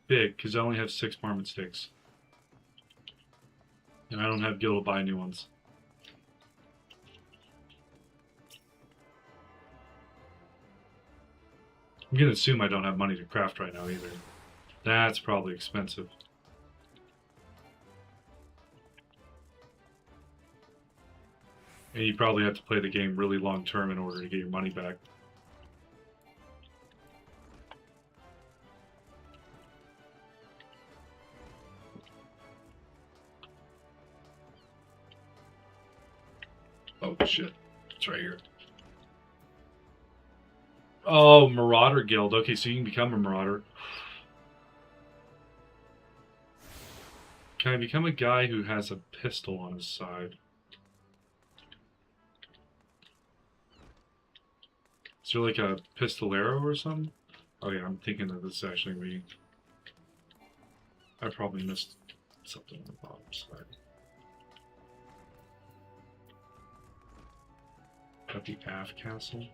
Big, because I only have 6 marmot sticks. And I don't have Guild to buy new ones. I'm gonna assume I don't have money to craft right now either. That's probably expensive. And you probably have to play the game really long term in order to get your money back. Oh shit, it's right here. Oh, Marauder Guild. Okay, so you can become a Marauder. Can I become a guy who has a pistol on his side? Is there like a pistolero or something? Oh yeah, I'm thinking that this is actually me. I probably missed something on the bottom side. Got the Aft Castle.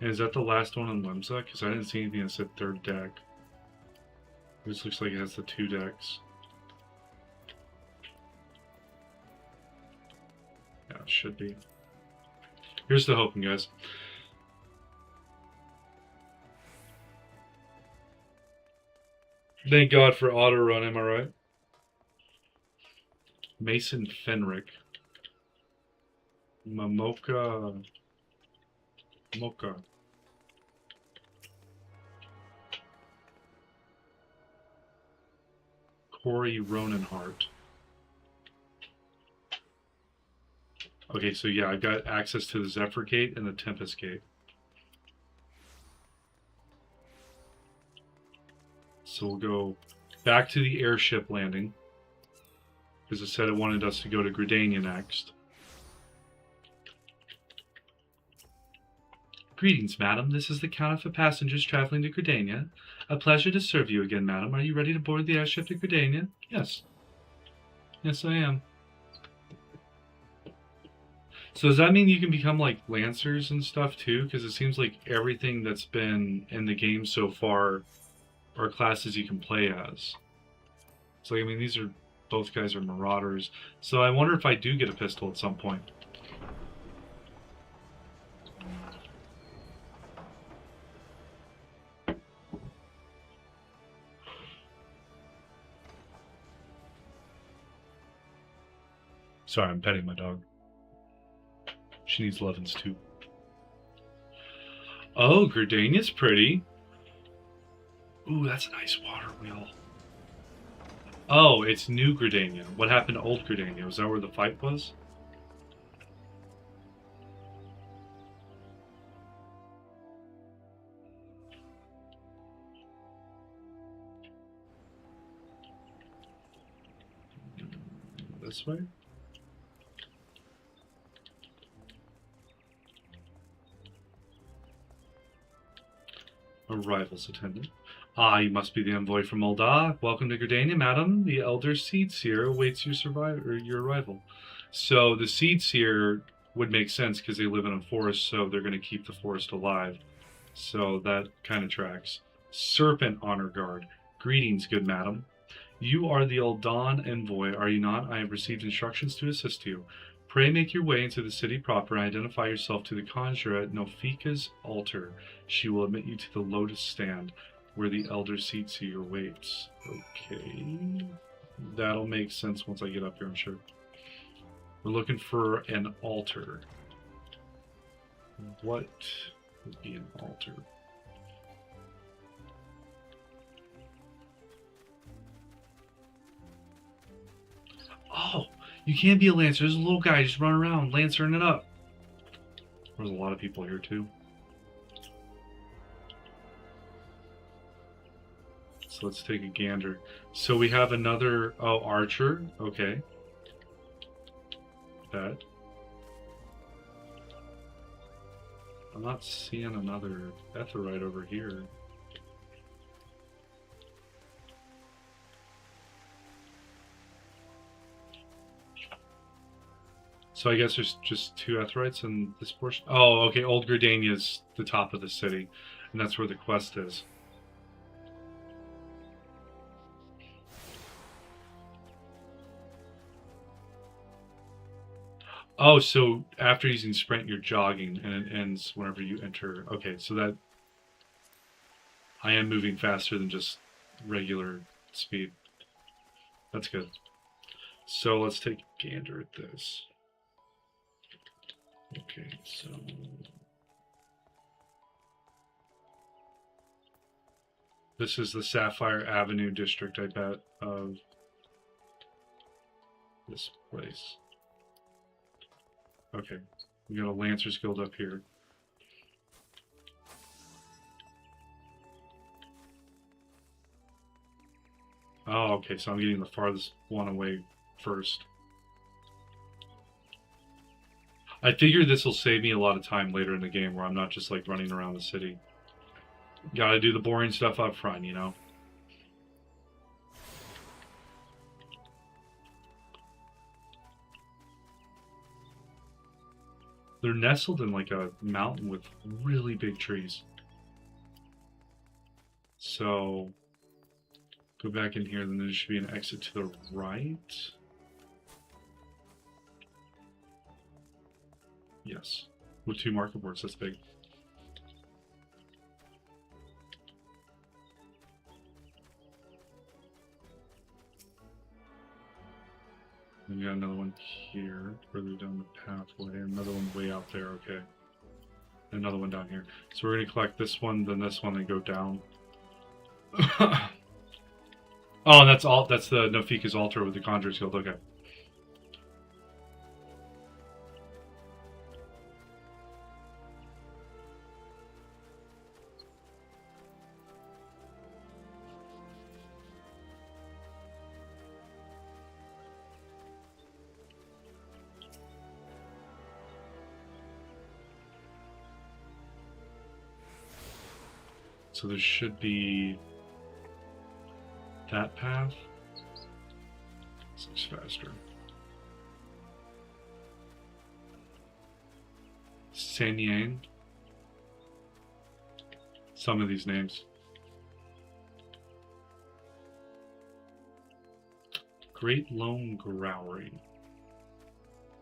And is that the last one on Lemza? Because I didn't see anything that said 3rd deck. This looks like it has the 2 decks. Yeah, it should be. Here's the hoping, guys. Thank God for auto run, am I right? Mason Fenric. Mocha. Corey Ronenhart. Okay, so yeah, I've got access to the Zephyr Gate and the Tempest Gate. So we'll go back to the airship landing, because it said it wanted us to go to Gridania next. Greetings, madam. This is the Count for passengers traveling to Gridania. A pleasure to serve you again, madam. Are you ready to board the airship to Gridania? Yes. Yes, I am. So does that mean you can become like Lancers and stuff too? Because it seems like everything that's been in the game so far are classes you can play as. So I mean, these are, both guys are Marauders. So I wonder if I do get a pistol at some point. Sorry, I'm petting my dog. She needs lovin's too. Oh, Gridania's pretty. Ooh, that's a nice water wheel. Oh, it's New Gridania. What happened to Old Gridania? Was that where the fight was? This way? Arrivals attendant. Ah, you must be the envoy from Ul'dah. Welcome to Gridania, madam. The Elder Seedseer awaits your arrival. So the Seedseer would make sense because they live in a forest, so they're going to keep the forest alive. So that kind of tracks. Serpent Honor Guard. Greetings, good madam. You are the Ul'dah envoy, are you not? I have received instructions to assist you. Pray make your way into the city proper and identify yourself to the conjurer at Nofika's altar. She will admit you to the Lotus Stand, where the Elder Seedseer waits. Okay. That'll make sense once I get up here, I'm sure. We're looking for an altar. What would be an altar? Oh! You can't be a Lancer. There's a little guy just running around, lancering it up. There's a lot of people here, too. So let's take a gander. So we have another... Oh, Archer. Okay. That. I'm not seeing another Etherite over here. So I guess there's just 2 Etherites in this portion. Oh, okay. Old Gridania is the top of the city, and that's where the quest is. Oh, so after using sprint, you're jogging, and it ends whenever you enter. Okay, so that I am moving faster than just regular speed. That's good. So let's take a gander at this. Okay, so this is the Sapphire Avenue district, I bet, of this place. Okay, we got a Lancer's Guild up here. Oh, okay, so I'm getting the farthest one away first. I figure this will save me a lot of time later in the game where I'm not just like running around the city. Gotta do the boring stuff up front, you know? They're nestled in like a mountain with really big trees. So, go back in here, then there should be an exit to the right. Yes, with 2 market boards, that's big. And we got another one here, further down the pathway, another one way out there, okay. Another one down here. So we're gonna collect this one, then this one, and go down. Oh, and that's all. That's the Nofika's altar with the Conjurer's Guild. Okay. So there should be that path. This looks faster. Sanyang. Some of these names. Great Lone Growry.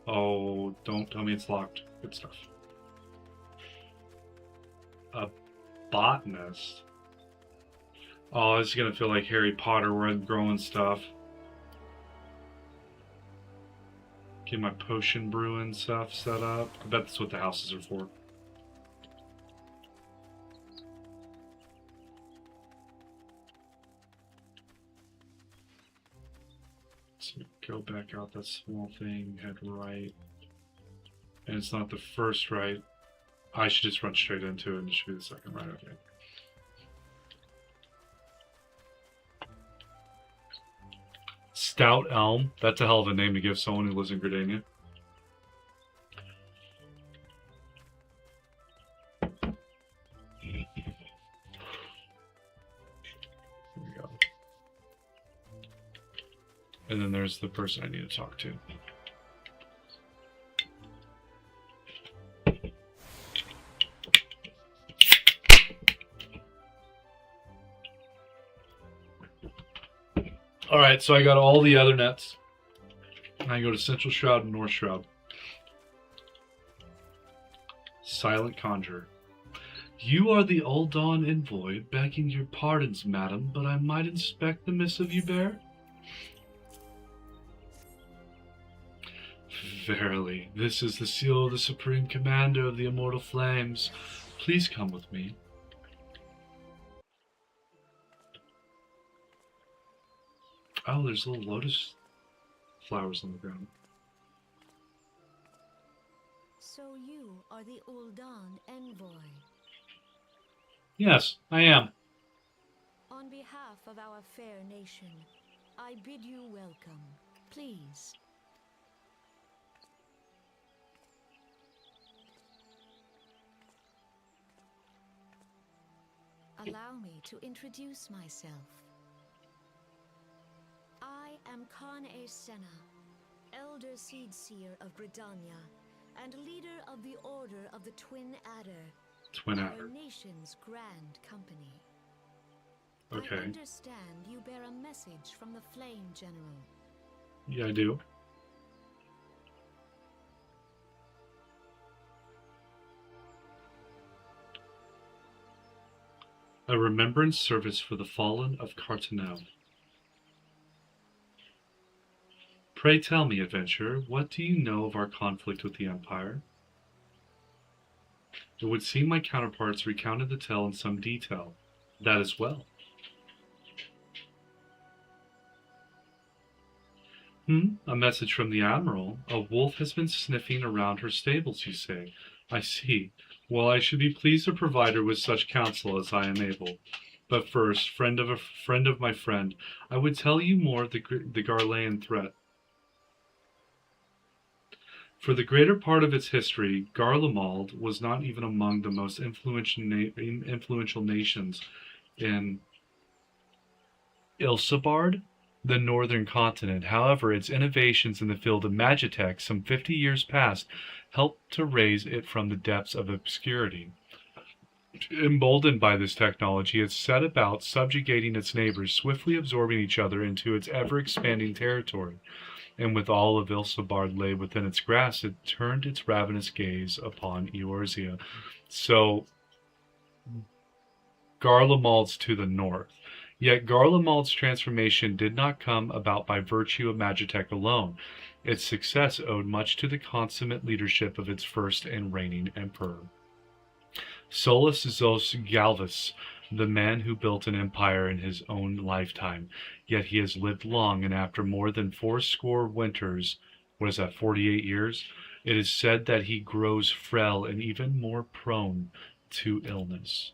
Oh, don't tell me it's locked. Good stuff. A botanist. Oh, this is gonna feel like Harry Potter where I'm growing stuff. Get my potion brewing stuff set up. I bet that's what the houses are for. So go back out that small thing, head right. And it's not the first right. I should just run straight into it and it should be the second right, okay. Stout Elm. That's a hell of a name to give someone who lives in Gridania. Here we go. And then there's the person I need to talk to. Alright, so I got all the other nets. And I go to Central Shroud and North Shroud. Silent Conjurer. You are the Old Dawn envoy, begging your pardons, madam, but I might inspect the missive you bear? Verily, this is the seal of the Supreme Commander of the Immortal Flames. Please come with me. Oh, there's little lotus flowers on the ground. So you are the Uldan envoy. Yes, I am. On behalf of our fair nation, I bid you welcome. Please. Allow me to introduce myself. I am Khan Eorzea, Elder Seedseer of Gridania, and leader of the Order of the Twin Adder, Twin Adder. our nation's grand company. Okay. I understand you bear a message from the Flame General. Yeah, I do. A remembrance service for the fallen of Cartanel. Pray tell me, adventurer, what do you know of our conflict with the Empire? It would seem my counterparts recounted the tale in some detail. That as well. A message from the Admiral. A wolf has been sniffing around her stables, you say. I see. Well, I should be pleased to provide her with such counsel as I am able. But first, friend of my friend, I would tell you more of the Garlean threat. For the greater part of its history, Garlemald was not even among the most influential nations in Ilsabard, the northern continent. However, its innovations in the field of magitech some 50 years past helped to raise it from the depths of obscurity. Emboldened by this technology, it set about subjugating its neighbors, swiftly absorbing each other into its ever-expanding territory. And with all of Ilsabard lay within its grasp, it turned its ravenous gaze upon Eorzea. So, Garlemald's to the north. Yet Garlemald's transformation did not come about by virtue of magitech alone. Its success owed much to the consummate leadership of its first and reigning emperor. Solus Zos Galvus, the man who built an empire in his own lifetime. Yet he has lived long, and after more than 80 winters, what is that, 48 years? It is said that he grows frail and even more prone to illness.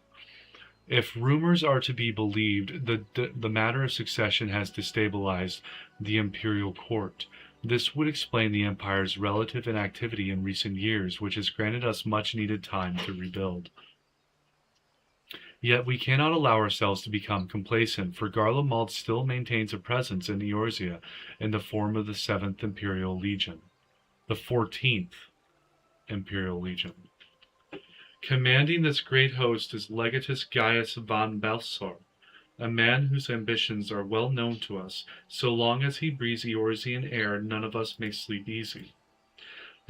If rumors are to be believed, the matter of succession has destabilized the imperial court. This would explain the empire's relative inactivity in recent years, which has granted us much needed time to rebuild. Yet we cannot allow ourselves to become complacent, for Garlemald still maintains a presence in Eorzea in the form of the 7th Imperial Legion, the 14th Imperial Legion. Commanding this great host is Legatus Gaius von Balsor, a man whose ambitions are well known to us. So long as he breathes Eorzean air, none of us may sleep easy.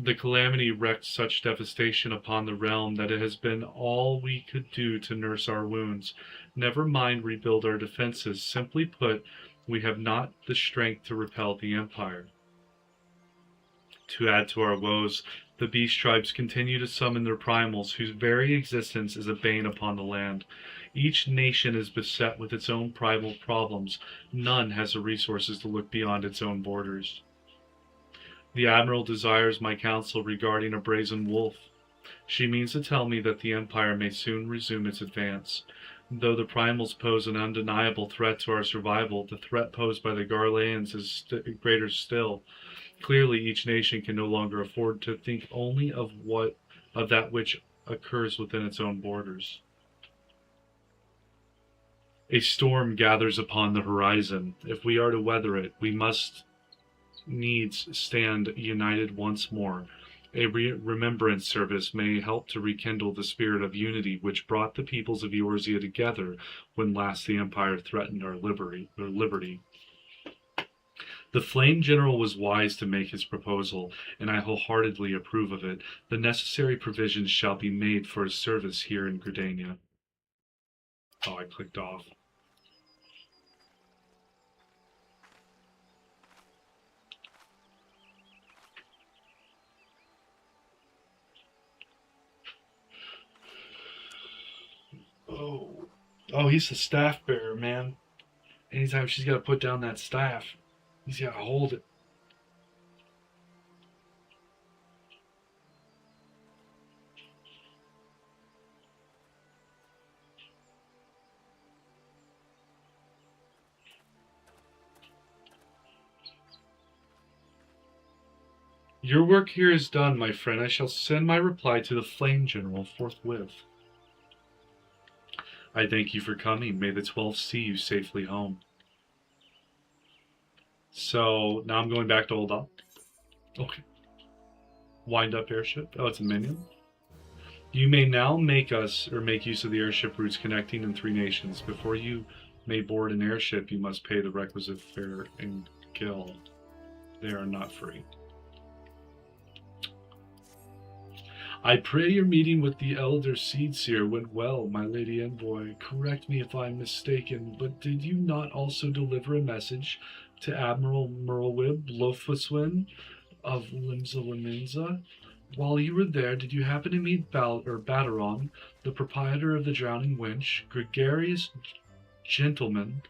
The calamity wreaked such devastation upon the realm that it has been all we could do to nurse our wounds. Never mind rebuild our defenses. Simply put, we have not the strength to repel the Empire. To add to our woes, the beast tribes continue to summon their primals, whose very existence is a bane upon the land. Each nation is beset with its own primal problems. None has the resources to look beyond its own borders. The Admiral desires my counsel regarding a brazen wolf. She means to tell me that the Empire may soon resume its advance. Though the primals pose an undeniable threat to our survival, the threat posed by the Garleans is greater still. Clearly, each nation can no longer afford to think only of that which occurs within its own borders. A storm gathers upon the horizon. If we are to weather it, we must needs stand united once more. A remembrance service may help to rekindle the spirit of unity which brought the peoples of Eorzea together when last the Empire threatened our liberty. The Flame General was wise to make his proposal, and I wholeheartedly approve of it. The necessary provisions shall be made for his service here in Gridania. Oh, I clicked off. Oh, he's the staff bearer, man. Anytime she's got to put down that staff, he's got to hold it. Your work here is done, my friend. I shall send my reply to the Flame General forthwith. I thank you for coming. May the 12th see you safely home. So, now I'm going back to Old Up. Okay. Wind up airship. Oh, it's a minion. You may now make use of the airship routes connecting in 3 nations. Before you may board an airship, you must pay the requisite fare and gil. They are not free. I pray your meeting with the Elder Seedseer went well, my lady envoy. Correct me if I'm mistaken, but did you not also deliver a message to Admiral Merlwib Lofuswin of Limsa? While you were there, did you happen to meet Bataron, the proprietor of the Drowning Winch, gregarious gentleman,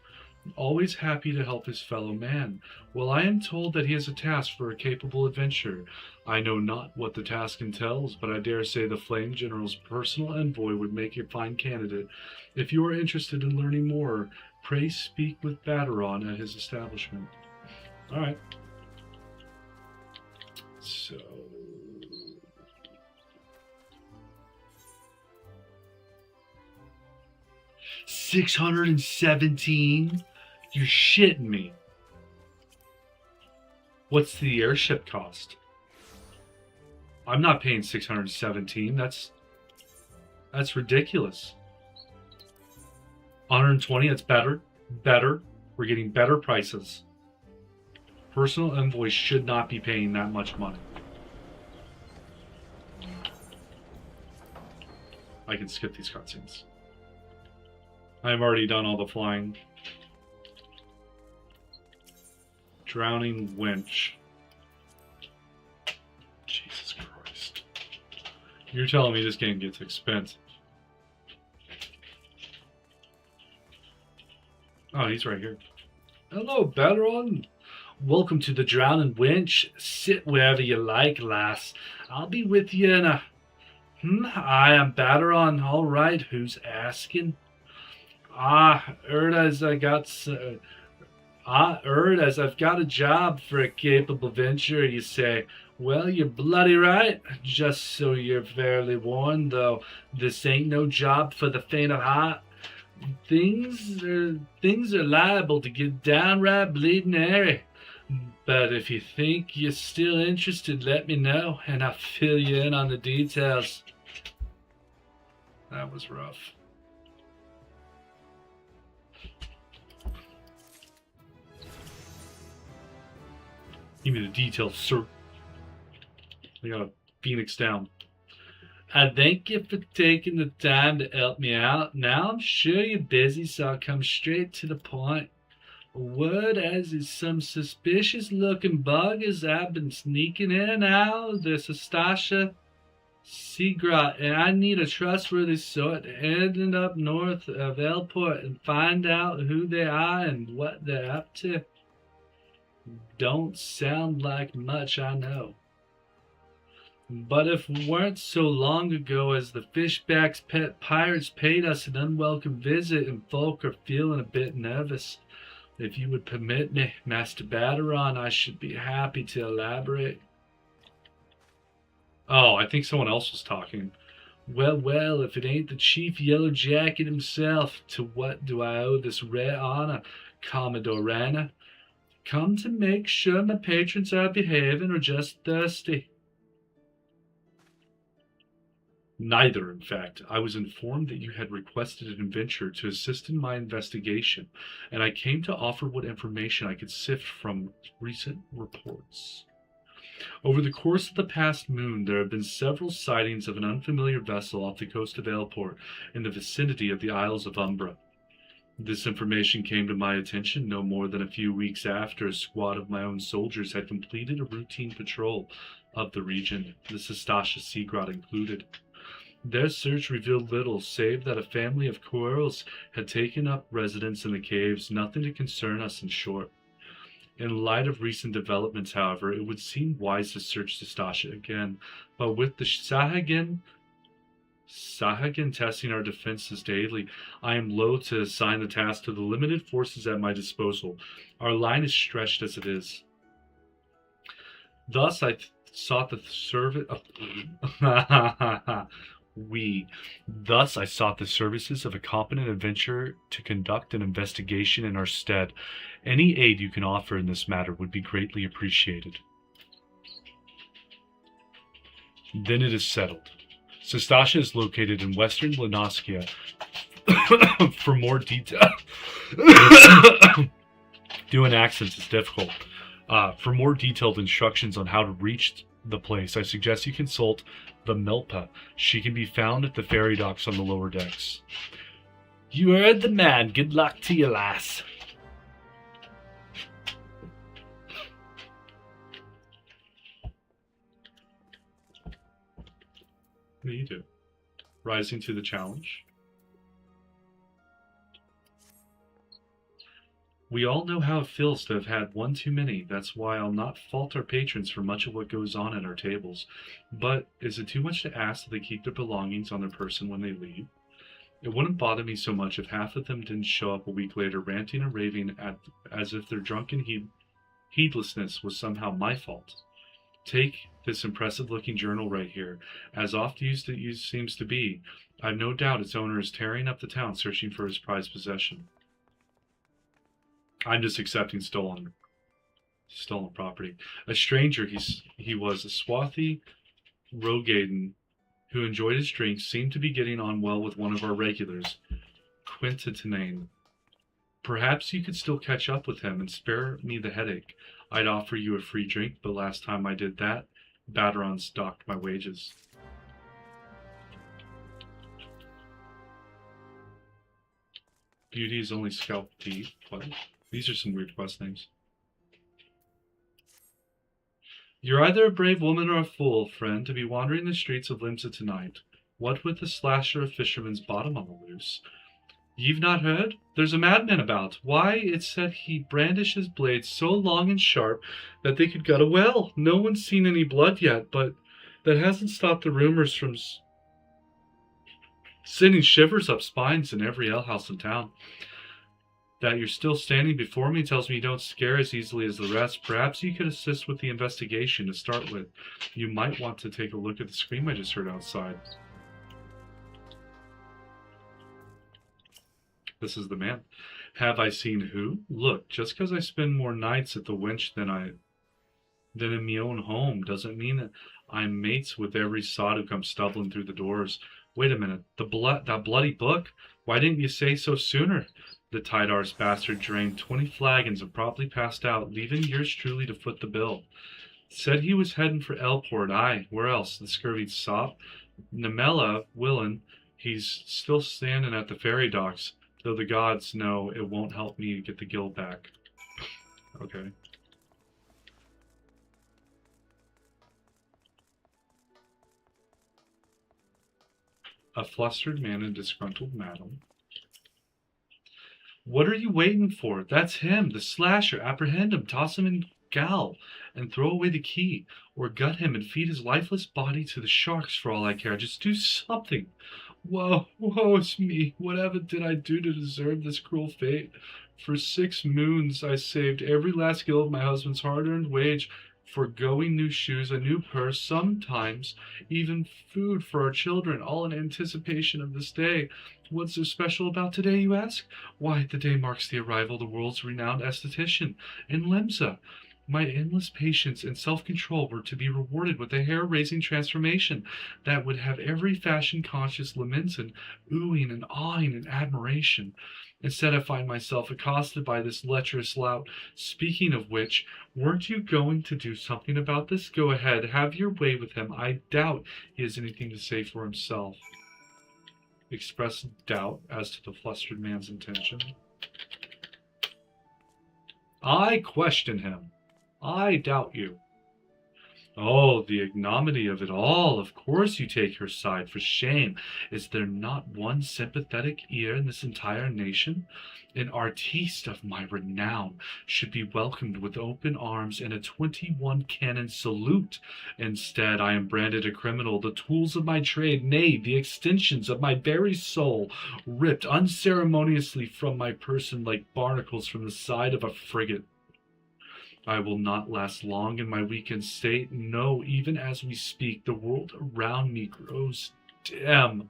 always happy to help his fellow man? Well, I am told that he has a task for a capable adventurer. I know not what the task entails, but I dare say the Flame General's personal envoy would make a fine candidate. If you are interested in learning more, pray speak with Bataron at his establishment. Alright. So... 617? You're shitting me. What's the airship cost? I'm not paying 617. That's ridiculous. 120, that's better. Better. We're getting better prices. Personal envoys should not be paying that much money. I can skip these cutscenes. I've already done all the flying. Drowning Winch. Jesus Christ. You're telling me this game gets expensive. Oh, he's right here. Hello, Baderon. Welcome to the Drowning Wench. Sit wherever you like, lass. I'll be with you in a... I am Baderon. All right, who's asking? Heard as I've got a job for a capable adventurer, you say. Well, you're bloody right. Just so you're fairly warned, though, this ain't no job for the faint of heart. Things are liable to get downright bleeding hairy. But if you think you're still interested, let me know, and I'll fill you in on the details. That was rough. Give me the details, sir. We got a Phoenix down. I thank you for taking the time to help me out. Now I'm sure you're busy, so I'll come straight to the point. Word as is some suspicious looking buggers I've been sneaking in and out of the Stasha Seagrot, and I need a trustworthy sort to end up north of Elport and find out who they are and what they're up to. Don't sound like much, I know. But if it weren't so long ago as the Fishback's pet pirates paid us an unwelcome visit and folk are feeling a bit nervous. If you would permit me, Master Baderon, I should be happy to elaborate. Oh, I think someone else was talking. Well, if it ain't the Chief Yellow Jacket himself, to what do I owe this rare honor, Commodore Rana? Come to make sure my patrons are behaving or just thirsty? Neither, in fact. I was informed that you had requested an adventurer to assist in my investigation, and I came to offer what information I could sift from recent reports. Over the course of the past moon, there have been several sightings of an unfamiliar vessel off the coast of Elport in the vicinity of the Isles of Umbra. This information came to my attention no more than a few weeks after a squad of my own soldiers had completed a routine patrol of the region, the Stasha Seagrot included. Their search revealed little, save that a family of Coerls had taken up residence in the caves, nothing to concern us in short. In light of recent developments, however, it would seem wise to search Stasha again, but with the Sahagin testing our defenses daily, I am loath to assign the task to the limited forces at my disposal. Our line is stretched as it is. Thus, I sought the service... Thus, I sought the services of a competent adventurer to conduct an investigation in our stead. Any aid you can offer in this matter would be greatly appreciated. Then it is settled. Stasha is located in western Lenoskia. For more detail... Doing accents is difficult. For more detailed instructions on how to reach the place, I suggest you consult the Melpa. She can be found at the ferry docks on the lower decks. You heard the man. Good luck to you, lass. What do you do? Rising to the challenge? We all know how it feels to have had one too many. That's why I'll not fault our patrons for much of what goes on at our tables. But is it too much to ask that they keep their belongings on their person when they leave? It wouldn't bother me so much if half of them didn't show up a week later ranting and raving as if their drunken heedlessness was somehow my fault. Take this impressive-looking journal right here. As oft used it seems to be, I've no doubt its owner is tearing up the town searching for his prized possession. I'm just accepting stolen property. A stranger, he was a swarthy Rogaden who enjoyed his drinks, seemed to be getting on well with one of our regulars, Quintitanane. Perhaps you could still catch up with him and spare me the headache. I'd offer you a free drink, but last time I did that, Baderon docked my wages. Beauty is only scalp teeth. What? These are some weird quest names. You're either a brave woman or a fool, friend, to be wandering the streets of Limsa tonight. What with the slasher of fisherman's bottom on the loose, Ye've not heard? There's a madman about. Why, it's said he brandished his blade so long and sharp that they could gut a well. No one's seen any blood yet, but that hasn't stopped the rumors from sending shivers up spines in every alehouse in town. That you're still standing before me tells me you don't scare as easily as the rest. Perhaps you could assist with the investigation to start with. You might want to take a look at the scream I just heard outside. This is the man. Have I seen who? Look, just because I spend more nights at the wench than in me own home doesn't mean that I'm mates with every sod who comes stumbling through the doors. Wait a minute, that bloody book? Why didn't you say so sooner? The tight-arse bastard drained 20 flagons and promptly passed out, leaving yours truly to foot the bill. Said he was heading for Elport. Aye, where else? The scurvied sop. Namella, willin', he's still standing at the ferry docks, though the gods know it won't help me get the guild back. Okay. A flustered man and disgruntled madam. What are you waiting for? That's him, the slasher. Apprehend him, toss him in gal, and throw away the key. Or gut him and feed his lifeless body to the sharks for all I care. Just do something. Woe is me. Whatever did I do to deserve this cruel fate? For 6 moons I saved every last gill of my husband's hard-earned wage, foregoing new shoes, a new purse, sometimes even food for our children, all in anticipation of this day. What's so special about today, you ask? Why, the day marks the arrival of the world's renowned esthetician in Lemza. My endless patience and self-control were to be rewarded with a hair-raising transformation that would have every fashion-conscious lamentin oohing and awing in admiration. Instead, I find myself accosted by this lecherous lout. Speaking of which, weren't you going to do something about this? Go ahead, have your way with him. I doubt he has anything to say for himself. Express doubt as to the flustered man's intention. I question him. I doubt you. Oh, the ignominy of it all. Of course you take her side. For shame. Is there not one sympathetic ear in this entire nation? An artiste of my renown should be welcomed with open arms and a 21 cannon salute. Instead, I am branded a criminal, the tools of my trade, nay, the extensions of my very soul, ripped unceremoniously from my person like barnacles from the side of a frigate. I will not last long in my weakened state. No, even as we speak, the world around me grows dim.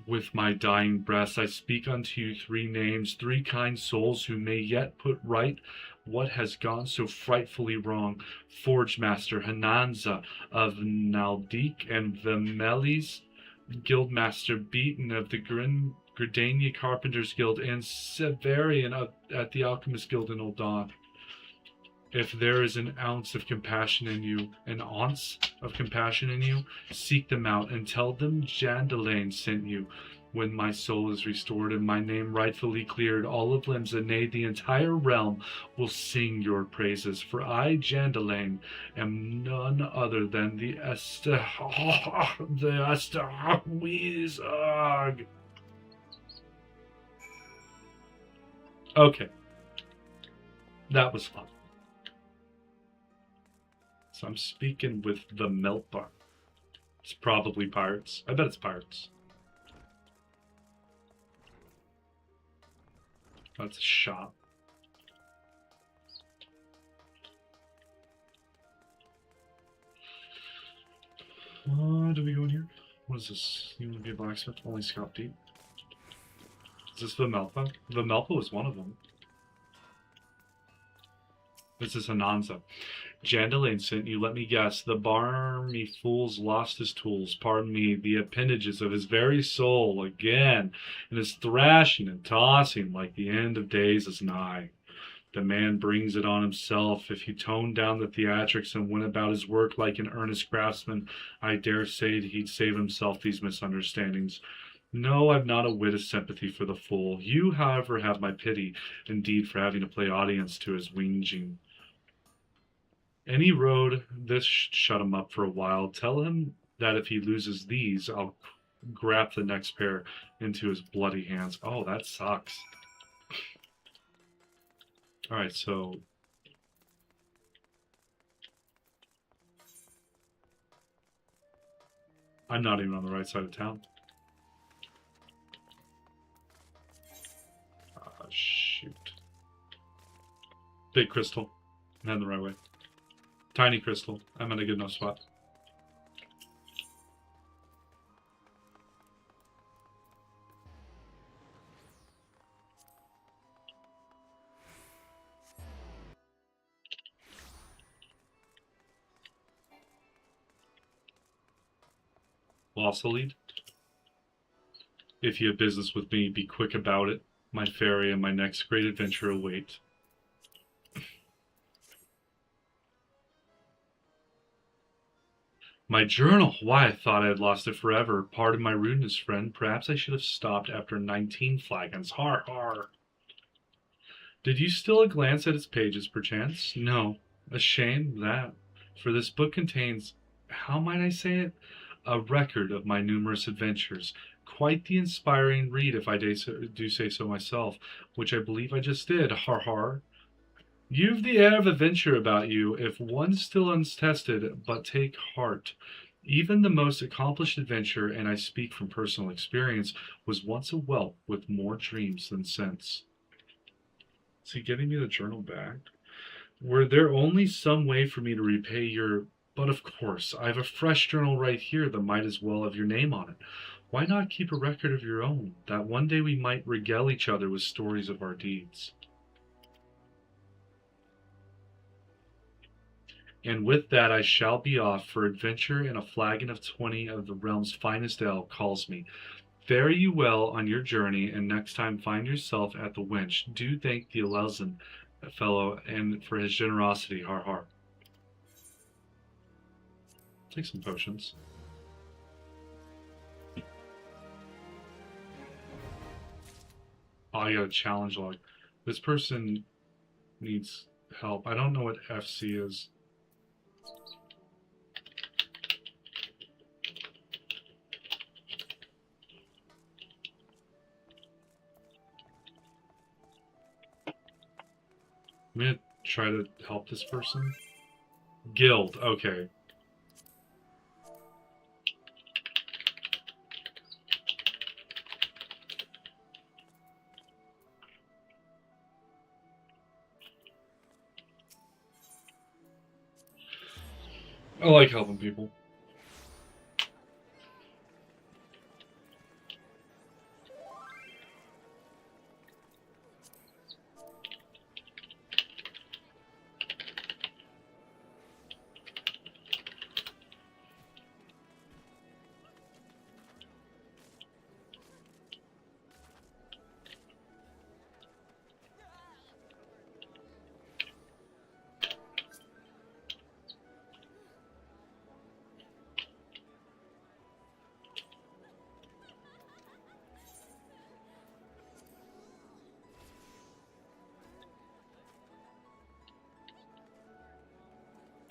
With my dying breath, I speak unto you 3 names, 3 kind souls who may yet put right what has gone so frightfully wrong. Forge Master Hananza of Naldik and Vemelis, Guildmaster Beaton of the Gridania Carpenters Guild, and Severian at the Alchemist Guild in Uldan. If there is an ounce of compassion in you, seek them out and tell them Jandalane sent you. When my soul is restored and my name rightfully cleared, all of Lemza, nay, the entire realm, will sing your praises. For I, Jandalane, am none other than the Wizard. Okay. That was fun. So I'm speaking with the Meltbar. It's probably pirates. I bet it's pirates. That's a shop. Do we go in here? What is this? You want to be a blacksmith? Only scalp deep. Is this Vimelpa? Vimelpa was one of them. This is Hananza. Jandalane sent you, let me guess. The barmy fool's lost his tools, pardon me, the appendages of his very soul again, and is thrashing and tossing like the end of days is nigh. The man brings it on himself. If he toned down the theatrics and went about his work like an earnest craftsman, I dare say he'd save himself these misunderstandings. No, I've not a whit of sympathy for the fool. You, however, have my pity, indeed, for having to play audience to his whinging. Any road, this should shut him up for a while. Tell him that if he loses these, I'll grap the next pair into his bloody hands. Oh, that sucks. Alright, so... I'm not even on the right side of town. Shoot. Big crystal. I'm heading the right way. Tiny crystal. I'm in a good enough spot. Lost the lead. If you have business with me, be quick about it. My fairy and my next great adventure await. My journal! Why, I thought I had lost it forever. Pardon my rudeness, friend. Perhaps I should have stopped after 19 flagons. Har, har. Did you steal a glance at its pages, perchance? No. A shame, that. For this book contains, how might I say it? A record of my numerous adventures. Quite the inspiring read, if I do say so myself, which I believe I just did. Har, har. You've the air of adventure about you, if one still untested, but take heart. Even the most accomplished adventurer, and I speak from personal experience, was once a whelp with more dreams than sense. Is he getting me the journal back? Were there only some way for me to repay your... But of course, I have a fresh journal right here that might as well have your name on it. Why not keep a record of your own, that one day we might regale each other with stories of our deeds? And with that I shall be off, for adventure, and a flagon of 20 of the realm's finest ale calls me. Fare you well on your journey, and next time find yourself at the Winch. Do thank the Elelzen fellow and for his generosity. Har har. Take some potions. Oh, I got a challenge log. This person needs help. I don't know what FC is. I'm gonna try to help this person. Guild, okay. I like helping people.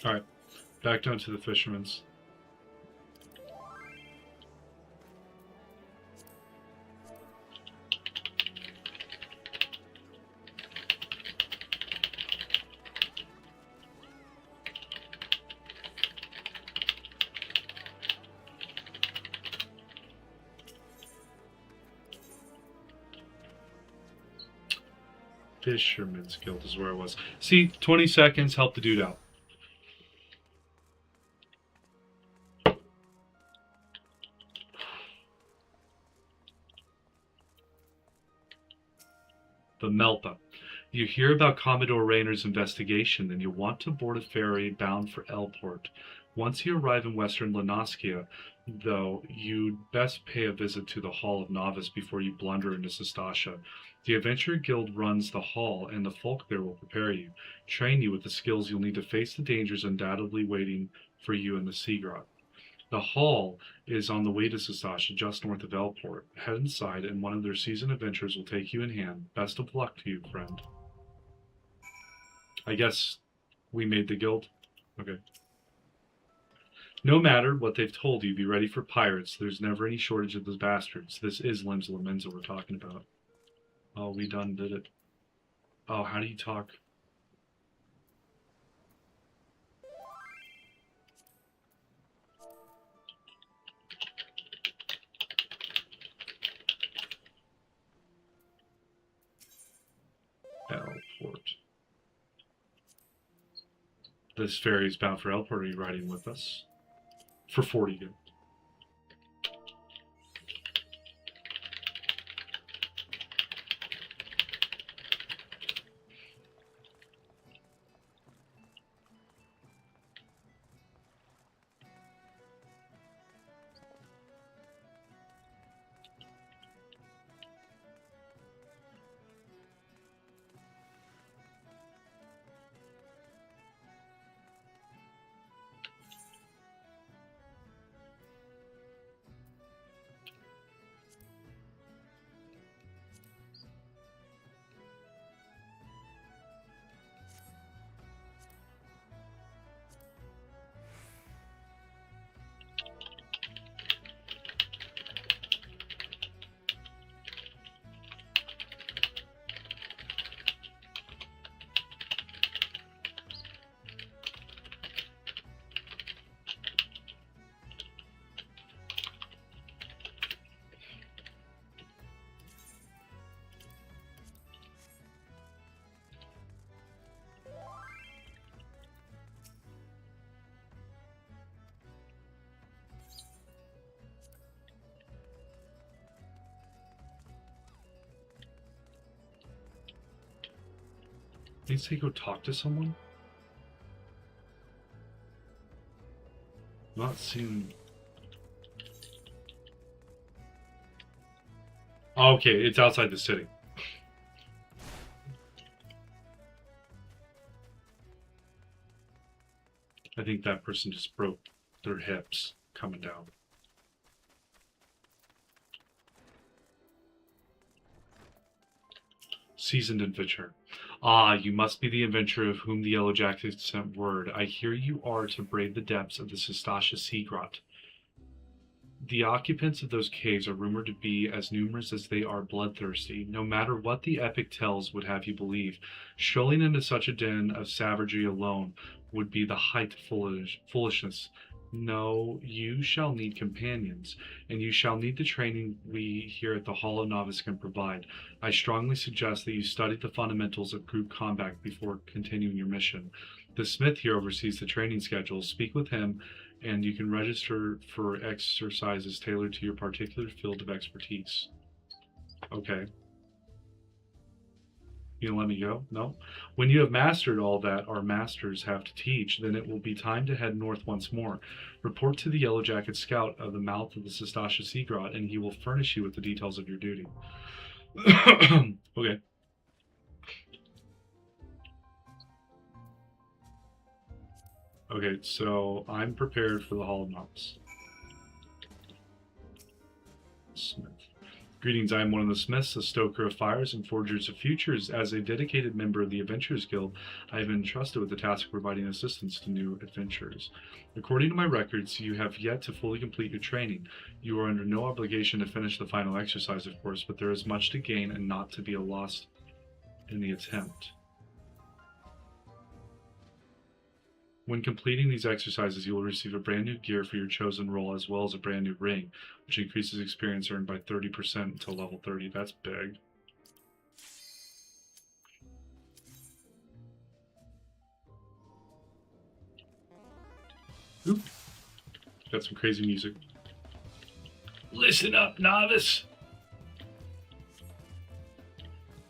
Alright, back down to the fisherman's. Fisherman's Guild is where I was. See, 20 seconds, help the dude out. The Melpa. You hear about Commodore Raynor's investigation, then you want to board a ferry bound for Elport. Once you arrive in western Lenoskia, though, you'd best pay a visit to the Hall of Novice before you blunder into Sestasha. The Adventurer Guild runs the hall, and the folk there will prepare you, train you with the skills you'll need to face the dangers undoubtedly waiting for you in the Sea Grot. The hall is on the way to Sestasha, just north of Elport. Head inside, and one of their seasoned adventurers will take you in hand. Best of luck to you, friend. I guess we made the guild? Okay. No matter what they've told you, be ready for pirates. There's never any shortage of those bastards. This is Limbs Lamenza we're talking about. Oh, we done did it. Oh, how do you talk? Elport. This ferry is bound for Elport. Are you riding with us? For 40 good. Needs to go talk to someone? Not seeing. Okay, it's outside the city. I think that person just broke their hips coming down. Seasoned adventurer. Ah, you must be the adventurer of whom the Yellow Jackets sent word. I hear you are to brave the depths of the Sestasha Sea Grot. The occupants of those caves are rumored to be as numerous as they are bloodthirsty. No matter what the epic tales would have you believe, strolling into such a den of savagery alone would be the height of foolishness. No, you shall need companions, and you shall need the training we here at the Hall of Novice can provide. I strongly suggest that you study the fundamentals of group combat before continuing your mission. The smith here oversees the training schedule. Speak with him, and you can register for exercises tailored to your particular field of expertise. Okay. You gonna let me go? No? When you have mastered all that our masters have to teach, then it will be time to head north once more. Report to the Yellow Jacket Scout of the mouth of the Sestasha Sea Grot, and he will furnish you with the details of your duty. Okay. Okay, so I'm prepared for the Hall of Novice. Smith. Greetings, I am one of the smiths, a stoker of fires and forgers of futures. As a dedicated member of the Adventurers Guild, I have been entrusted with the task of providing assistance to new adventurers. According to my records, you have yet to fully complete your training. You are under no obligation to finish the final exercise, of course, but there is much to gain and not to be lost in the attempt. When completing these exercises, you will receive a brand new gear for your chosen role, as well as a brand new ring, which increases experience earned by 30% until level 30. That's big. Oop. Got some crazy music. Listen up, novice!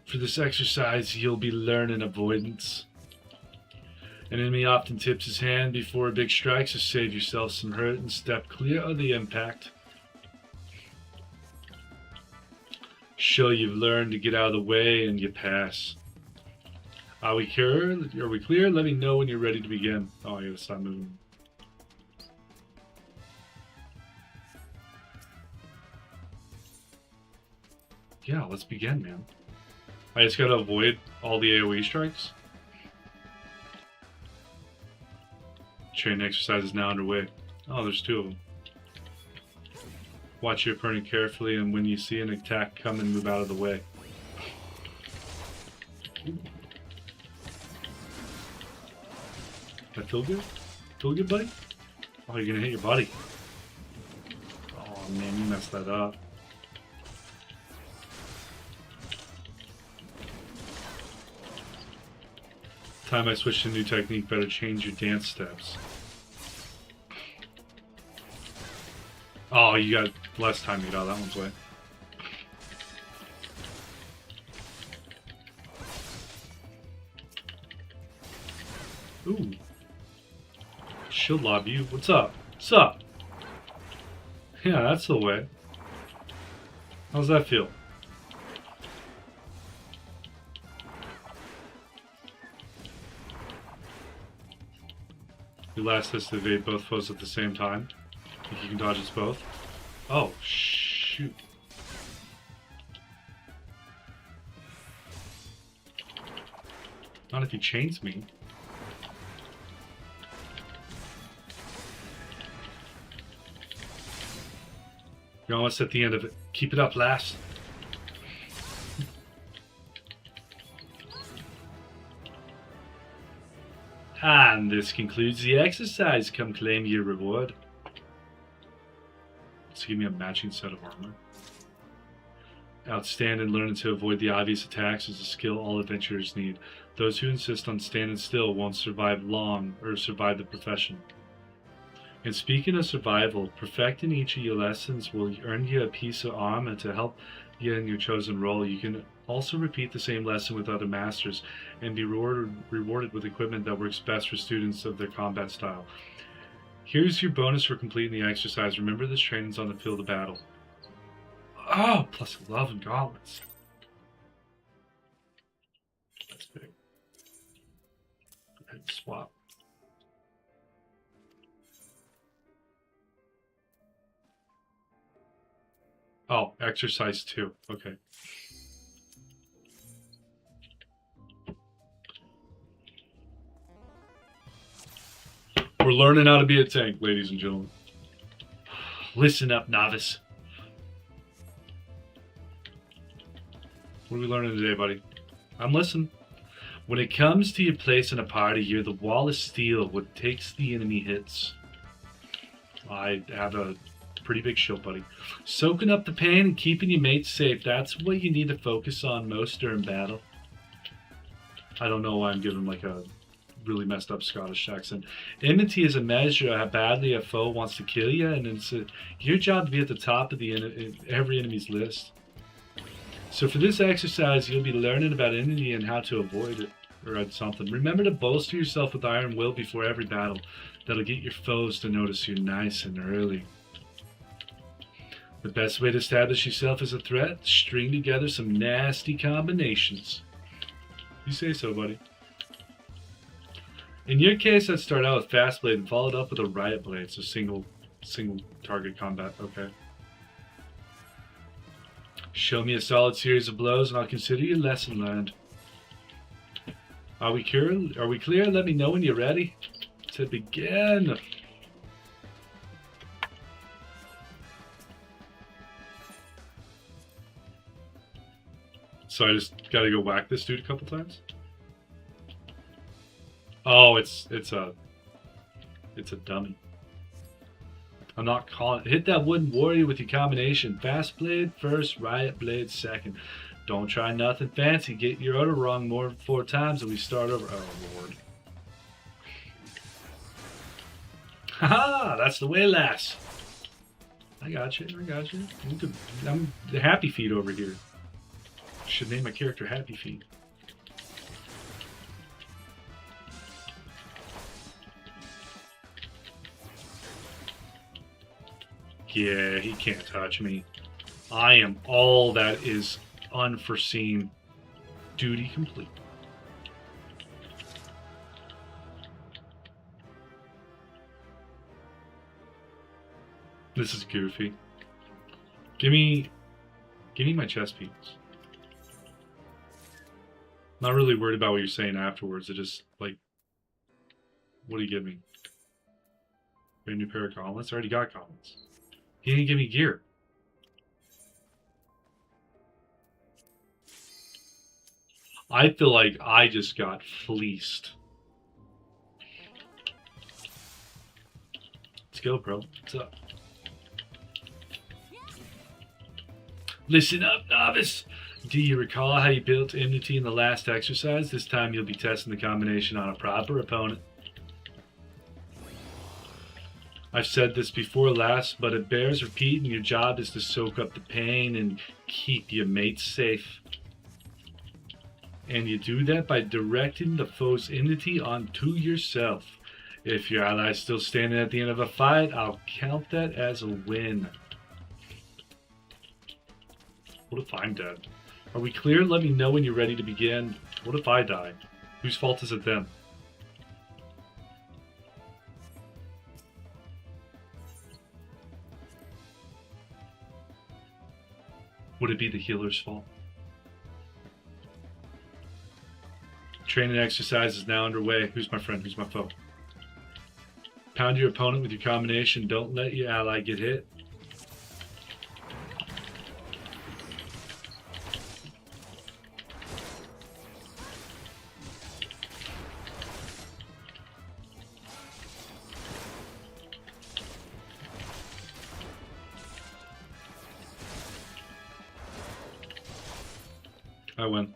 For this exercise, you'll be learning avoidance. An enemy often tips his hand before a big strike, so save yourself some hurt and step clear of the impact. Show you've learned to get out of the way and you pass. Are we clear? Are we clear? Let me know when you're ready to begin. Oh, I gotta stop moving. Yeah, let's begin, man. I just gotta avoid all the AoE strikes. Training exercise is now underway. Oh, there's two of them. Watch your opponent carefully, and when you see an attack coming, move out of the way. That feel good? Feel good, buddy? Oh, you're gonna hit your buddy. Oh man, you messed that up. Time I switch to a new technique, better change your dance steps. Oh, you got less time to get out of that one's way. Ooh. She'll lob you. What's up? What's up? Yeah, that's the way. How's that feel? Your last is to evade both foes at the same time. Think you can dodge us both? Oh, shoot. Not if he chains me. You're almost at the end of it. Keep it up, lass. And this concludes the exercise. Come claim your reward. Let's give me a matching set of armor. Outstanding. Learning to avoid the obvious attacks is a skill all adventurers need. Those who insist on standing still won't survive long or survive the profession. And speaking of survival, perfecting each of your lessons will earn you a piece of armor to help you in your chosen role. You can also repeat the same lesson with other masters and be rewarded with equipment that works best for students of their combat style. Here's your bonus for completing the exercise. Remember, this training's on the field of battle. Oh, plus 11 gauntlets. That's big. Go ahead and swap. Oh, exercise 2. Okay. We're learning how to be a tank, ladies and gentlemen. Listen up, novice. What are we learning today, buddy? I'm listening. When it comes to your place in a party, you're the wall of steel what takes the enemy hits. I have a pretty big shield, buddy. Soaking up the pain and keeping your mates safe. That's what you need to focus on most during battle. I don't know why I'm giving like a really messed up Scottish accent. Enmity is a measure of how badly a foe wants to kill you, and it's your job to be at the top of every enemy's list. So for this exercise, you'll be learning about enemy and how to avoid it, or something. Remember to bolster yourself with iron will before every battle. That'll get your foes to notice you nice and early. The best way to establish yourself as a threat, string together some nasty combinations. You say so, buddy. In your case, I'd start out with Fast Blade and follow it up with a Riot Blade, so single target combat. Okay. Show me a solid series of blows and I'll consider your lesson learned. Are we clear? Let me know when you're ready to begin. So I just gotta go whack this dude a couple times? Oh, it's a dummy. I'm not calling it. Hit that wooden warrior with your combination. Fast Blade first, Riot Blade second. Don't try nothing fancy. Get your order wrong more than 4 times and we start over. Oh, Lord. Haha, that's the way, lass. I got you. I'm the Happy Feet over here. Should name my character Happy Feet. Yeah, he can't touch me. I am all that is unforeseen. Duty complete. This is goofy. Give me my chest piece. Not really worried about what you're saying afterwards. It just like, what do you give me? Get a new pair of gauntlets. I already got gauntlets. He didn't give me gear. I feel like I just got fleeced. Let's go, bro. What's up? Listen up, novice. Do you recall how you built enmity in the last exercise? This time you'll be testing the combination on a proper opponent. I've said this before last, but it bears repeating. Your job is to soak up the pain and keep your mates safe. And you do that by directing the foe's enmity onto yourself. If your ally's still standing at the end of a fight, I'll count that as a win. What if I'm dead? Are we clear? Let me know when you're ready to begin. What if I die? Whose fault is it then? Would it be the healer's fault? Training exercise is now underway. Who's my friend? Who's my foe? Pound your opponent with your combination. Don't let your ally get hit. I win.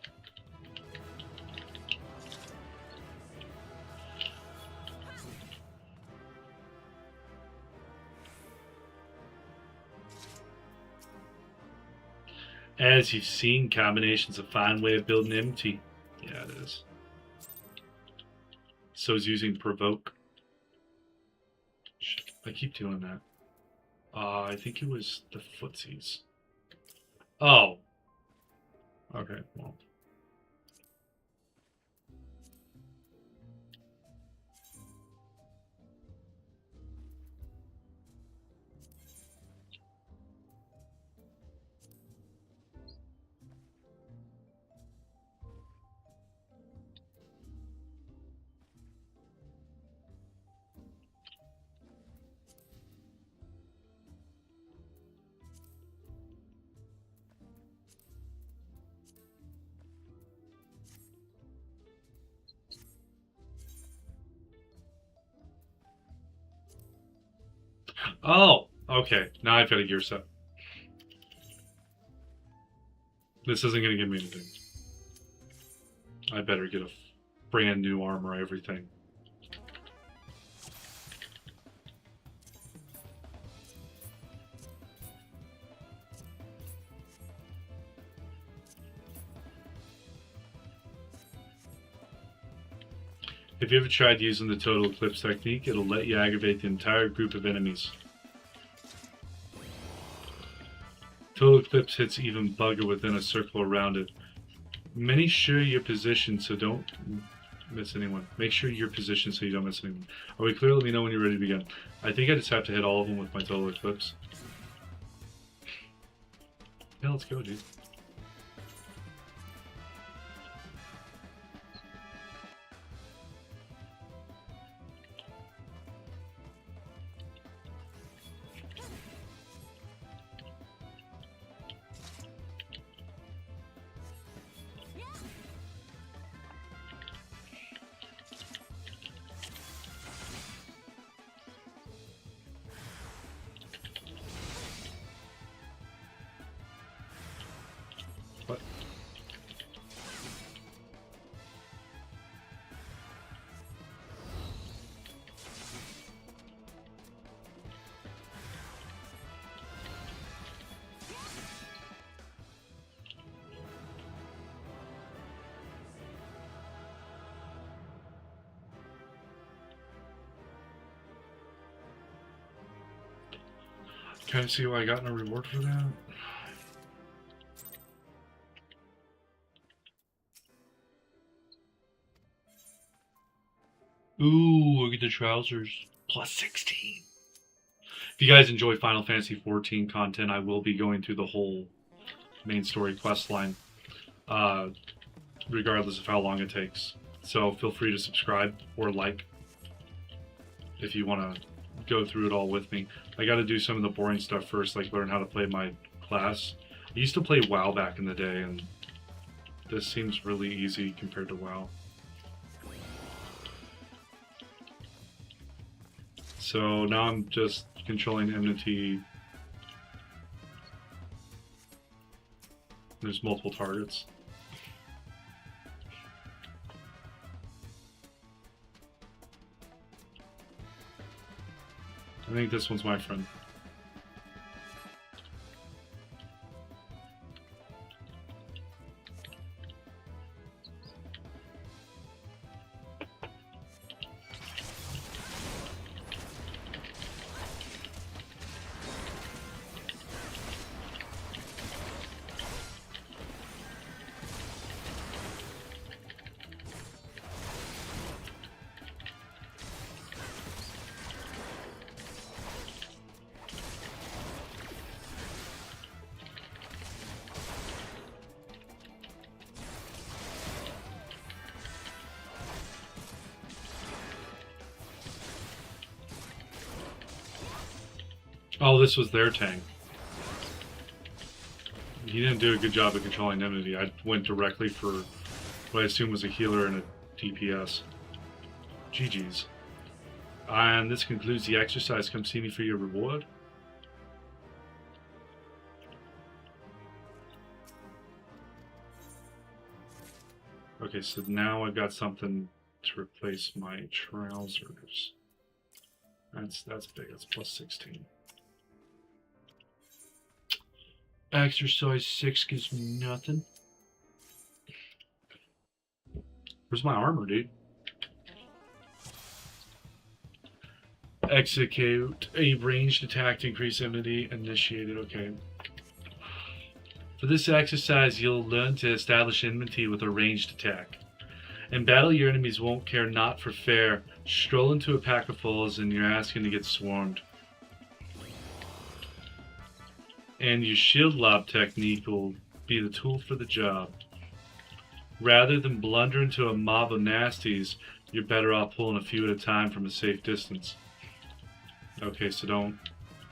As you've seen, combination's a fine way of building enmity. Yeah, it is. So is using provoke. Shit, I keep doing that. I think it was the footsies. Oh. Okay, well. Oh, okay. Now I've got a gear set. This isn't going to give me anything. I better get a brand new armor, everything. If you ever tried using the total eclipse technique, it'll let you aggravate the entire group of enemies. Total eclipse hits even bugger within a circle around it. Make sure your position so don't miss anyone. Make sure your position so you don't miss anyone. Are we clear? Let me know when you're ready to begin. I think I just have to hit all of them with my total eclipse. Yeah, let's go, dude. What? Can I see what I got in a reward for that? Ooh, look at the trousers. Plus 16. If you guys enjoy Final Fantasy XIV content, I will be going through the whole main story quest line, regardless of how long it takes. So feel free to subscribe or like if you want to go through it all with me. I got to do some of the boring stuff first, like learn how to play my class. I used to play WoW back in the day, and this seems really easy compared to WoW. So now I'm just controlling enmity. There's multiple targets. I think this one's my friend. Oh, this was their tank. He didn't do a good job of controlling enmity. I went directly for what I assume was a healer and a DPS. GG's. And this concludes the exercise. Come see me for your reward. Okay, so now I've got something to replace my trousers. That's big. That's plus 16. Exercise 6 gives me nothing. Where's my armor, dude? Execute a ranged attack to increase enmity. Initiated. Okay. For this exercise, you'll learn to establish enmity with a ranged attack. In battle, your enemies won't care not for fair. Stroll into a pack of fools and you're asking to get swarmed. And your shield lob technique will be the tool for the job. Rather than blunder into a mob of nasties, you're better off pulling a few at a time from a safe distance. Okay, so don't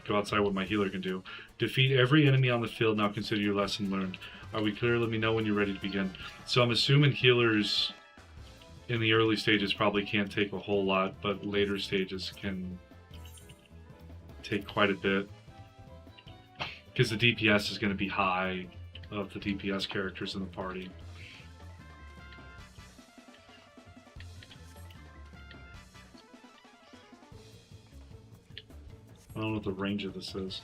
go outside what my healer can do. Defeat every enemy on the field, now consider your lesson learned. Are we clear? Let me know when you're ready to begin. So I'm assuming healers in the early stages probably can't take a whole lot, but later stages can take quite a bit. Because the DPS is going to be high of the DPS characters in the party. I don't know what the range of this is.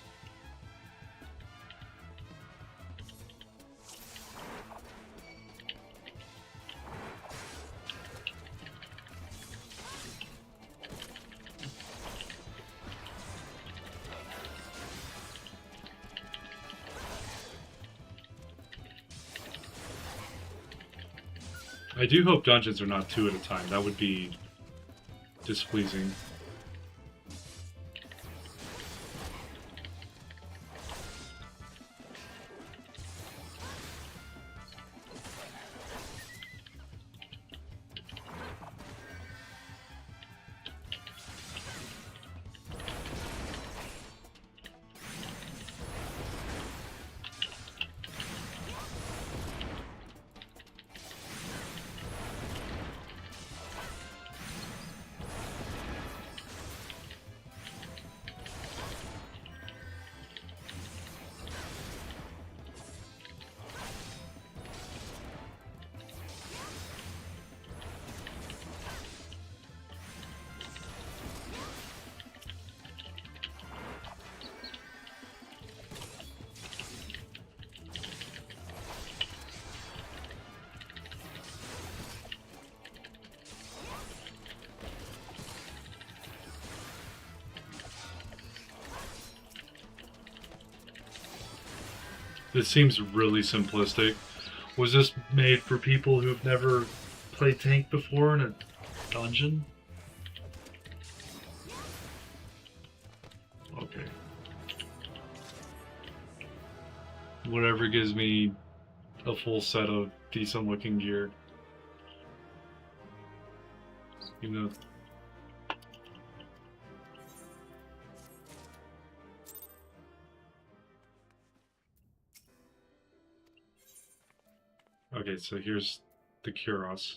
I do hope dungeons are not 2 at a time. That would be displeasing. This seems really simplistic. Was this made for people who've never played tank before in a dungeon? Okay. Whatever gives me a full set of decent looking gear. You know. Okay, so here's the Kuros.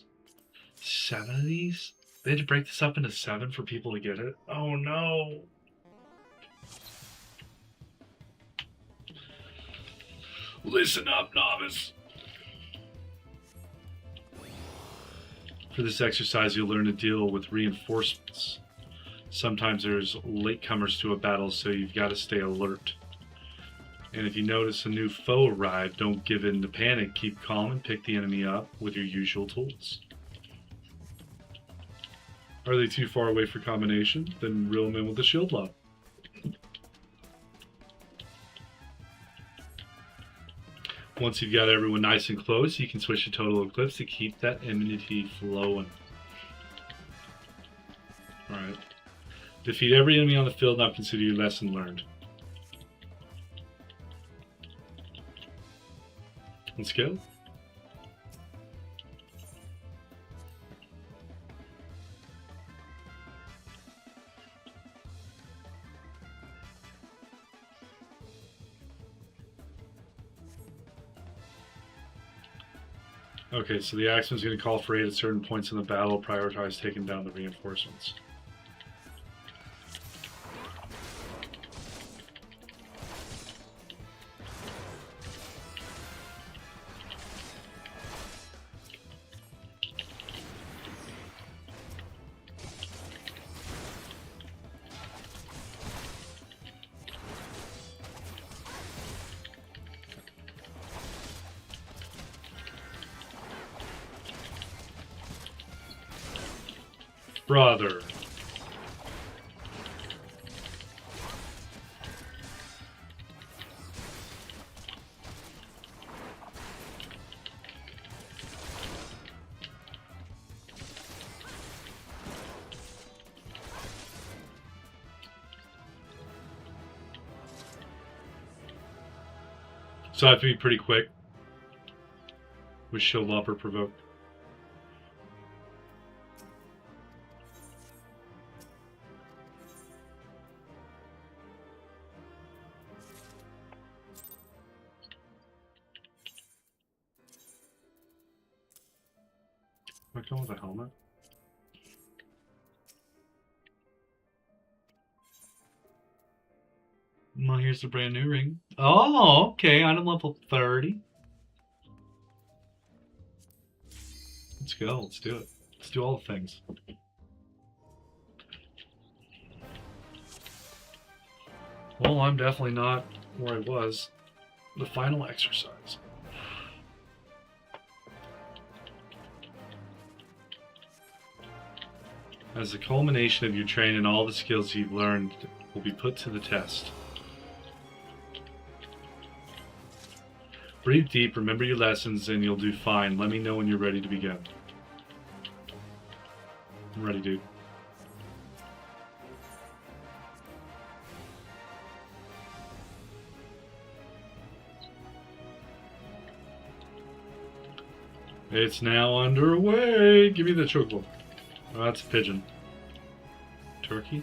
7 of these? They had to break this up into 7 for people to get it? Oh no! Listen up, novice! For this exercise, you'll learn to deal with reinforcements. Sometimes there's latecomers to a battle, so you've got to stay alert. And if you notice a new foe arrive, don't give in to panic. Keep calm and pick the enemy up with your usual tools. Are they too far away for combination? Then reel them in with the shield lock. Once you've got everyone nice and close, you can switch to Total Eclipse to keep that immunity flowing. Alright. Defeat every enemy on the field, now consider your lesson learned. Let's go. Okay, so the Axeman's going to call for aid at certain points in the battle, prioritize taking down the reinforcements. Brother. So I have to be pretty quick with shield up or provoke. Am I going with a helmet? Well, here's the brand new ring. Oh, okay. Item level 30. Let's go. Let's do it. Let's do all the things. Well, I'm definitely not where I was. The final exercise. As the culmination of your training, all the skills you've learned will be put to the test. Breathe deep, remember your lessons, and you'll do fine. Let me know when you're ready to begin. I'm ready, dude. It's now underway. Give me the chocolate. Oh, that's a pigeon. Turkey?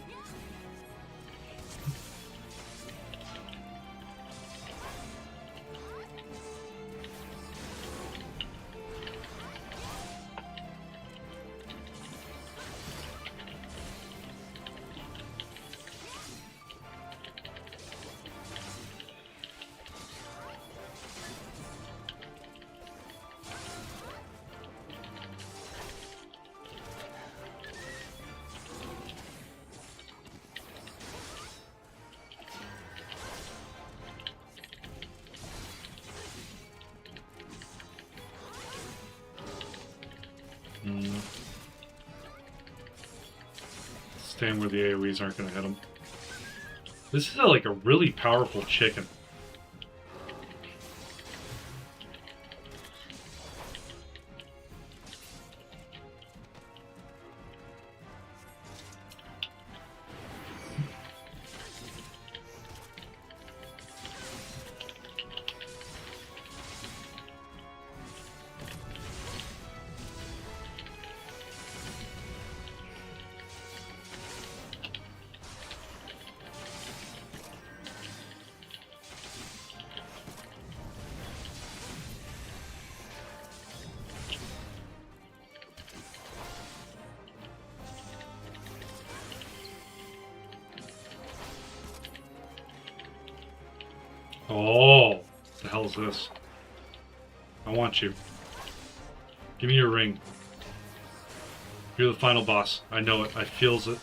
Stand where the AoEs aren't going to hit him. This is like a really powerful chicken. Oh, the hell is this? I want you. Give me your ring. You're the final boss. I know it. I feels it.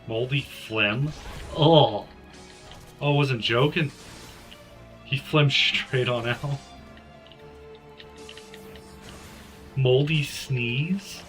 Moldy phlegm? Oh. Oh, I wasn't joking. He phlegmed straight on out. Moldy sneeze?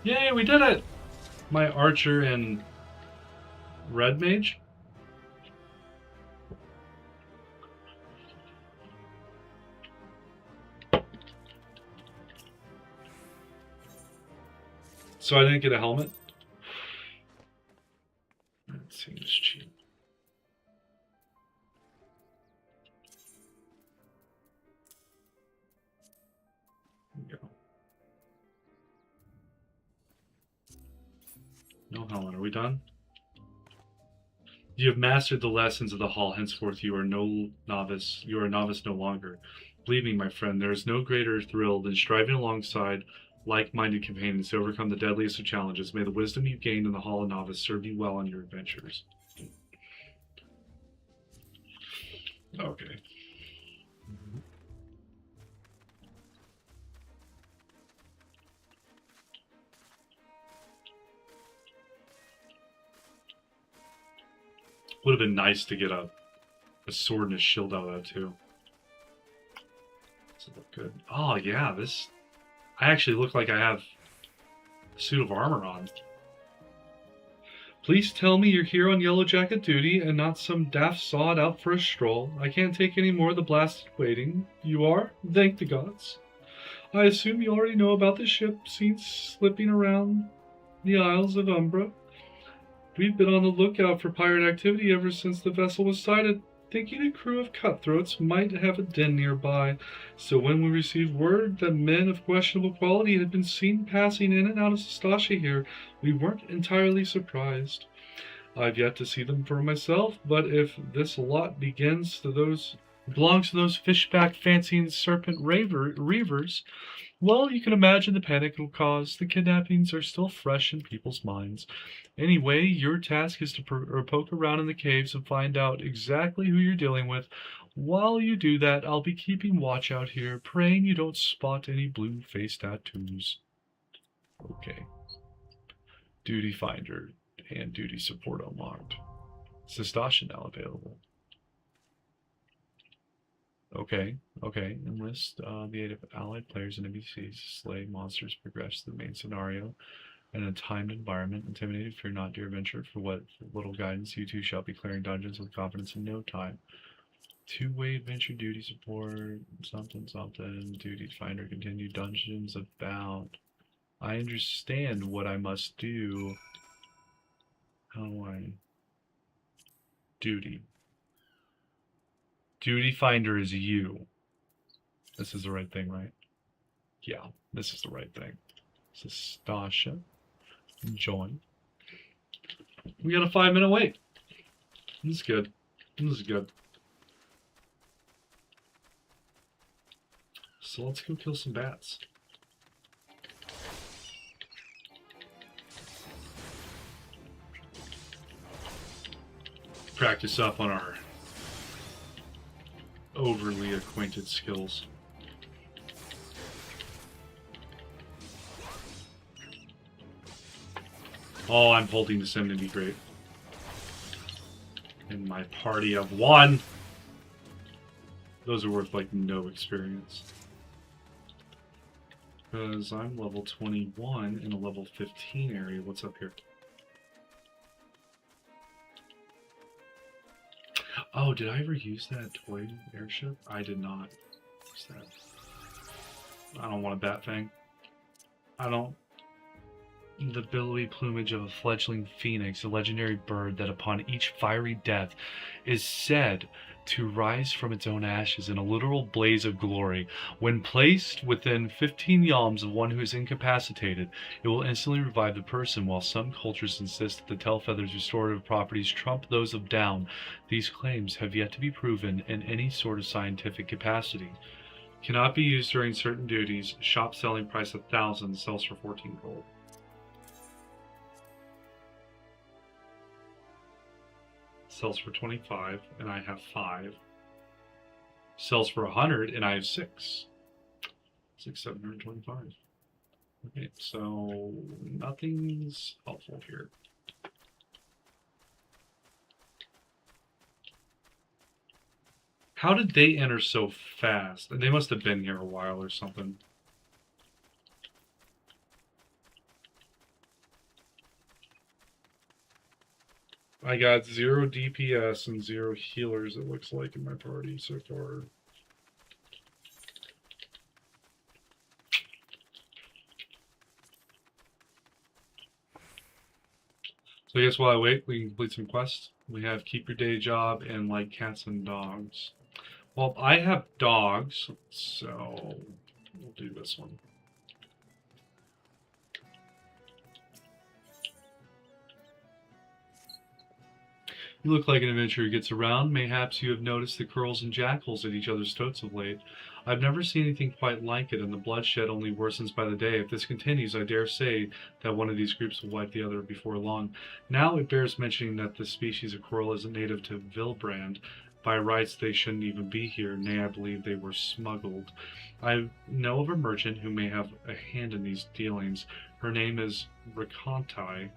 Yay, we did it! My archer and red mage? So I didn't get a helmet? That seems cheap. There we go. No helmet. Are we done? You have mastered the lessons of the hall. Henceforth, you are no novice. You are a novice no longer. Believe me, my friend, there is no greater thrill than striving alongside like-minded companions to overcome the deadliest of challenges. May the wisdom you gained in the Hall of Novice serve you well on your adventures. Okay. Would have been nice to get a sword and a shield out of that too. Does it look good? Oh yeah, this. I actually look like I have a suit of armor on. Please tell me you're here on Yellow Jacket duty and not some daft sod out for a stroll. I can't take any more of the blasted waiting. You are? Thank the gods. I assume you already know about the ship seen slipping around the Isles of Umbra. We've been on the lookout for pirate activity ever since the vessel was sighted, thinking a crew of cutthroats might have a den nearby. So when we received word that men of questionable quality had been seen passing in and out of Sastasha here, we weren't entirely surprised. I've yet to see them for myself, but if this lot belongs to those fishback fancying serpent reavers, well, you can imagine the panic it'll cause. The kidnappings are still fresh in people's minds. Anyway, your task is to poke around in the caves and find out exactly who you're dealing with. While you do that, I'll be keeping watch out here, praying you don't spot any blue face tattoos. Okay. Duty Finder and Duty Support unlocked. Sastasha now available. Okay. Enlist the aid of allied players and NPCs to slay monsters, progress the main scenario in a timed environment. Intimidated, fear not, dear adventure. For what little guidance, you two shall be clearing dungeons with confidence in no time. Two-way adventure, duty support, something. Duty finder, continue dungeons about. I understand what I must do. How do I? Duty. Duty finder is you. This is the right thing, right? Yeah, this is the right thing. Sastasha. Join. We got a 5-minute wait. This is good. This is good. So let's go kill some bats. Practice up on our overly acquainted skills. Oh, I'm holding this in to be great. In my party of 1. Those are worth like no experience. Because I'm level 21 in a level 15 area. What's up here? Oh, did I ever use that toy airship? I did not use that. I don't want a bat thing. I don't. the billowy plumage of a fledgling phoenix, a legendary bird that upon each fiery death is said to rise from its own ashes in a literal blaze of glory. When placed within 15 yalms of one who is incapacitated, it will instantly revive the person, while some cultures insist that the tail feather's restorative properties trump those of down. These claims have yet to be proven in any sort of scientific capacity. Cannot be used during certain duties. Shop selling price 1,000, sells for 14 gold. Sells for 25, and I have 5. Sells for 100, and I have 6. 725. Okay, so nothing's helpful here. How did they enter so fast? They must have been here a while or something. I got 0 DPS and 0 healers, it looks like, in my party so far. So I guess while I wait, we can complete some quests. We have keep your day job and like cats and dogs. Well, I have dogs, so we'll do this one. You look like an adventurer who gets around. Mayhaps you have noticed the curls and jackals at each other's throats of late. I've never seen anything quite like it, and the bloodshed only worsens by the day. If this continues, I dare say that one of these groups will wipe the other before long. Now it bears mentioning that the species of coral isn't native to Vilbrand. By rights, they shouldn't even be here. Nay, I believe they were smuggled. I know of a merchant who may have a hand in these dealings. Her name is Rakantai,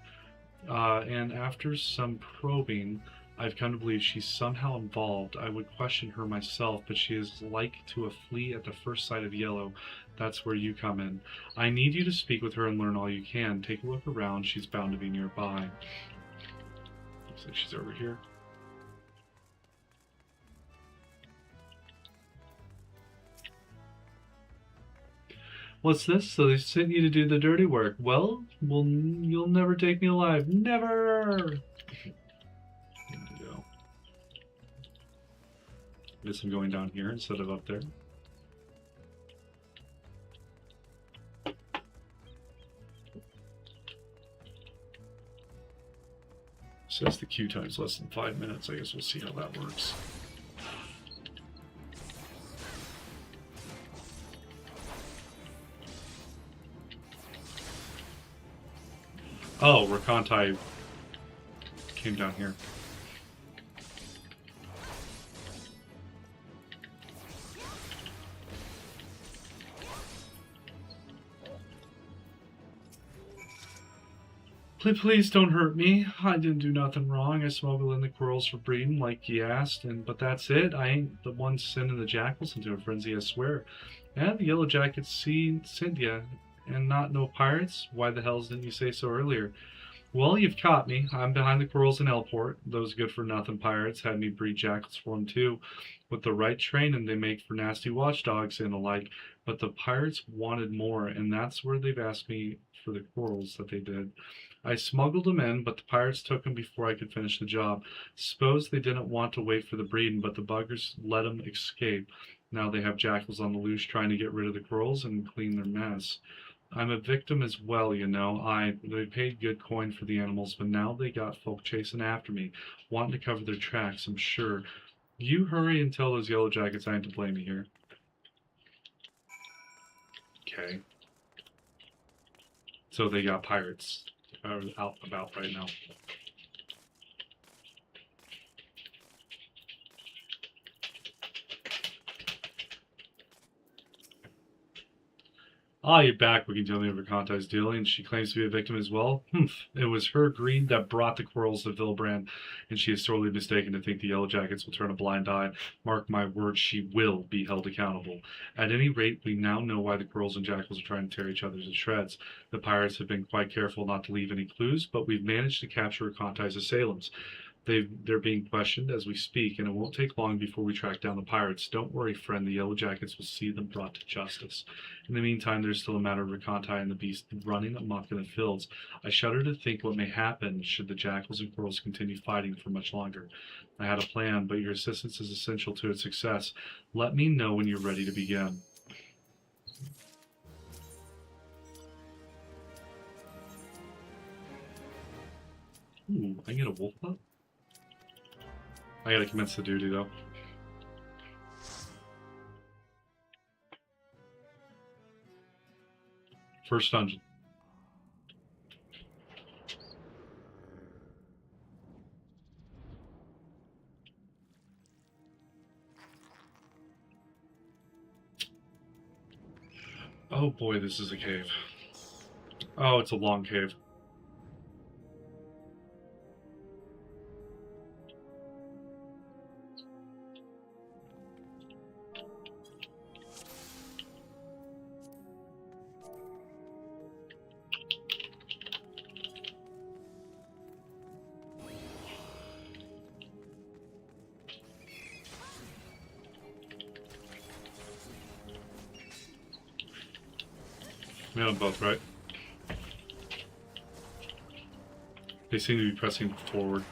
and after some probing, I've come to believe she's somehow involved. I would question her myself, but she is like to a flea at the first sight of yellow. That's where you come in. I need you to speak with her and learn all you can. Take a look around. She's bound to be nearby. Looks like she's over here. What's this? So they sent you to do the dirty work. Well, you'll never take me alive. Never! Guess I'm going down here instead of up there. Says the queue time's less than 5 minutes. I guess we'll see how that works. Oh, Rakantai came down here. Please don't hurt me. I didn't do nothing wrong. I smuggled in the corals for breeding, like you asked, but that's it. I ain't the one sending the jackals into a frenzy, I swear. And the yellow jackets sent ya, and not no pirates? Why the hell didn't you say so earlier? Well, you've caught me. I'm behind the corals in Elport. Those good-for-nothing pirates had me breed jackals for them, too. With the right training, they make for nasty watchdogs and the like. But the pirates wanted more, and that's where they've asked me for the corals that they did. I smuggled them in, but the pirates took them before I could finish the job. Suppose they didn't want to wait for the breeding, but the buggers let them escape. Now they have jackals on the loose trying to get rid of the corals and clean their mess. I'm a victim as well, you know. They paid good coin for the animals, but now they got folk chasing after me, wanting to cover their tracks, I'm sure. You hurry and tell those yellow jackets I ain't to blame you here. Okay. So they got pirates out about right now. Ah, you're back. We can tell me of Rakantai's deal, and she claims to be a victim as well. It was her greed that brought the quarrels to Vilbrand, and she is sorely mistaken to think the Yellow Jackets will turn a blind eye. Mark my words, she will be held accountable. At any rate, we now know why the quarrels and jackals are trying to tear each other to shreds. The pirates have been quite careful not to leave any clues, but we've managed to capture Rakantai's assailants. They're being questioned as we speak, and it won't take long before we track down the pirates. Don't worry, friend. The Yellow Jackets will see them brought to justice. In the meantime, there's still a matter of Rakantai and the beast running amok in the fields. I shudder to think what may happen should the jackals and squirrels continue fighting for much longer. I had a plan, but your assistance is essential to its success. Let me know when you're ready to begin. Ooh, I get a wolf pup? I gotta commence the duty, though. First dungeon. Oh boy, this is a cave. Oh, it's a long cave. We had them both, right? They seem to be pressing forward.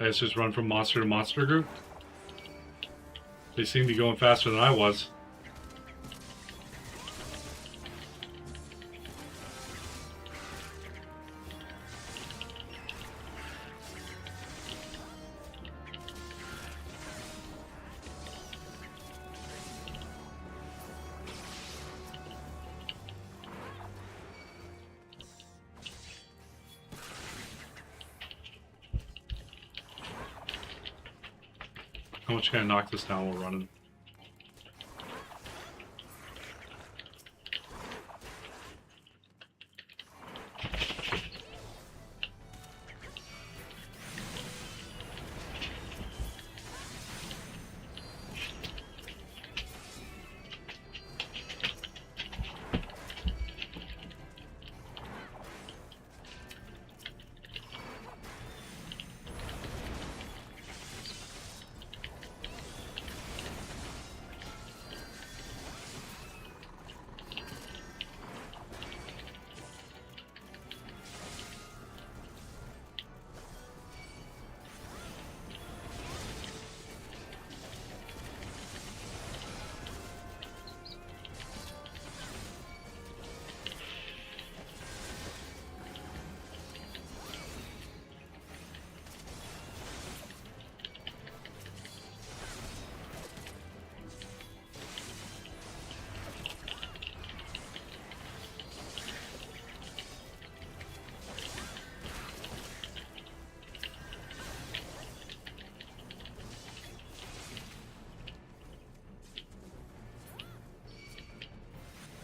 I guess just run from monster to monster group. They seem to be going faster than I was. How much can I knock this down while running?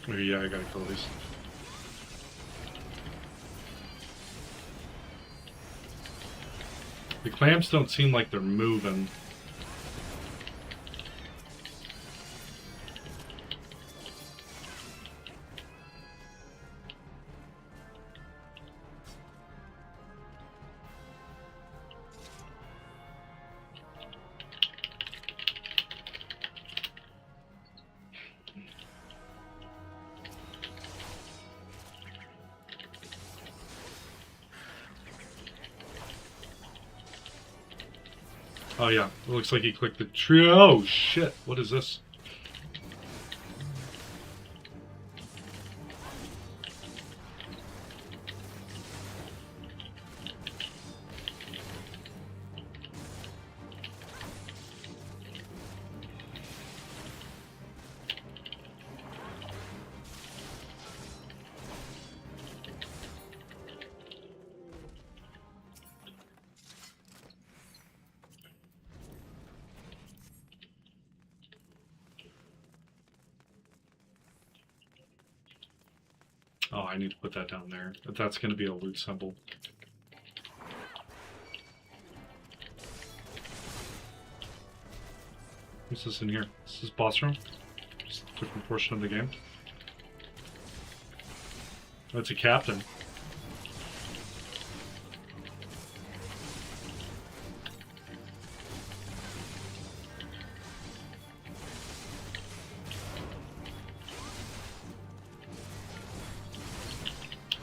Okay, yeah, I gotta kill these. The clamps don't seem like they're moving. Oh yeah, it looks like he clicked the tree. Oh shit, what is this? Oh, I need to put that down there. But that's going to be a loot symbol. What's this in here? Is this boss room? different portion of the game. That's a captain.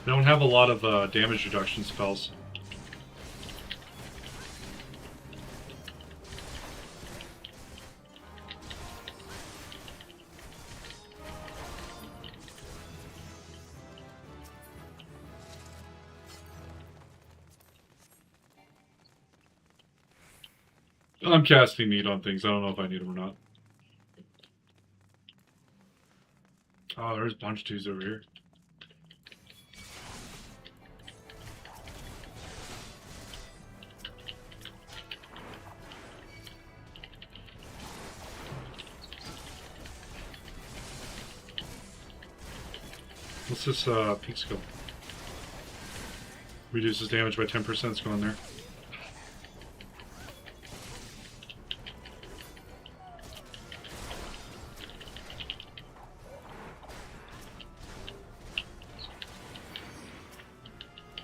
They don't have a lot of damage reduction spells. I'm casting need on things. I don't know if I need them or not. Oh, there's bunch twos over here. What's this peak skill? Reduces damage by 10%. It's going there.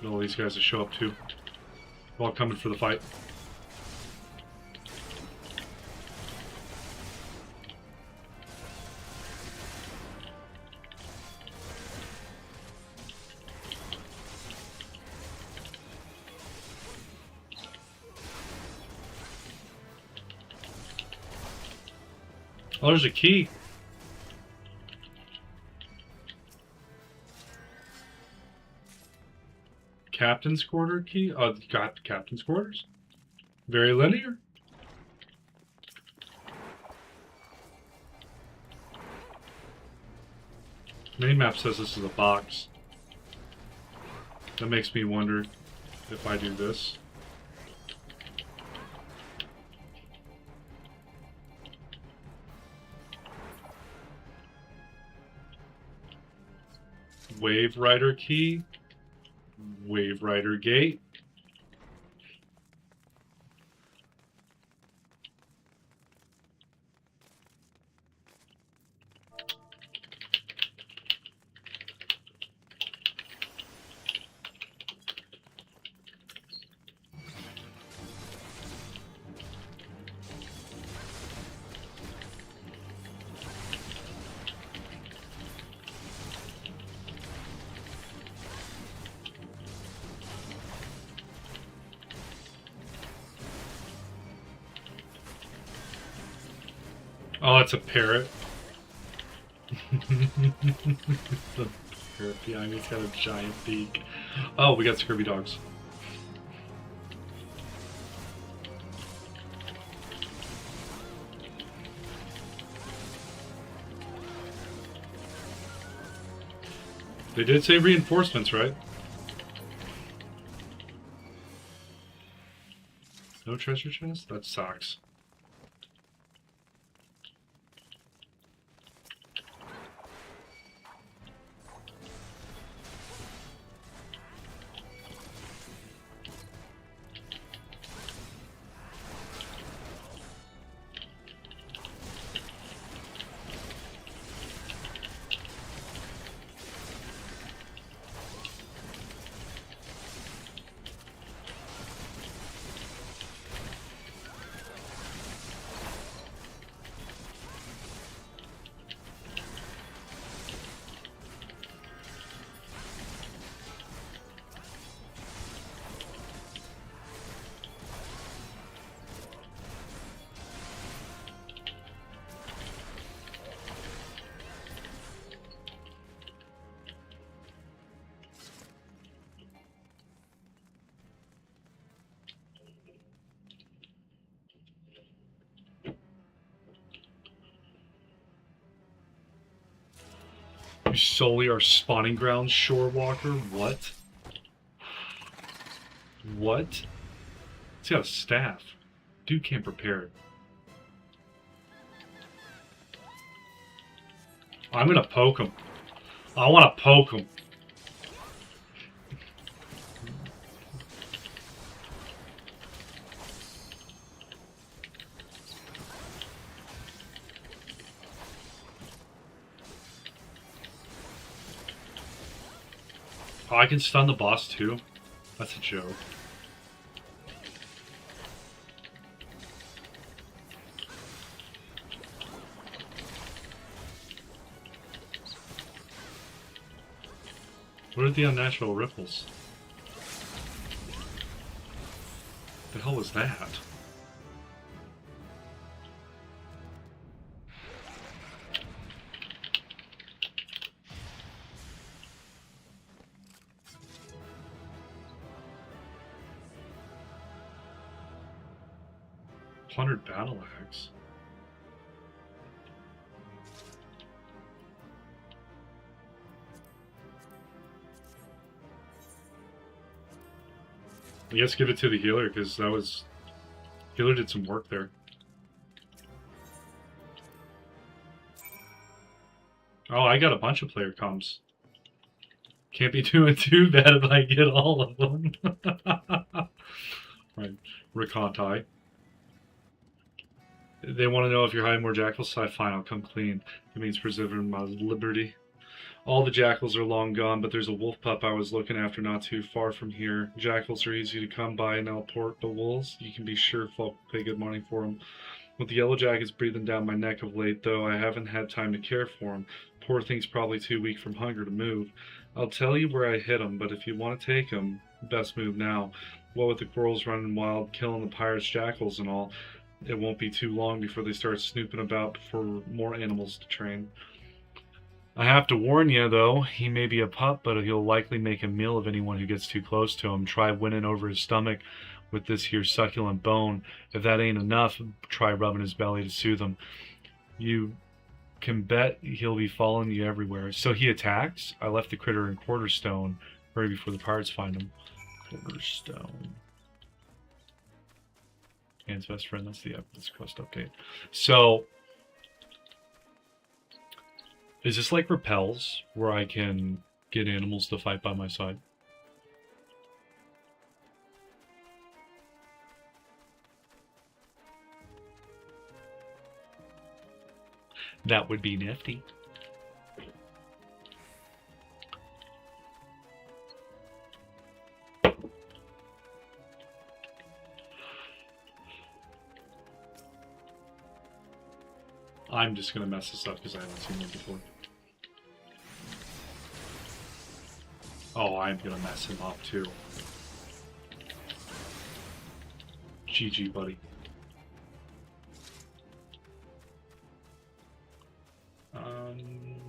All these guys that show up too. They're all coming for the fight. Oh, there's a key. Captain's quarter key? Oh, got captain's quarters? Very linear. Main map says this is a box. That makes me wonder if I do this. Wave Rider key. Wave Rider gate. Oh, it's a parrot. The parrot behind me's got a giant beak. Oh, we got scurvy dogs. They did say reinforcements, right? No treasure chest? That sucks. You solely are spawning ground, shore walker? What? What? He's got a staff. Dude can't prepare it. I'm gonna poke him. I wanna poke him. Oh, I can stun the boss too? That's a joke. What are the unnatural ripples? The hell was that? Plundered battle axe. I guess give it to the healer, because that was... Healer did some work there. Oh, I got a bunch of player comms. Can't be doing too bad if I get all of them. Right. Recontai. They want to know if you're hiding more jackals. So fine, I'll come clean. It means preserving my liberty. All the jackals are long gone, but there's a wolf pup I was looking after not too far from here. Jackals are easy to come by in Alport, but wolves, you can be sure folk pay good money for them. With the yellow jackets breathing down my neck of late, though, I haven't had time to care for him. Poor thing's probably too weak from hunger to move. I'll tell you where I hit him, but if you want to take him, best move now. What with the squirrels running wild, killing the pirates' jackals and all, it won't be too long before they start snooping about for more animals to train. I have to warn you, though, he may be a pup, but he'll likely make a meal of anyone who gets too close to him. Try winning over his stomach with this here succulent bone. If that ain't enough, try rubbing his belly to soothe him. You can bet he'll be following you everywhere. So he attacks? I left the critter in Quarterstone. Hurry before the pirates find him. Quarterstone. Anne's best friend, that's the quest update. So... is this like Repels, where I can get animals to fight by my side? That would be nifty. I'm just going to mess this up because I haven't seen it before. Oh, I'm going to mess him up too. GG, buddy.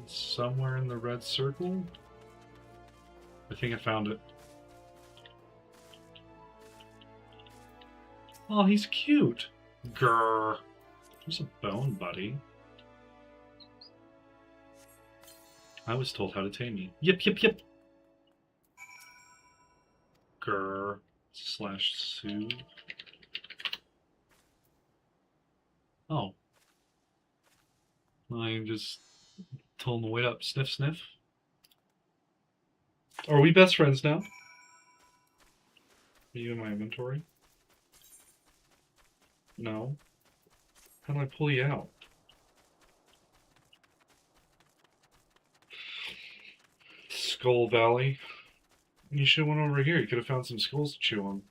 Somewhere in the red circle? I think I found it. Oh, he's cute. Grrr. There's a bone, buddy. I was told how to tame you. Yip, yip, yip. Grrr. Slash soothe. Oh. I'm just told him to wait up. Sniff, sniff. Are we best friends now? Are you in my inventory? No. How do I pull you out? Skull Valley. You should have went over here. You could have found some skulls to chew on.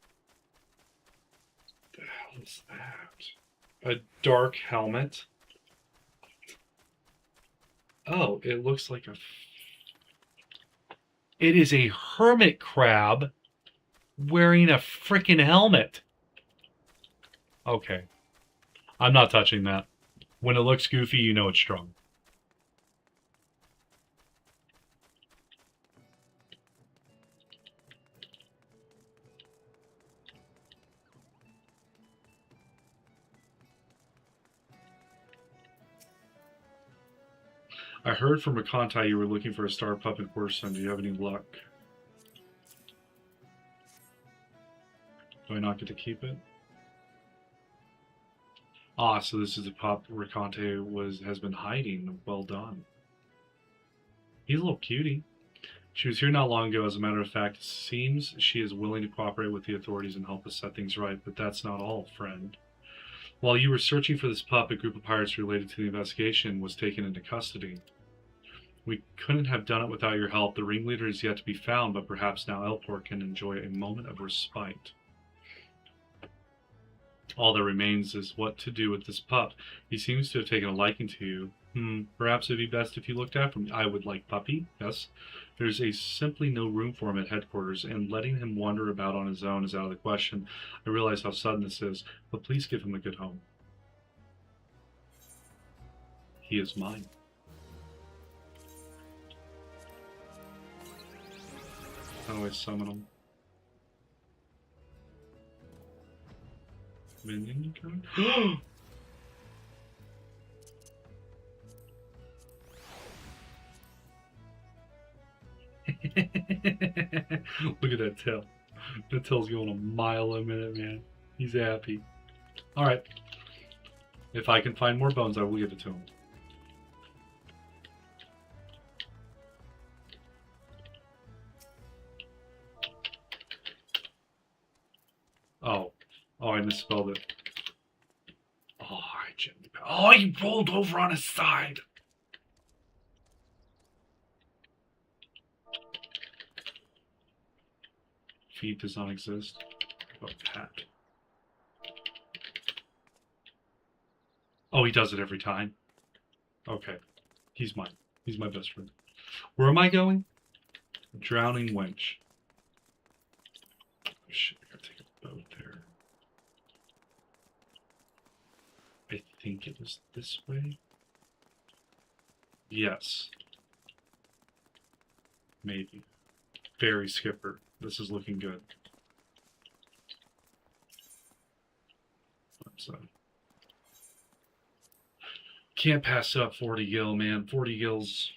What the hell is that? A dark helmet. Oh, it looks like a... It is a hermit crab wearing a freaking helmet. Okay. I'm not touching that. When it looks goofy, you know it's strong. I heard from Recontai you were looking for a star pup in Corson. Do you have any luck? Do I not get to keep it? Ah, so this is a pup Recontai has been hiding. Well done. He's a little cutie. She was here not long ago. As a matter of fact, it seems she is willing to cooperate with the authorities and help us set things right, but that's not all, friend. While you were searching for this pup, a group of pirates related to the investigation was taken into custody. We couldn't have done it without your help. The ringleader is yet to be found, but perhaps now Elpor can enjoy a moment of respite. All that remains is what to do with this pup. He seems to have taken a liking to you. Perhaps it'd be best if you looked after him. I would like puppy, yes. There's simply no room for him at headquarters, and letting him wander about on his own is out of the question. I realize how sudden this is, but please give him a good home. He is mine. How do I summon him? Minion card? Look at that tail. That tail's going a mile a minute, man. He's happy. Alright. If I can find more bones, I will give it to him. Oh. Oh, I misspelled it. Oh, I gently. Oh, he rolled over on his side. Feet does not exist. Oh, cat. Oh, he does it every time. Okay. He's mine. He's my best friend. Where am I going? Drowning Wench. Oh, shit, I gotta take a boat there. I think it was this way. Yes. Maybe. Ferry skipper. This is looking good. Can't pass up 40 gil, man. 40 gils.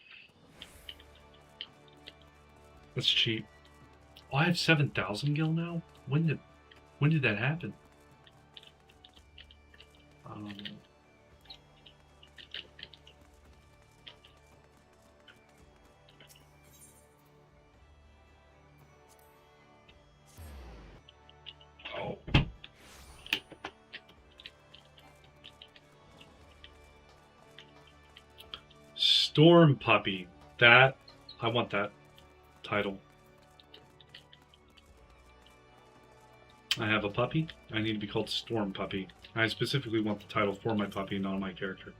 That's cheap. Oh, I have 7,000 gil now? When did that happen? Oh. Storm Puppy. I want that title. I have a puppy. I need to be called Storm Puppy. I specifically want the title for my puppy, not my character.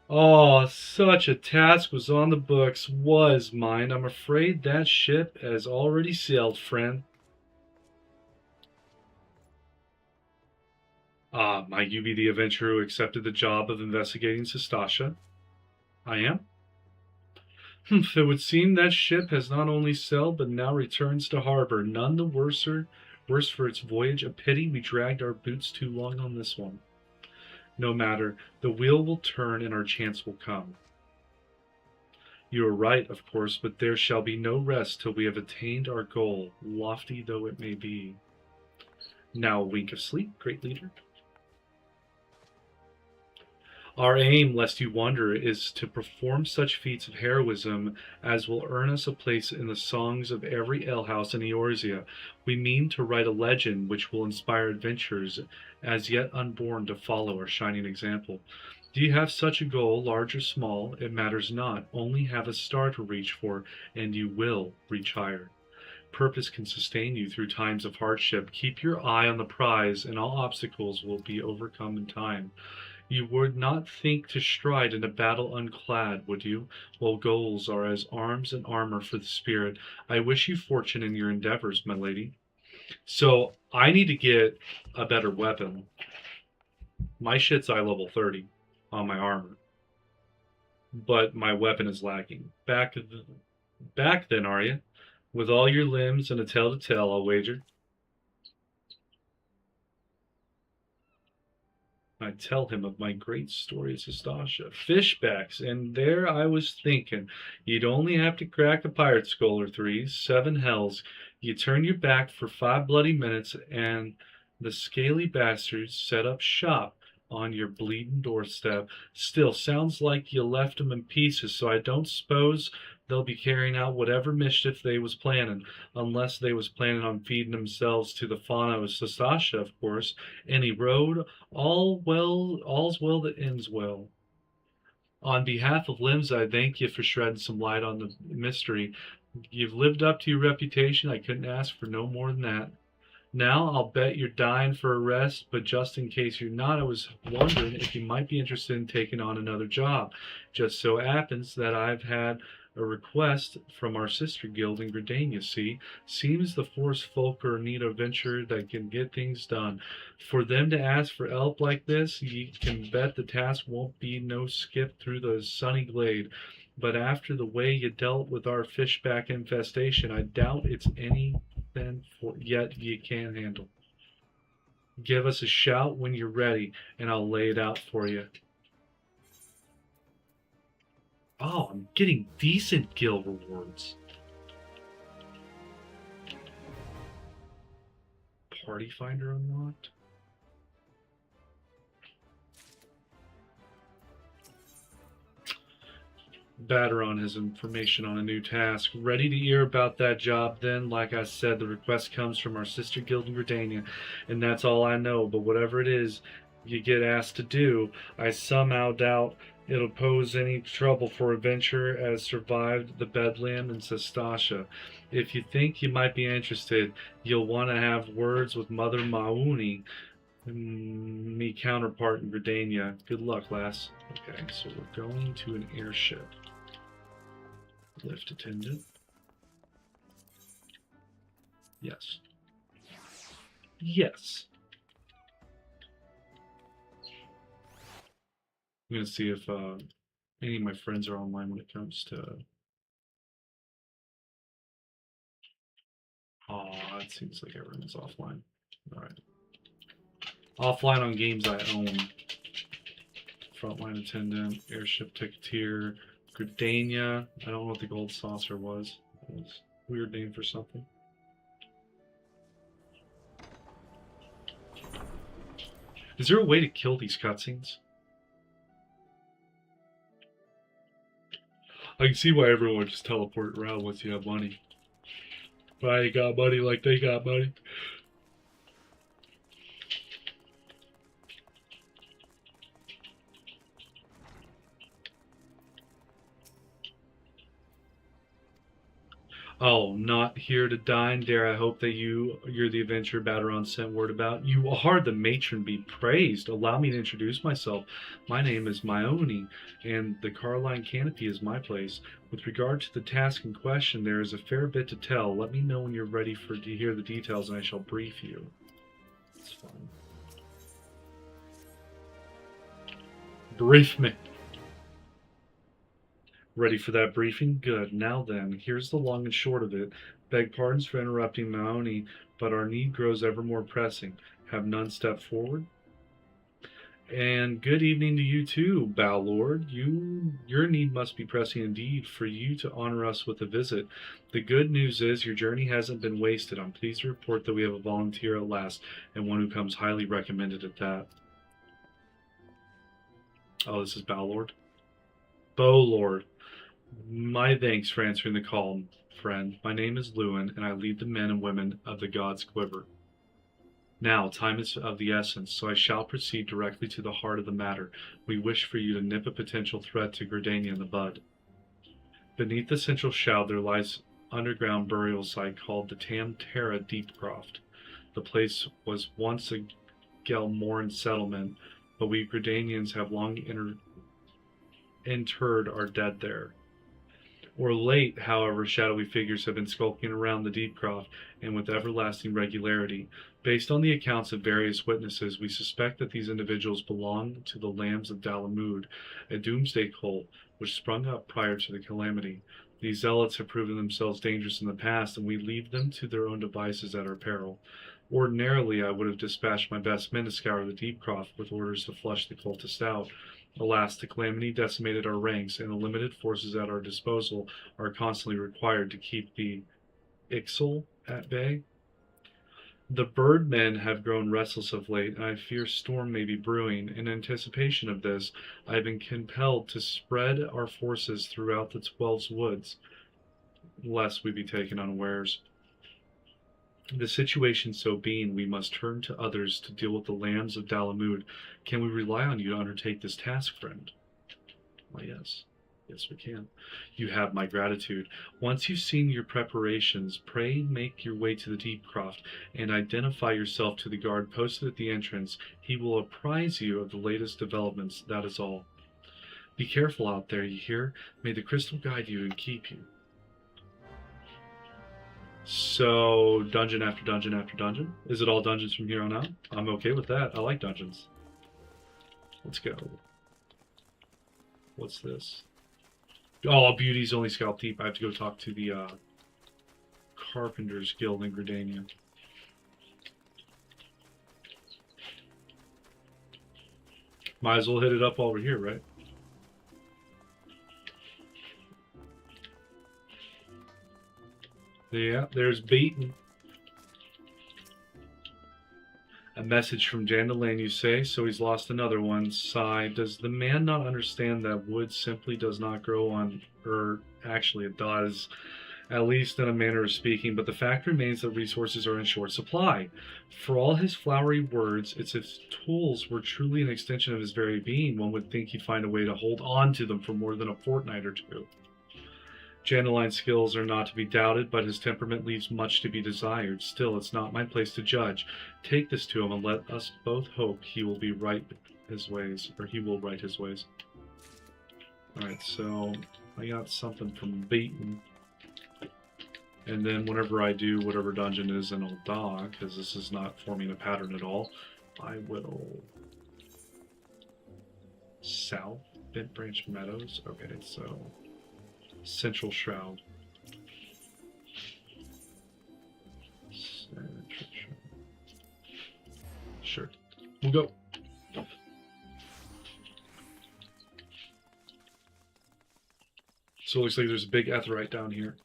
Oh, such a task was on the books, was mine. I'm afraid that ship has already sailed, friend. Ah, might you be the adventurer who accepted the job of investigating Sestasha? I am? It would seem that ship has not only sailed, but now returns to harbor. None the worse for its voyage. A pity we dragged our boots too long on this one. No matter, the wheel will turn and our chance will come. You are right, of course, but there shall be no rest till we have attained our goal, lofty though it may be. Now a wink of sleep, great leader. Our aim, lest you wonder, is to perform such feats of heroism as will earn us a place in the songs of every alehouse in Eorzea. We mean to write a legend which will inspire adventurers as yet unborn to follow our shining example. Do you have such a goal, large or small? It matters not. Only have a star to reach for, and you will reach higher. Purpose can sustain you through times of hardship. Keep your eye on the prize, and all obstacles will be overcome in time. You would not think to stride into battle unclad, would you? Well, goals are as arms and armor for the spirit. I wish you fortune in your endeavors, my lady. So, I need to get a better weapon. My shit's eye level 30 on my armor. But my weapon is lacking. Back then, are you? With all your limbs and a tail to tell, I'll wager. I tell him of my great story of Sestasha. Fishbacks, and there I was thinking, you'd only have to crack a pirate skull or three, 7 hells. You turn your back for 5 bloody minutes, and the scaly bastards set up shop on your bleeding doorstep. Still, sounds like you left 'em in pieces, so I don't suppose they'll be carrying out whatever mischief they was planning, unless they was planning on feeding themselves to the fauna of Sastasha, of course. Any road, all's well that ends well. On behalf of Limbs, I thank you for shedding some light on the mystery. You've lived up to your reputation. I couldn't ask for no more than that. Now, I'll bet you're dying for a rest, but just in case you're not, I was wondering if you might be interested in taking on another job. Just so happens that I've had a request from our sister guild in Gridania, see? Seems the forest folk are in need of a venture that can get things done. For them to ask for help like this, you can bet the task won't be no skip through the sunny glade. But after the way you dealt with our fishback infestation, I doubt it's anything yet you can handle. Give us a shout when you're ready, and I'll lay it out for you. Oh, I'm getting decent guild rewards. Party Finder unlocked. Bateron has information on a new task. Ready to hear about that job then? Like I said, the request comes from our sister guild in Gridania, and that's all I know. But whatever it is you get asked to do, I somehow doubt it'll pose any trouble for a venturer as survived the Bedlam in Sastasha. If you think you might be interested, you'll want to have words with Mother Mauni, me counterpart in Gridania. Good luck, lass. Okay, so we're going to an airship. Lift attendant. Yes. Yes. I'm going to see if any of my friends are online when it comes to... Aw, it seems like everyone's offline. Alright. Offline on games I own. Frontline attendant, airship ticketeer, Gridania. I don't know what the gold saucer was. It was a weird name for something. Is there a way to kill these cutscenes? I can see why everyone would just teleport around once you have money. But I ain't got money like they got money. Oh, not here to dine, dare I hope that you're the adventurer Bateron sent word about. You are the matron be praised. Allow me to introduce myself. My name is Maoni, and the Carline Canopy is my place. With regard to the task in question, there is a fair bit to tell. Let me know when you're ready to hear the details, and I shall brief you. That's fine. Brief me. Ready for that briefing? Good. Now then, here's the long and short of it. Beg pardons for interrupting Maoni, but our need grows ever more pressing. Have none step forward? And good evening to you too, Bow Lord. Your need must be pressing indeed for you to honor us with a visit. The good news is your journey hasn't been wasted. I'm pleased to report that we have a volunteer at last, and one who comes highly recommended at that. Oh, this is Bow Lord? Bow Lord. My thanks for answering the call, friend. My name is Lewin, and I lead the men and women of the God's Quiver. Now, time is of the essence, so I shall proceed directly to the heart of the matter. We wish for you to nip a potential threat to Gridania in the bud. Beneath the central shroud there lies underground burial site called the Tamtara Deepcroft. The place was once a Gelmoran settlement, but we Gridanians have long interred our dead there. Or late, however, shadowy figures have been skulking around the Deepcroft, and with everlasting regularity. Based on the accounts of various witnesses, we suspect that these individuals belong to the Lambs of Dalamud, a doomsday cult which sprung up prior to the calamity. These zealots have proven themselves dangerous in the past, and we leave them to their own devices at our peril. Ordinarily, I would have dispatched my best men to scour the Deepcroft with orders to flush the cultists out. Alas, the calamity decimated our ranks, and the limited forces at our disposal are constantly required to keep the Ixal at bay. The birdmen have grown restless of late, and I fear storm may be brewing. In anticipation of this, I have been compelled to spread our forces throughout the 12 woods, lest we be taken unawares. The situation so being, we must turn to others to deal with the lands of Dalamud. Can we rely on you to undertake this task, friend? Why, yes. Yes, we can. You have my gratitude. Once you've seen your preparations, pray make your way to the Deepcroft and identify yourself to the guard posted at the entrance. He will apprise you of the latest developments, that is all. Be careful out there, you hear? May the crystal guide you and keep you. So, dungeon after dungeon after dungeon? Is it all dungeons from here on out? I'm okay with that. I like dungeons. Let's go. What's this? Oh, Beauty's only scalp deep. I have to go talk to the Carpenter's Guild in Gridania. Might as well hit it up while we're here, right? Yeah, there's Beaton. A message from Jandalan, you say, so he's lost another one. Sigh. Does the man not understand that wood simply does not grow on Earth? Actually, it does, at least in a manner of speaking, but the fact remains that resources are in short supply. For all his flowery words, it's if tools were truly an extension of his very being, one would think he'd find a way to hold on to them for more than a fortnight or two. Jandalan's skills are not to be doubted, but his temperament leaves much to be desired. Still, it's not my place to judge. Take this to him and let us both hope he will be right his ways, or he will right his ways. Alright, so I got something from Beaton. And then whenever I do whatever dungeon is in Old Dog, because this is not forming a pattern at all, I will... South? Bent Branch Meadows? Okay, so... Central Shroud. Sure. We'll go. So it looks like there's a big Aetheryte down here.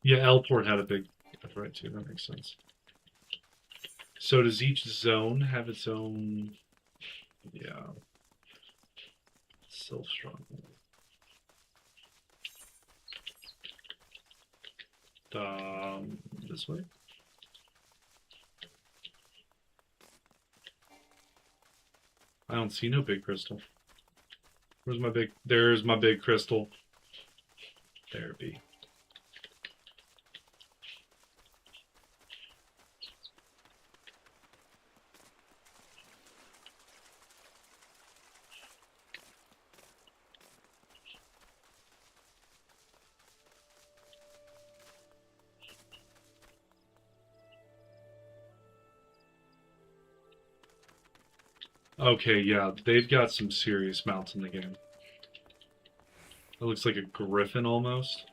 Yeah, Elport had a big Aetheryte too. That makes sense. So does each zone have its own... Yeah. Self Stronghold. This way. I don't see no big crystal. Where's my big... There's my big crystal. There it be. Okay, yeah, they've got some serious mounts in the game. It looks like a griffin almost.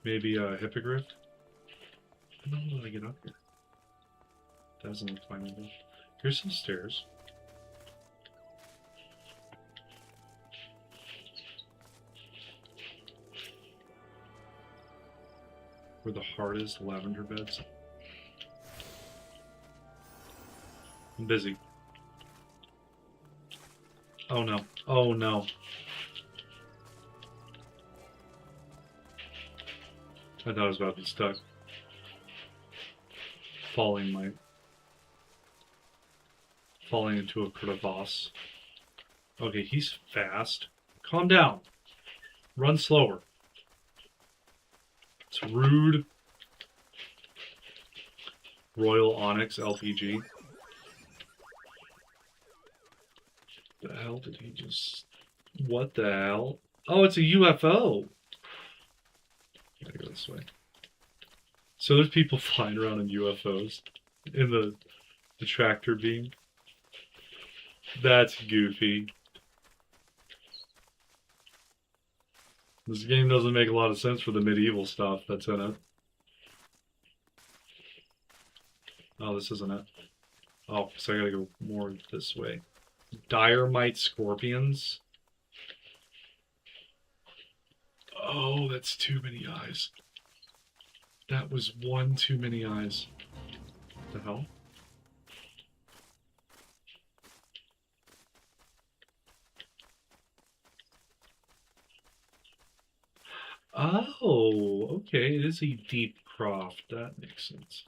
Maybe a hippogriff? I don't know how to get up here. Doesn't look fine enough. Here's some stairs. Where the heart is, the lavender beds. I'm busy. Oh no. Oh no. I thought I was about to be stuck. Falling into a crevasse. Okay, he's fast. Calm down. Run slower. It's rude. Royal Onyx LPG. The hell did he just... What the hell? Oh, it's a UFO! Gotta go this way. So there's people flying around in UFOs in the tractor beam. That's goofy. This game doesn't make a lot of sense for the medieval stuff that's in it. Oh, this isn't it. Oh, so I gotta go more this way. Diorite scorpions. Oh, that's too many eyes. That was one too many eyes. What the hell? Oh, okay. It is a deep croft. That makes sense.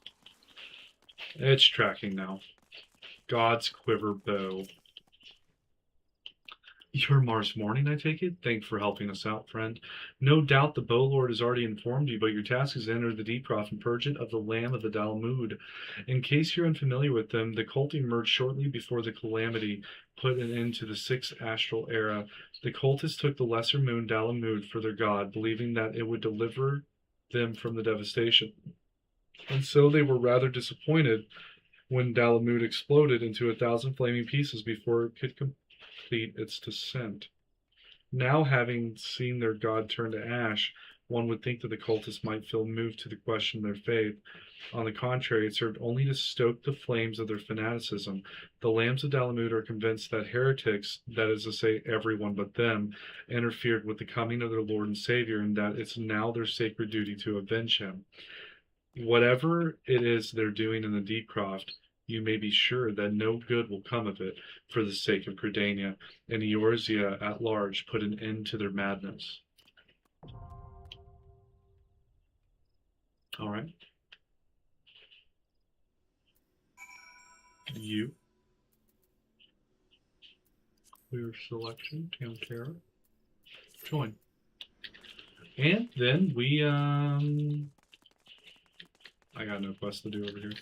It's tracking now. God's quiver bow. You're Mars Morning, I take it? Thanks for helping us out, friend. No doubt the Bow Lord has already informed you, but your task is to enter the deep croft and purge it of the Lamb of the Dalamud. In case you're unfamiliar with them, the cult emerged shortly before the Calamity put an end to the Sixth Astral Era. The cultists took the lesser moon Dalamud for their god, believing that it would deliver them from the devastation. And so they were rather disappointed when Dalamud exploded into 1,000 flaming pieces before it could complete its descent. Now, having seen their god turn to ash, one would think that the cultists might feel moved to question their faith. On the contrary, it served only to stoke the flames of their fanaticism. The Lambs of Dalamud are convinced that heretics, that is to say, everyone but them, interfered with the coming of their Lord and Savior, and that it's now their sacred duty to avenge him. Whatever it is they're doing in the Deep Croft, you may be sure that no good will come of it for the sake of Gridania, and Eorzea at large put an end to their madness. All right. You. Clear selection, Tamtara. Join. And then we, I got no quest to do over here.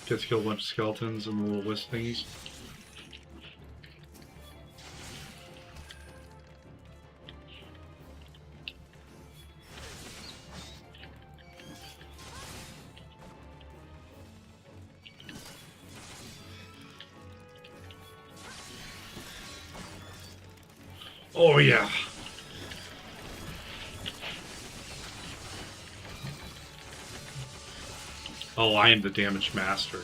Get to kill a bunch of skeletons and the little wisp thingies. Oh yeah. Oh, I am the damage master.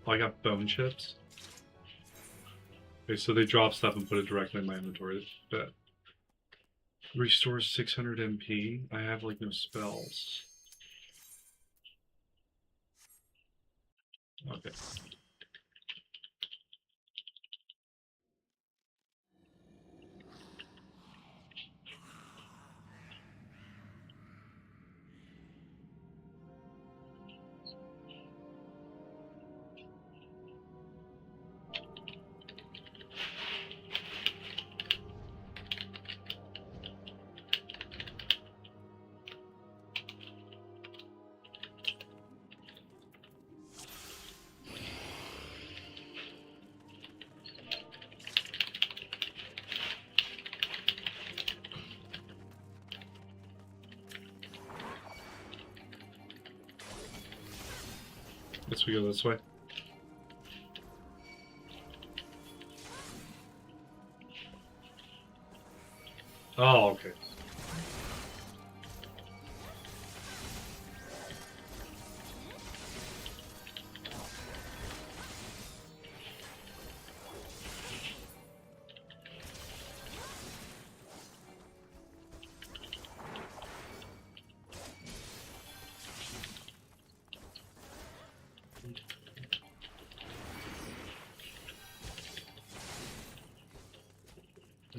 Oh, I got bone chips. Okay, so they drop stuff and put it directly in my inventory. Bet. Restores 600 MP. I have like no spells. Okay. Guess we go this way. Oh, okay.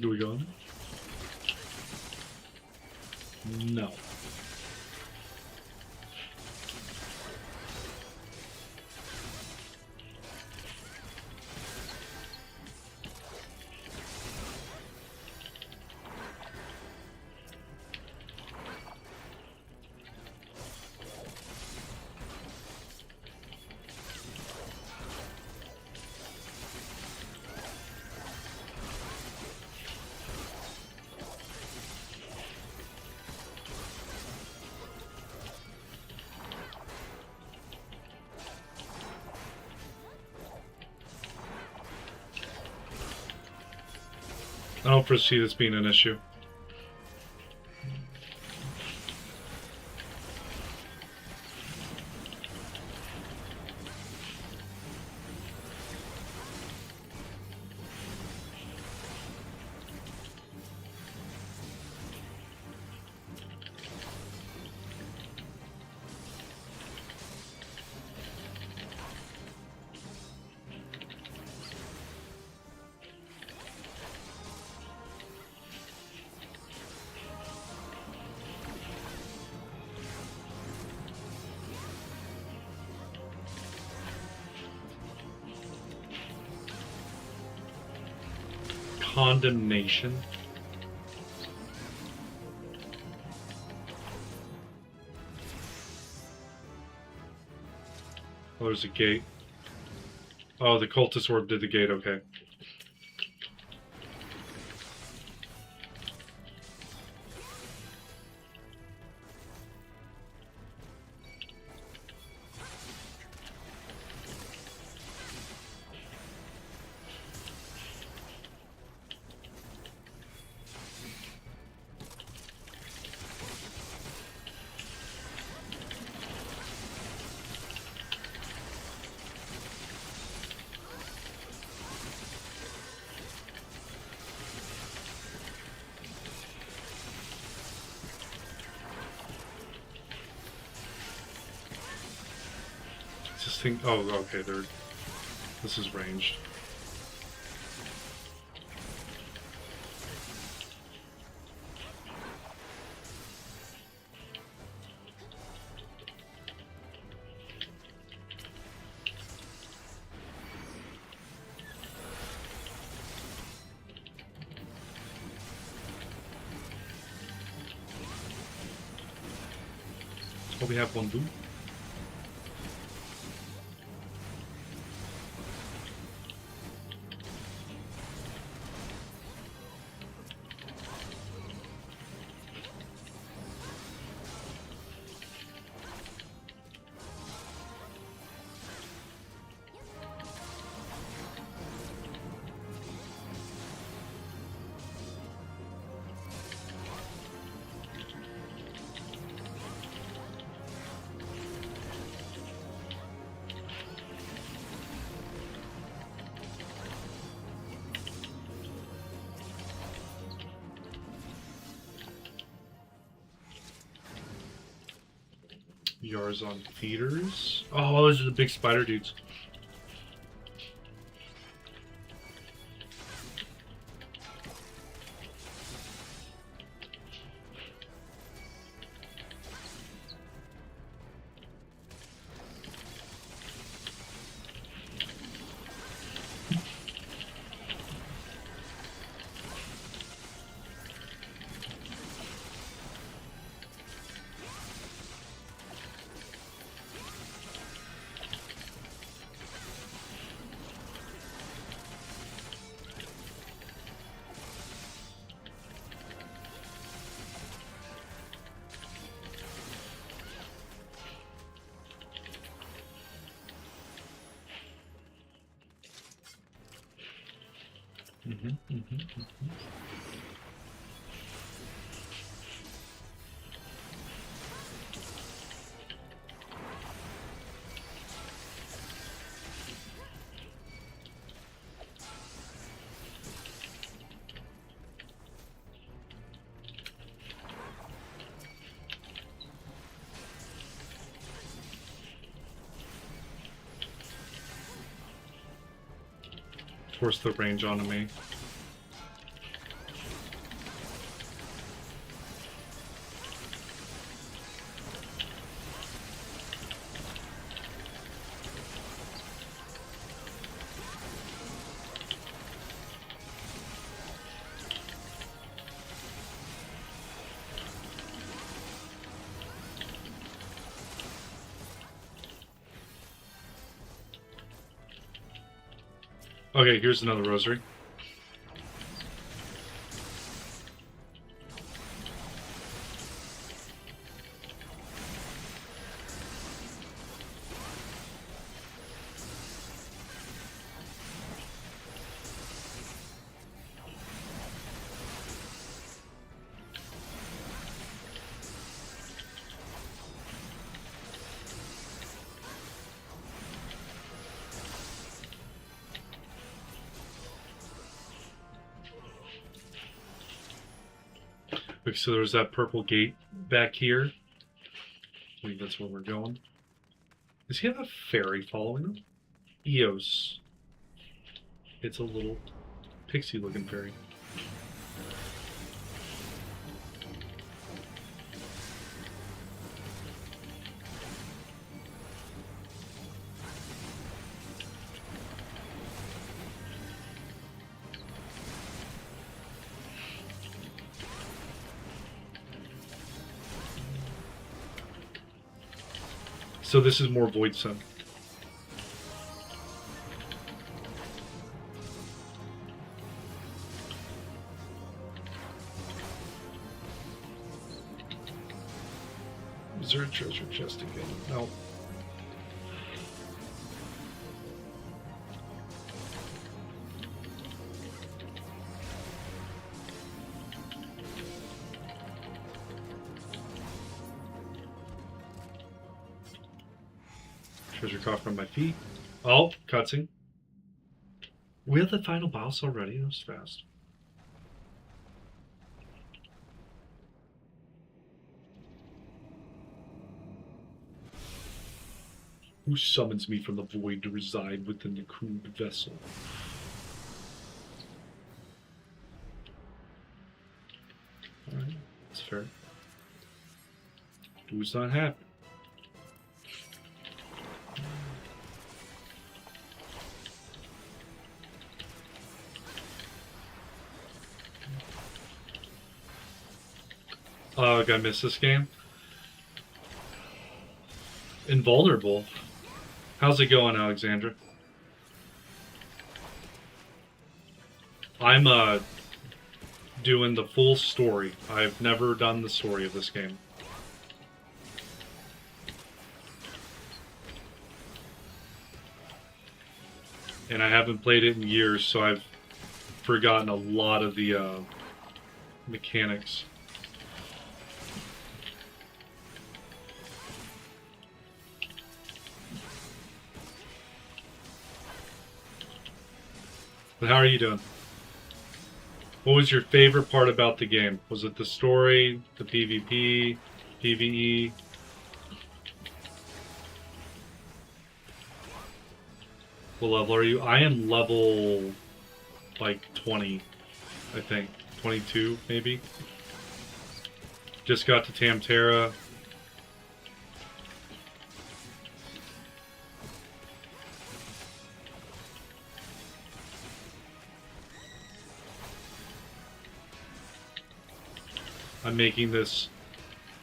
Do we go in? No. I don't foresee this being an issue. Condemnation. Oh, there's a gate. Oh, the cultist orb did the gate, okay. This thing. Oh, okay. This is ranged. Oh, we have one boot. Eorzea feeders. Oh, those are the big spider dudes. Force the range onto me. Okay, here's another rosary. Okay, so there's that purple gate back here. I think that's where we're going. Does he have a fairy following him? Eos. It's a little pixie-looking fairy. So this is more Void Sun. Is there a treasure chest again? No. Treasure coffer on my feet. Oh, cutscene. We have the final boss already. That was fast. Who summons me from the void to reside within the crude vessel? Alright, that's fair. Who's not happy? Ugh, I missed this game. Invulnerable. How's it going, Alexandra? I'm doing the full story. I've never done the story of this game. And I haven't played it in years, so I've forgotten a lot of the mechanics. But how are you doing? What was your favorite part about the game? Was it the story, the PvP, PvE? What level are you? I am level like 20, I think. 22 maybe. Just got to Tamtera. I'm making this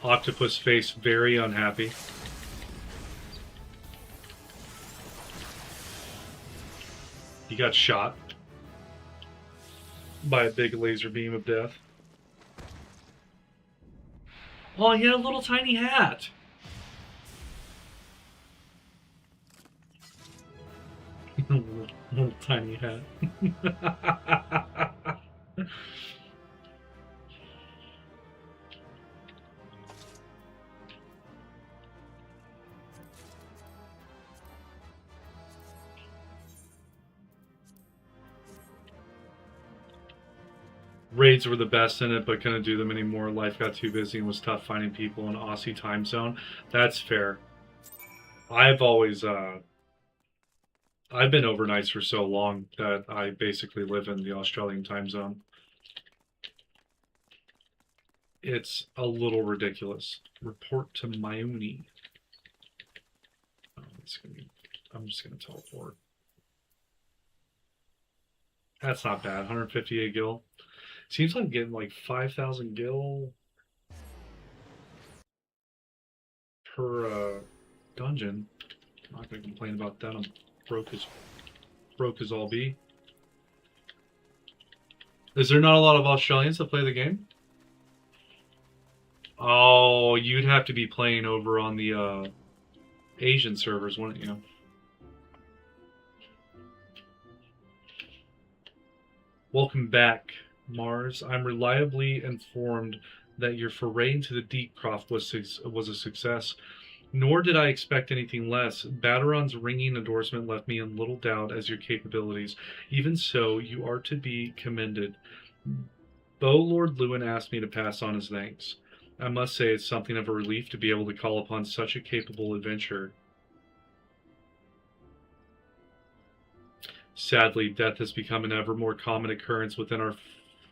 octopus face very unhappy. He got shot by a big laser beam of death. Oh, he had a little tiny hat. little tiny hat. Raids were the best in it, but couldn't do them anymore. Life got too busy and was tough finding people in Aussie time zone. That's fair. I've always, I've been overnights for so long that I basically live in the Australian time zone. It's a little ridiculous. Report to Mayuni. Oh, I'm just gonna teleport. That's not bad. 158 gil. Seems like I'm getting like 5,000 gil per dungeon. I'm not gonna complain about that. I'm broke as all be. Is there not a lot of Australians that play the game? Oh, you'd have to be playing over on the Asian servers, wouldn't you? Welcome back, Mars. I'm reliably informed that your foray into the Deepcroft was a success, nor did I expect anything less. Bateron's ringing endorsement left me in little doubt as your capabilities. Even so, you are to be commended. Lord Lewin asked me to pass on his thanks. I must say it's something of a relief to be able to call upon such a capable adventurer. Sadly, death has become an ever more common occurrence within our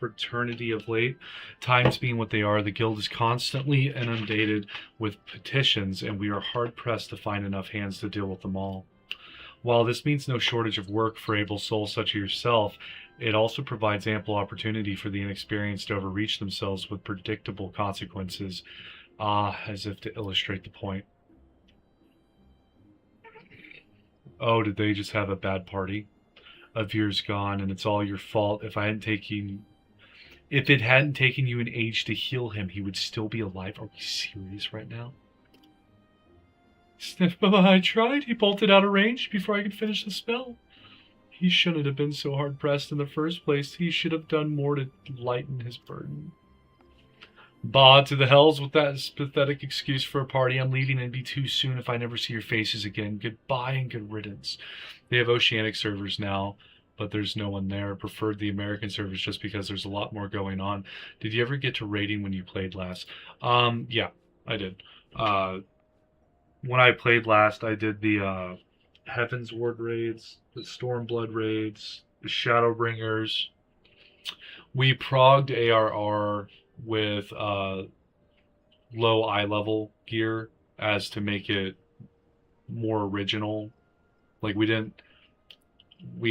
fraternity of late. Times being what they are, the guild is constantly inundated with petitions, and we are hard-pressed to find enough hands to deal with them all. While this means no shortage of work for able souls such as yourself, it also provides ample opportunity for the inexperienced to overreach themselves with predictable consequences. As if to illustrate the point. Oh, did they just have a bad party? Avir's gone, and it's all your fault. If it hadn't taken you an age to heal him, he would still be alive. Are we serious right now? Sniff, I tried. He bolted out of range before I could finish the spell. He shouldn't have been so hard pressed in the first place. He should have done more to lighten his burden. Bah, to the hells with that pathetic excuse for a party. I'm leaving and be too soon if I never see your faces again. Goodbye and good riddance. They have Oceanic servers now, but there's no one there. Preferred the American servers just because there's a lot more going on. Did you ever get to raiding when you played last? Yeah, I did. When I played last, I did the Heaven's Ward raids, the Stormblood raids, the Shadowbringers. We progged ARR with low eye level gear as to make it more original. Like we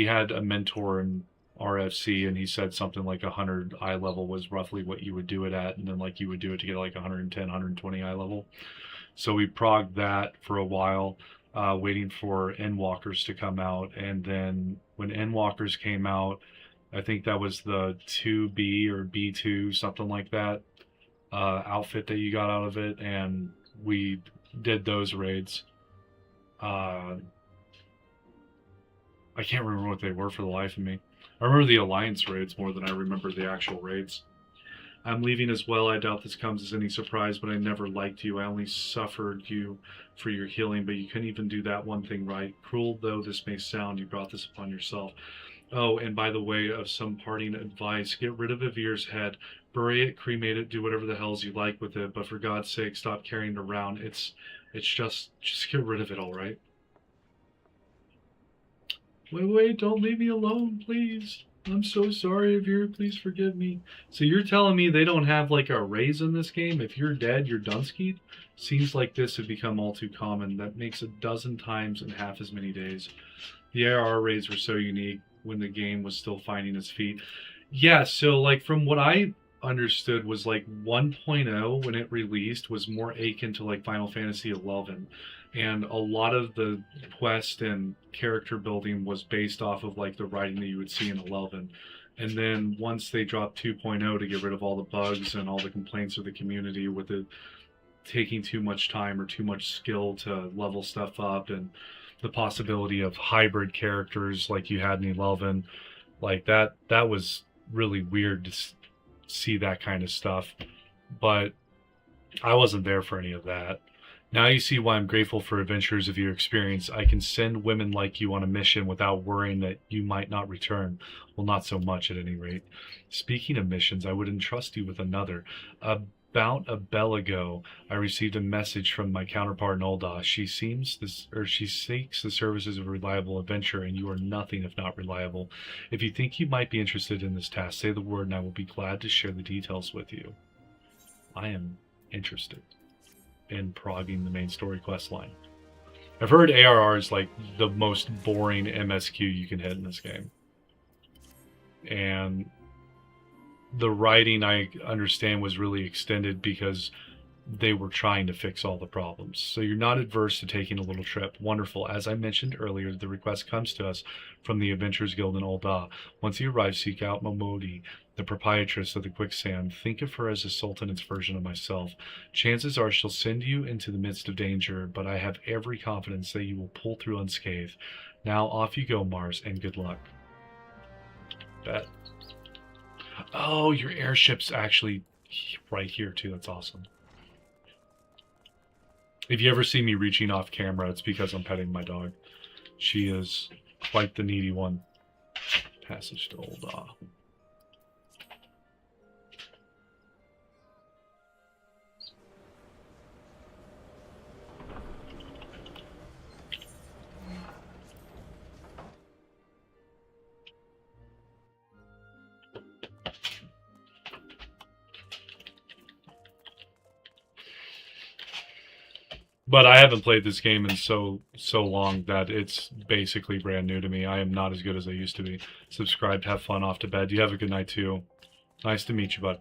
had a mentor in RFC and he said something like 100 eye level was roughly what you would do it at, and then like you would do it to get like 110, 120 eye level. So we progged that for a while, waiting for Endwalkers to come out. And then when Endwalkers came out, I think that was the 2B or B2, something like that, outfit that you got out of it. And we did those raids. I can't remember what they were for the life of me. I remember the Alliance raids more than I remember the actual raids. I'm leaving as well. I doubt this comes as any surprise, but I never liked you. I only suffered you for your healing, but you couldn't even do that one thing right. Cruel though this may sound, you brought this upon yourself. Oh, and by the way, of some parting advice, get rid of Avir's head, bury it, cremate it, do whatever the hells you like with it, but for God's sake, stop carrying it around. It's just get rid of it, all right? Wait, don't leave me alone, please. I'm so sorry, Avir, please forgive me. So you're telling me they don't have like a raise in this game? If you're dead, you're Dunskied? Seems like this have become all too common. That makes a dozen times in half as many days. The AR raids were so unique when the game was still finding its feet. Yeah, so like from what I understood was like 1.0 when it released was more akin to like Final Fantasy 11. And a lot of the quest and character building was based off of like the writing that you would see in 11. And then once they dropped 2.0 to get rid of all the bugs and all the complaints of the community with it taking too much time or too much skill to level stuff up, and the possibility of hybrid characters like you had in 11, like that was really weird to see that kind of stuff. But I wasn't there for any of that. Now you see why I'm grateful for adventures of your experience. I can send women like you on a mission without worrying that you might not return. Well, not so much at any rate. Speaking of missions, I would entrust you with another. About a bell ago, I received a message from my counterpart in Ul'dah. She seeks the services of a reliable adventurer, and you are nothing if not reliable. If you think you might be interested in this task, say the word and I will be glad to share the details with you. I am interested in progging the main story quest line. I've heard ARR is like the most boring MSQ you can hit in this game. And the writing, I understand, was really extended because they were trying to fix all the problems. So you're not adverse to taking a little trip. Wonderful. As I mentioned earlier, the request comes to us from the Adventurers Guild in Ul'dah. Once you arrive, seek out Momodi, the proprietress of the Quicksand. Think of her as a sultanate version of myself. Chances are she'll send you into the midst of danger, but I have every confidence that you will pull through unscathed. Now off you go, Mars, and good luck. Bet. Oh, your airship's actually right here too. That's awesome. If you ever see me reaching off camera, it's because I'm petting my dog. She is quite the needy one. Passage to Ul'dah. But I haven't played this game in so long that it's basically brand new to me. I am not as good as I used to be. Subscribed, have fun, off to bed. You have a good night too. Nice to meet you, bud.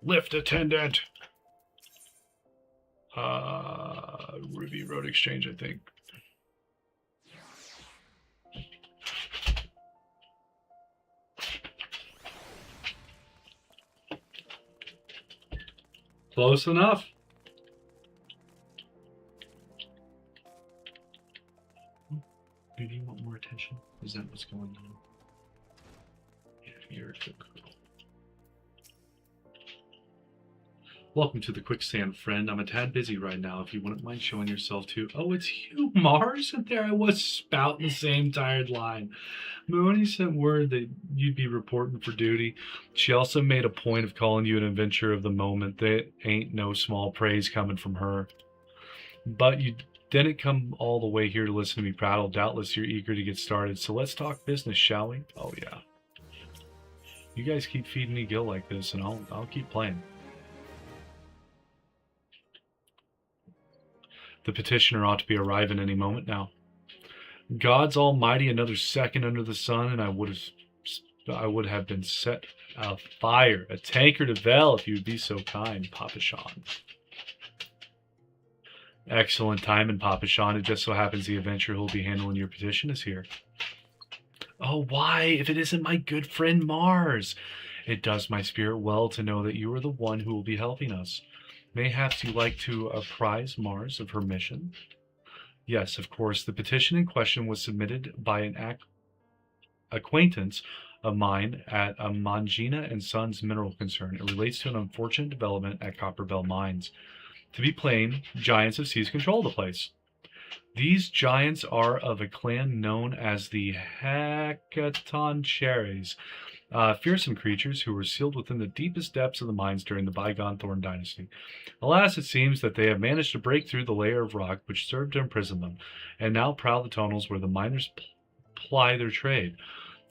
Lift attendant. Ruby Road Exchange, I think. Close enough. Maybe you want more attention? Is that what's going on? Yeah, you're a good girl. Welcome to the quicksand, friend. I'm a tad busy right now. If you wouldn't mind showing yourself too. Oh, it's you, Mars? And there I was spouting the same tired line. Mooney sent word that you'd be reporting for duty. She also made a point of calling you an adventurer of the moment. There ain't no small praise coming from her. But you didn't come all the way here to listen to me prattle. Doubtless you're eager to get started. So let's talk business, shall we? Oh, yeah. You guys keep feeding me Gil like this, and I'll keep playing. The petitioner ought to be arriving any moment now. God's almighty, another second under the sun, and I would have been set afire. A tankard of ale, if you would be so kind, Papa Sean. Excellent timing, Papa Sean. It just so happens the adventurer who will be handling your petition is here. Oh, why, if it isn't my good friend Mars? It does my spirit well to know that you are the one who will be helping us. Mayhaps you like to apprise Mars of her mission? Yes, of course. The petition in question was submitted by an acquaintance of mine at a Mangina and Sons mineral concern. It relates to an unfortunate development at Copperbell Mines. To be plain, giants have seized control of the place. These giants are of a clan known as the Hekatoncheres, fearsome creatures who were sealed within the deepest depths of the mines during the bygone Thorn dynasty. Alas, it seems that they have managed to break through the layer of rock which served to imprison them, and now prowl the tunnels where the miners ply their trade.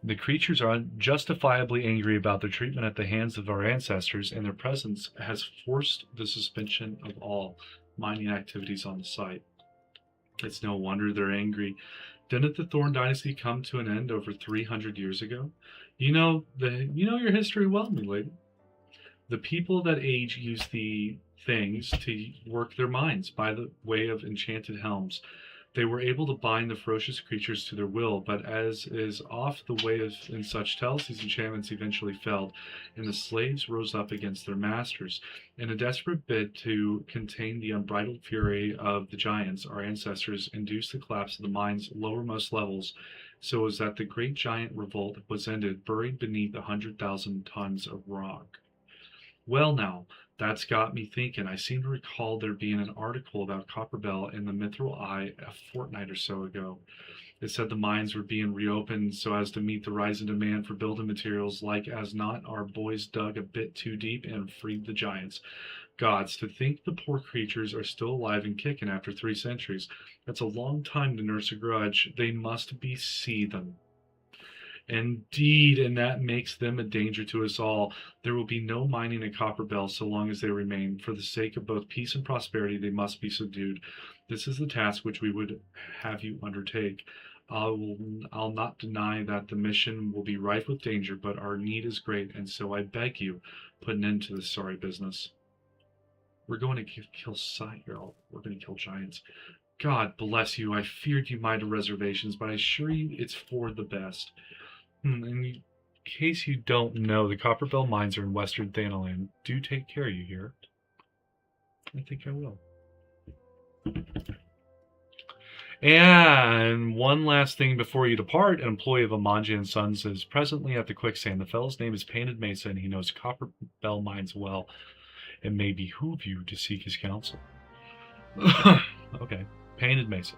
The creatures are unjustifiably angry about their treatment at the hands of our ancestors, and their presence has forced the suspension of all mining activities on the site. It's no wonder they're angry. Didn't the Thorn dynasty come to an end over 300 years ago? You know your history well, my lady. The people of that age used the things to work their mines by the way of enchanted helms. They were able to bind the ferocious creatures to their will, but as is oft the way in such tales, these enchantments eventually failed, and the slaves rose up against their masters. In a desperate bid to contain the unbridled fury of the giants, our ancestors induced the collapse of the mine's lowermost levels, so as that the great giant revolt was ended, buried beneath 100,000 tons of rock. Well now, that's got me thinking. I seem to recall there being an article about Copperbell in the Mithril Eye a fortnight or so ago. It said the mines were being reopened so as to meet the rising demand for building materials. Like as not, our boys dug a bit too deep and freed the giants. Gods, to think the poor creatures are still alive and kicking after 3 centuries. That's a long time to nurse a grudge. They must be seething. Indeed, and that makes them a danger to us all. There will be no mining in Copperbell so long as they remain. For the sake of both peace and prosperity, they must be subdued. This is the task which we would have you undertake. I'll not deny that the mission will be rife with danger, but our need is great, and so I beg you, put an end to this sorry business. We're going to we're going to kill giants. God bless you. I feared you might have reservations, but I assure you it's for the best. In case you don't know, the Copperbell mines are in western Thanalan. Do take care, you hear? I think I will. And one last thing before you depart, an employee of Amanja & Sons is presently at the quicksand. The fellow's name is Painted Mesa, and he knows Copperbell mines well. It may behoove you to seek his counsel. Okay, Painted Mesa.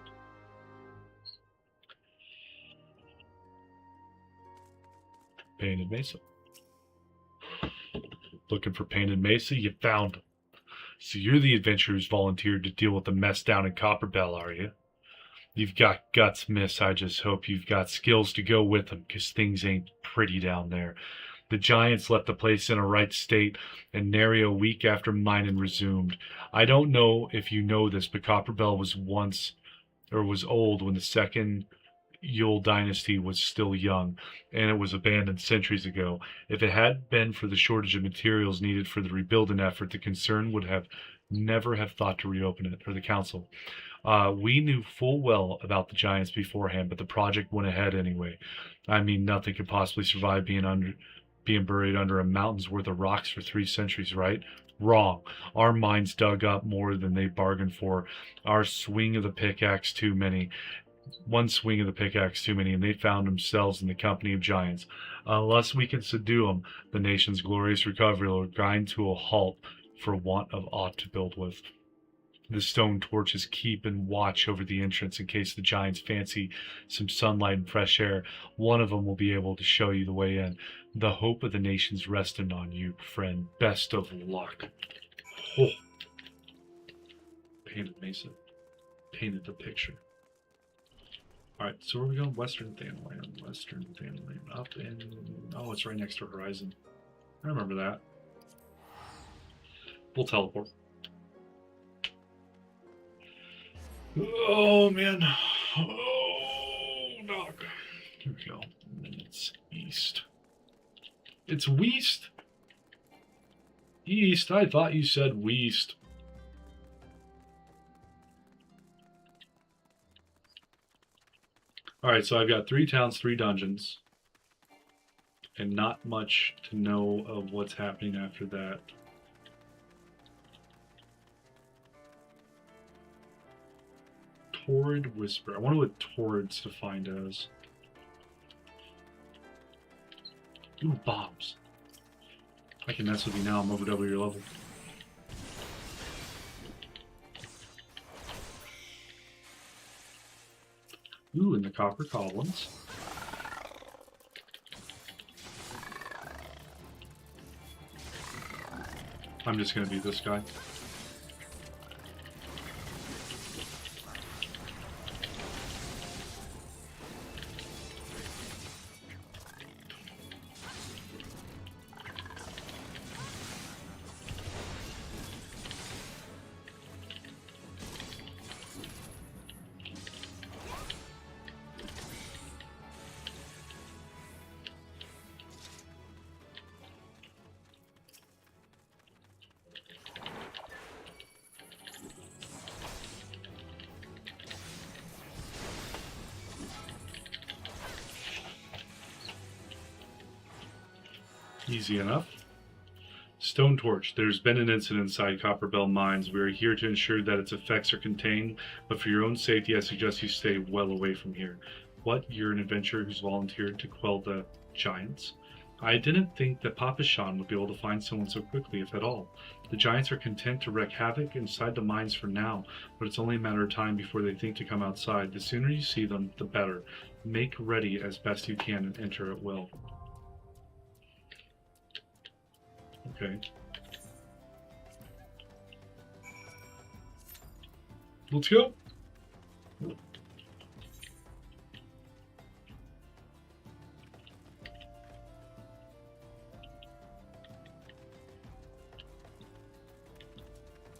Painted Mesa. Looking for Painted Mesa? You found him. So you're the adventurer who's volunteered to deal with the mess down in Copperbell, are you? You've got guts, miss. I just hope you've got skills to go with them, 'cause things ain't pretty down there. The giants left the place in a right state, and nary a week after mining resumed. I don't know if you know this, but Copperbell was old when the second Yule dynasty was still young, and it was abandoned centuries ago. If it hadn't been for the shortage of materials needed for the rebuilding effort, the concern would have never have thought to reopen it, or the council. We knew full well about the giants beforehand, but the project went ahead anyway. I mean, nothing could possibly survive being buried under a mountain's worth of rocks for 3 centuries, right? Wrong. Our mines dug up more than they bargained for. Our swing of the pickaxe too many. One swing of the pickaxe too many, and they found themselves in the company of giants. Unless we can subdue them, the nation's glorious recovery will grind to a halt for want of aught to build with. The stone torches keep and watch over the entrance in case the giants fancy some sunlight and fresh air. One of them will be able to show you the way in. The hope of the nation's resting on you, friend. Best of luck. Oh. Painted Mesa. Painted the picture. Alright, so where are we going? Western Thanland. Western Thanland. Up in... Oh, it's right next to Horizon. I remember that. We'll teleport. Oh, man. Oh, knock. Here we go. And then it's east. It's west. East? I thought you said west. Alright, so I've got 3 towns, 3 dungeons. And not much to know of what's happening after that. Torrid Whisper. I wonder what Torrid's defined as. Ooh, bombs. I can mess with you now. I'm over double your level. Ooh, and the copper goblins. I'm just gonna be this guy. Easy enough. Stone Torch. There's been an incident inside Copperbell Mines. We are here to ensure that its effects are contained, but for your own safety, I suggest you stay well away from here. What? You're an adventurer who's volunteered to quell the giants? I didn't think that Papa Sean would be able to find someone so quickly, if at all. The giants are content to wreak havoc inside the mines for now, but it's only a matter of time before they think to come outside. The sooner you see them, the better. Make ready as best you can and enter at will. Okay. Let's go.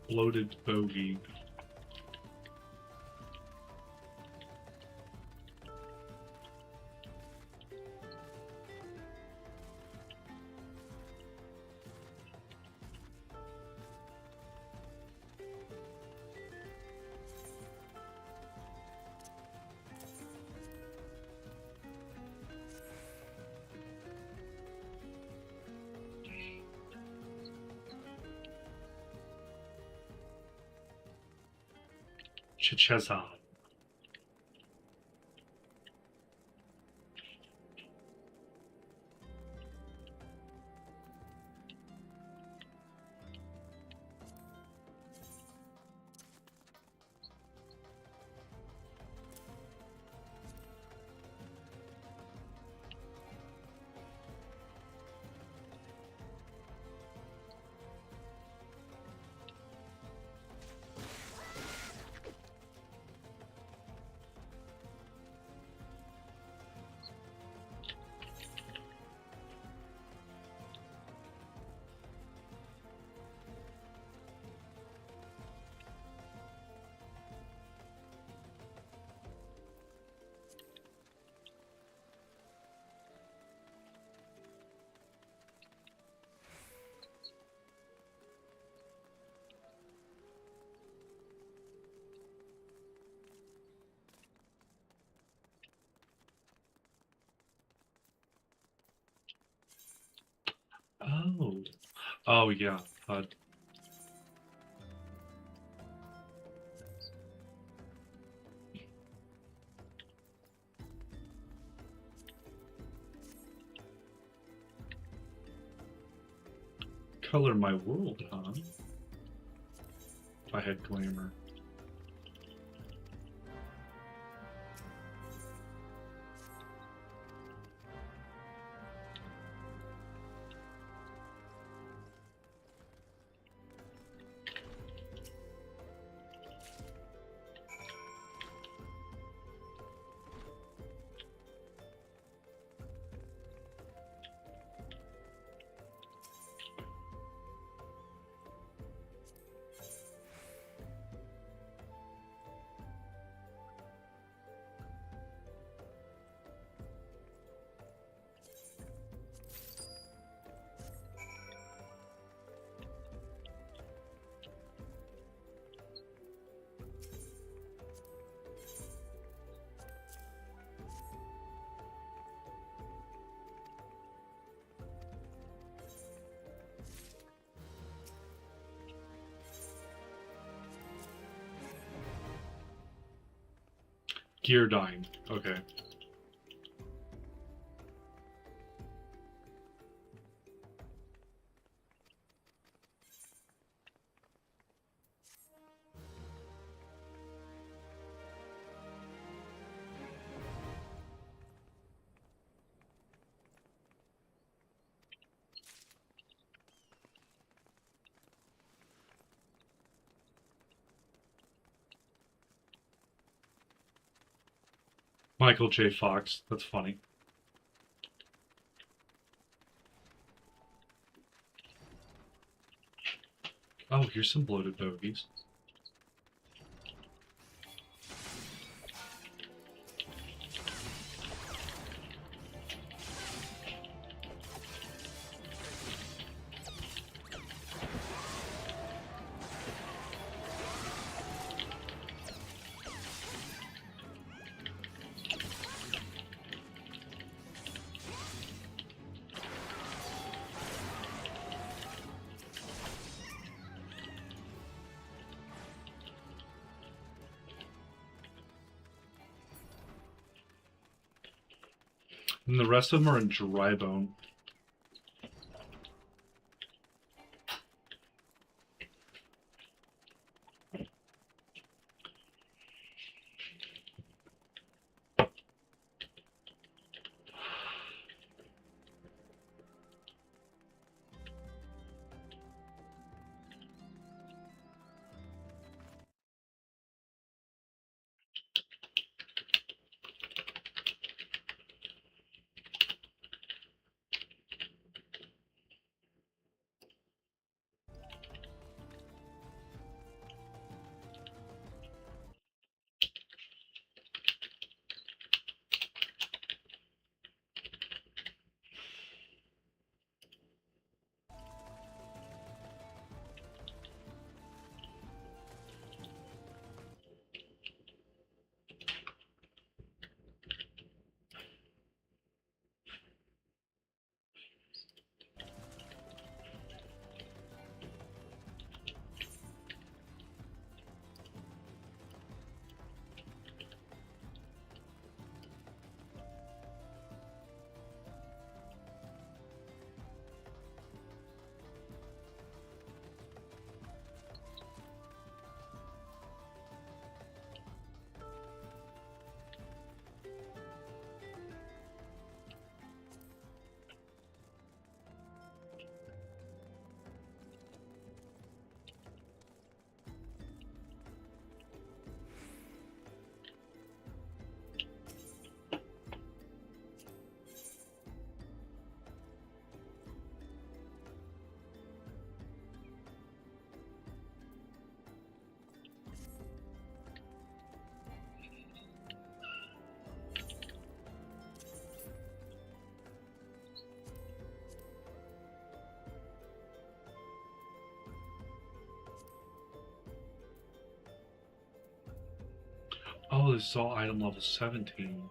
Bloated bogey. Chicheza. Oh yeah, color my world, huh? If I had glamour. Gear dying. Okay. Michael J. Fox. That's funny. Oh, here's some bloated bogies. And the rest of them are in dry bone. Oh, this is all item level 17.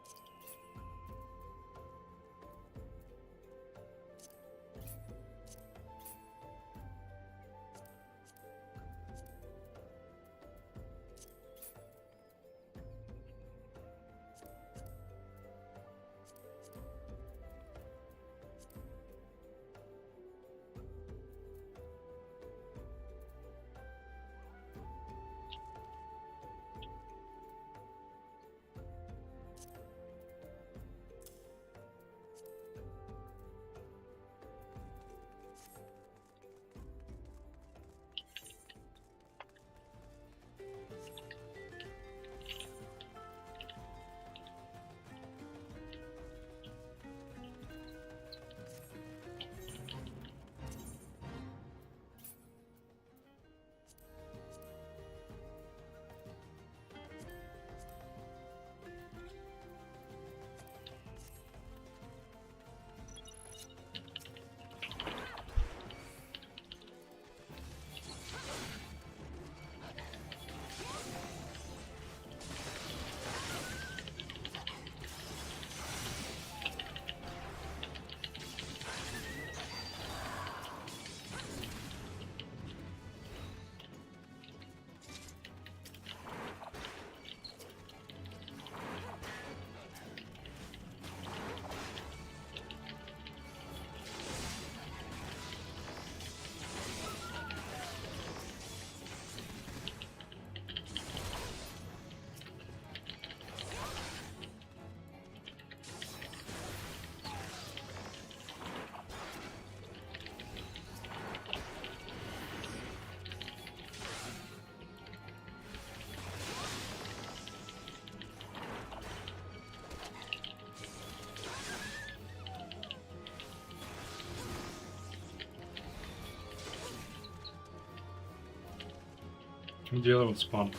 The other one spawned.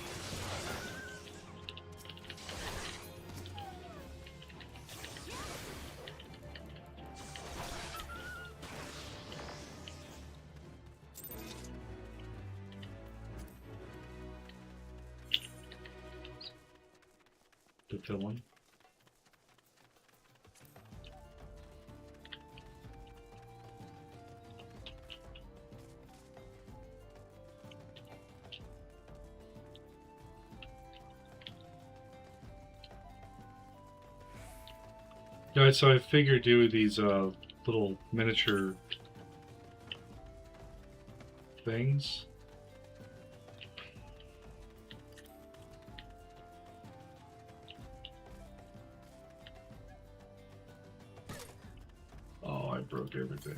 The villain. Yeah, so I figured do these little miniature things. Oh, I broke everything.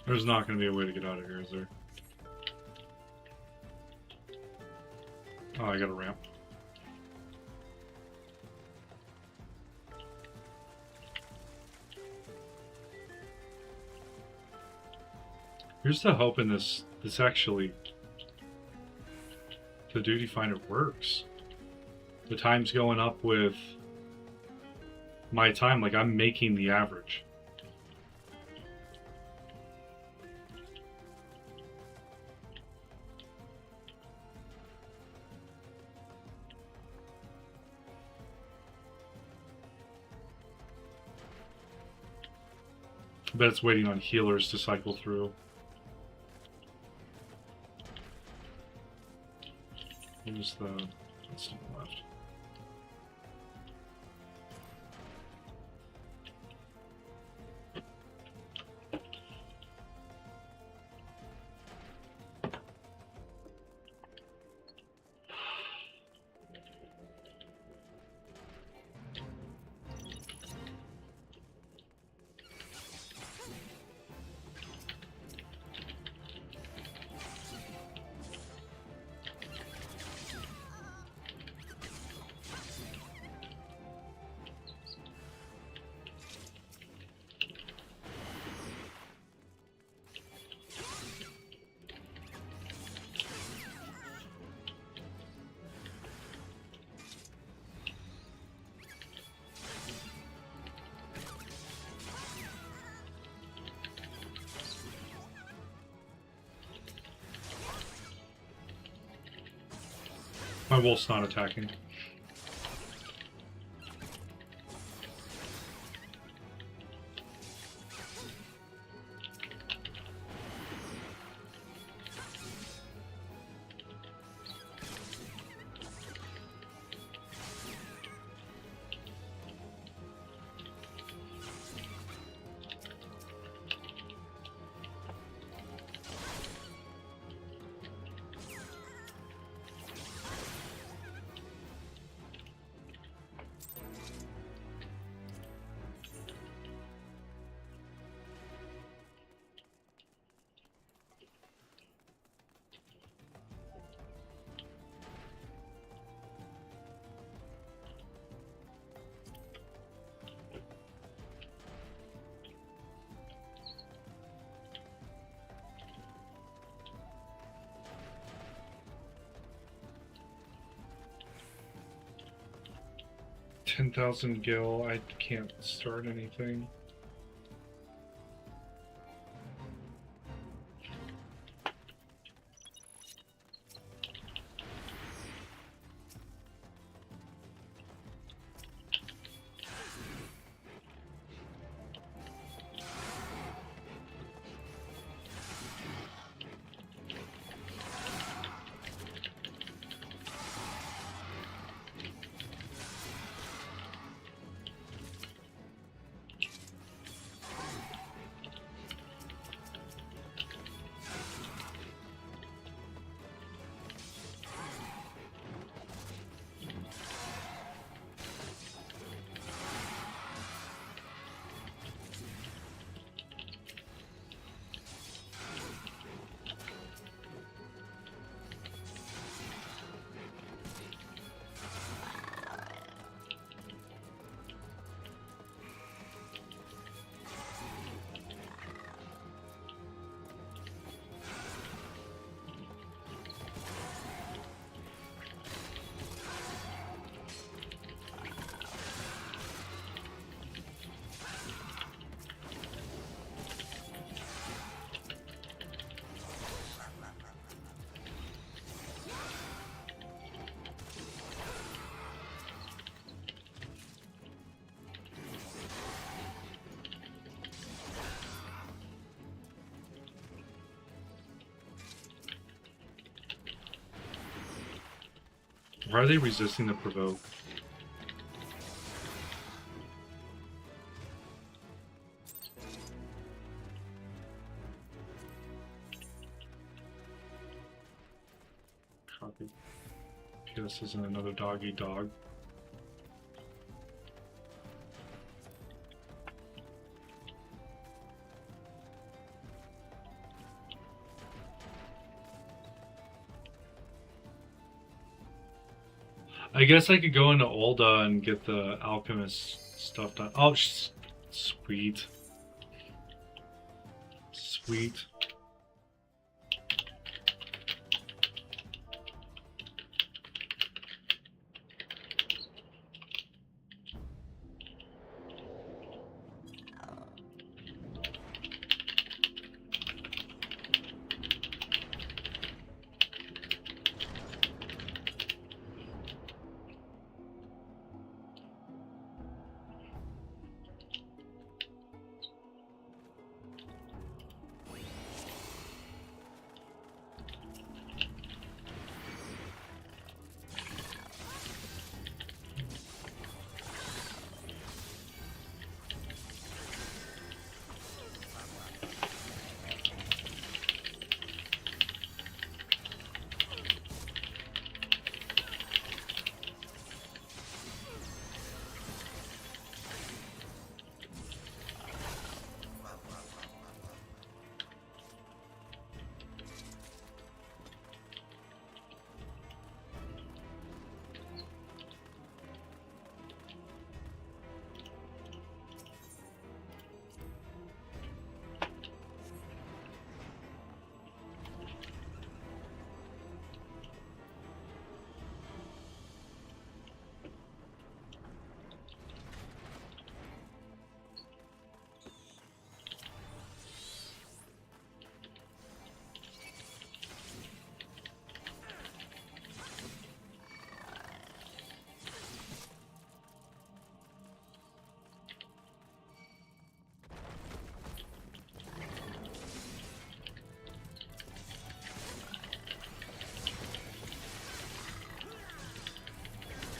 There's not going to be a way to get out of here, is there? Oh, I got a ramp. Here's the hope in this actually, the duty finder works. The time's going up with my time, like I'm making the average. I bet it's waiting on healers to cycle through. Where's that's on the left. My wolf's not attacking. 10,000 gil. I can't start anything. Why are they resisting the provoke? Copy. This isn't another dog eat dog. I guess I could go into Olda and get the alchemist stuff done. Oh, sweet. Sweet.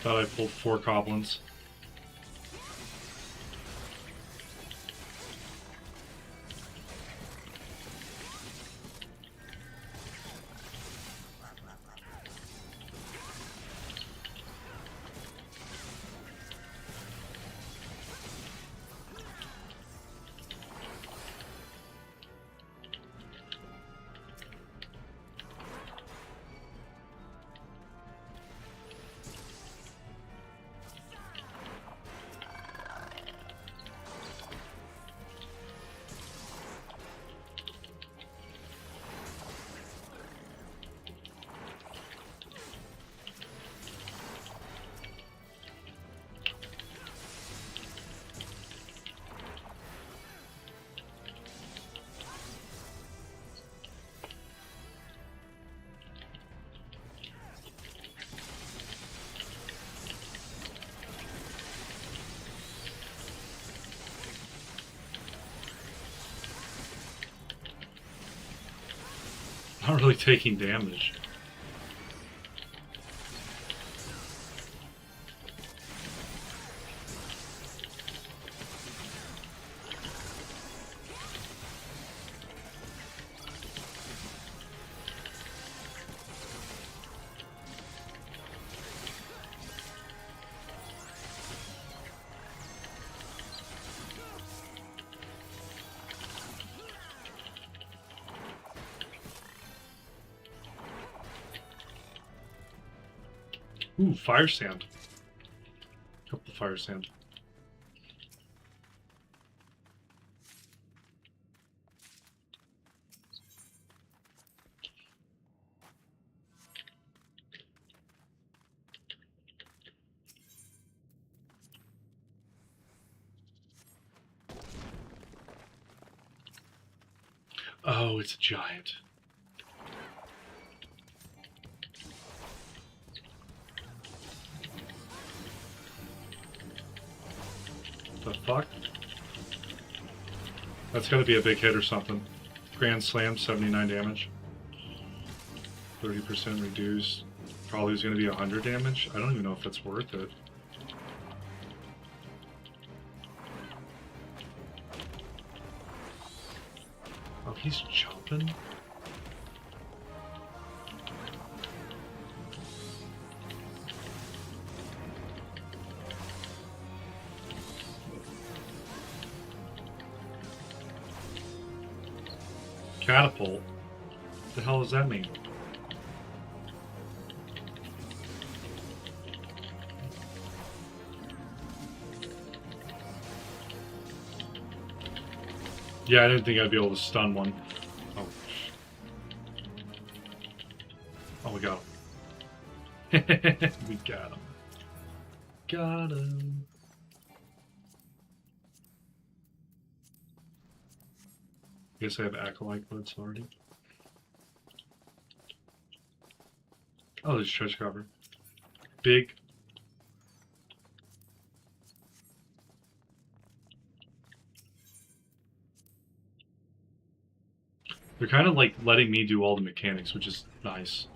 Thought I pulled 4 goblins. Not really taking damage. Ooh, fire sand. Couple of fire sand. Oh, it's a giant. The fuck? That's gotta be a big hit or something. Grand Slam, 79 damage. 30% reduced. Probably is gonna be 100 damage. I don't even know if that's worth it. Oh, he's jumping? Catapult? What the hell does that mean? Yeah, I didn't think I'd be able to stun one. Oh. Oh, we got him. We got him. Got him. Guess I have acolyte boots already. Oh, there's treasure cover. Big. They're kind of like letting me do all the mechanics, which is nice.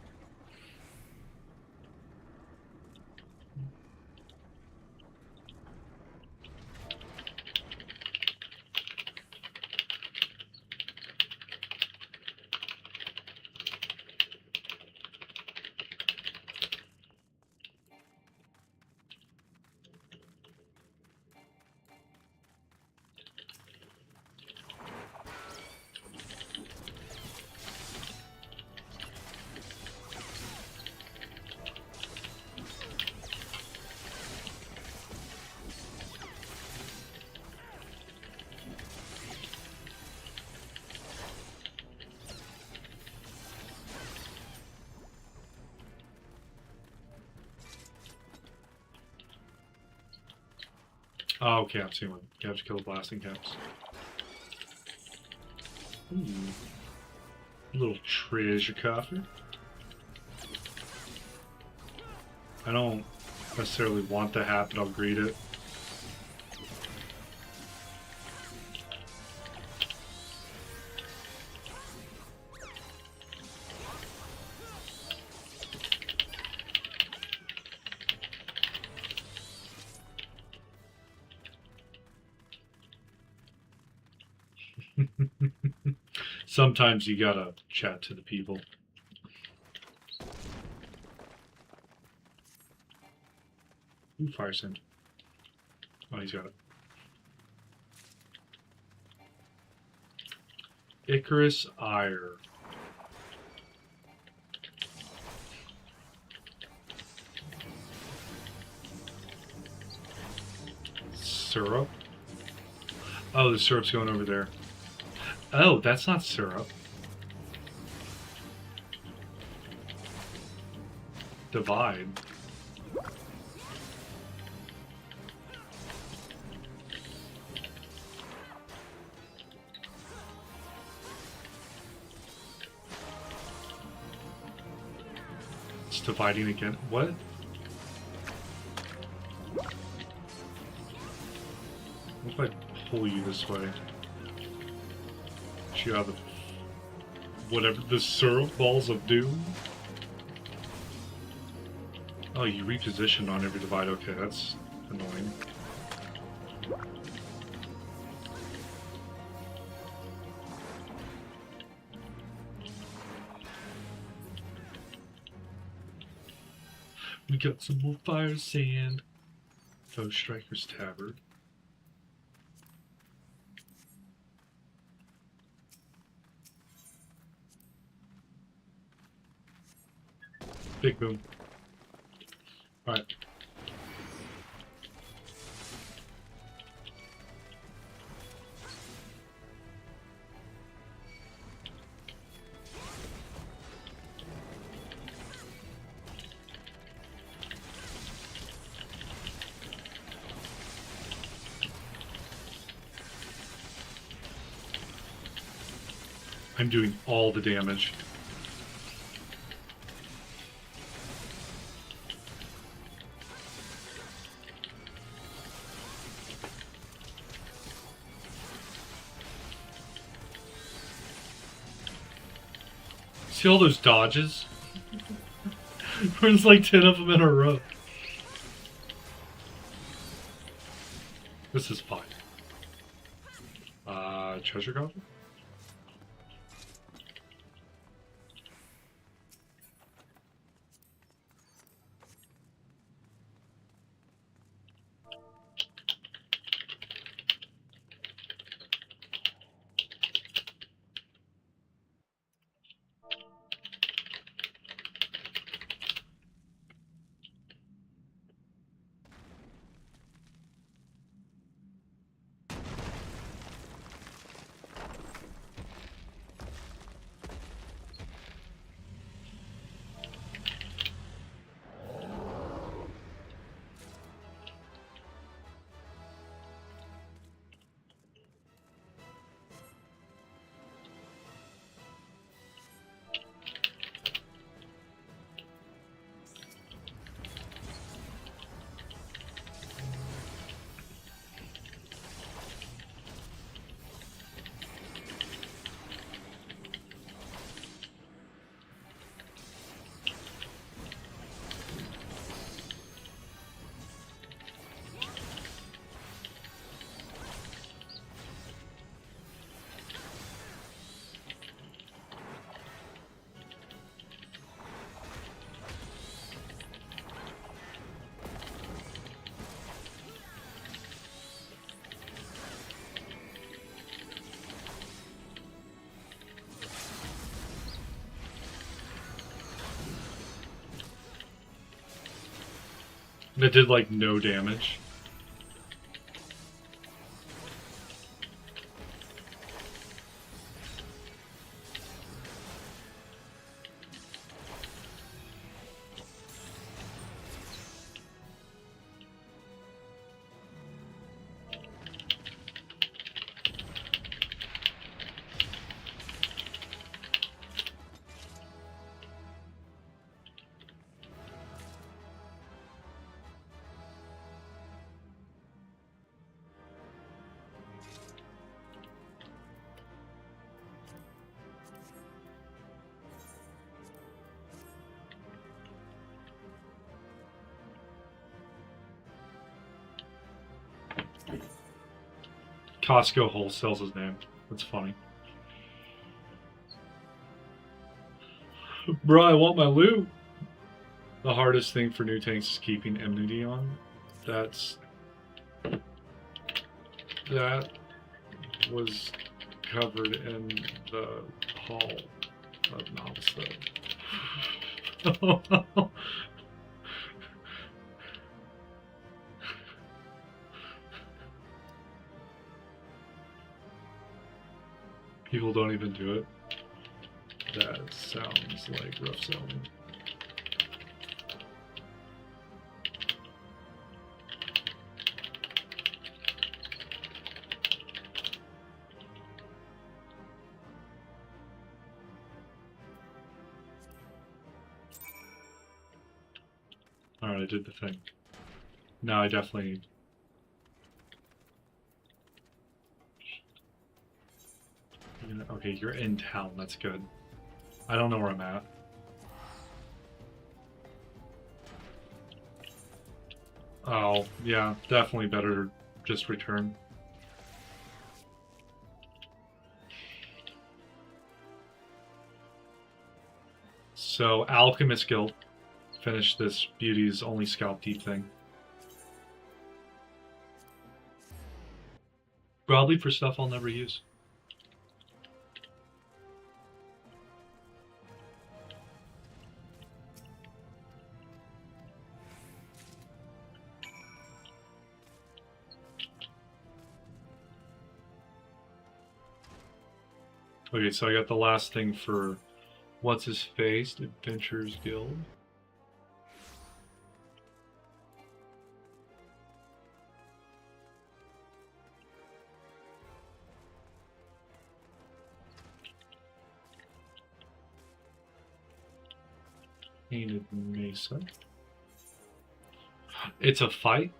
Oh, okay, I've seen one. You have to kill the blasting caps. Ooh. Little treasure coffer. I don't necessarily want the hat, but I'll greet it. Sometimes you gotta chat to the people. Ooh, fire sand. Oh, he's got it. Icarus Ire. Syrup? Oh, the syrup's going over there. Oh, that's not syrup. Divide. It's dividing again. What? What if I pull you this way? You out of the... whatever, the syrup balls of doom. Oh, you reposition on every divide. Okay, that's annoying. We got some more fire sand. Foe Striker's Tabard. Big boom. Alright. I'm doing all the damage. See all those dodges? There's like 10 of them in a row. This is fine. Treasure Goblin? And it did like no damage. Costco wholesales his name. That's funny. Bro, I want my loot. The hardest thing for new tanks is keeping enmity on. That was covered in the hall of novice though. People don't even do it. That sounds like rough selling. Alright, I did the thing. Now I definitely... Okay, you're in town, that's good. I don't know where I'm at. Oh, yeah, definitely better to just return. So, Alchemist Guild. Finish this Beauty's only scalp deep thing. Probably for stuff I'll never use. Okay, so I got the last thing for what's his face, Adventurers Guild. Painted Mesa. It's a fight.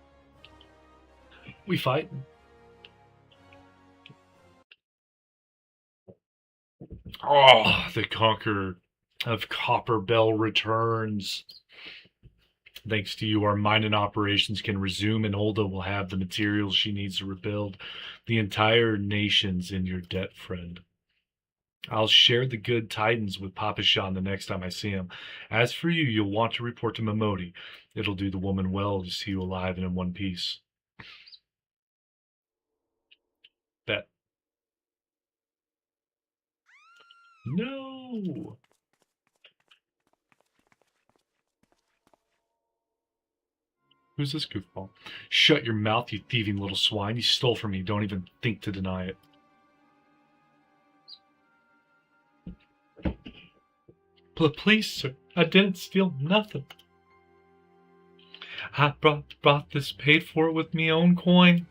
We fight. Oh, the Conqueror of Copper Bell returns. Thanks to you, our mining operations can resume, and Hulda will have the materials she needs to rebuild. The entire nation's in your debt, friend. I'll share the good tidings with Papa Shan the next time I see him. As for you, you'll want to report to Momodi. It'll do the woman well to see you alive and in one piece. Bet. No! Who's this goofball? Shut your mouth, you thieving little swine. You stole from me. Don't even think to deny it. Please, sir, I didn't steal nothing. I brought this, paid for it with me own coin.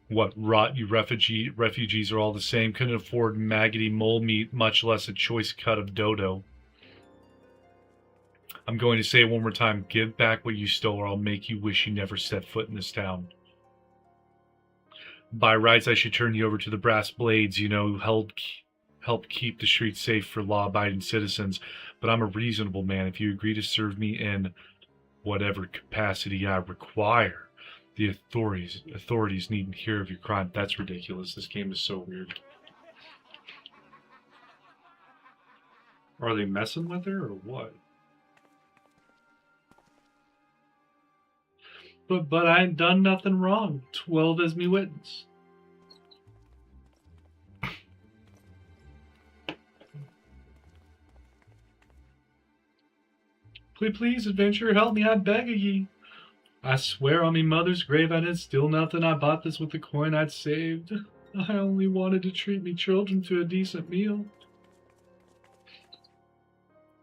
What rot, you refugees are all the same. Couldn't afford maggoty mole meat, much less a choice cut of dodo. I'm going to say it one more time. Give back what you stole, or I'll make you wish you never set foot in this town. By rights, I should turn you over to the brass blades, you know, who help keep the streets safe for law-abiding citizens. But I'm a reasonable man. If you agree to serve me in whatever capacity I require, the authorities needn't hear of your crime. That's ridiculous. This game is so weird. Are they messing with her, or what? But I ain't done nothing wrong. 12 is me witness. Please, adventurer, help me, I beg of ye. I swear on me mother's grave I didn't steal nothing. I bought this with the coin I'd saved. I only wanted to treat me children to a decent meal.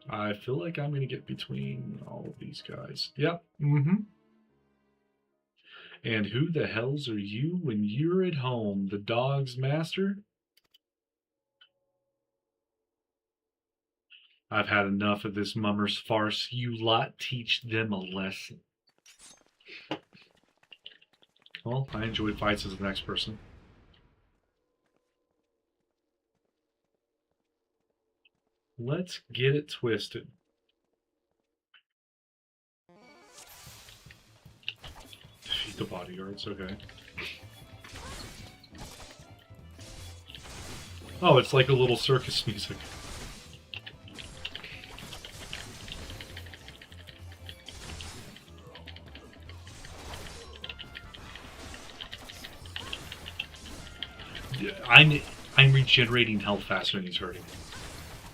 I feel like I'm going to get between all of these guys. Yep. And who the hells are you when you're at home? The dog's master? I've had enough of this mummer's farce. You lot teach them a lesson. Well, I enjoyed fights as the next person. Let's get it twisted. Defeat the bodyguards, okay. Oh, it's like a little circus music. I'm regenerating health faster than he's hurting.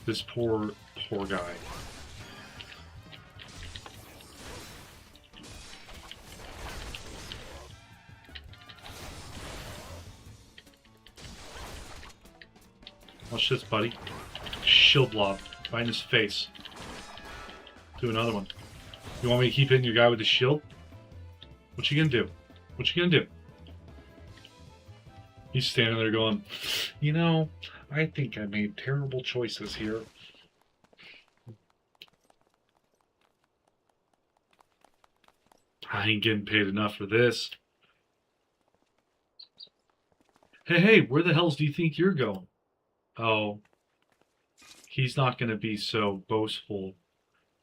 This poor guy. Oh shit, buddy. Shield blob. Right in his face. Do another one. You want me to keep hitting your guy with the shield? What you gonna do? What you gonna do? He's standing there going, you know, I think I made terrible choices here. I ain't getting paid enough for this. Hey, where the hells do you think you're going? Oh, He's not going to be so boastful.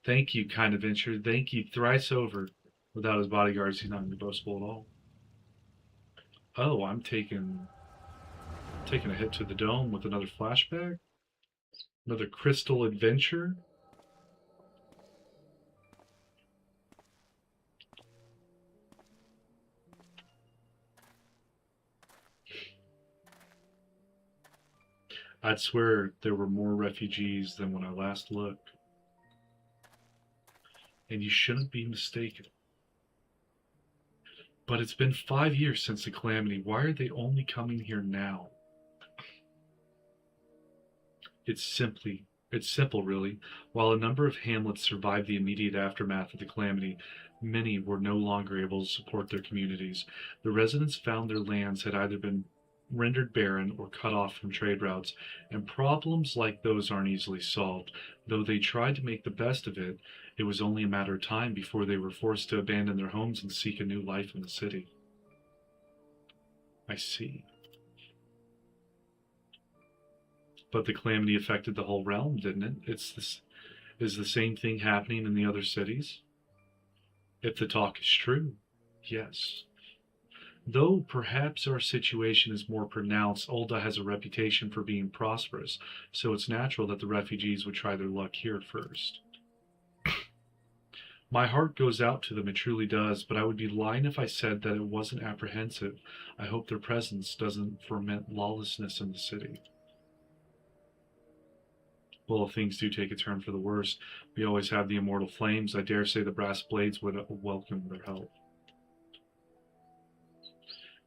Thank you, kind adventurer. Thank you thrice over. Without his bodyguards, he's not going to be boastful at all. Oh, I'm taking a hit to the dome with another flashback. Another crystal adventure. I'd swear there were more refugees than when I last looked. And you shouldn't be mistaken. But it's been 5 years since the calamity. Why are they only coming here now? It's simple really. While a number of hamlets survived the immediate aftermath of the calamity, many were no longer able to support their communities. The residents found their lands had either been rendered barren or cut off from trade routes, and problems like those aren't easily solved. Though they tried to make the best of it, it was only a matter of time before they were forced to abandon their homes and seek a new life in the city. I see. But the calamity affected the whole realm, didn't it? Is the same thing happening in the other cities? If the talk is true, yes. Though perhaps our situation is more pronounced, Ul'dah has a reputation for being prosperous, so it's natural that the refugees would try their luck here first. My heart goes out to them, it truly does, but I would be lying if I said that it wasn't apprehensive. I hope their presence doesn't foment lawlessness in the city. Well, if things do take a turn for the worse, we always have the immortal flames. I dare say the brass blades would welcome their help.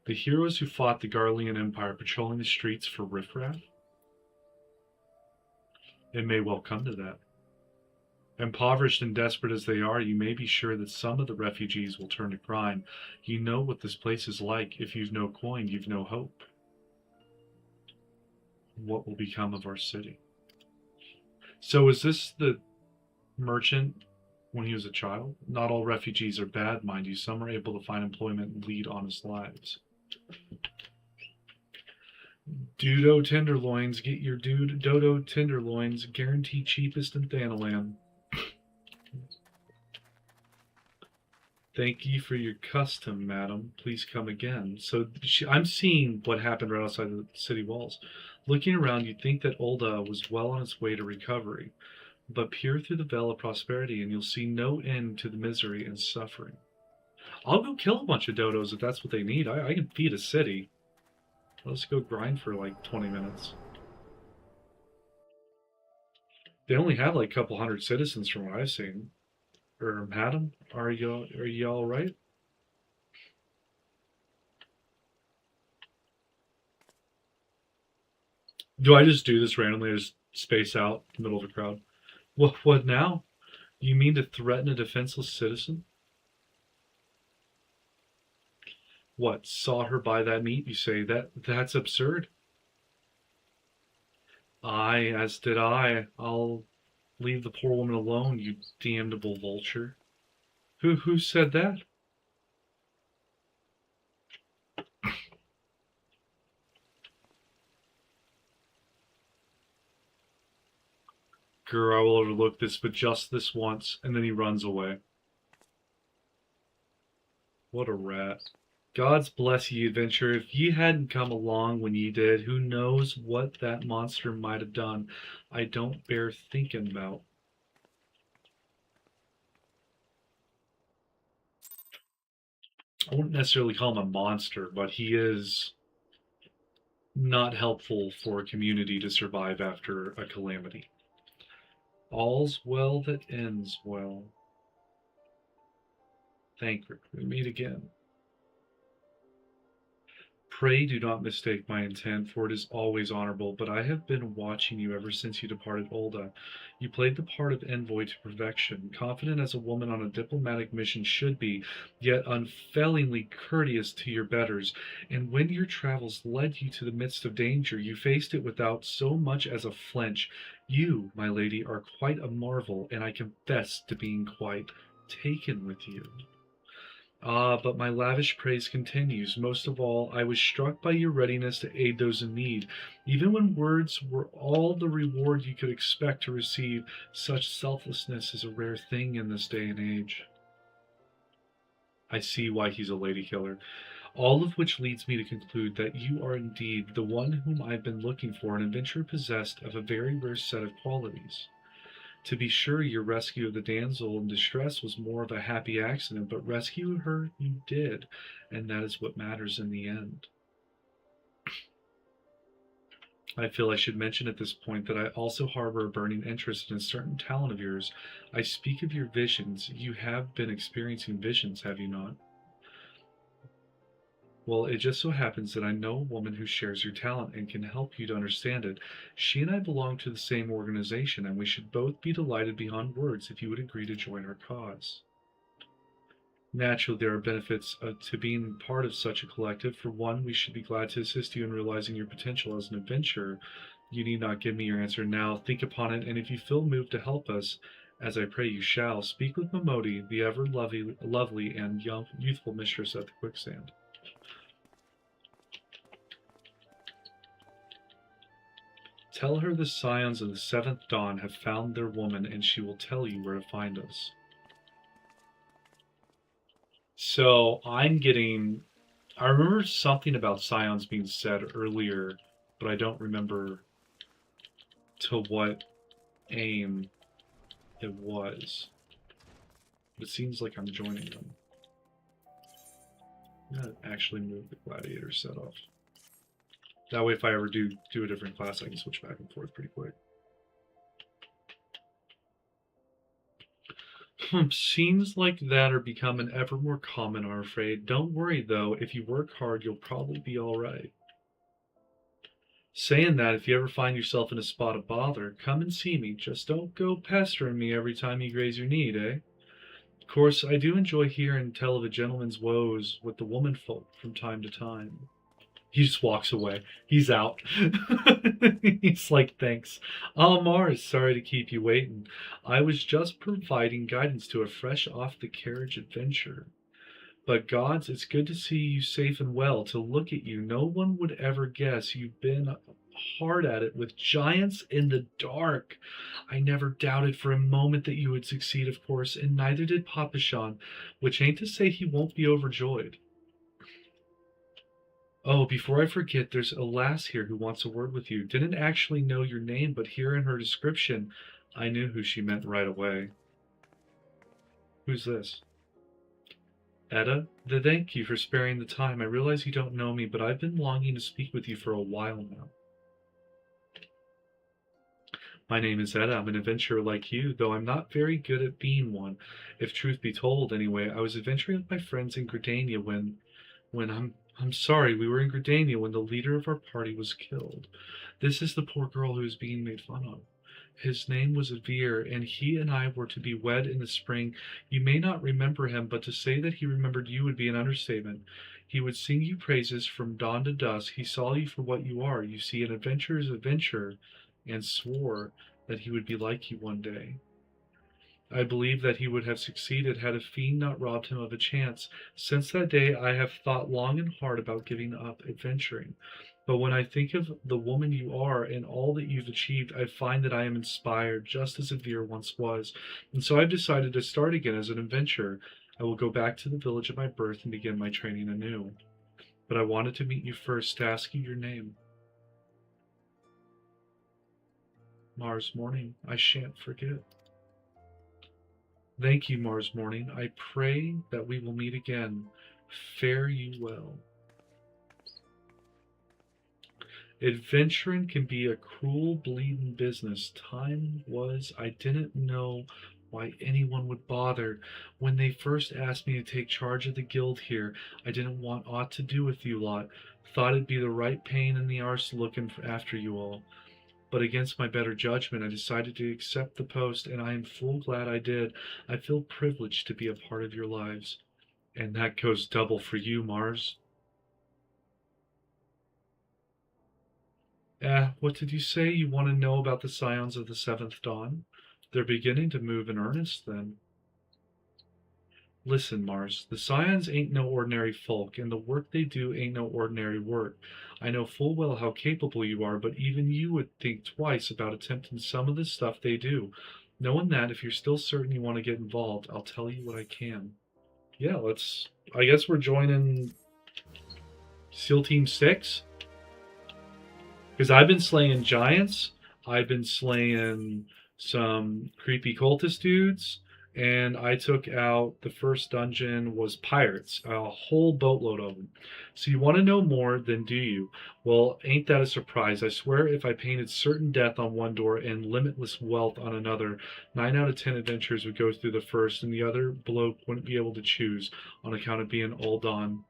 The heroes who fought the Garlean Empire patrolling the streets for riffraff? It may well come to that. Impoverished and desperate as they are, you may be sure that some of the refugees will turn to crime. You know what this place is like. If you've no coin, you've no hope. What will become of our city? So is this the merchant when he was a child? Not all refugees are bad, mind you. Some are able to find employment and lead honest lives. Dodo tenderloins. Get your Dodo tenderloins. Guaranteed cheapest in Thanalan. Thank you for your custom, madam. Please come again. So I'm seeing what happened right outside the city walls. Looking around, you'd think that Ul'dah was well on its way to recovery. But peer through the veil of prosperity and you'll see no end to the misery and suffering. I'll go kill a bunch of dodos if that's what they need. I can feed a city. Let's go grind for like 20 minutes. They only have like a couple hundred citizens from what I've seen. Madam, are you all right? Do I just do this randomly? I just space out in the middle of a crowd? What now? You mean to threaten a defenseless citizen? What, saw her buy that meat, you say? That's absurd. Aye, as did I. I'll leave the poor woman alone, you damnable vulture. Who said that? Grr, I will overlook this, but just this once, and then he runs away. What a rat. God's bless ye, adventurer. If ye hadn't come along when ye did, who knows what that monster might have done. I don't bear thinking about. I wouldn't necessarily call him a monster, but he is not helpful for a community to survive after a calamity. All's well that ends well. Thancred, we meet again. Pray do not mistake my intent, for it is always honorable, but I have been watching you ever since you departed Ul'dah. You played the part of envoy to perfection, confident as a woman on a diplomatic mission should be, yet unfailingly courteous to your betters, and when your travels led you to the midst of danger, you faced it without so much as a flinch. You, my lady, are quite a marvel, and I confess to being quite taken with you. Ah, but my lavish praise continues. Most of all, I was struck by your readiness to aid those in need. Even when words were all the reward you could expect to receive, such selflessness is a rare thing in this day and age. I see why he's a lady killer. All of which leads me to conclude that you are indeed the one whom I've been looking for, an adventurer possessed of a very rare set of qualities. To be sure, your rescue of the damsel in distress was more of a happy accident, but rescue her you did, and that is what matters in the end. I feel I should mention at this point that I also harbor a burning interest in a certain talent of yours. I speak of your visions. You have been experiencing visions, have you not? Well, it just so happens that I know a woman who shares your talent and can help you to understand it. She and I belong to the same organization, and we should both be delighted beyond words if you would agree to join our cause. Naturally, there are benefits to being part of such a collective. For one, we should be glad to assist you in realizing your potential as an adventurer. You need not give me your answer now. Think upon it, and if you feel moved to help us, as I pray you shall, speak with Momodi, the ever lovely and youthful mistress at the quicksand. Tell her the scions of the seventh dawn have found their woman, and she will tell you where to find us. So I remember something about scions being said earlier, but I don't remember to what aim it was. But it seems like I'm joining them. I'm gonna actually move the gladiator set off. That way, if I ever do a different class, I can switch back and forth pretty quick. Scenes like that are becoming ever more common, I'm afraid. Don't worry, though. If you work hard, you'll probably be all right. Saying that, if you ever find yourself in a spot of bother, come and see me. Just don't go pestering me every time you graze your need, eh? Of course, I do enjoy hearing tell of a gentleman's woes with the womenfolk from time to time. He just walks away. He's out. He's like, thanks. Oh, Mars, sorry to keep you waiting. I was just providing guidance to a fresh off the carriage adventure. But gods, it's good to see you safe and well. To look at you, no one would ever guess you've been hard at it with giants in the dark. I never doubted for a moment that you would succeed, of course, and neither did Papashan, which ain't to say he won't be overjoyed. Oh, before I forget, there's a lass here who wants a word with you. Didn't actually know your name, but hearing her description, I knew who she meant right away. Who's this? Etta? Thank you for sparing the time. I realize you don't know me, but I've been longing to speak with you for a while now. My name is Etta. I'm an adventurer like you, though I'm not very good at being one. If truth be told, anyway, I was adventuring with my friends in Gridania when I'm sorry, we were in Gridania when the leader of our party was killed. This is the poor girl who is being made fun of. His name was Veer, and he and I were to be wed in the spring. You may not remember him, but to say that he remembered you would be an understatement. He would sing you praises from dawn to dusk. He saw you for what you are. You see, an adventurer's adventurer, and swore that he would be like you one day. I believe that he would have succeeded had a fiend not robbed him of a chance. Since that day I have thought long and hard about giving up adventuring. But when I think of the woman you are and all that you've achieved, I find that I am inspired, just as Veer once was. And so I've decided to start again as an adventurer. I will go back to the village of my birth and begin my training anew. But I wanted to meet you first to ask you your name. Mars Morning, I shan't forget. Thank you, Mars Morning. I pray that we will meet again. Fare you well. Adventuring can be a cruel, bleeding business. Time was I didn't know why anyone would bother. When they first asked me to take charge of the guild here, I didn't want aught to do with you lot. Thought it'd be the right pain in the arse looking after you all. But against my better judgment, I decided to accept the post, and I am full glad I did. I feel privileged to be a part of your lives. And that goes double for you, Mars. What did you say? You want to know about the scions of the seventh dawn? They're beginning to move in earnest, then. Listen, Mars, the Scions ain't no ordinary folk, and the work they do ain't no ordinary work. I know full well how capable you are, but even you would think twice about attempting some of the stuff they do. Knowing that, if you're still certain you want to get involved, I'll tell you what I can. Yeah, let's... I guess we're joining SEAL Team 6? Because I've been slaying giants, I've been slaying some creepy cultist dudes, and I took out, the first dungeon was pirates, a whole boatload of them. So you want to know more, then do you? Well, ain't that a surprise? I swear if I painted certain death on one door and limitless wealth on another, 9 out of 10 adventurers would go through the first, and the other bloke wouldn't be able to choose on account of being old on.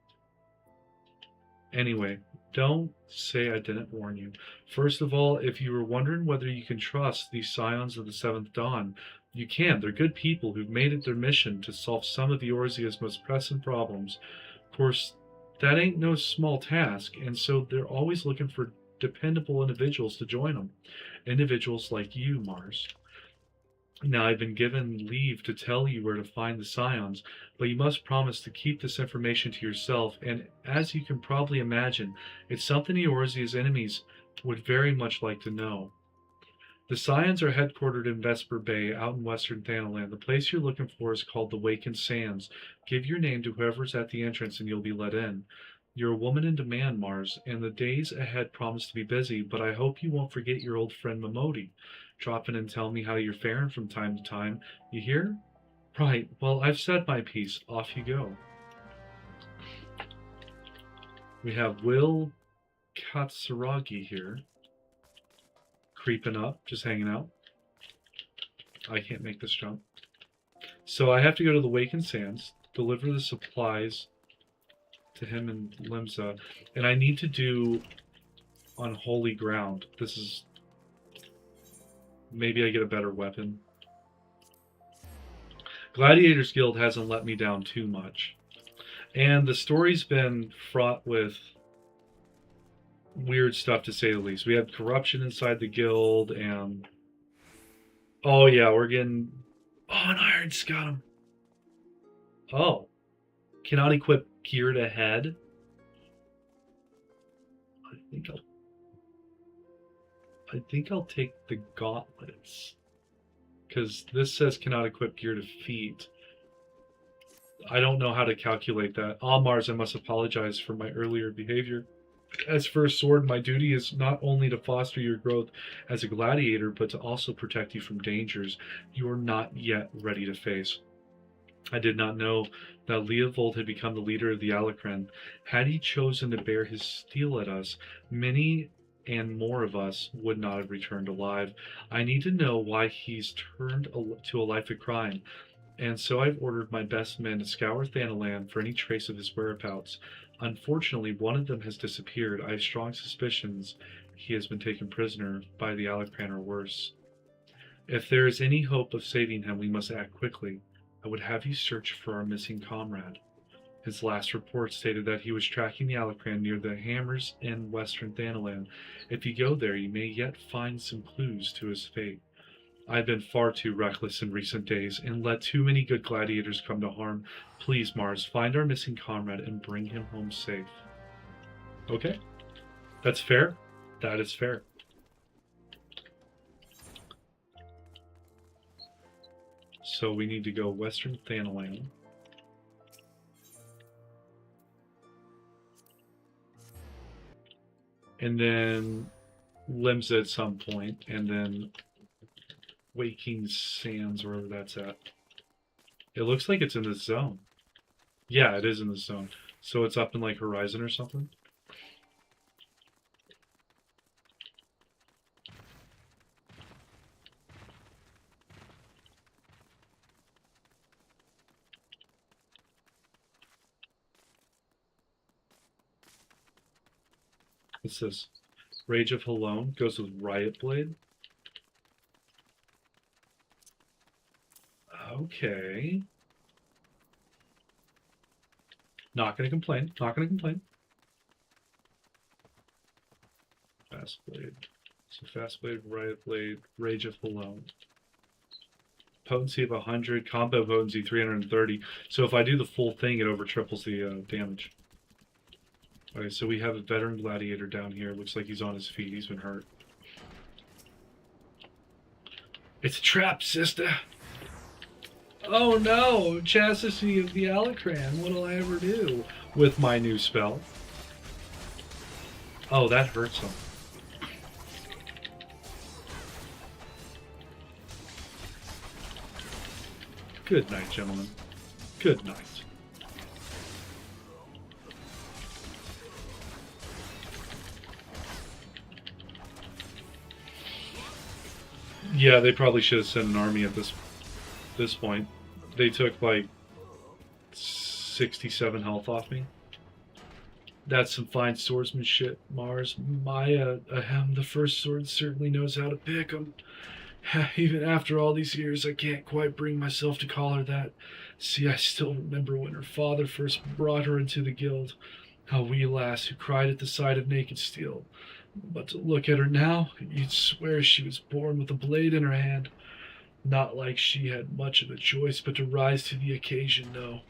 Anyway, don't say I didn't warn you. First of all, if you were wondering whether you can trust these Scions of the Seventh Dawn, you can. They're good people who've made it their mission to solve some of the Eorzea's most pressing problems. Of course, that ain't no small task, and so they're always looking for dependable individuals to join them. Individuals like you, Mars. Now, I've been given leave to tell you where to find the Scions, but you must promise to keep this information to yourself, and as you can probably imagine, it's something Eorzea's enemies would very much like to know. The Scions are headquartered in Vesper Bay, out in western Thanalan. The place you're looking for is called the Wakened Sands. Give your name to whoever's at the entrance and you'll be let in. You're a woman in demand, Mars, and the days ahead promise to be busy, but I hope you won't forget your old friend Momodi. Drop in and tell me how you're faring from time to time. You hear? Right, well, I've said my piece. Off you go. We have Will Katsuragi here. Creeping up, just hanging out. I can't make this jump. So I have to go to the Wakened Sands, deliver the supplies to him and Limsa, and I need to do Unholy Ground. This is... Maybe I get a better weapon. Gladiators Guild hasn't let me down too much. And the story's been fraught with weird stuff, to say the least. We had corruption inside the guild, and... Oh, yeah, we're getting... Oh, an Iron Scum! Oh. Cannot equip geared ahead? I think I'll take the gauntlets. Because this says cannot equip gear to feet. I don't know how to calculate that. Ah, Mars, I must apologize for my earlier behavior. As for a sword, my duty is not only to foster your growth as a gladiator, but to also protect you from dangers you are not yet ready to face. I did not know that Leovold had become the leader of the Alacran. Had he chosen to bear his steel at us, many and more of us would not have returned alive. I need to know why he's turned to a life of crime, and so I've ordered my best men to scour Thanalan for any trace of his whereabouts. Unfortunately, one of them has disappeared. I have strong suspicions he has been taken prisoner by the Alacran or worse. If there is any hope of saving him, we must act quickly. I would have you search for our missing comrade. His last report stated that he was tracking the Alacran near the Hammers in western Thanalan. If you go there, you may yet find some clues to his fate. I've been far too reckless in recent days and let too many good gladiators come to harm. Please, Mars, find our missing comrade and bring him home safe. Okay. That's fair. That is fair. So we need to go western Thanalan. And then Limsa at some point, and then Waking Sands, wherever that's at. It looks like it's in this zone. Yeah, it is in this zone. So it's up in like Horizon or something? What's this? Rage of Halone goes with Riot Blade. Okay. Not gonna complain. Not gonna complain. Fast Blade. So Fast Blade, Riot Blade, Rage of Halone. potency of 100, combo potency 330. So if I do the full thing, it over triples the damage. Okay, so we have a veteran gladiator down here. Looks like he's on his feet. He's been hurt. It's a trap, sister. Oh no! Chastity of the Alacran. What'll I ever do with my new spell? Oh, that hurts him. Good night, gentlemen. Good night. Yeah, they probably should have sent an army at this point. They took like 67 health off me. That's some fine swordsmanship, Mars. Maya, the first sword certainly knows how to pick 'em. Even after all these years, I can't quite bring myself to call her that. See, I still remember when her father first brought her into the guild. A wee lass who cried at the sight of naked steel. But to look at her now, you'd swear she was born with a blade in her hand. Not like she had much of a choice but to rise to the occasion, no.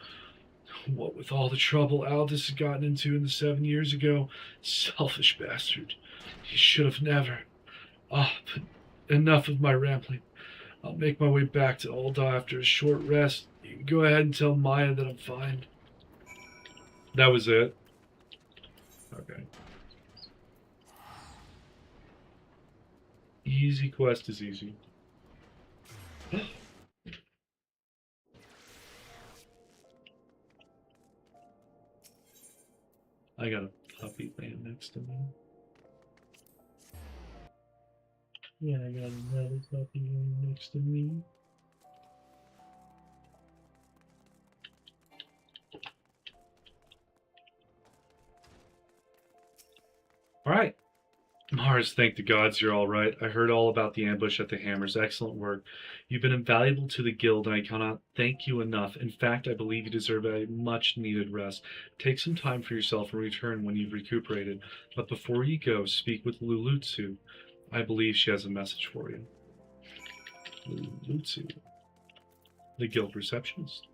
What with all the trouble Aldous had gotten into in the 7 years ago, selfish bastard. He should have never. But enough of my rambling. I'll make my way back to Ul'dah after a short rest. You can go ahead and tell Maya that I'm fine. That was it? Okay. Easy quest is easy. I got a puppy laying next to me. Yeah, I got another puppy laying next to me. Alright. Mars, thank the gods you're all right. I heard all about the ambush at the Hammers. Excellent work. You've been invaluable to the guild, and I cannot thank you enough. In fact, I believe you deserve a much-needed rest. Take some time for yourself and return when you've recuperated. But before you go, speak with Lulutsu. I believe she has a message for you. Lulutsu. The guild receptionist.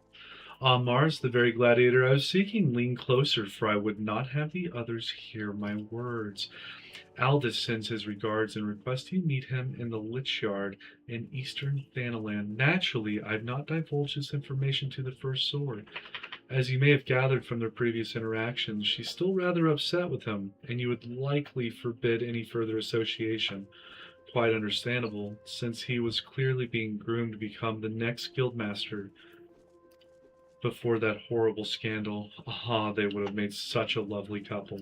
Mars, the very gladiator I was seeking, lean closer, for I would not have the others hear my words. Aldous sends his regards and requests you meet him in the Lich Yard in eastern Thanalan. Naturally, I've not divulged this information to the First Sword. As you may have gathered from their previous interactions, she's still rather upset with him, and you would likely forbid any further association. Quite understandable, since he was clearly being groomed to become the next guildmaster before that horrible scandal. They would have made such a lovely couple.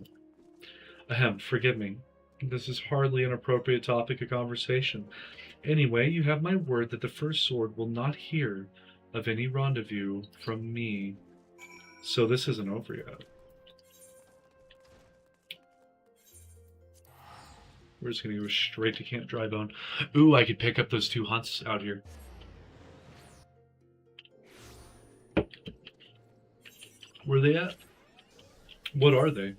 Forgive me. This is hardly an appropriate topic of conversation. Anyway, you have my word that the First Sword will not hear of any rendezvous from me. So this isn't over yet. We're just going to go straight to Camp Drybone. Ooh, I could pick up those 2 hunts out here. Where are they at? What are they?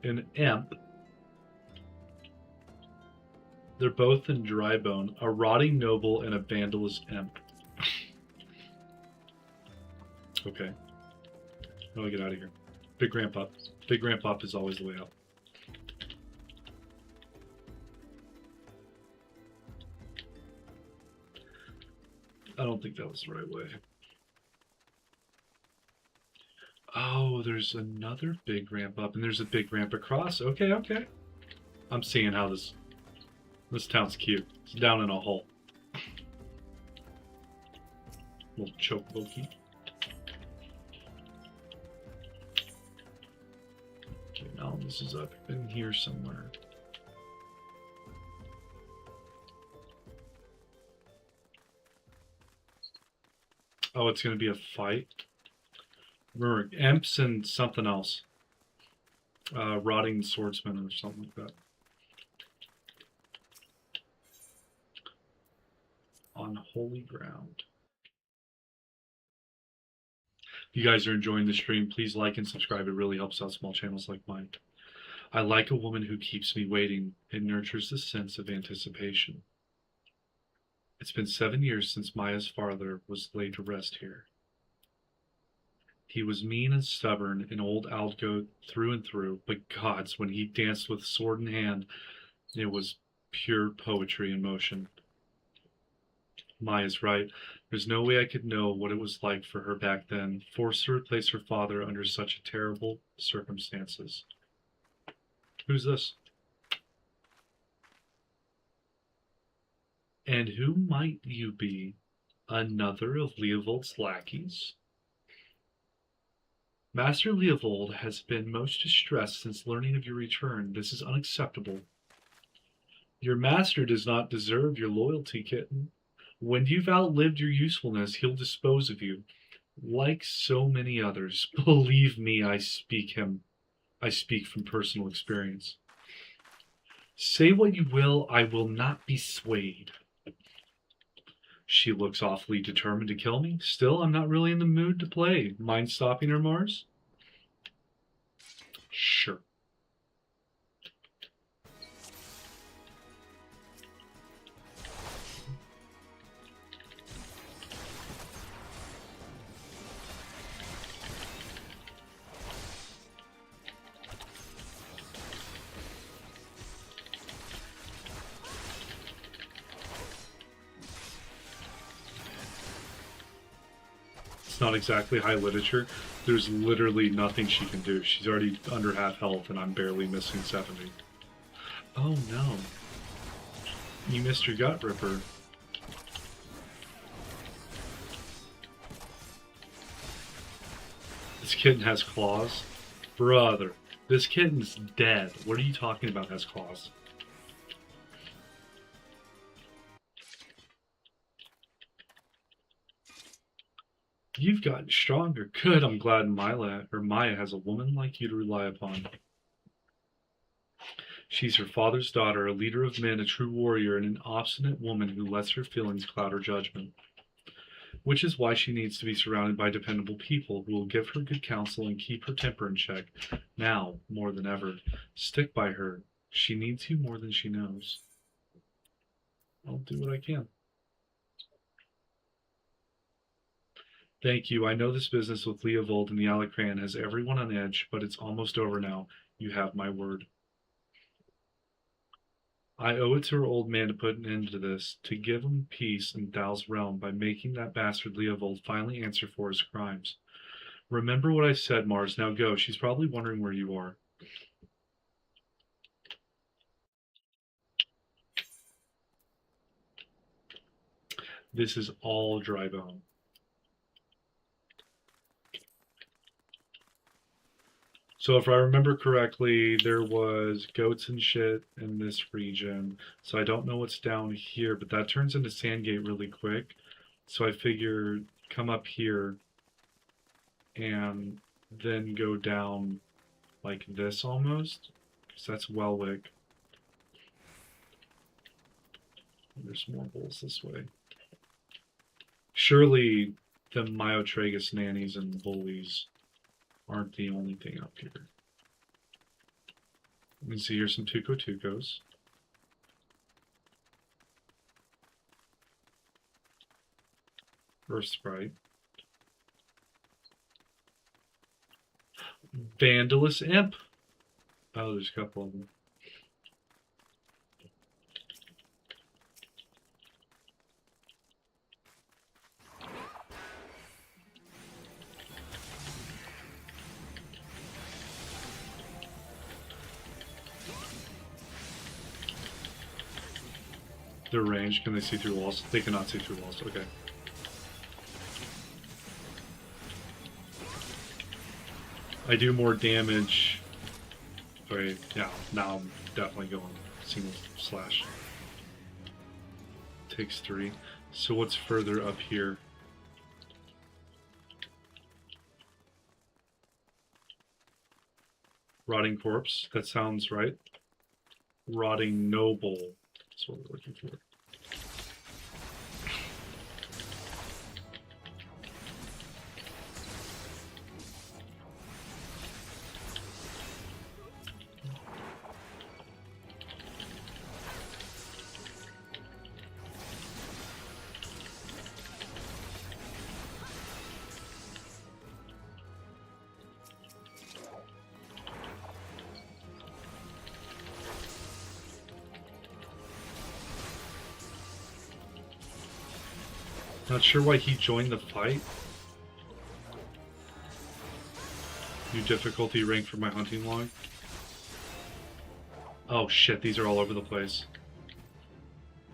An imp. They're both in Drybone. A rotting noble and a vandalous imp. Okay. How do I get out of here? Big Grandpa. Big Grandpa is always the way out. I don't think that was the right way. Oh, there's another big ramp up, and there's a big ramp across. Okay, okay. I'm seeing how this town's cute. It's down in a hole. Little choke Loki. Okay, now this is up in here somewhere. Oh, it's going to be a fight. Remember, imps and something else. Rotting swordsman or something like that. On holy ground. If you guys are enjoying the stream, please like and subscribe. It really helps out small channels like mine. I like a woman who keeps me waiting and nurtures the sense of anticipation. It's been 7 years since Maya's father was laid to rest here. He was mean and stubborn, an old Aldgoat through and through, but gods, when he danced with sword in hand, it was pure poetry in motion. Maya's right. There's no way I could know what it was like for her back then, forced to replace her father under such terrible circumstances. Who's this? And who might you be? Another of Leovold's lackeys? Master Leovold has been most distressed since learning of your return. This is unacceptable. Your master does not deserve your loyalty, kitten. When you've outlived your usefulness, he'll dispose of you. Like so many others, believe me, I speak from personal experience. Say what you will, I will not be swayed. She looks awfully determined to kill me. Still, I'm not really in the mood to play. Mind stopping her, Mars? Sure. Not exactly high literature. There's literally nothing she can do. She's already under half health and I'm barely missing 70. Oh no. You missed your gut ripper. This kitten has claws? Brother, this kitten's dead. What are you talking about has claws? You've gotten stronger. Good, I'm glad Maya has a woman like you to rely upon. She's her father's daughter, a leader of men, a true warrior, and an obstinate woman who lets her feelings cloud her judgment. Which is why she needs to be surrounded by dependable people who will give her good counsel and keep her temper in check. Now, more than ever, stick by her. She needs you more than she knows. I'll do what I can. Thank you. I know this business with Leovold and the Alacran has everyone on edge, but it's almost over now. You have my word. I owe it to her old man to put an end to this, to give him peace in Thal's realm by making that bastard Leovold finally answer for his crimes. Remember what I said, Mars. Now go. She's probably wondering where you are. This is all dry bone. So if I remember correctly, there was goats and shit in this region. So I don't know what's down here, but that turns into Sandgate really quick. So I figure come up here and then go down like this almost. Because that's Welwick. There's more bulls this way. Surely the Myotragus nannies and bullies aren't the only thing up here. You can see here's some Tuco-Tucos. Earth Sprite. Vandalous Imp. Oh, there's a couple of them. Their range, can they see through walls? They cannot see through walls, okay. I do more damage. Okay, yeah, now I'm definitely going single slash. Takes 3. So what's further up here? Rotting Corpse, that sounds right. Rotting Noble. That's what we're looking for. Not sure why he joined the fight. New difficulty rank for my hunting log. Oh shit, these are all over the place.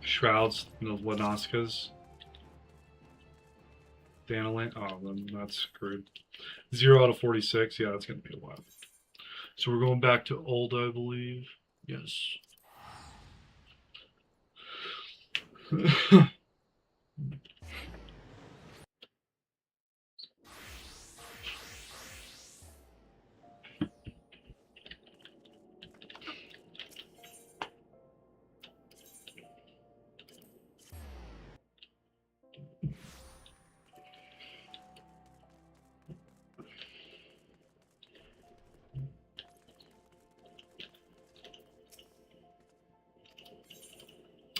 Shrouds, the Lanaskas. Danalan. Oh, then that's screwed. 0 out of 46. Yeah, that's going to be a while. So we're going back to old, I believe. Yes.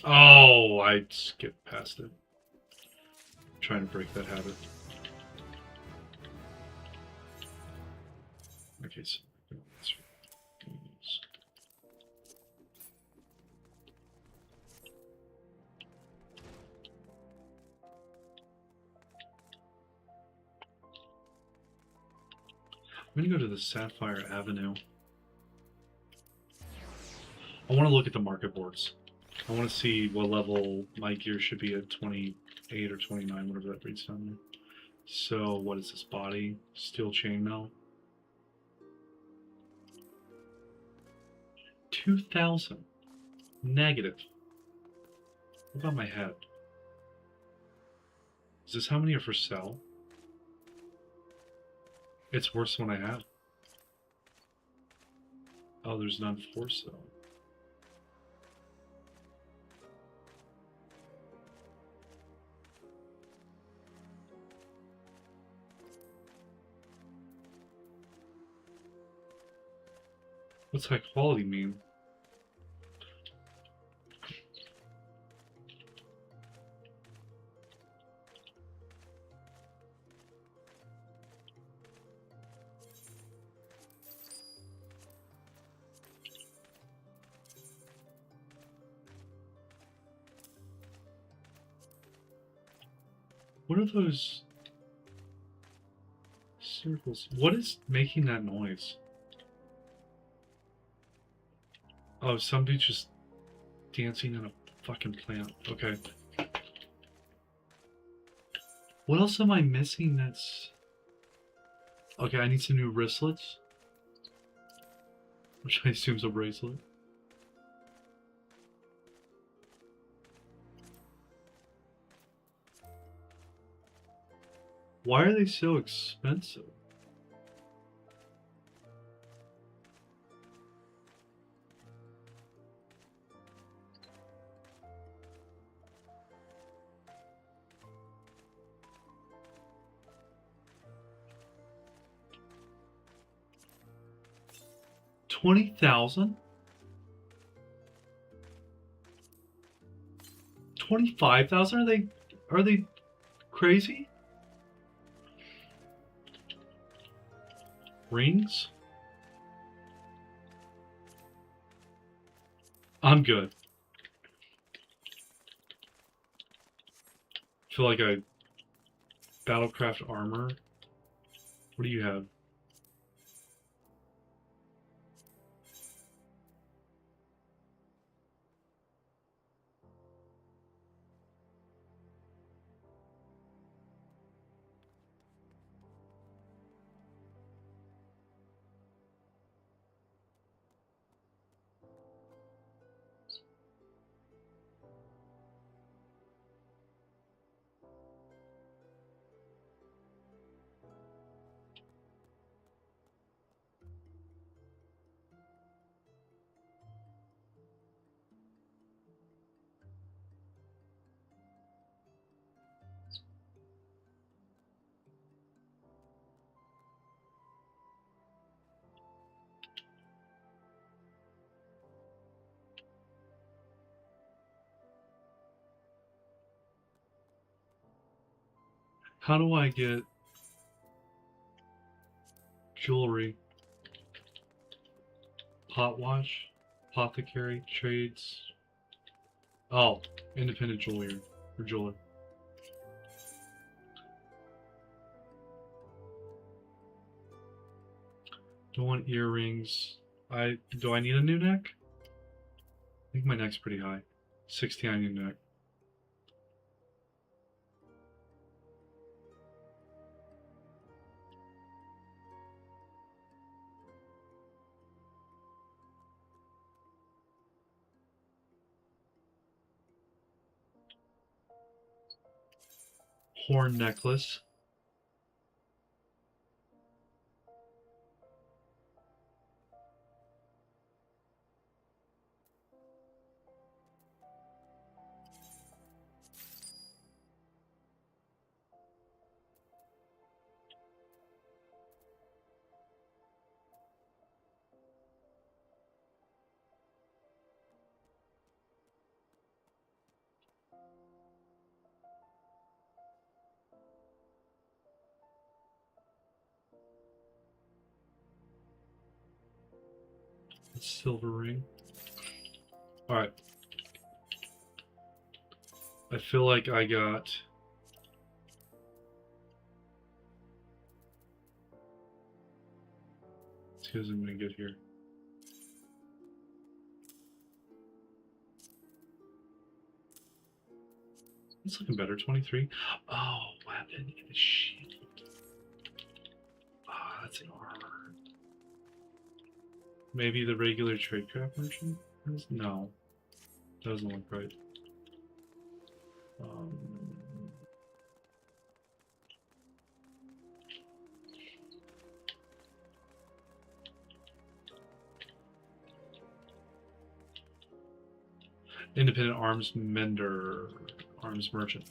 Oh, I skipped past it. I'm trying to break that habit. Okay, so I'm gonna go to the Sapphire Avenue. I want to look at the market boards. I want to see what level my gear should be at 28 or 29, whatever that reads down there. So, what is this body? Steel chainmail. 2,000. Negative. What about my head? Is this how many are for sale? It's worse than what I have. Oh, there's none for sale. What's high quality mean? What are those circles? What is making that noise? Oh, somebody just dancing in a fucking plant. Okay. What else am I missing that's... Okay, I need some new wristlets. Which I assume is a bracelet. Why are they so expensive? $20,000? 25,000? Are they crazy? Rings? I'm good. I feel like I... Battlecraft armor? What do you have? How do I get jewelry? Pot watch? Apothecary? Trades? Oh, independent jeweler. Or jeweler. Don't want earrings. Do I need a new neck? I think my neck's pretty high. 69 new neck. Horn necklace. Silver ring. Alright. I feel like I got... Let's see what I'm going to get here. It's looking better. 23. Oh, weapon and a shield. Ah, that's an armor. Maybe the regular tradecraft merchant? No. Doesn't look right. Independent arms mender. Arms merchant.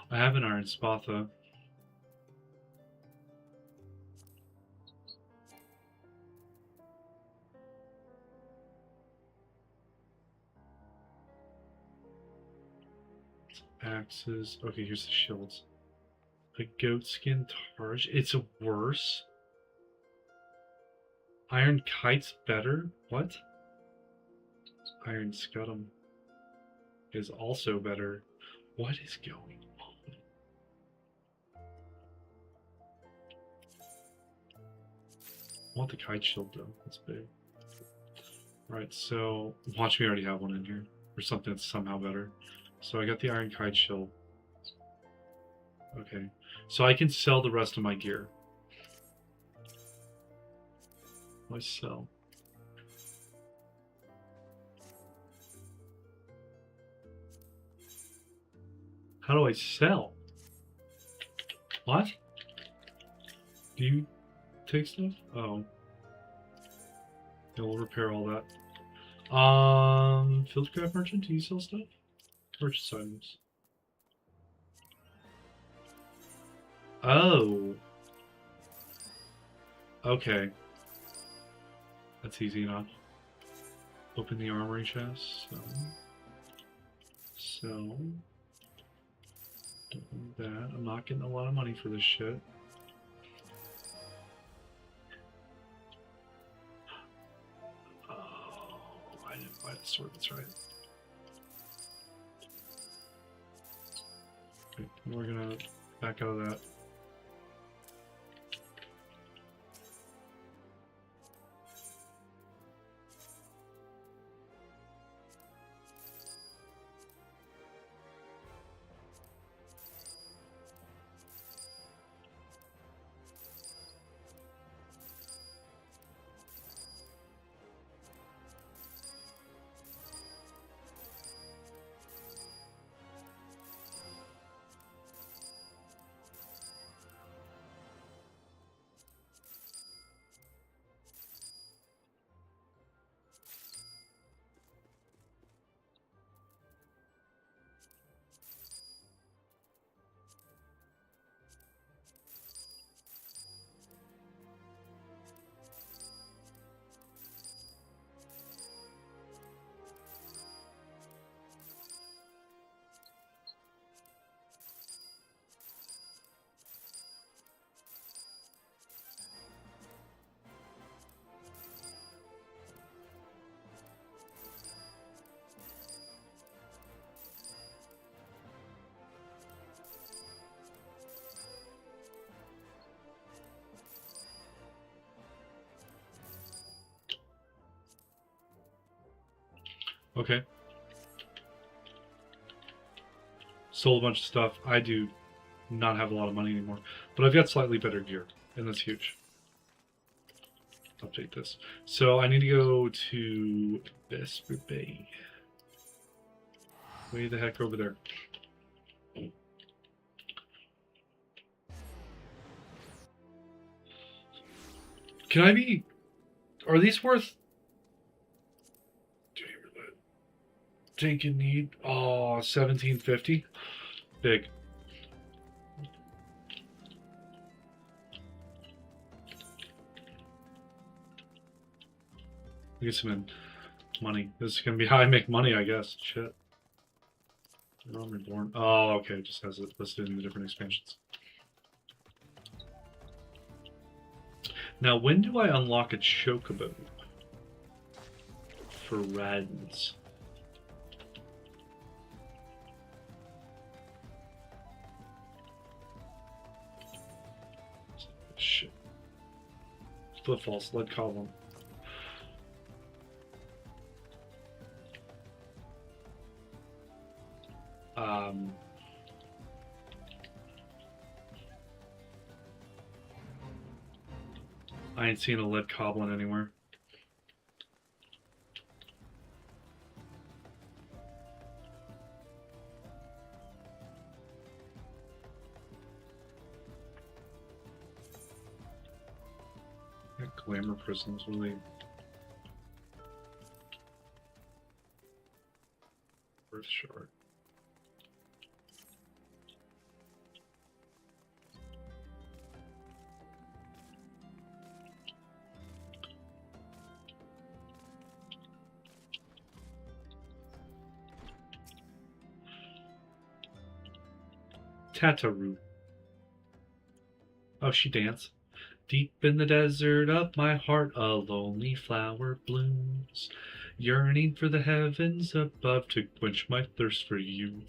I have an iron spatha. Axes. Okay, here's the shields. A goatskin targe. It's worse. Iron kite's better? What? Iron scuttum is also better. What is going on? I want the kite shield though. That's big. Alright, so watch me already have one in here. Or something that's somehow better. So I got the iron kite shield. Okay. So I can sell the rest of my gear. What do I sell? How do I sell? What? Do you take stuff? Oh. Yeah, we'll repair all that. Fieldcraft merchant, do you sell stuff? Purchase items. Oh. Okay. That's easy enough. Open the armory chest. So. Don't need that. I'm not getting a lot of money for this shit. Oh, I didn't buy the sword, that's right. Okay, we're gonna back out of that. Okay. Sold a bunch of stuff. I do not have a lot of money anymore, but I've got slightly better gear, and that's huge. Update this. So I need to go to Vesper Bay. Way the heck over there. Can I be... Are these worth... Take and need... Oh, 1750? Big. Get some money. This is gonna be how I make money, I guess. Shit. Realm Reborn. Oh, okay. It just has it listed in the different expansions. Now, when do I unlock a chocobo? For Radens. Shit. Footfalls, lead column. I ain't seen a lead goblin anywhere. That glamour prisons really worth short. Tataru. Oh, she danced. Deep in the desert of my heart, a lonely flower blooms, yearning for the heavens above to quench my thirst for you.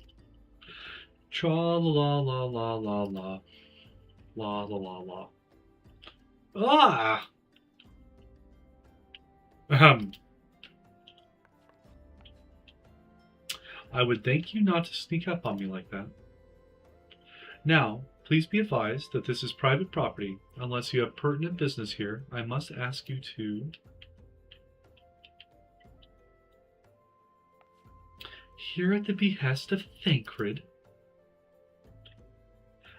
Tra la la la la la la la la la. Ah. I would thank you not to sneak up on me like that. Now, please be advised that this is private property. Unless you have pertinent business here, I must ask you to... Here at the behest of Thancred.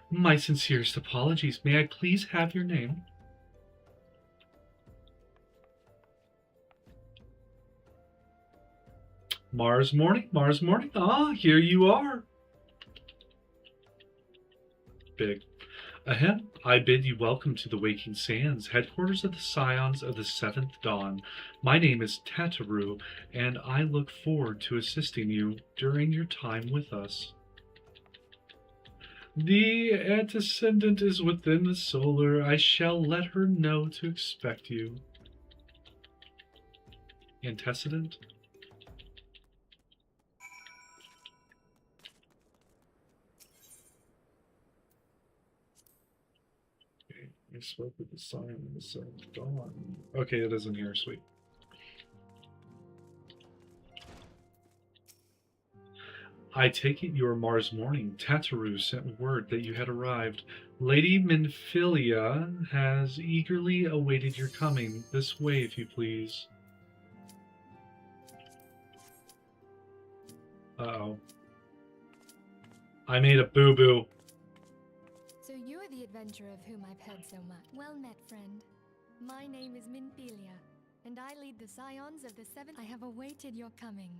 My sincerest apologies. May I please have your name? Mars Morning, Mars Morning. Ah, here you are. Big. Ahem, I bid you welcome to the Waking Sands, headquarters of the Scions of the Seventh Dawn. My name is Tataru, and I look forward to assisting you during your time with us. The antecedent is within the solar. I shall let her know to expect you. Antecedent? I spoke with the Scion of the Seventh Dawn. Okay, it is in here, sweet. I take it you are Mars Morning. Tataru sent word that you had arrived. Lady Minfilia has eagerly awaited your coming. This way, if you please. Uh-oh. I made a boo-boo. So you're the adventurer of whom I've heard so much. Well met, friend. My name is Minfilia, and I lead the Scions of the Seventh. I have awaited your coming.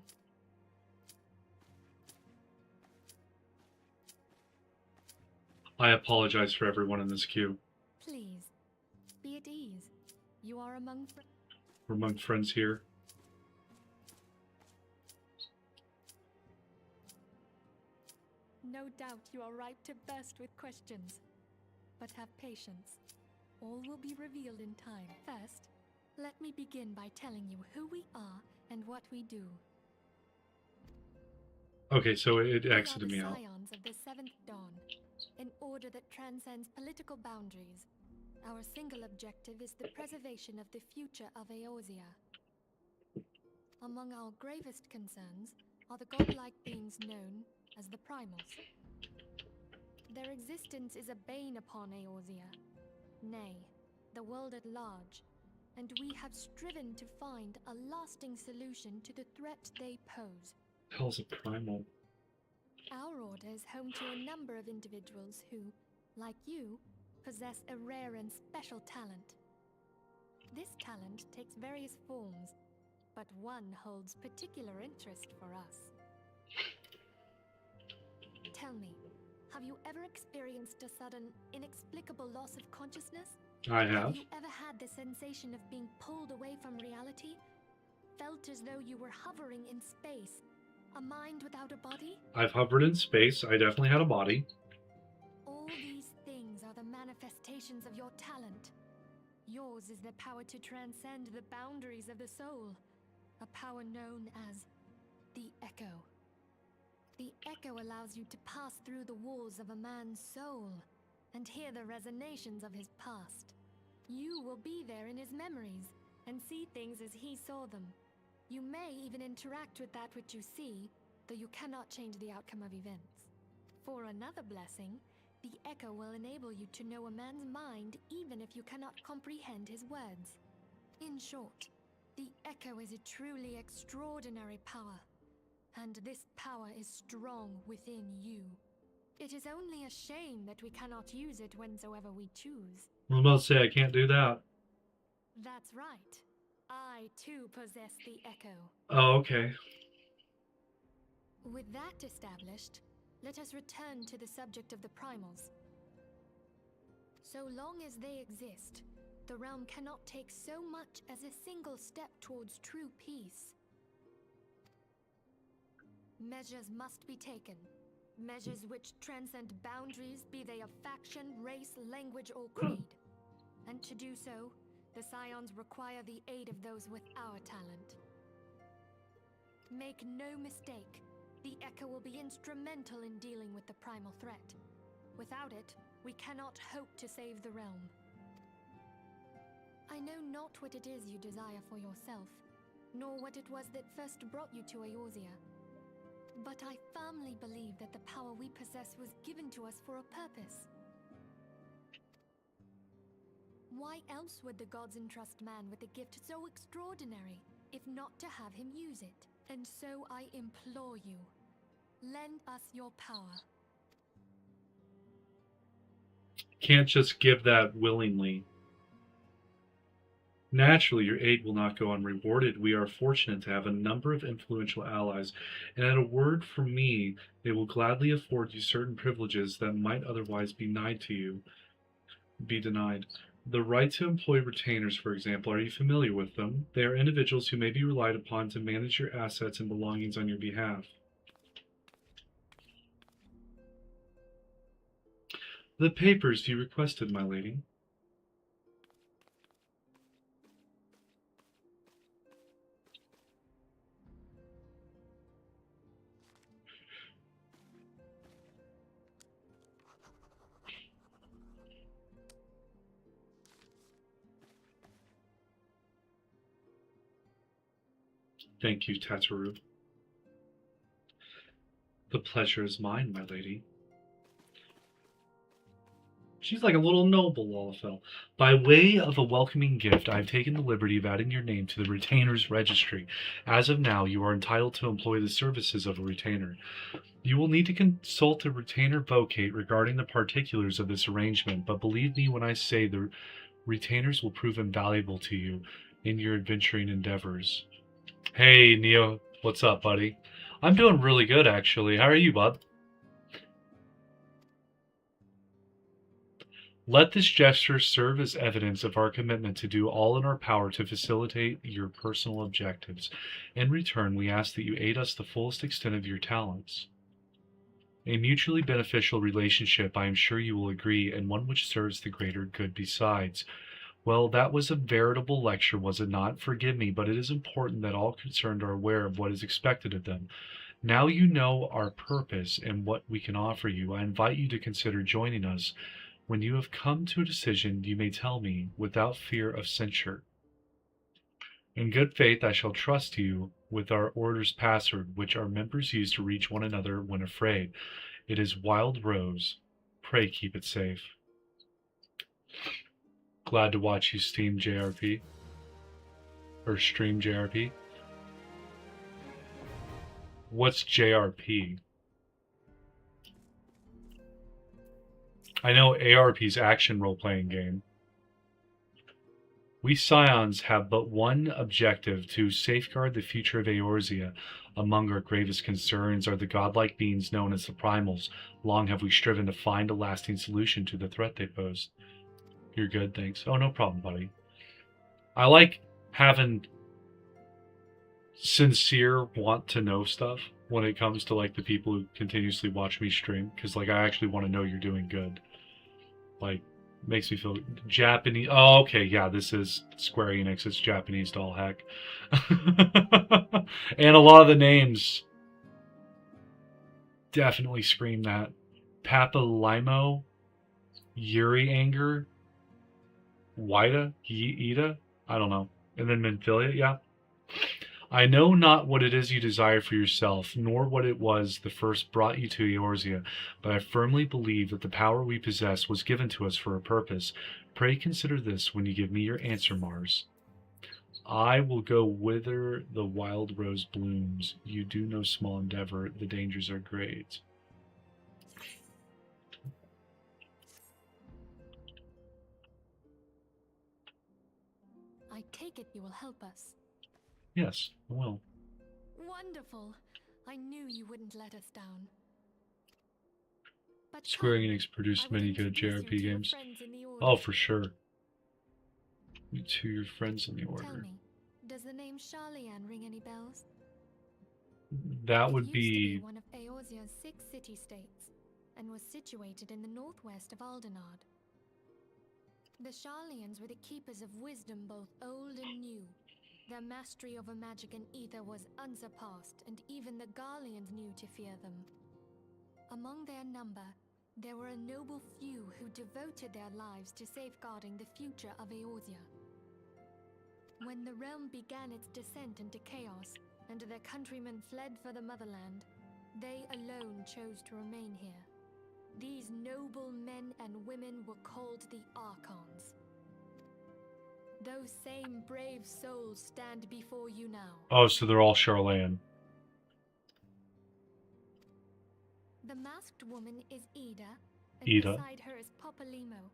I apologize for everyone in this queue. Please, be at ease. You are among We're among friends here. No doubt you are ripe to burst with questions. But have patience. All will be revealed in time. First, let me begin by telling you who we are and what we do. Okay, so it We are exited the me out. Scions of the Seventh Dawn, an order that transcends political boundaries. Our single objective is the preservation of the future of Eorzea. Among our gravest concerns are the godlike beings known as the Primals. Their existence is a bane upon Eorzea, nay, the world at large, and we have striven to find a lasting solution to the threat they pose. Hell's a primal. Our order is home to a number of individuals who, like you, possess a rare and special talent. This talent takes various forms, but one holds particular interest for us. Tell me, have you ever experienced a sudden, inexplicable loss of consciousness? I have. Have you ever had the sensation of being pulled away from reality? Felt as though you were hovering in space? A mind without a body? I've hovered in space. I definitely had a body. All these things are the manifestations of your talent. Yours is the power to transcend the boundaries of the soul, a power known as the Echo. The Echo allows you to pass through the walls of a man's soul and hear the resonations of his past. You will be there in his memories and see things as he saw them. You may even interact with that which you see, though you cannot change the outcome of events. For another blessing, the Echo will enable you to know a man's mind even if you cannot comprehend his words. In short, the Echo is a truly extraordinary power, and this power is strong within you. It is only a shame that we cannot use it whensoever we choose. I was about to say I can't do that. That's right. I too possess the Echo. Oh, okay. With that established, let us return to the subject of the Primals. So long as they exist, the realm cannot take so much as a single step towards true peace. Measures must be taken. Measures which transcend boundaries, be they of faction, race, language, or creed. And to do so, the Scions require the aid of those with our talent. Make no mistake, the Echo will be instrumental in dealing with the primal threat. Without it, we cannot hope to save the realm. I know not what it is you desire for yourself, nor what it was that first brought you to Eorzea. But I firmly believe that the power we possess was given to us for a purpose. Why else would the gods entrust man with a gift so extraordinary, if not to have him use it? And so I implore you, lend us your power. Can't just give that willingly. Naturally, your aid will not go unrewarded. We are fortunate to have a number of influential allies, and at a word from me, they will gladly afford you certain privileges that might otherwise be denied to you. The right to employ retainers, for example, are you familiar with them? They are individuals who may be relied upon to manage your assets and belongings on your behalf. The papers you requested, my lady. Thank you, Tataru. The pleasure is mine, my lady. She's like a little noble, Lalafell. By way of a welcoming gift, I have taken the liberty of adding your name to the Retainer's Registry. As of now, you are entitled to employ the services of a retainer. You will need to consult a retainer vocate regarding the particulars of this arrangement, but believe me when I say the retainers will prove invaluable to you in your adventuring endeavors. Hey, Neo. What's up, buddy? I'm doing really good, actually. How are you, bud? Let this gesture serve as evidence of our commitment to do all in our power to facilitate your personal objectives. In return, we ask that you aid us the fullest extent of your talents. A mutually beneficial relationship, I am sure you will agree, and one which serves the greater good besides. Well, that was a veritable lecture, was it not? Forgive me, but it is important that all concerned are aware of what is expected of them. Now you know our purpose and what we can offer you. I invite you to consider joining us. When you have come to a decision, you may tell me, without fear of censure. In good faith, I shall trust you with our order's password, which our members use to reach one another when afraid. It is Wild Rose. Pray keep it safe. Glad to watch you stream JRP. What's JRP? I know ARP's action role-playing game. We Scions have but one objective: to safeguard the future of Eorzea. Among our gravest concerns are the godlike beings known as the Primals. Long have we striven to find a lasting solution to the threat they pose. You're good, thanks. Oh, no problem, buddy. I like having sincere want to know stuff when it comes to like the people who continuously watch me stream, because like I actually want to know you're doing good. Like, makes me feel Japanese. Oh, okay, yeah, this is Square Enix. It's Japanese to all heck. And a lot of the names definitely scream that. Papa Limo, Yuri Anger, Wida, Ida, I don't know. And then Menphilia, yeah. I know not what it is you desire for yourself, nor what it was that first brought you to Eorzea, but I firmly believe that the power we possess was given to us for a purpose. Pray consider this when you give me your answer, Mars. I will go whither the wild rose blooms. You do no small endeavor. The dangers are great. I take it you will help us. Yes, I will. Wonderful. I knew you wouldn't let us down. But Square come, Enix produced I would many good introduce you JRP to your games. friends in the order. Oh, for sure. You to your friends in the Tell order. me, does the name Charlian ring any bells? That would It used to be one of Eorzea's 6 city-states, and was situated in the northwest of Aldenard. The Charlians were the keepers of wisdom, both old and new. Their mastery over magic and ether was unsurpassed, and even the Garleans knew to fear them. Among their number, there were a noble few who devoted their lives to safeguarding the future of Eorzea. When the realm began its descent into chaos, and their countrymen fled for the motherland, they alone chose to remain here. These noble men and women were called the Archons. Those same brave souls stand before you now. Oh, so they're all Charlayan. The masked woman is Ida, and Ida. beside her is Papalimo.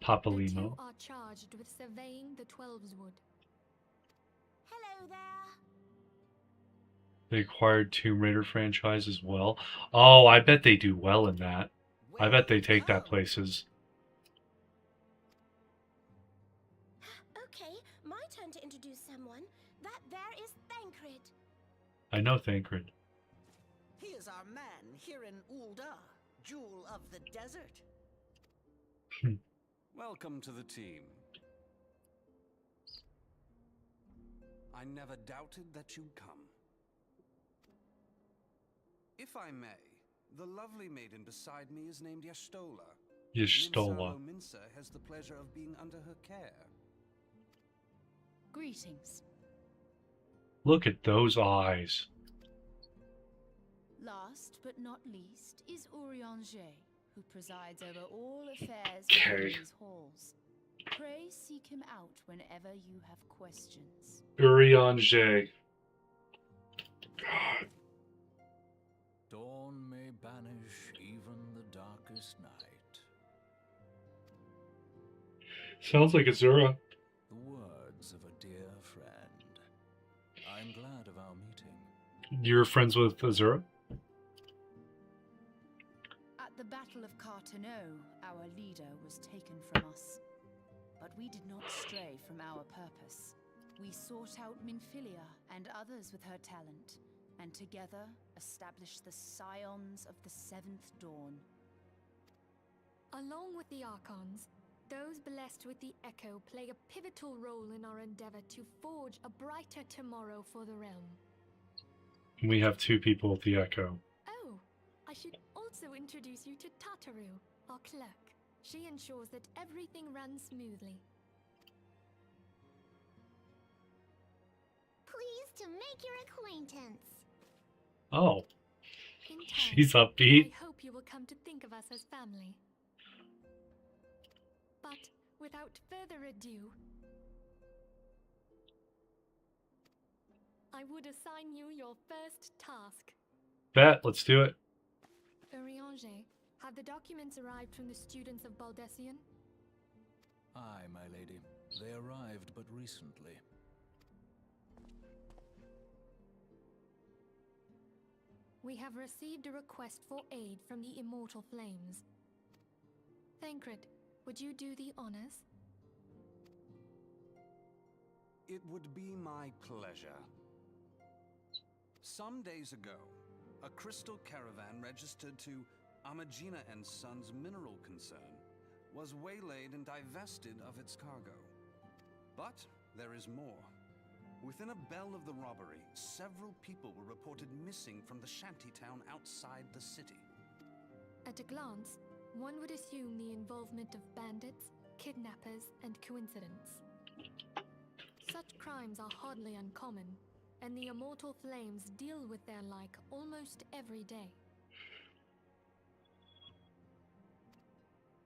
Papa The Limo. two are charged with surveying the Twelveswood. Hello there. They acquired Tomb Raider franchise as well. Oh, I bet they do well in that. I bet they take that places. Okay, my turn to introduce someone. That there is Thancred. I know Thancred. He is our man here in Ul'dah, Jewel of the Desert. Welcome to the team. I never doubted that you'd come. If I may, the lovely maiden beside me is named Y'shtola. Y'shtola. Minsa has the pleasure of being under her care. Greetings. Look at those eyes. Last but not least is Eorzea, who presides over all affairs Okay. within these halls. Pray seek him out whenever you have questions. Eorzea. Dawn may banish even the darkest night. Sounds like Azura. The words of a dear friend. I'm glad of our meeting. You're friends with Azura? At the Battle of Carteneau, our leader was taken from us. But we did not stray from our purpose. We sought out Menphilia and others with her talent, and together established the Scions of the Seventh Dawn. Along with the Archons, those blessed with the Echo play a pivotal role in our endeavor to forge a brighter tomorrow for the realm. We have two people with the Echo. Oh, I should also introduce you to Tataru, our clerk. She ensures that everything runs smoothly. Please pleased to make your acquaintance. Oh, In time, she's upbeat. I hope you will come to think of us as family. But without further ado, I would assign you your first task. Bet, let's do it. Eorzea, have the documents arrived from the students of Baldessian? Aye, my lady. They arrived but recently. We have received a request for aid from the Immortal Flames. Thancred, would you do the honors? It would be my pleasure. Some days ago, a crystal caravan registered to Amagina and Sons Mineral Concern was waylaid and divested of its cargo. But there is more. Within a bell of the robbery, several people were reported missing from the shantytown outside the city. At a glance, one would assume the involvement of bandits, kidnappers, and coincidence. Such crimes are hardly uncommon, and the Immortal Flames deal with their like almost every day.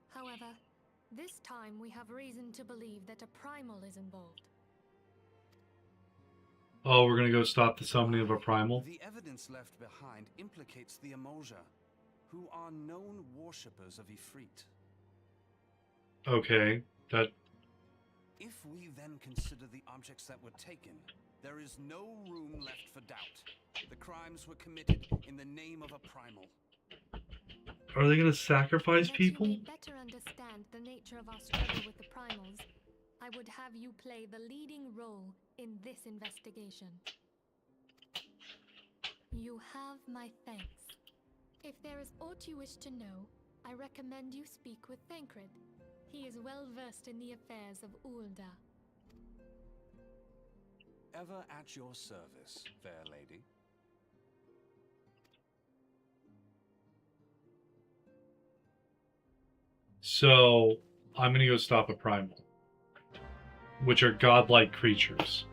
However, this time we have reason to believe that a primal is involved. Oh, we're gonna go stop the summoning of a primal? The evidence left behind implicates the Eorzea, who are known worshippers of Ifrit. Okay, that... If we then consider the objects that were taken, there is no room left for doubt. The crimes were committed in the name of a primal. Are they gonna sacrifice people? To better understand the nature of our struggle with the primals, I would have you play the leading role in this investigation. You have my thanks. If there is aught you wish to know, I recommend you speak with Thancred. He is well versed in the affairs of Ulda. Ever at your service, fair lady. So, I'm gonna go stop a primal, which are godlike creatures.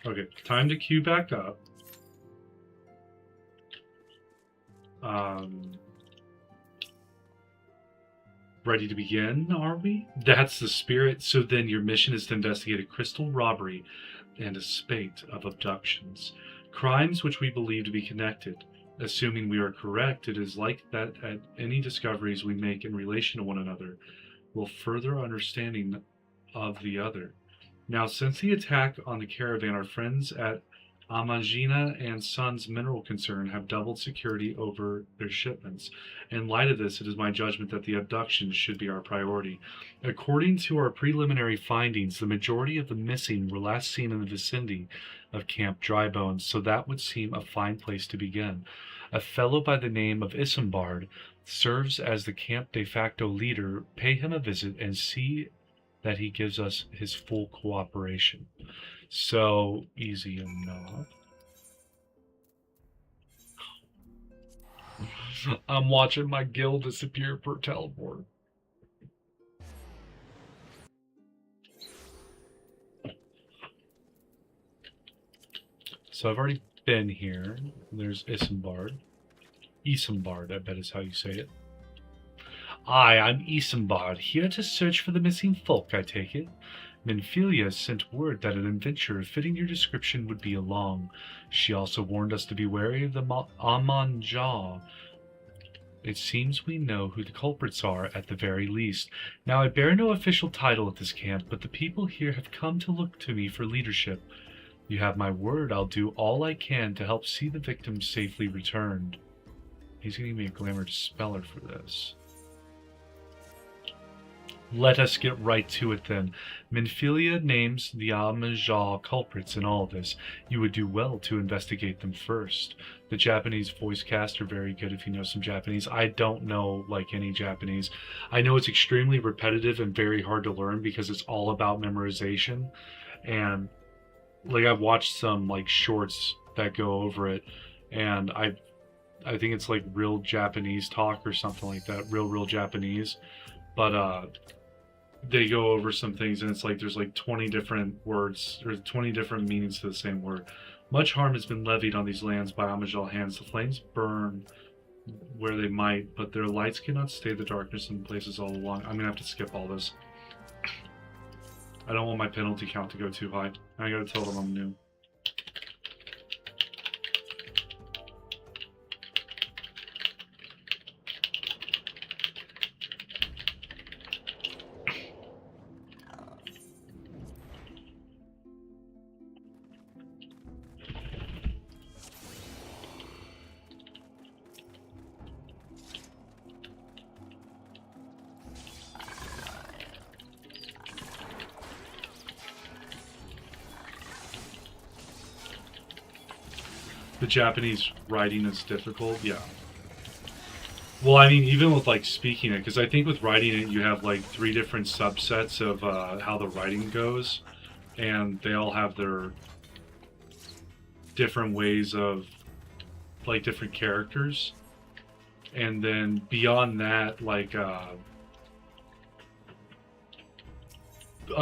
Okay, time to queue back up. Ready to begin, are we? That's the spirit. So then your mission is to investigate a crystal robbery and a spate of abductions. Crimes which we believe to be connected. Assuming we are correct, it is like that at any discoveries we make in relation to one another will further understanding of the other. Now, since the attack on the caravan, our friends at Amagina and Sons Mineral Concern have doubled security over their shipments. In light of this, it is my judgment that the abductions should be our priority. According to our preliminary findings, the majority of the missing were last seen in the vicinity of Camp Drybones, so that would seem a fine place to begin. A fellow by the name of Isambard serves as the camp de facto leader. Pay him a visit and see that he gives us his full cooperation. So, easy enough. I'm watching my guild disappear per teleport. So I've already been here. There's Isambard. Isambard, I bet is how you say it. I'm Isambard, here to search for the missing folk, I take it. Minfilia sent word that an adventure fitting your description would be along. She also warned us to be wary of the Amanjal. It seems we know who the culprits are, at the very least. Now, I bear no official title at this camp, but the people here have come to look to me for leadership. You have my word, I'll do all I can to help see the victims safely returned. He's giving me a glamour dispeller for this. Let us get right to it then. Minfilia names the Amajal culprits in all this. You would do well to investigate them first. The Japanese voice cast are very good if you know some Japanese. I don't know like any Japanese. I know it's extremely repetitive and very hard to learn because it's all about memorization. And like I've watched some like shorts that go over it, and I think it's like real Japanese talk or something like that. Real Japanese. But they go over some things, and it's like there's like 20 different words or 20 different meanings to the same word. Much harm has been levied on these lands by Amajal hands. The flames burn where they might, but their lights cannot stay the darkness in places all along. I'm gonna have to skip all this. I don't want my penalty count to go too high. I gotta tell them I'm new. The Japanese writing is difficult, yeah. Well, I mean, even with like speaking it, because I think with writing it, you have like 3 different subsets of how the writing goes, and they all have their different ways of like different characters. And then beyond that, like I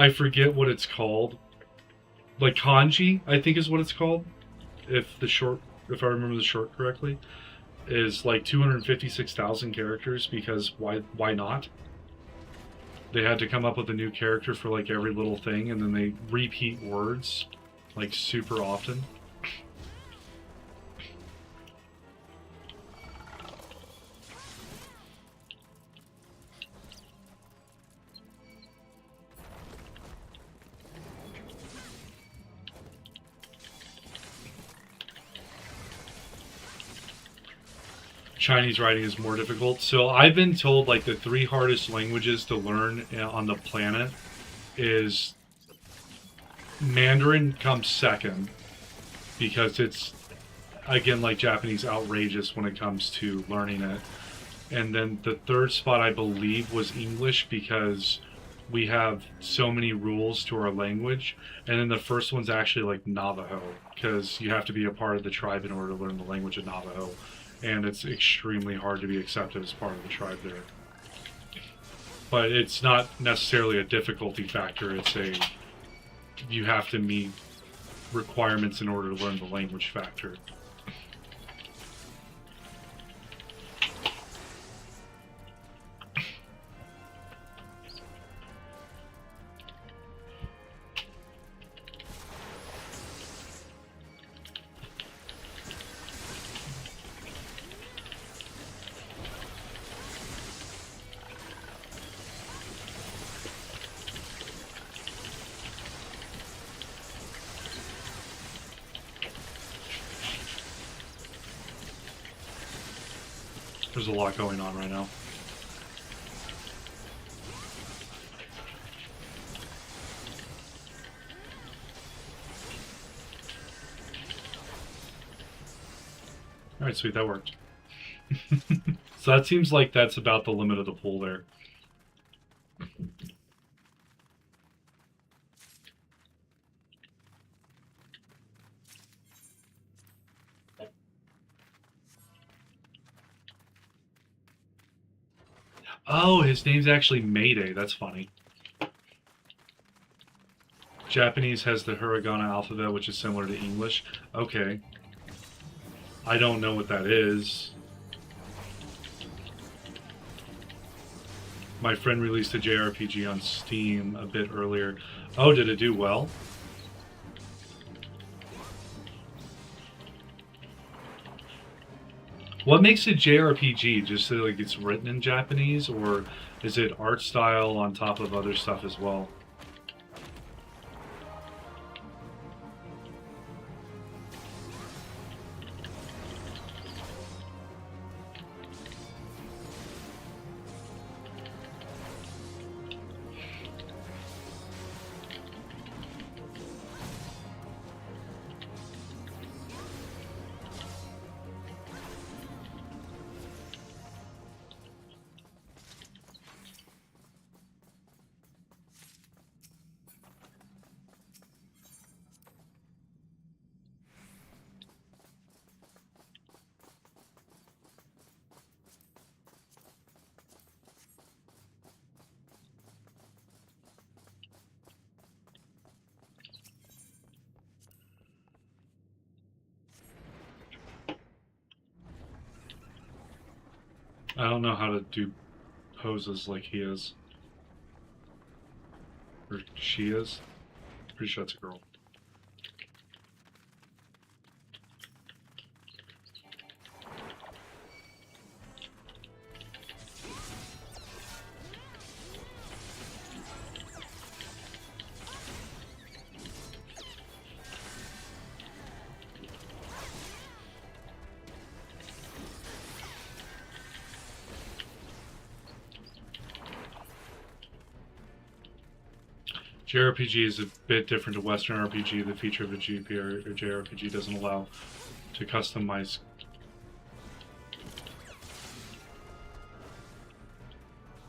forget what it's called. Like kanji, I think is what it's called. If I remember the short correctly, is like 256,000 characters, because why not? They had to come up with a new character for like every little thing, and then they repeat words like super often. Chinese writing is more difficult. So I've been told like the 3 hardest languages to learn on the planet is Mandarin comes second, because it's, again, like Japanese, outrageous when it comes to learning it. And then the 3rd spot, I believe, was English, because we have so many rules to our language. And then the first one's actually like Navajo, because you have to be a part of the tribe in order to learn the language of Navajo. And it's extremely hard to be accepted as part of the tribe there. But it's not necessarily a difficulty factor. It's you have to meet requirements in order to learn the language factor. There's a lot going on right now. Alright, sweet, that worked. So that seems like that's about the limit of the pool there. Oh, his name's actually Mayday. That's funny. Japanese has the hiragana alphabet, which is similar to English. Okay. I don't know what that is. My friend released a JRPG on Steam a bit earlier. Oh, did it do well? What makes it JRPG? Just so like it's written in Japanese, or is it art style on top of other stuff as well? I don't know how to do poses like he is. Or she is. Pretty sure that's a girl. JRPG is a bit different to Western RPG. The feature of a GP or JRPG doesn't allow to customize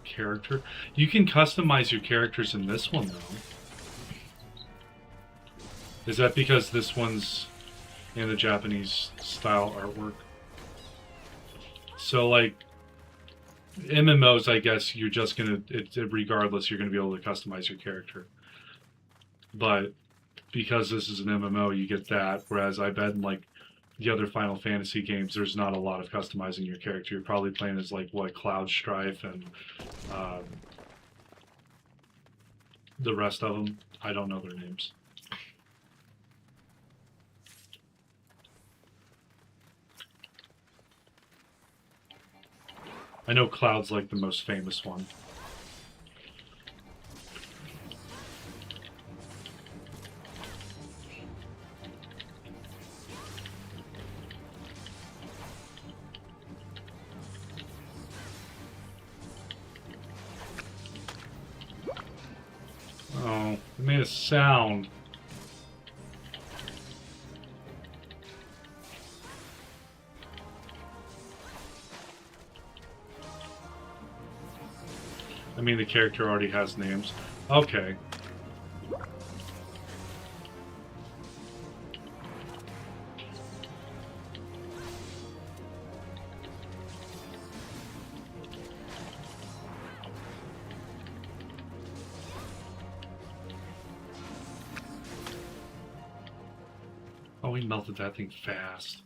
character. You can customize your characters in this one, though. Is that because this one's in the Japanese style artwork? So, like, MMOs, I guess you're just gonna, regardless, you're gonna be able to customize your character. But because this is an MMO, you get that. Whereas I bet in like the other Final Fantasy games, there's not a lot of customizing your character. You're probably playing as like what, Cloud Strife and the rest of them. I don't know their names. I know Cloud's like the most famous one. Oh, it made a sound. I mean, the character already has names. Okay. Oh, he melted that thing fast.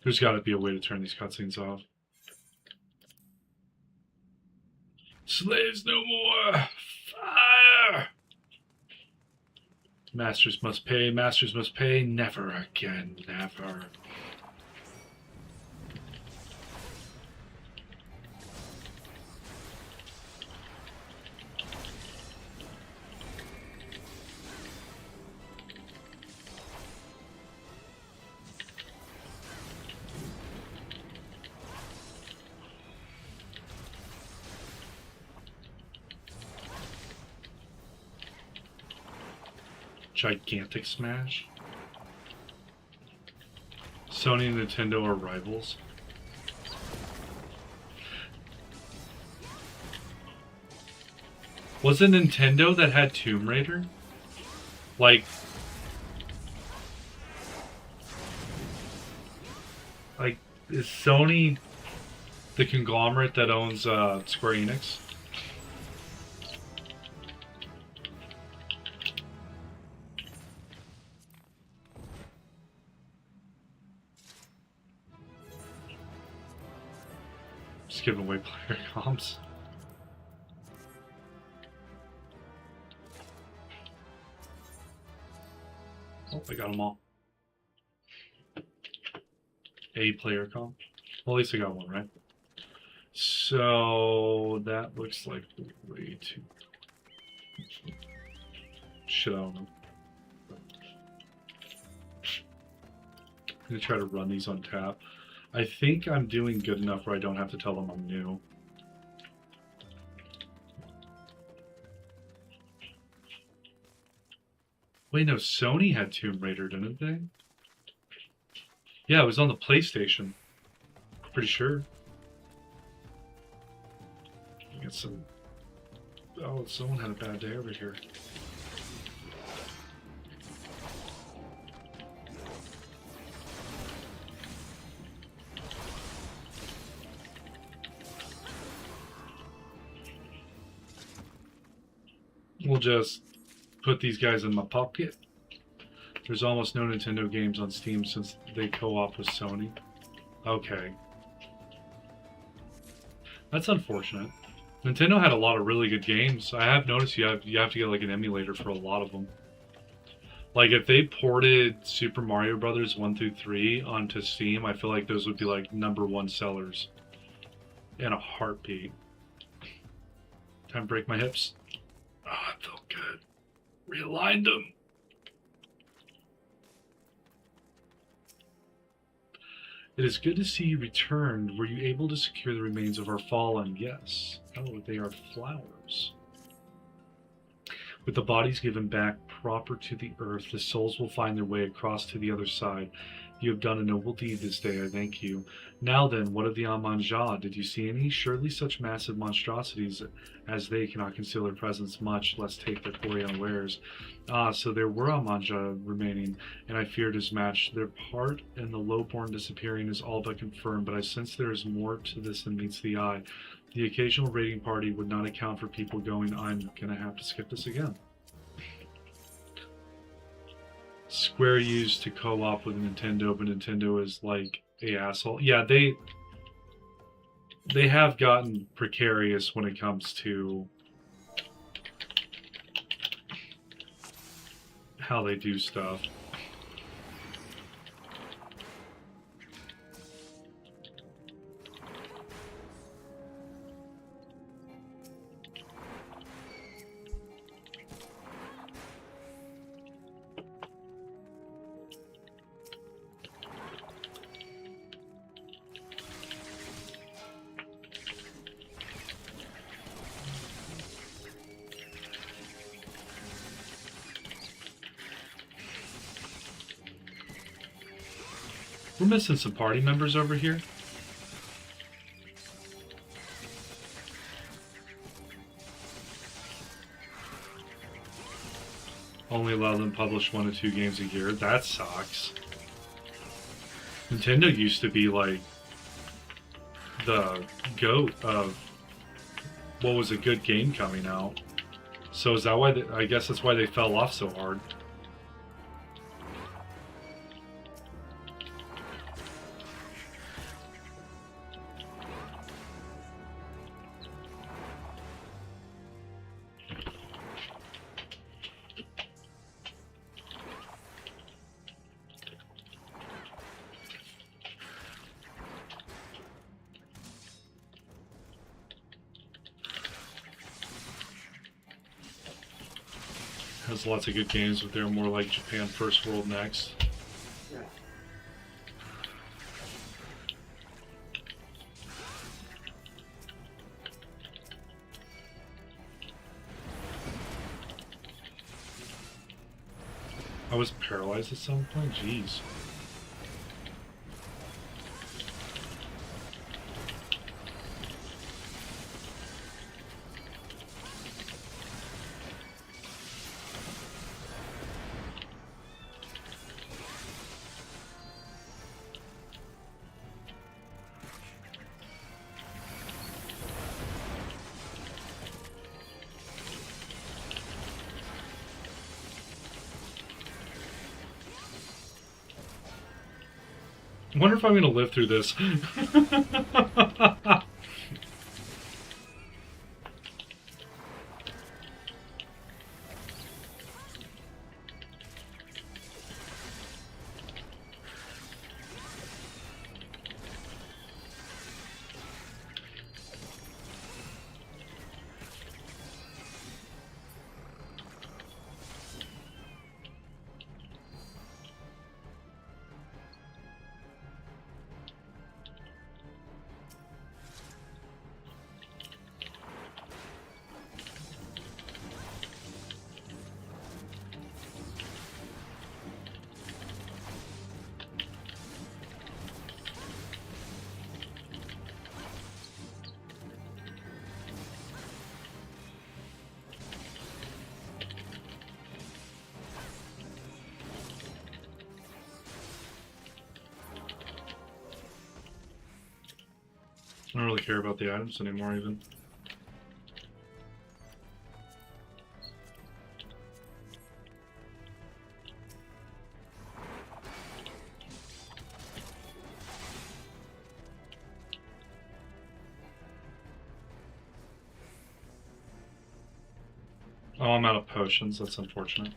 There's got to be a way to turn these cutscenes off. Slaves no more! Fire! Masters must pay, masters must pay, never again, never. Gigantic Smash? Sony and Nintendo are rivals. Was it Nintendo that had Tomb Raider? Like, is Sony the conglomerate that owns Square Enix? Just giving away player comps. Oh, I got them all. A player comp. Well, at least I got one, right? So that looks like the way to. Shit, I don't know. I'm gonna try to run these on tap. I think I'm doing good enough where I don't have to tell them I'm new. Wait, no, Sony had Tomb Raider, didn't they? Yeah, it was on the PlayStation. Pretty sure. Get some. Oh, someone had a bad day over here. We'll just put these guys in my pocket. There's almost no Nintendo games on Steam since they co-op with Sony. Okay. That's unfortunate. Nintendo had a lot of really good games. I have noticed you have to get like an emulator for a lot of them. Like if they ported Super Mario Brothers 1 through 3 onto Steam, I feel like those would be like #1 sellers in a heartbeat. Time to break my hips. Ah, it felt good. Realigned them. It is good to see you returned. Were you able to secure the remains of our fallen? Yes. Oh, they are flowers. With the bodies given back proper to the earth, the souls will find their way across to the other side. You have done a noble deed this day, I thank you. Now then, what of the Amanja? Did you see any? Surely such massive monstrosities as they cannot conceal their presence, much less take their quarry unawares. Ah, so there were Amanja remaining, and I feared as much. Their part in the lowborn disappearing is all but confirmed, but I sense there is more to this than meets the eye. The occasional raiding party would not account for people going, I'm gonna have to skip this again. Square used to co-op with Nintendo, but Nintendo is like a asshole. Yeah, they have gotten precarious when it comes to how they do stuff. We're missing some party members over here. Only allow them to publish 1 to 2 games a year. That sucks. Nintendo used to be like the GOAT of what was a good game coming out. So is that why I guess that's why they fell off so hard. Has lots of good games, but they're more like Japan First World Next. I was paralyzed at some point? Jeez. I wonder if I'm going to live through this. I don't really care about the items anymore, even. Oh, I'm out of potions. That's unfortunate.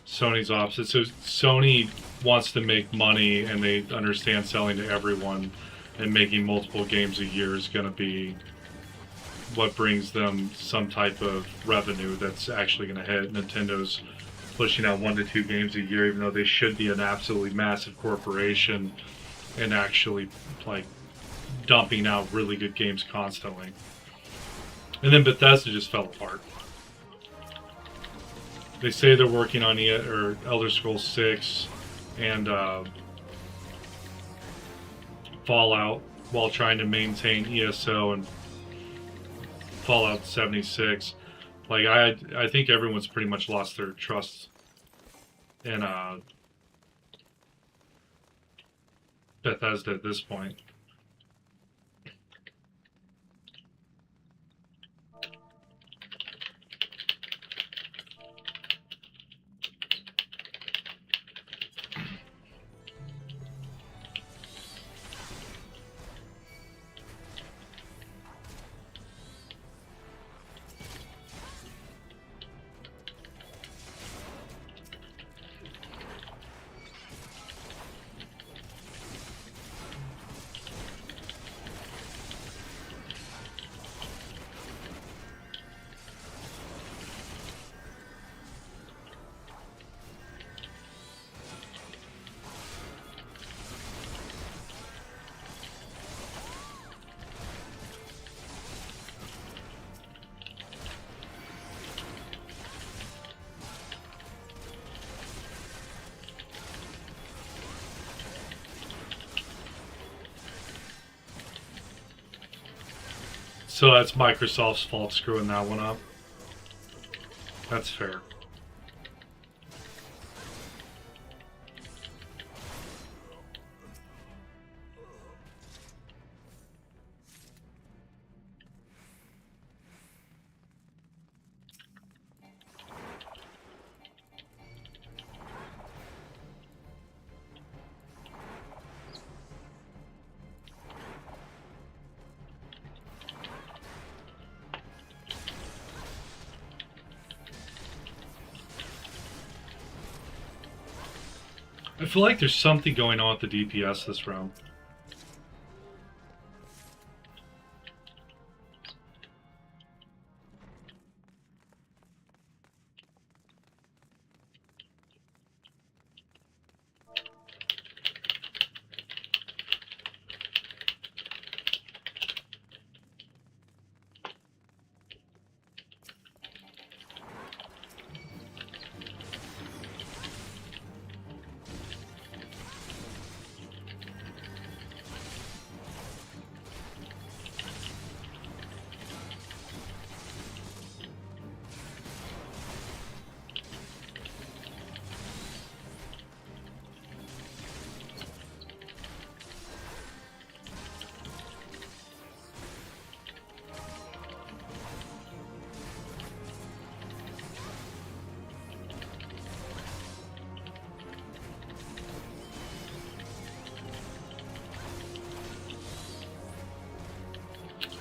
Sony's opposite. So Sony wants to make money, and they understand selling to everyone, and making multiple games a year is going to be what brings them some type of revenue that's actually going to hit. Nintendo's pushing out 1 to 2 games a year, even though they should be an absolutely massive corporation and actually like dumping out really good games constantly. And then Bethesda just fell apart. They say they're working on Elder Scrolls 6 and Fallout while trying to maintain ESO and Fallout 76. Like I think everyone's pretty much lost their trust in Bethesda at this point. So that's Microsoft's fault screwing that one up. That's fair. I feel like there's something going on with the DPS this round.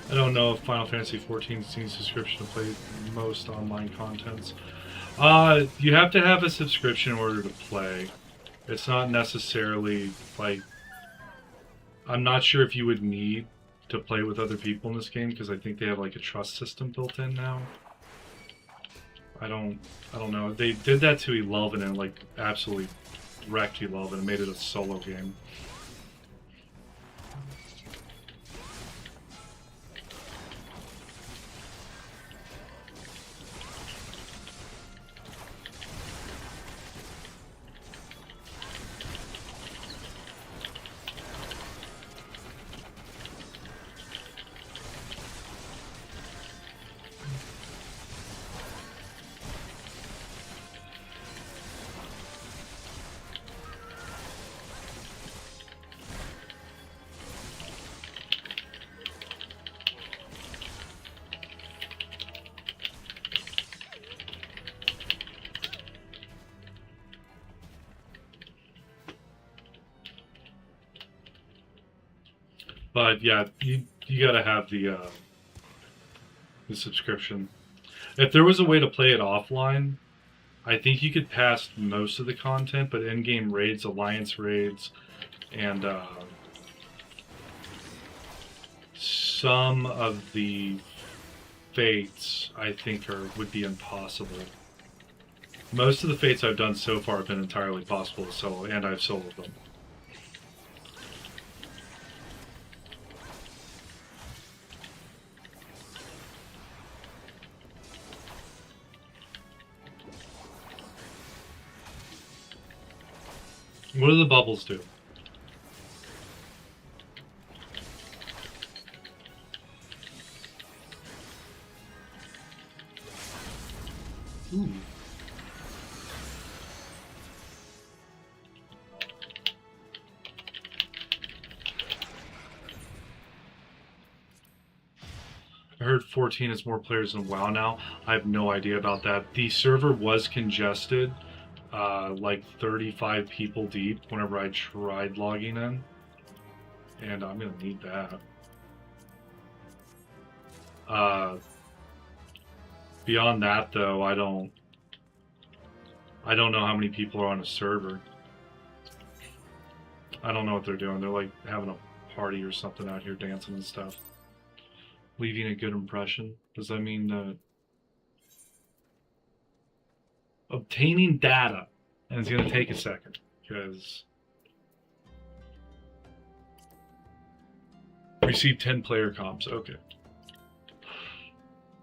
I don't know if Final Fantasy XIV needs subscription to play most online contents. You have to have a subscription in order to play. It's not necessarily like... I'm not sure if you would need to play with other people in this game because I think they have like a trust system built in now. I don't know. They did that to 11 and like absolutely wrecked 11 and made it a solo game. But yeah, you gotta have the subscription. If there was a way to play it offline, I think you could pass most of the content, but in-game raids, alliance raids, and some of the fates, I think, would be impossible. Most of the fates I've done so far have been entirely possible to solo, and I've soloed them. What do the bubbles do? Ooh. I heard 14 is more players than WoW now. I have no idea about that. The server was congested, like 35 people deep whenever I tried logging in. And I'm going to need that. Beyond that, though, I don't know how many people are on a server. I don't know what they're doing. They're like having a party or something out here, dancing and stuff. Leaving a good impression. Does that mean obtaining data? And it's going to take a second because receive 10 player comps. Okay.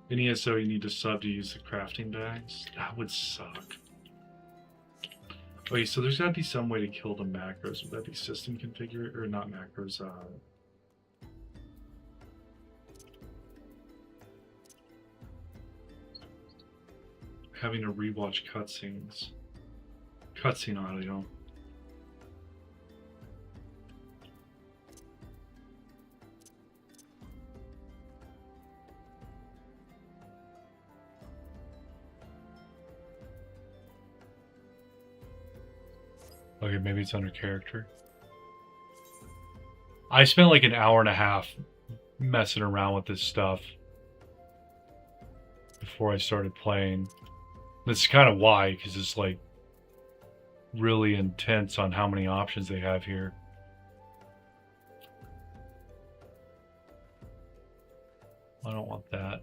In ESO, you need to sub to use the crafting bags. That would suck. Okay, so there's got to be some way to kill the macros. Would that be system configure or not macros? Having to rewatch cutscenes. Cutscene audio. Okay, maybe it's under character. I spent like an hour and a half messing around with this stuff before I started playing. That's kind of why, because it's like really intense on how many options they have here. I don't want that.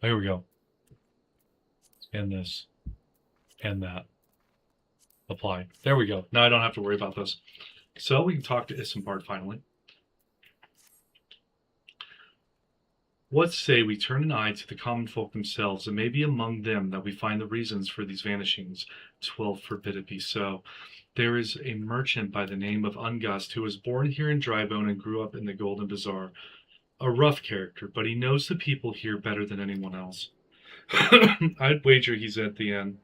Oh, here we go. And this. And that. Apply. There we go. Now I don't have to worry about this. So we can talk to Isambard finally. What say we turn an eye to the common folk themselves, and maybe among them that we find the reasons for these vanishings. 12 forbid it be so. There is a merchant by the name of Ungust who was born here in Drybone and grew up in the Golden Bazaar. A rough character, but he knows the people here better than anyone else. I'd wager he's at the end,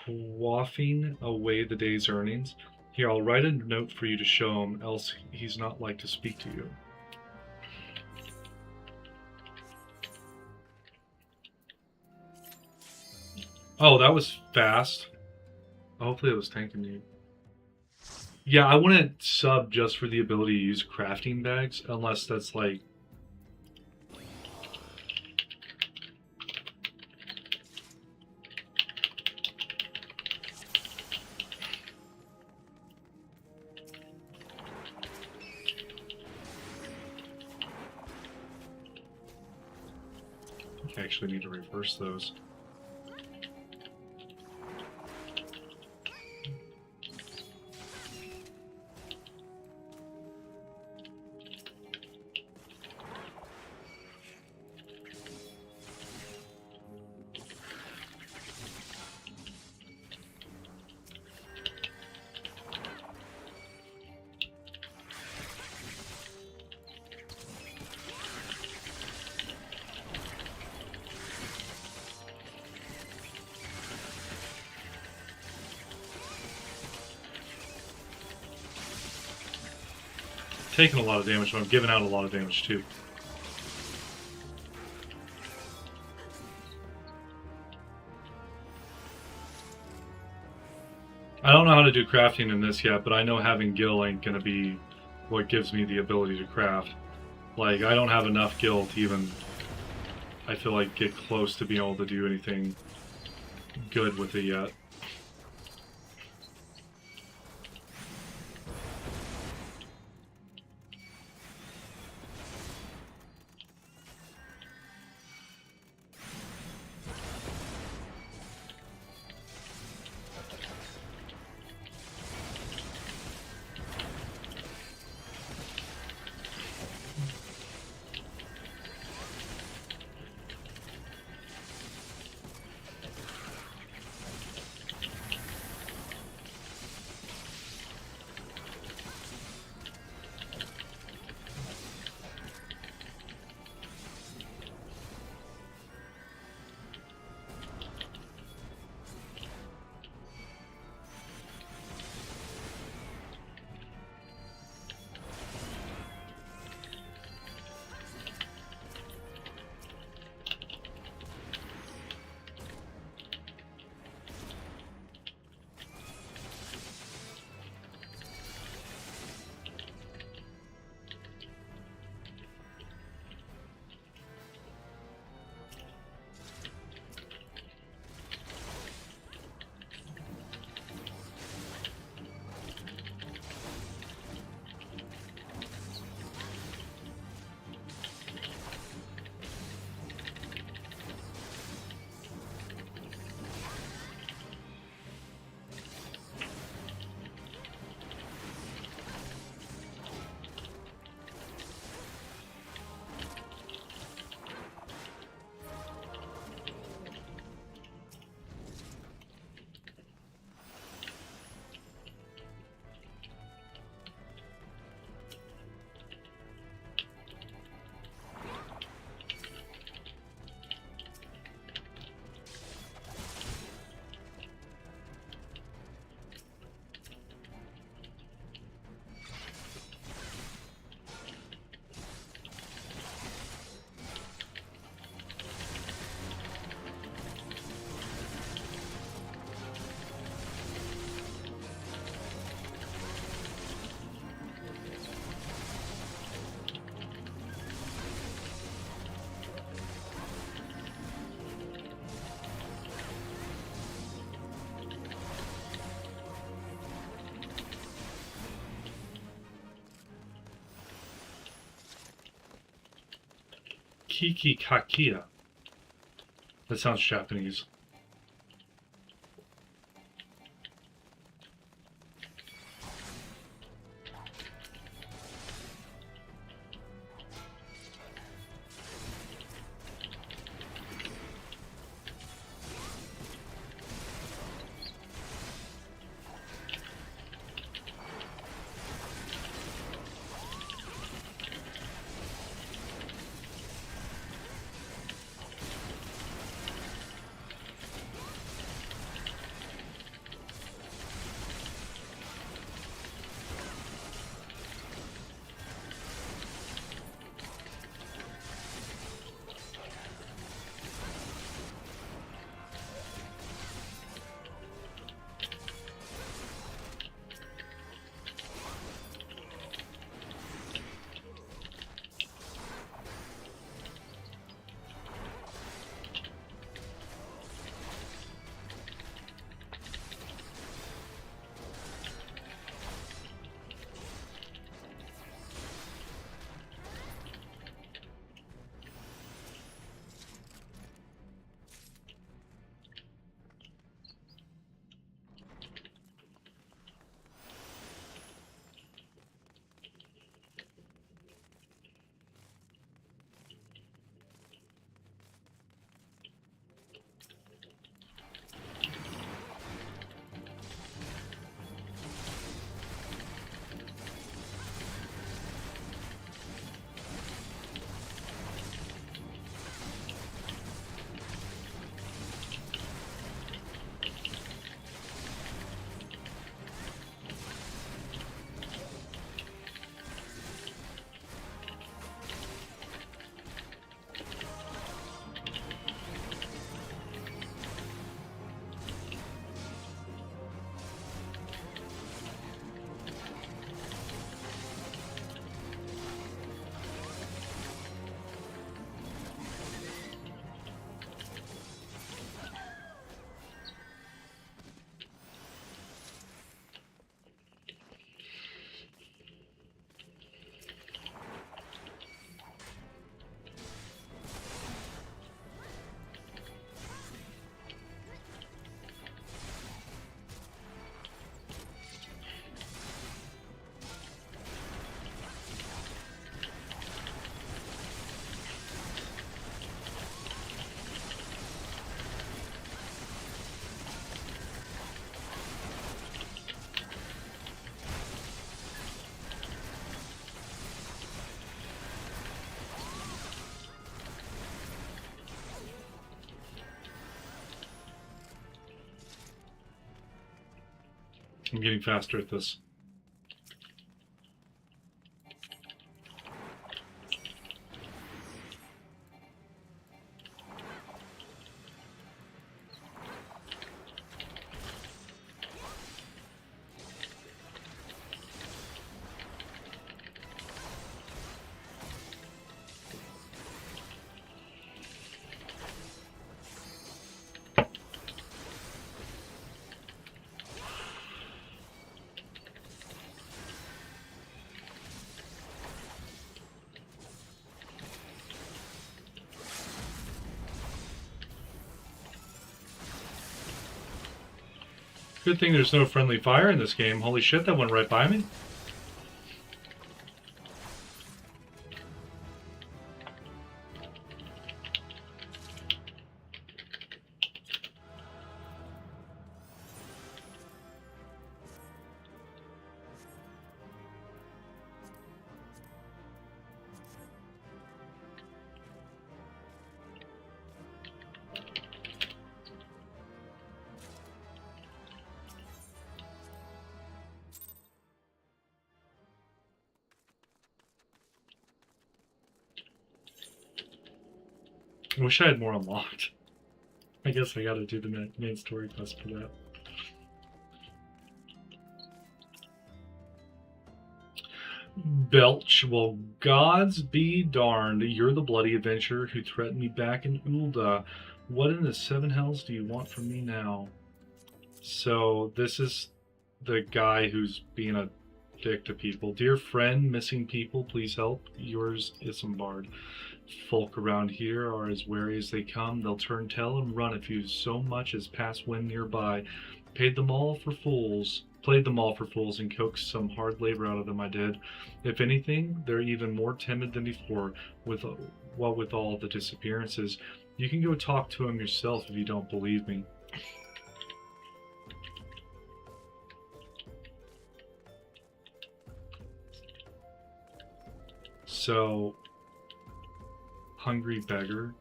quaffing away the day's earnings. Here, I'll write a note for you to show him, else he's not like to speak to you. Oh, that was fast. Hopefully it was tanking you. Yeah, I wouldn't sub just for the ability to use crafting bags, unless that's like... I actually need to reverse those. taking a lot of damage, but I'm giving out a lot of damage too. I don't know how to do crafting in this yet, but I know having gil ain't gonna be what gives me the ability to craft. Like, I don't have enough gil to even, I feel like, get close to being able to do anything good with it yet. Kiki Kakia. That sounds Japanese. I'm getting faster at this. Good thing there's no friendly fire in this game. Holy shit, that went right by me. I wish I had more unlocked. I guess I gotta do the main story quest for that. Belch, well, gods be darned. You're the bloody adventurer who threatened me back in Ulda. What in the seven hells do you want from me now? So, this is the guy who's being a dick to people. Dear friend, missing people, please help. Yours, Isambard. Folk around here are as wary as they come. They'll turn tail and run if you so much as pass wind nearby. Played them all for fools and coaxed some hard labor out of them, I did. If anything, they're even more timid than before, with all the disappearances. You can go talk to them yourself if you don't believe me. So, hungry beggar.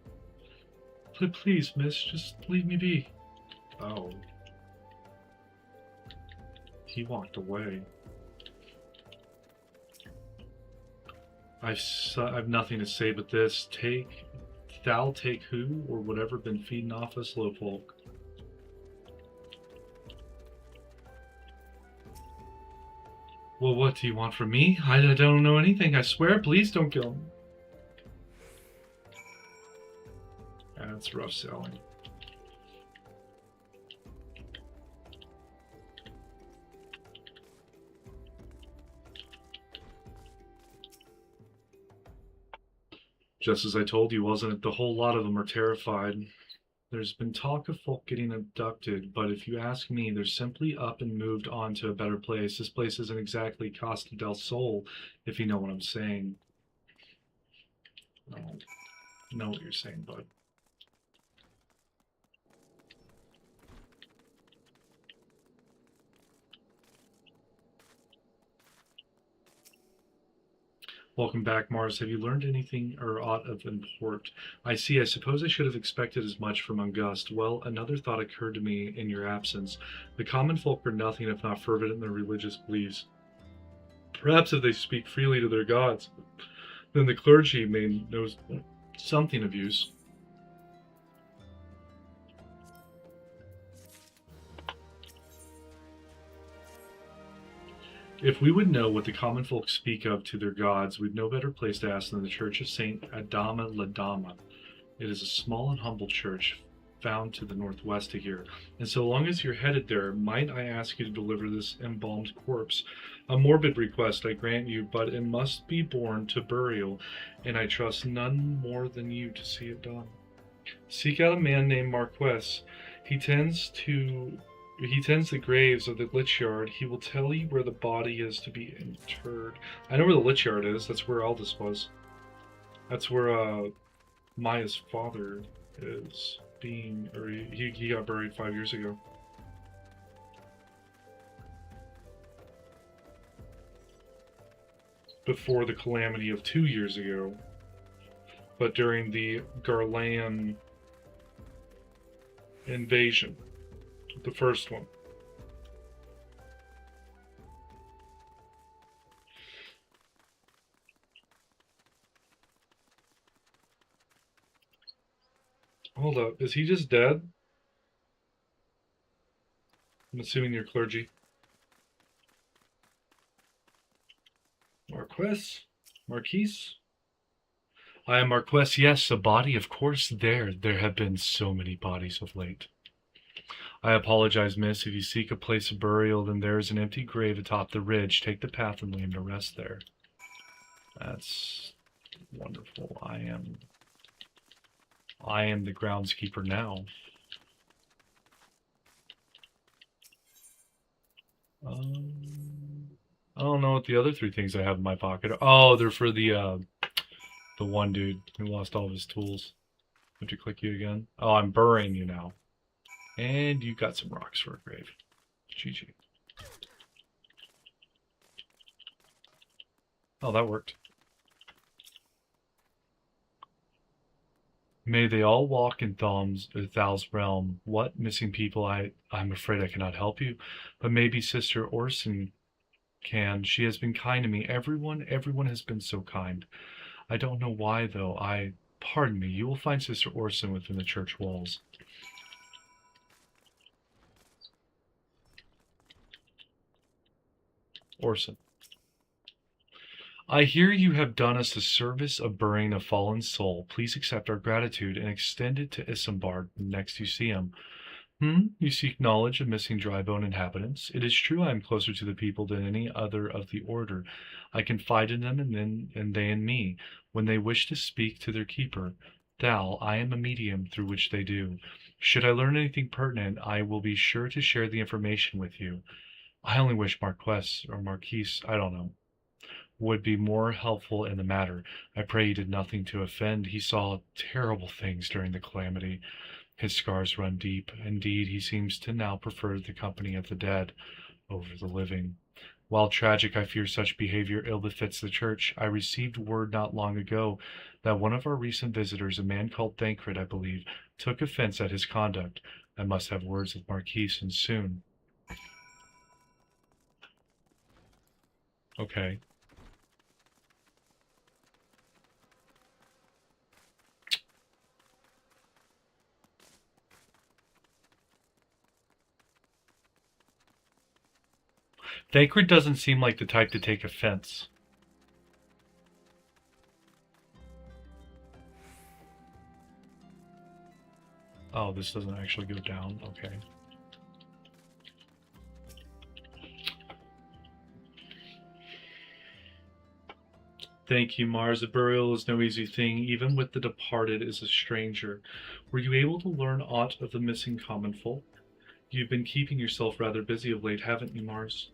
Please, miss, just leave me be. Oh. He walked away. I've nothing to say but this. Thou take who or whatever been feeding off us low folk. Well, what do you want from me? I don't know anything, I swear. Please don't kill me. That's rough selling. Just as I told you, wasn't it? The whole lot of them are terrified. There's been talk of folk getting abducted, but if you ask me, they're simply up and moved on to a better place. This place isn't exactly Costa del Sol, if you know what I'm saying. I don't know what you're saying, bud. Welcome back, Mars. Have you learned anything or aught of import? I see. I suppose I should have expected as much from Ungust. Well, another thought occurred to me in your absence. The common folk are nothing if not fervent in their religious beliefs. Perhaps if they speak freely to their gods, then the clergy may know something of use. If we would know what the common folk speak of to their gods, we'd no better place to ask than the Church of Saint Adama Ladama. It is a small and humble church found to the northwest of here. And so long as you're headed there, might I ask you to deliver this embalmed corpse? A morbid request, I grant you, but it must be borne to burial, and I trust none more than you to see it done. Seek out a man named Marquess. He tends the graves of the Lich Yard. He will tell you where the body is to be interred. I know where the Lich Yard is. That's where Aldous was. That's where Maya's father is being, or he got buried 5 years ago. Before the calamity of 2 years ago. But during the Garlean invasion. The first one. Hold up. Is he just dead? I'm assuming you're clergy. Marquess? Marquise? I am Marquess, yes, a body, of course, there. There have been so many bodies of late. I apologize, miss. If you seek a place of burial, then there is an empty grave atop the ridge. Take the path and lay him to rest there. That's wonderful. I am the groundskeeper now. I don't know what the other 3 things I have in my pocket are. Oh, they're for the one dude who lost all of his tools. I have to click you again. Oh, I'm burying you now. And you got some rocks for a grave. GG. Oh, that worked. May they all walk in Thal's realm. What? Missing people? I'm afraid I cannot help you. But maybe Sister Orson can. She has been kind to me. Everyone has been so kind. I don't know why, though. Pardon me. You will find Sister Orson within the church walls. Orson. I hear you have done us the service of burying a fallen soul. Please accept our gratitude and extend it to Isambard next you see him. You seek knowledge of missing drybone inhabitants. It is true I am closer to the people than any other of the order. I confide in them and they in me, when they wish to speak to their keeper. Thal, I am a medium through which they do. Should I learn anything pertinent, I will be sure to share the information with you. I only wish Marquess or Marquise, I don't know, would be more helpful in the matter. I pray he did nothing to offend. He saw terrible things during the calamity. His scars run deep. Indeed, he seems to now prefer the company of the dead over the living. While tragic, I fear such behavior ill befits the church. I received word not long ago that one of our recent visitors, a man called Thancred, I believe, took offense at his conduct. I must have words with Marquise, and soon. Okay. Thancred doesn't seem like the type to take offense. Oh, this doesn't actually go down. Okay. Thank you, Mars. A burial is no easy thing. Even with the departed is a stranger. Were you able to learn aught of the missing common folk? You've been keeping yourself rather busy of late, haven't you, Mars?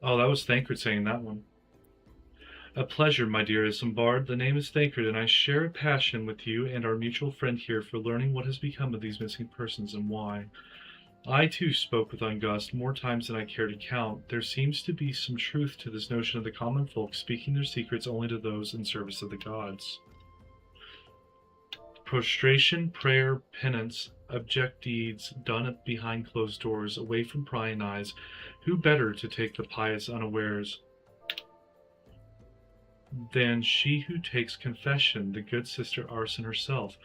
Oh, that was Thancred saying that one. A pleasure, my dear Isambard. The name is Thancred, and I share a passion with you and our mutual friend here for learning what has become of these missing persons and why. I, too, spoke with August more times than I care to count. There seems to be some truth to this notion of the common folk speaking their secrets only to those in service of the gods. Prostration, prayer, penance, abject deeds done behind closed doors, away from prying eyes. Who better to take the pious unawares than she who takes confession, the good sister Arson herself?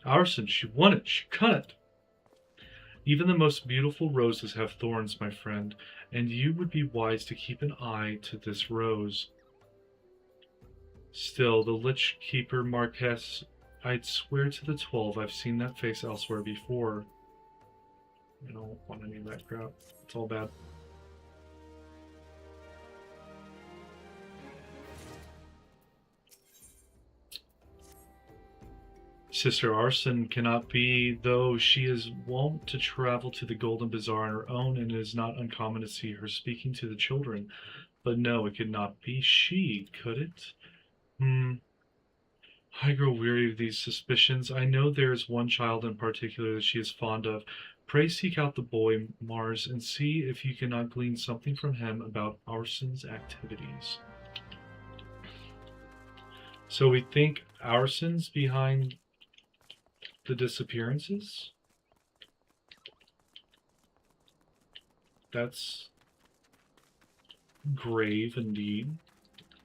Arson, she won it, she cut it. Even the most beautiful roses have thorns, my friend, and you would be wise to keep an eye to this rose. Still, the Lich Keeper Marquess, I'd swear to the 12 I've seen that face elsewhere before. I don't want any of that crap. It's all bad. Sister Arson cannot be, though she is wont to travel to the Golden Bazaar on her own, and it is not uncommon to see her speaking to the children. But no, it could not be she, could it? I grow weary of these suspicions. I know there is one child in particular that she is fond of. Pray seek out the boy, Mars, and see if you cannot glean something from him about Arson's activities. So we think Arson's behind the disappearances? That's grave indeed.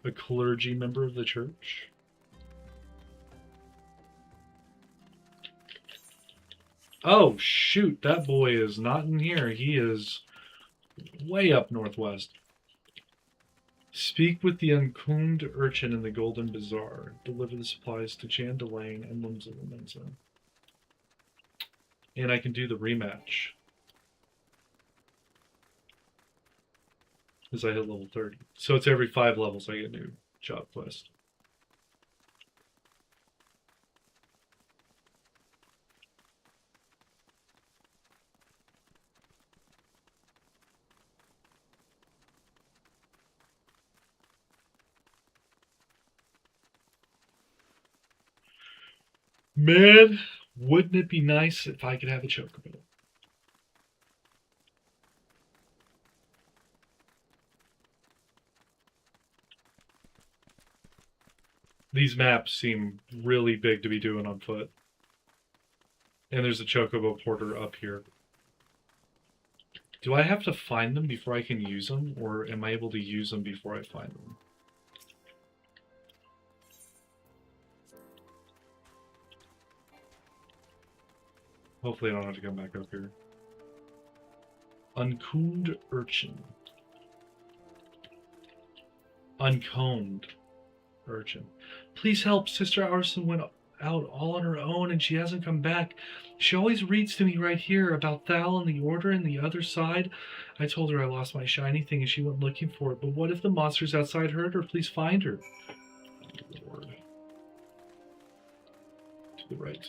A clergy member of the church? Oh, shoot. That boy is not in here. He is way up northwest. Speak with the uncombed urchin in the Golden Bazaar. Deliver the supplies to Jan Delane and Limsa Mensa. And I can do the rematch. As I hit level 30. So it's every 5 levels I get a new job quest. Man, wouldn't it be nice if I could have a chocobo? These maps seem really big to be doing on foot. And there's a chocobo porter up here. Do I have to find them before I can use them? Or am I able to use them before I find them? Hopefully I don't have to come back up here. Uncombed urchin. Uncombed urchin. Please help. Sister Arson went out all on her own and she hasn't come back. She always reads to me right here about Thal and the Order and the other side. I told her I lost my shiny thing and she went looking for it. But what if the monsters outside heard her? Please find her. Lord. To the right.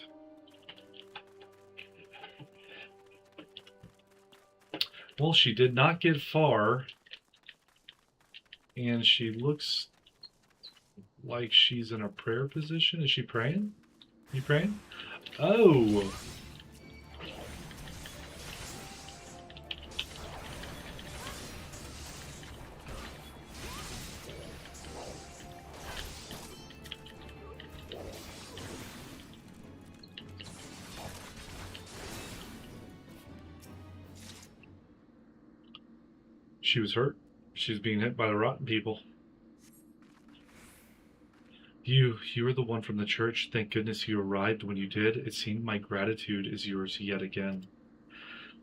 Well, she did not get far. And she looks like she's in a prayer position. Is she praying? You praying? Oh! She was hurt. She was being hit by the rotten people. You were the one from the church. Thank goodness you arrived when you did. It seemed my gratitude is yours yet again.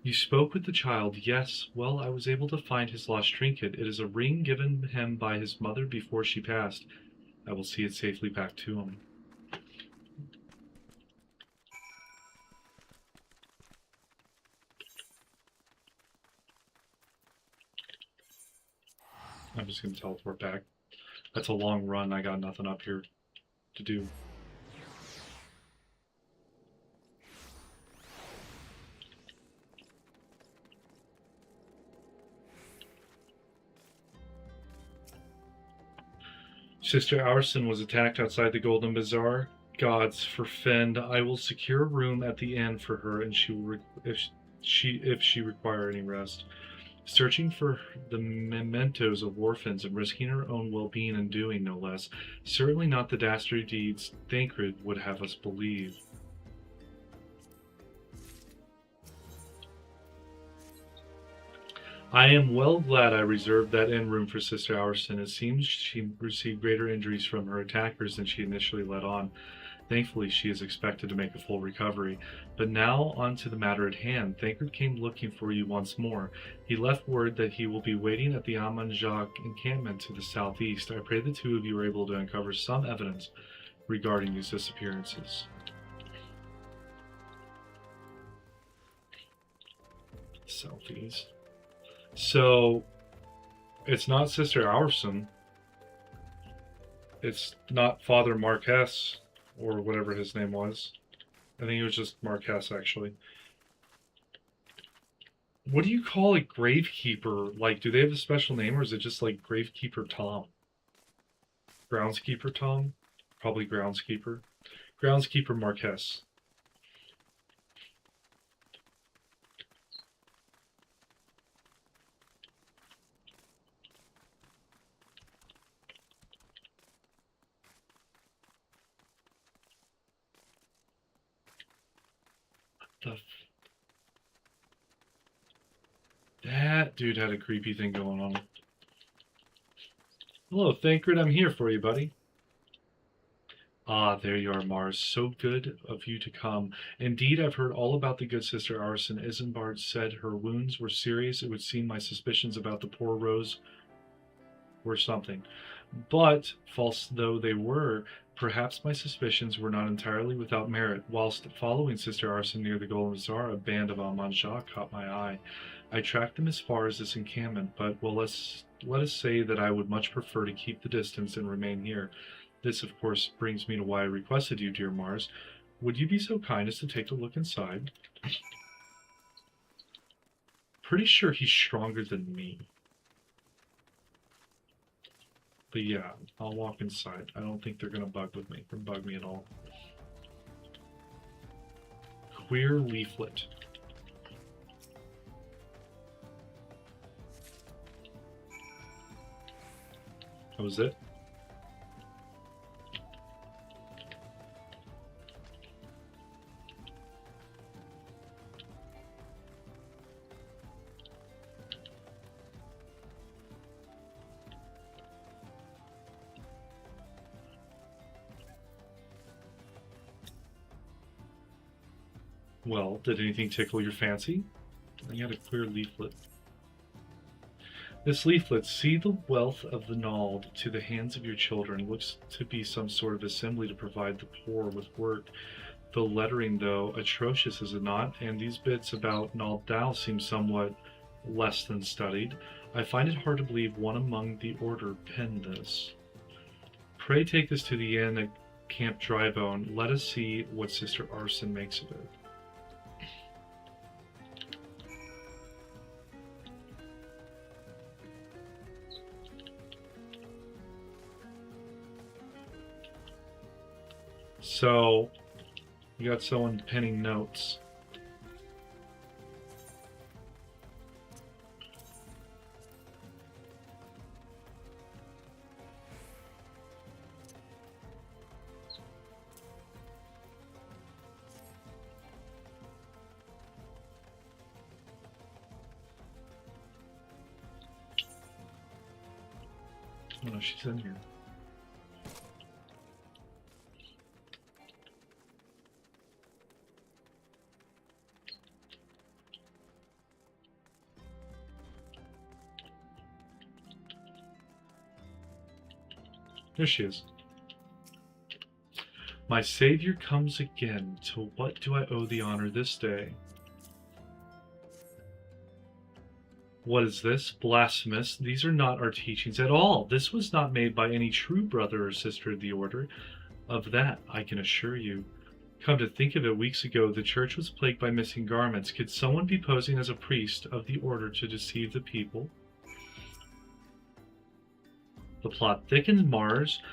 You spoke with the child. Yes, well, I was able to find his lost trinket. It is a ring given him by his mother before she passed. I will see it safely back to him. I'm just going to teleport back. That's a long run. I got nothing up here to do. Sister Arson was attacked outside the Golden Bazaar. Gods forfend. I will secure a room at the inn for her, and she will, if she require any rest. Searching for the mementos of orphans and risking her own well-being in doing no less. Certainly not the dastardly deeds Thancred would have us believe. I am well glad I reserved that inn room for Sister Arson. It seems she received greater injuries from her attackers than she initially let on. Thankfully, she is expected to make a full recovery. But now, on to the matter at hand. Thancred came looking for you once more. He left word that he will be waiting at the Amanjak encampment to the southeast. I pray the two of you are able to uncover some evidence regarding these disappearances. Southeast. So, it's not Sister Arson. It's not Father Marquez. Or whatever his name was. I think it was just Marquez, actually. What do you call a gravekeeper? Like, do they have a special name, or is it just like Gravekeeper Tom? Groundskeeper Tom? Probably Groundskeeper. Groundskeeper Marquez. That dude had a creepy thing going on. Hello, Thancred. I'm here for you, buddy. Ah, there you are, Mars. So good of you to come. Indeed, I've heard all about the good sister Arson. Isambard said her wounds were serious. It would seem my suspicions about the poor Rose were something. But, false though they were, perhaps my suspicions were not entirely without merit. Whilst following Sister Arson near the Golden Bazaar, a band of Almanjah caught my eye. I tracked them as far as this encampment, but let us say that I would much prefer to keep the distance and remain here. This, of course, brings me to why I requested you, dear Mars. Would you be so kind as to take a look inside? Pretty sure he's stronger than me. But yeah, I'll walk inside. I don't think they're gonna bug me at all. Queer leaflet. That was it? Well, did anything tickle your fancy? I got a queer leaflet. This leaflet, see the wealth of the Nald to the hands of your children, looks to be some sort of assembly to provide the poor with work. The lettering, though, atrocious, is it not? And these bits about Nald Dal seem somewhat less than studied. I find it hard to believe one among the order penned this. Pray take this to the inn at Camp Drybone. Let us see what Sister Arson makes of it. So, you got someone penning notes. Oh no, she's in here. There she is. My Savior comes again. To what do I owe the honor this day? What is this? Blasphemous. These are not our teachings at all. This was not made by any true brother or sister of the order. Of that I can assure you. Come to think of it, weeks ago the church was plagued by missing garments. Could someone be posing as a priest of the order to deceive the people? The plot thickens, Mars.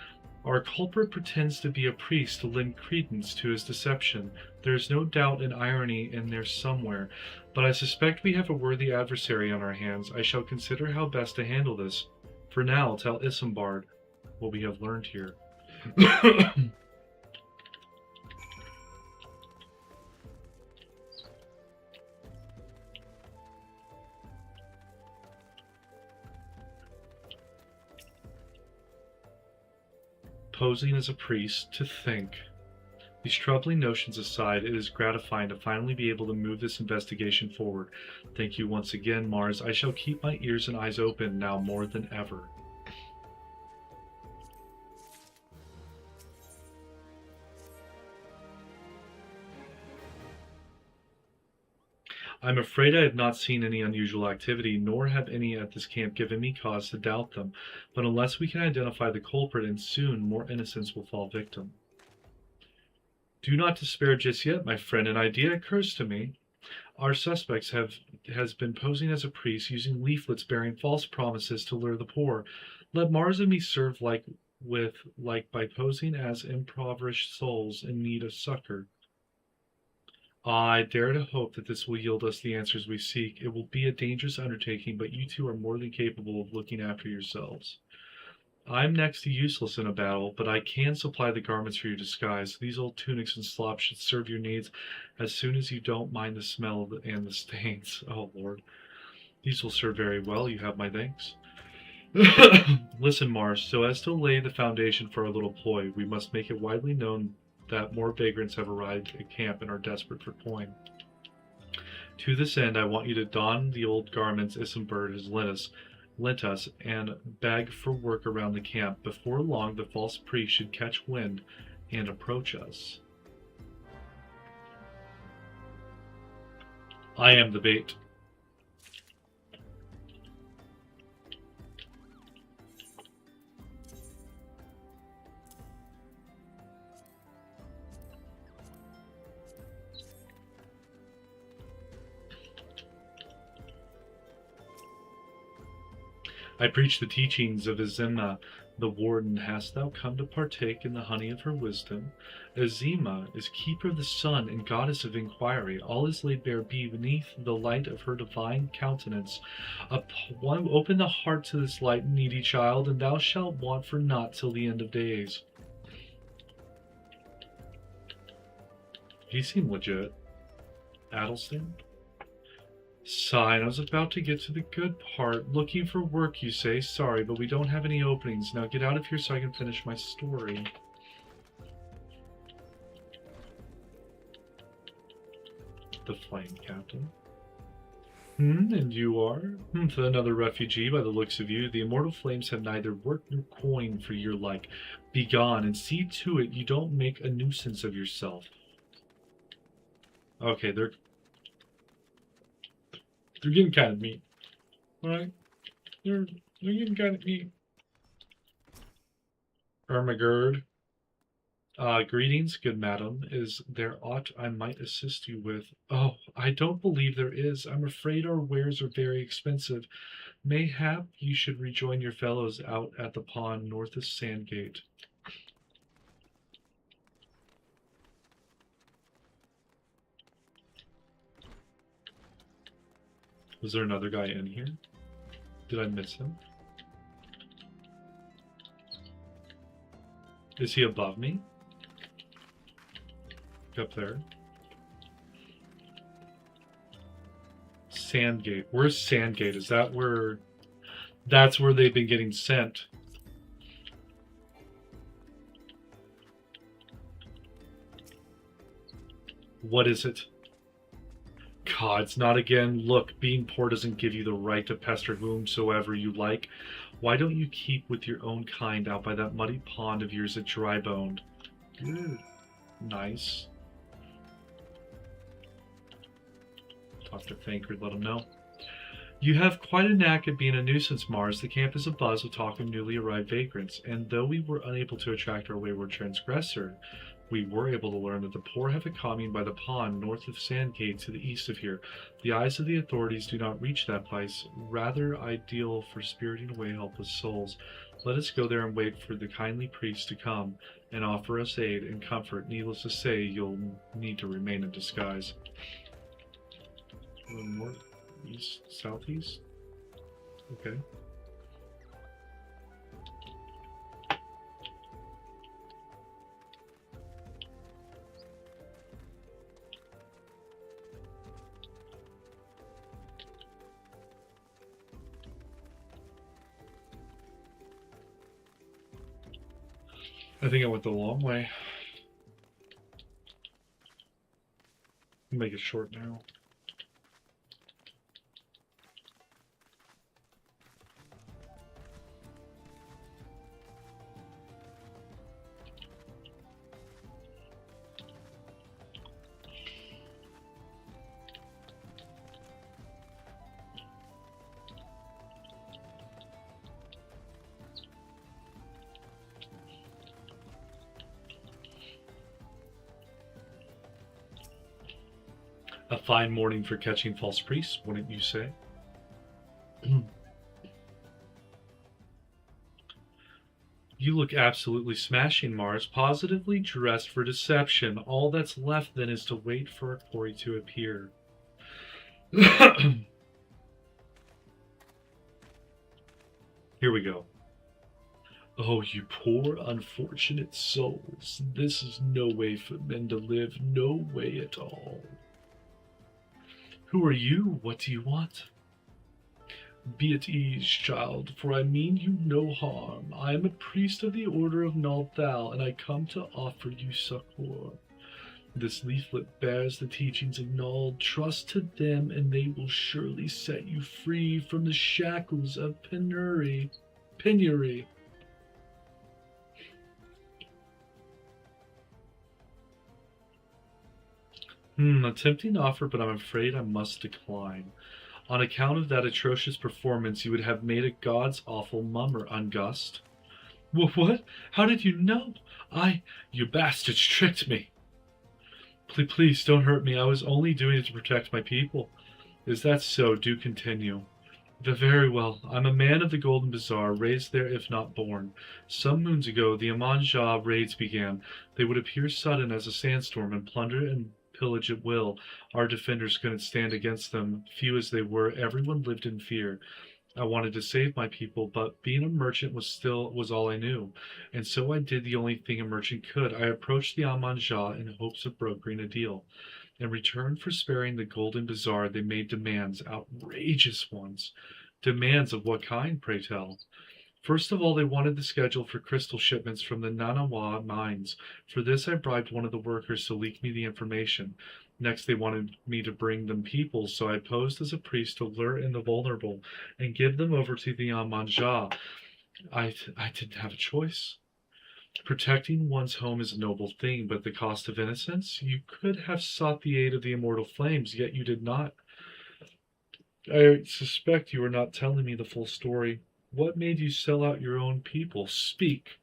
Our culprit pretends to be a priest to lend credence to his deception. There is no doubt an irony in there somewhere, but I suspect we have a worthy adversary on our hands. I shall consider how best to handle this. For now, tell Isambard what we have learned here. Posing as a priest, to think. These troubling notions aside, it is gratifying to finally be able to move this investigation forward. Thank you once again, Mars. I shall keep my ears and eyes open now more than ever. I'm afraid I have not seen any unusual activity, nor have any at this camp given me cause to doubt them. But unless we can identify the culprit, and soon more innocents will fall victim. Do not despair just yet, my friend. An idea occurs to me. Our suspects has been posing as a priest, using leaflets bearing false promises to lure the poor. Let Mars and me serve like by posing as impoverished souls in need of succor. I dare to hope that this will yield us the answers we seek. It will be a dangerous undertaking, but you two are more than capable of looking after yourselves. I'm next to useless in a battle, but I can supply the garments for your disguise. These old tunics and slops should serve your needs as soon as you don't mind the smell and the stains. Oh, Lord. These will serve very well. You have my thanks. Listen, Mars, so as to lay the foundation for our little ploy, we must make it widely known that more vagrants have arrived at camp and are desperate for coin. To this end, I want you to don the old garments Isambird has lent us and beg for work around the camp. Before long, the false priest should catch wind and approach us. I am the bait. I preach the teachings of Azima, the warden. Hast thou come to partake in the honey of her wisdom? Azima is keeper of the sun and goddess of inquiry. All is laid bare beneath the light of her divine countenance. Open the heart to this light, needy child, and thou shalt want for naught till the end of days. He seemed legit. Addleston? Sign, I was about to get to the good part. Looking for work, you say? Sorry, but we don't have any openings. Now get out of here so I can finish my story. The flame captain. And you are? Another refugee by the looks of you. The immortal flames have neither work nor coin for your like. Begone, and see to it you don't make a nuisance of yourself. Okay, they're getting kind of mean. Alright? They're getting kind of mean. Ermagerd. Greetings, good madam. Is there aught I might assist you with? Oh, I don't believe there is. I'm afraid our wares are very expensive. Mayhap you should rejoin your fellows out at the pond north of Sandgate. Was there another guy in here? Did I miss him? Is he above me? Up there. Sandgate. Where's Sandgate? Is that where... That's where they've been getting sent. What is it? God, it's not again. Look, being poor doesn't give you the right to pester whomsoever you like. Why don't you keep with your own kind out by that muddy pond of yours at Drybone? Good. Nice. Talk to Thancred, let him know. You have quite a knack at being a nuisance, Mars. The camp is abuzz with talk of newly arrived vagrants, and though we were unable to attract our wayward transgressor, we were able to learn that the poor have a commune by the pond north of Sandgate to the east of here. The eyes of the authorities do not reach that place, rather ideal for spiriting away helpless souls. Let us go there and wait for the kindly priest to come and offer us aid and comfort. Needless to say, you'll need to remain in disguise. North, east, southeast? Okay. I think I went the long way. Make it short now. A fine morning for catching false priests, wouldn't you say? You look absolutely smashing, Mars. Positively dressed for deception. All that's left then is to wait for our quarry to appear. Here we go. Oh, you poor, unfortunate souls. This is no way for men to live. No way at all. Who are you? What do you want? Be at ease, child, for I mean you no harm. I am a priest of the Order of Nalthal, and I come to offer you succor. This leaflet bears the teachings of Nald. Trust to them, and they will surely set you free from the shackles of penury. A tempting offer, but I'm afraid I must decline. On account of that atrocious performance, you would have made a god's awful mummer, Ungust. What? How did you know? You bastards tricked me. Please don't hurt me. I was only doing it to protect my people. Is that so? Do continue. Very well. I'm a man of the Golden Bazaar, raised there if not born. Some moons ago, the Aman-Jah raids began. They would appear sudden as a sandstorm and plunder and pillage at will. Our defenders couldn't stand against them. Few as they were, everyone lived in fear. I wanted to save my people, but being a merchant was all I knew, and so I did the only thing a merchant could. I approached the Aman-Jah in hopes of brokering a deal. In return for sparing the Golden Bazaar, they made demands, outrageous ones. Demands of what kind, pray tell? First of all, they wanted the schedule for crystal shipments from the Nanawa mines. For this, I bribed one of the workers to leak me the information. Next, they wanted me to bring them people, so I posed as a priest to lure in the vulnerable and give them over to the Aman-Jah. I didn't have a choice. Protecting one's home is a noble thing, but the cost of innocence? You could have sought the aid of the immortal flames, yet you did not. I suspect you are not telling me the full story. What made you sell out your own people? Speak.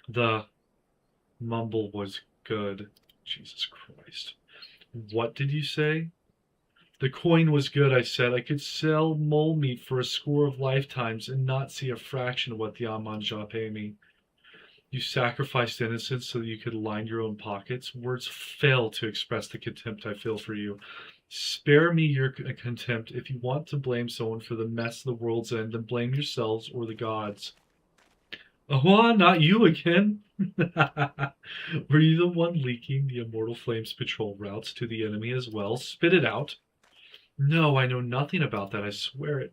The mumble was good. Jesus Christ. What did you say? The coin was good, I said. I could sell mole meat for a score of lifetimes and not see a fraction of what the Aman-Jah pay me. You sacrificed innocence so that you could line your own pockets. Words fail to express the contempt I feel for you. Spare me your contempt. If you want to blame someone for the mess of the world's end, then blame yourselves or the gods. Oh, not you again. Were you the one leaking the Immortal Flames patrol routes to the enemy as well? Spit it out. No, I know nothing about that, I swear it.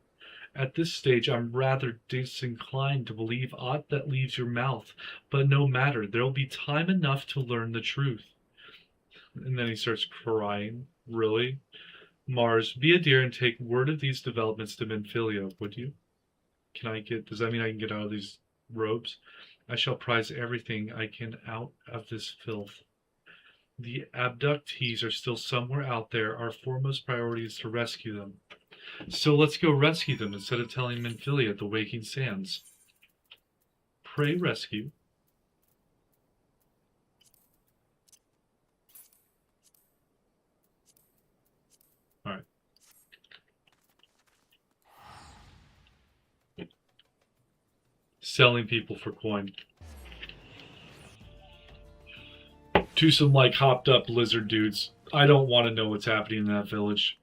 At this stage, I'm rather disinclined to believe aught that leaves your mouth, but no matter, there'll be time enough to learn the truth. And then he starts crying. Really? Mars, be a dear and take word of these developments to Minfilia, would you? Does that mean I can get out of these robes? I shall prize everything I can out of this filth. The abductees are still somewhere out there. Our foremost priority is to rescue them. So let's go rescue them instead of telling Minfilia at the Waking Sands. Pray rescue. Alright. Selling people for coin. To some hopped up lizard dudes. I don't want to know what's happening in that village.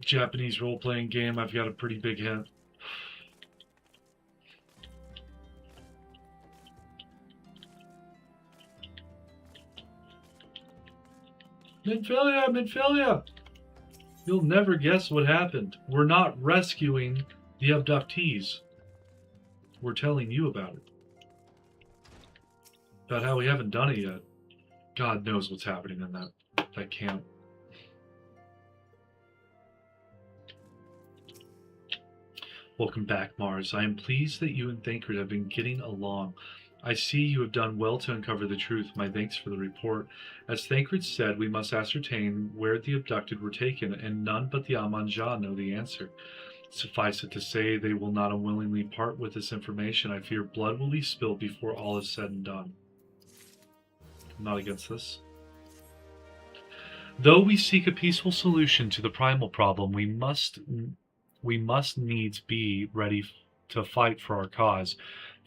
Japanese role-playing game, I've got a pretty big hint. Minfilia! You'll never guess what happened. We're not rescuing the abductees. We're telling you about it. About how we haven't done it yet. God knows what's happening in that camp. Welcome back, Mars. I am pleased that you and Thancred have been getting along. I see you have done well to uncover the truth. My thanks for the report. As Thancred said, we must ascertain where the abducted were taken, and none but the Aman-Jah know the answer. Suffice it to say, they will not unwillingly part with this information. I fear blood will be spilled before all is said and done. I'm not against this. Though we seek a peaceful solution to the primal problem, we must needs be ready to fight for our cause.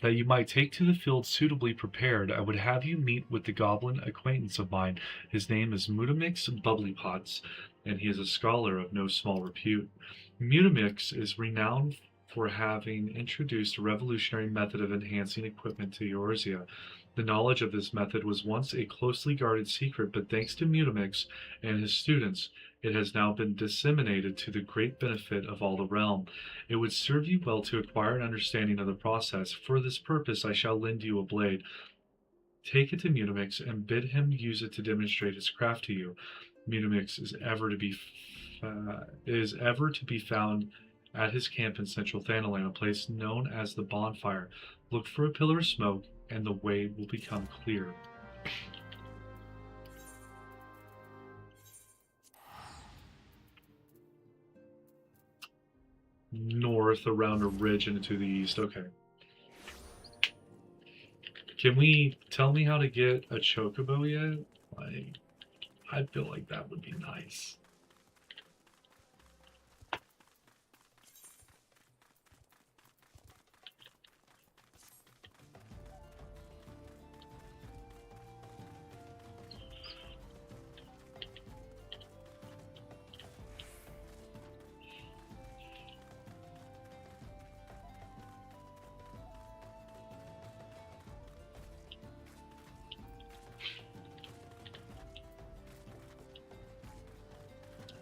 That you might take to the field suitably prepared, I would have you meet with the goblin acquaintance of mine. His name is Mutamix Bubblypots, and he is a scholar of no small repute. Mutamix is renowned for having introduced a revolutionary method of enhancing equipment to Eorzea. The knowledge of this method was once a closely guarded secret, but thanks to Mutamix and his students, It has now been disseminated to the great benefit of all the realm. It would serve you well to acquire an understanding of the process. For this purpose I shall lend you a blade. Take it to Munimix and bid him use it to demonstrate his craft to you. Munimix is ever to be found at his camp in central Thanalan, a place known as the Bonfire. Look for a pillar of smoke, and the way will become clear. North around a ridge and to the east. Okay. Can we tell me how to get a chocobo yet? Like, I feel like that would be nice.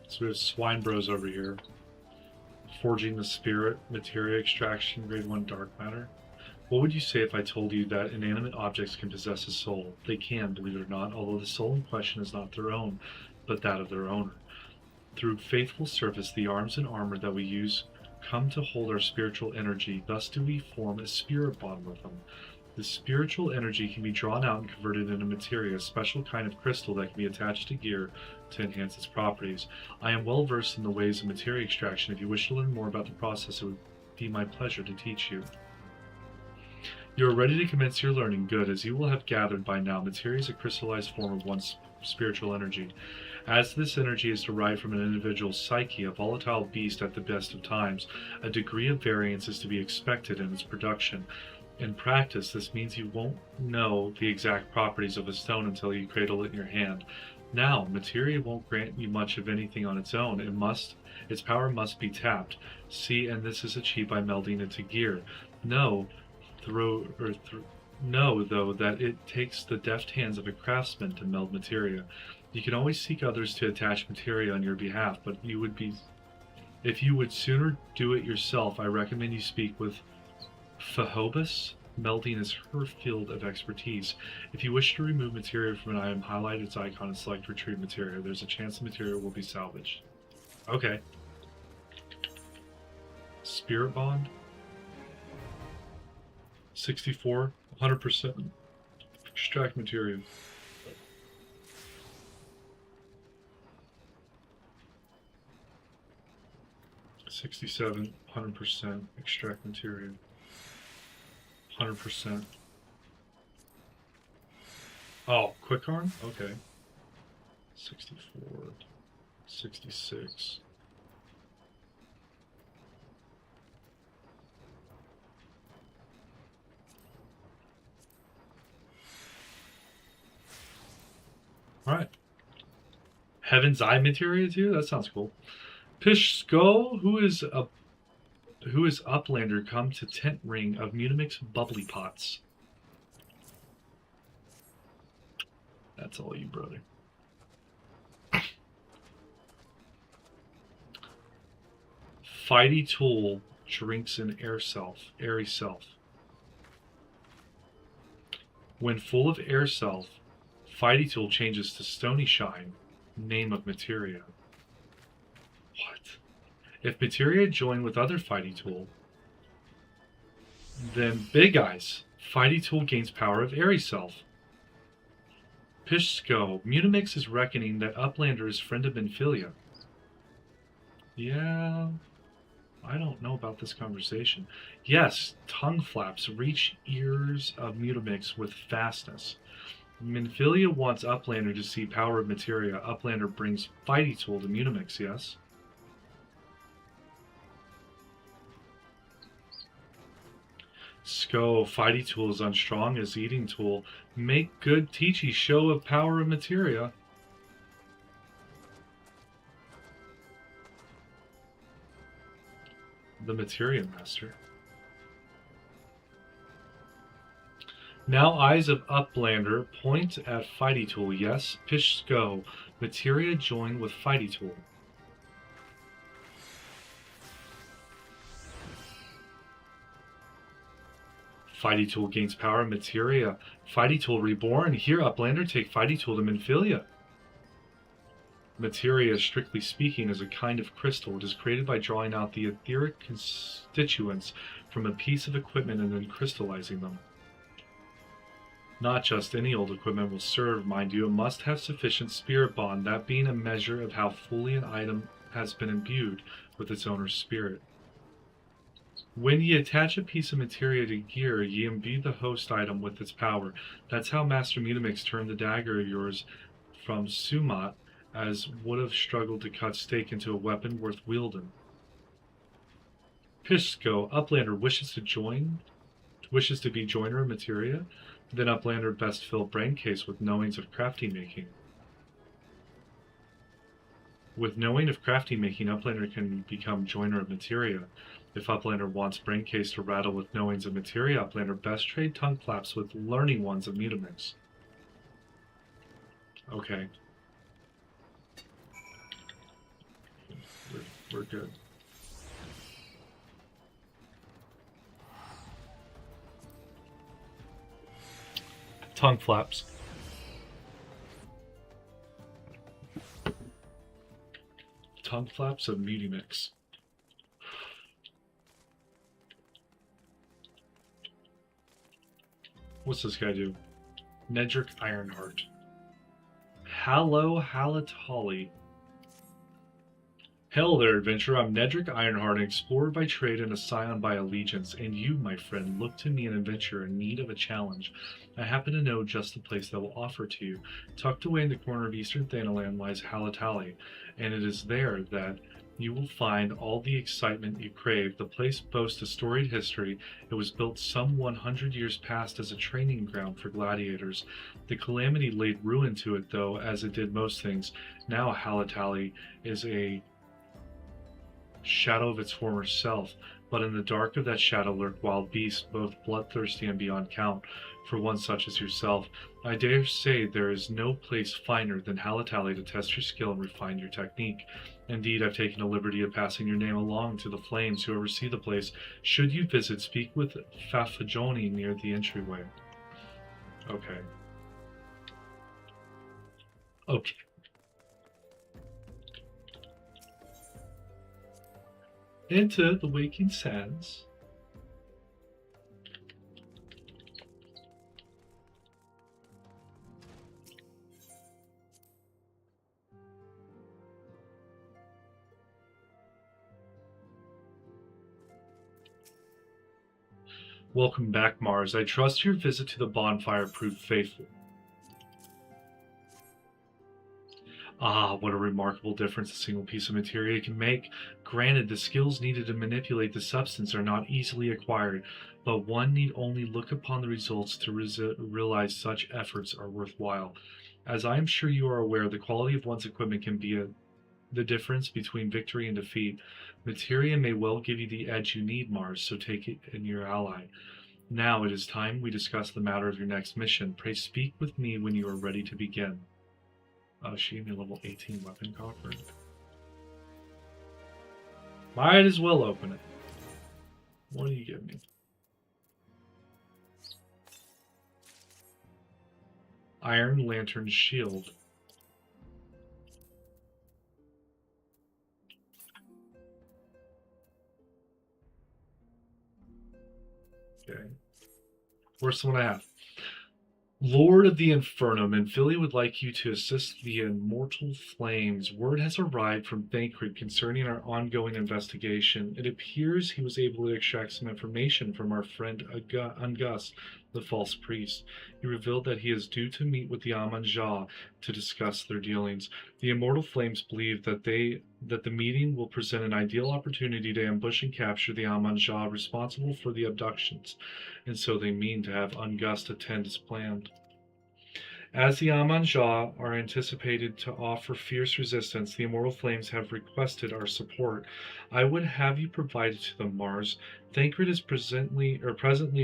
So we have Swine Bros over here. Forging the Spirit, Materia Extraction, Grade 1 Dark Matter. What would you say if I told you that inanimate objects can possess a soul? They can, believe it or not, although the soul in question is not their own, but that of their owner. Through faithful service, the arms and armor that we use come to hold our spiritual energy. Thus do we form a spirit bond with them. The spiritual energy can be drawn out and converted into materia, a special kind of crystal that can be attached to gear to enhance its properties. I am well versed in the ways of materia extraction. If you wish to learn more about the process, it would be my pleasure to teach you. You are ready to commence your learning. Good, as you will have gathered by now, materia is a crystallized form of one's spiritual energy. As this energy is derived from an individual's psyche, a volatile beast at the best of times, a degree of variance is to be expected in its production. In practice, this means you won't know the exact properties of a stone until you cradle it in your hand. Now, materia won't grant you much of anything on its own. Its power must be tapped. See, and this is achieved by melding into gear. Know, though, that it takes the deft hands of a craftsman to meld materia. You can always seek others to attach materia on your behalf, but if you would sooner do it yourself, I recommend you speak with Phahobus. Melding is her field of expertise. If you wish to remove materia from an item, highlight its icon and select retrieve materia. There's a chance the material will be salvaged. Okay. Spirit bond. 64, 100%. Extract materia. $67, 100%. Extract materia. 100%. Oh, quick arm? Okay. 64, 66. Alright. Heaven's Eye materia too? That sounds cool. Pishko, who is Uplander, come to tent ring of Munimix bubbly pots. That's all you, brother. Fighty Tool drinks an airy self. When full of air self, Fighty Tool changes to Stony Shine, name of materia. What? If materia join with other Fighty Tool, then Big Eyes. Fighty Tool gains power of airy self. Pishko. Munimix is reckoning that Uplander is friend of Minfilia. Yeah, I don't know about this conversation. Yes, tongue flaps reach ears of Munimix with fastness. Minfilia wants Uplander to see power of materia. Uplander brings Fighty Tool to Munimix, yes? Sko, Fighty Tool is unstrong as Eating Tool. Make good Teachy show of power of materia. The Materia Master. Now eyes of Uplander point at Fighty Tool. Yes, Pishko. Materia joined with Fighty Tool. Fighty Tool gains power in Materia. Fighty Tool reborn. Here, Uplander, take Fighty Tool to Minfilia. Materia, strictly speaking, is a kind of crystal. It is created by drawing out the etheric constituents from a piece of equipment and then crystallizing them. Not just any old equipment will serve, mind you. It must have sufficient spirit bond, that being a measure of how fully an item has been imbued with its owner's spirit. When ye attach a piece of materia to gear, ye imbue the host item with its power. That's how Master Mutamix turned the dagger of yours from Sumat, as would have struggled to cut steak, into a weapon worth wielding. Pisco, Uplander wishes to be joiner of materia. Then Uplander best fill brain case with knowings of crafty making. With knowing of crafty making, Uplander can become joiner of materia. If Uplander wants brain case to rattle with knowings of materia, Uplander best trade tongue flaps with learning ones of Mutamix. Okay. We're good. Tongue flaps. Tongue flaps of Mutamix. What's this guy do? Nedrick Ironheart. Hallo Halatali. Hail there, adventurer. I'm Nedrick Ironheart, an explorer by trade and a scion by allegiance, and you, my friend, look to me, an adventurer in need of a challenge. I happen to know just the place that will offer to you. Tucked away in the corner of eastern Thanalan lies Halatali, and it is there that you will find all the excitement you crave. The place boasts a storied history. It was built some 100 years past as a training ground for gladiators. The calamity laid ruin to it, though, as it did most things. Now Halatali is a shadow of its former self, but in the dark of that shadow lurk wild beasts, both bloodthirsty and beyond count. For one such as yourself, I dare say there is no place finer than Halatali to test your skill and refine your technique. Indeed, I've taken a liberty of passing your name along to the flames who oversee the place. Should you visit, speak with Fafajoni near the entryway. Okay. Okay. Enter the Waking Sands. Welcome back, Mars. I trust your visit to the bonfire proved faithful. Ah, what a remarkable difference a single piece of materia can make. Granted, the skills needed to manipulate the substance are not easily acquired, but one need only look upon the results to realize such efforts are worthwhile. As I am sure you are aware, the quality of one's equipment can be the difference between victory and defeat. Materia may well give you the edge you need, Mars, so take it in your ally. Now it is time we discuss the matter of your next mission. Pray speak with me when you are ready to begin. She gave me a level 18 weapon coffer. Might as well open it. What do you give me? Iron Lantern Shield. Okay. Where's the one I have? Lord of the Inferno, Minfilia would like you to assist the Immortal Flames. Word has arrived from Thancred concerning our ongoing investigation. It appears he was able to extract some information from our friend Ungus, the false priest. He revealed that he is due to meet with the Aman-Jah to discuss their dealings. The Immortal Flames believe that the meeting will present an ideal opportunity to ambush and capture the Aman-Jah responsible for the abductions, and so they mean to have Ungust attend as planned. As the Amanjah are anticipated to offer fierce resistance, the Immortal Flames have requested our support. I would have you provide it to them, Mars. Thancred is presently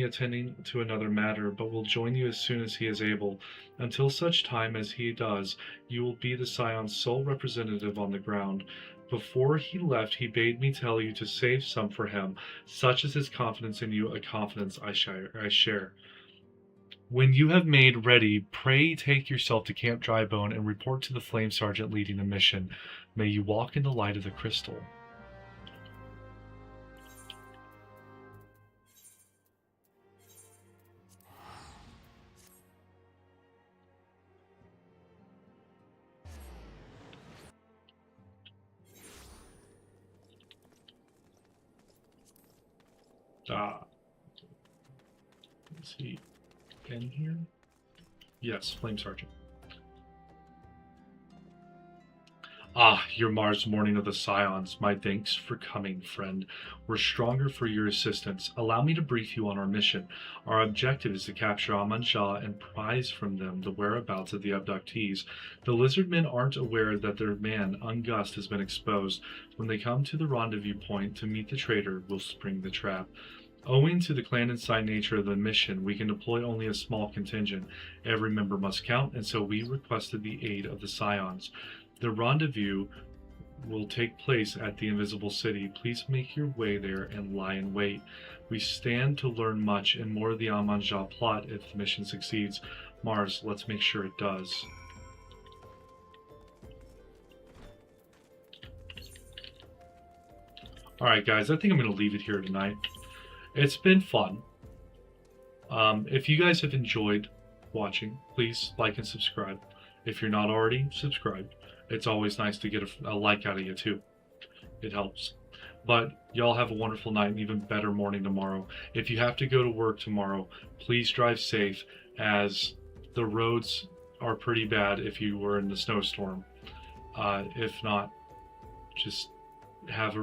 attending to another matter, but will join you as soon as he is able. Until such time as he does, you will be the Scion's sole representative on the ground. Before he left, he bade me tell you to save some for him. Such is his confidence in you, a confidence I share. When you have made ready, pray take yourself to Camp Drybone and report to the Flame Sergeant leading the mission. May you walk in the light of the crystal. Is he in here? Yes, Flame Sergeant. Your Mars morning of the Scions. My thanks for coming, friend. We're stronger for your assistance. Allow me to brief you on our mission. Our objective is to capture Amanjah and prize from them the whereabouts of the abductees. The Lizardmen aren't aware that their man, Ungust, has been exposed. When they come to the rendezvous point to meet the traitor, we'll spring the trap. Owing to the clandestine nature of the mission, we can deploy only a small contingent. Every member must count, and so we requested the aid of the Scions. The rendezvous will take place at the Invisible City. Please make your way there and lie in wait. We stand to learn much and more of the Amanjah plot if the mission succeeds. Mars, let's make sure it does. Alright guys, I think I'm going to leave it here tonight. It's been fun. If you guys have enjoyed watching, please like and subscribe. If you're not already subscribed, it's always nice to get a like out of you too. It helps. But y'all have a wonderful night and even better morning tomorrow. If you have to go to work tomorrow, please drive safe, as the roads are pretty bad if you were in the snowstorm. If not, just have a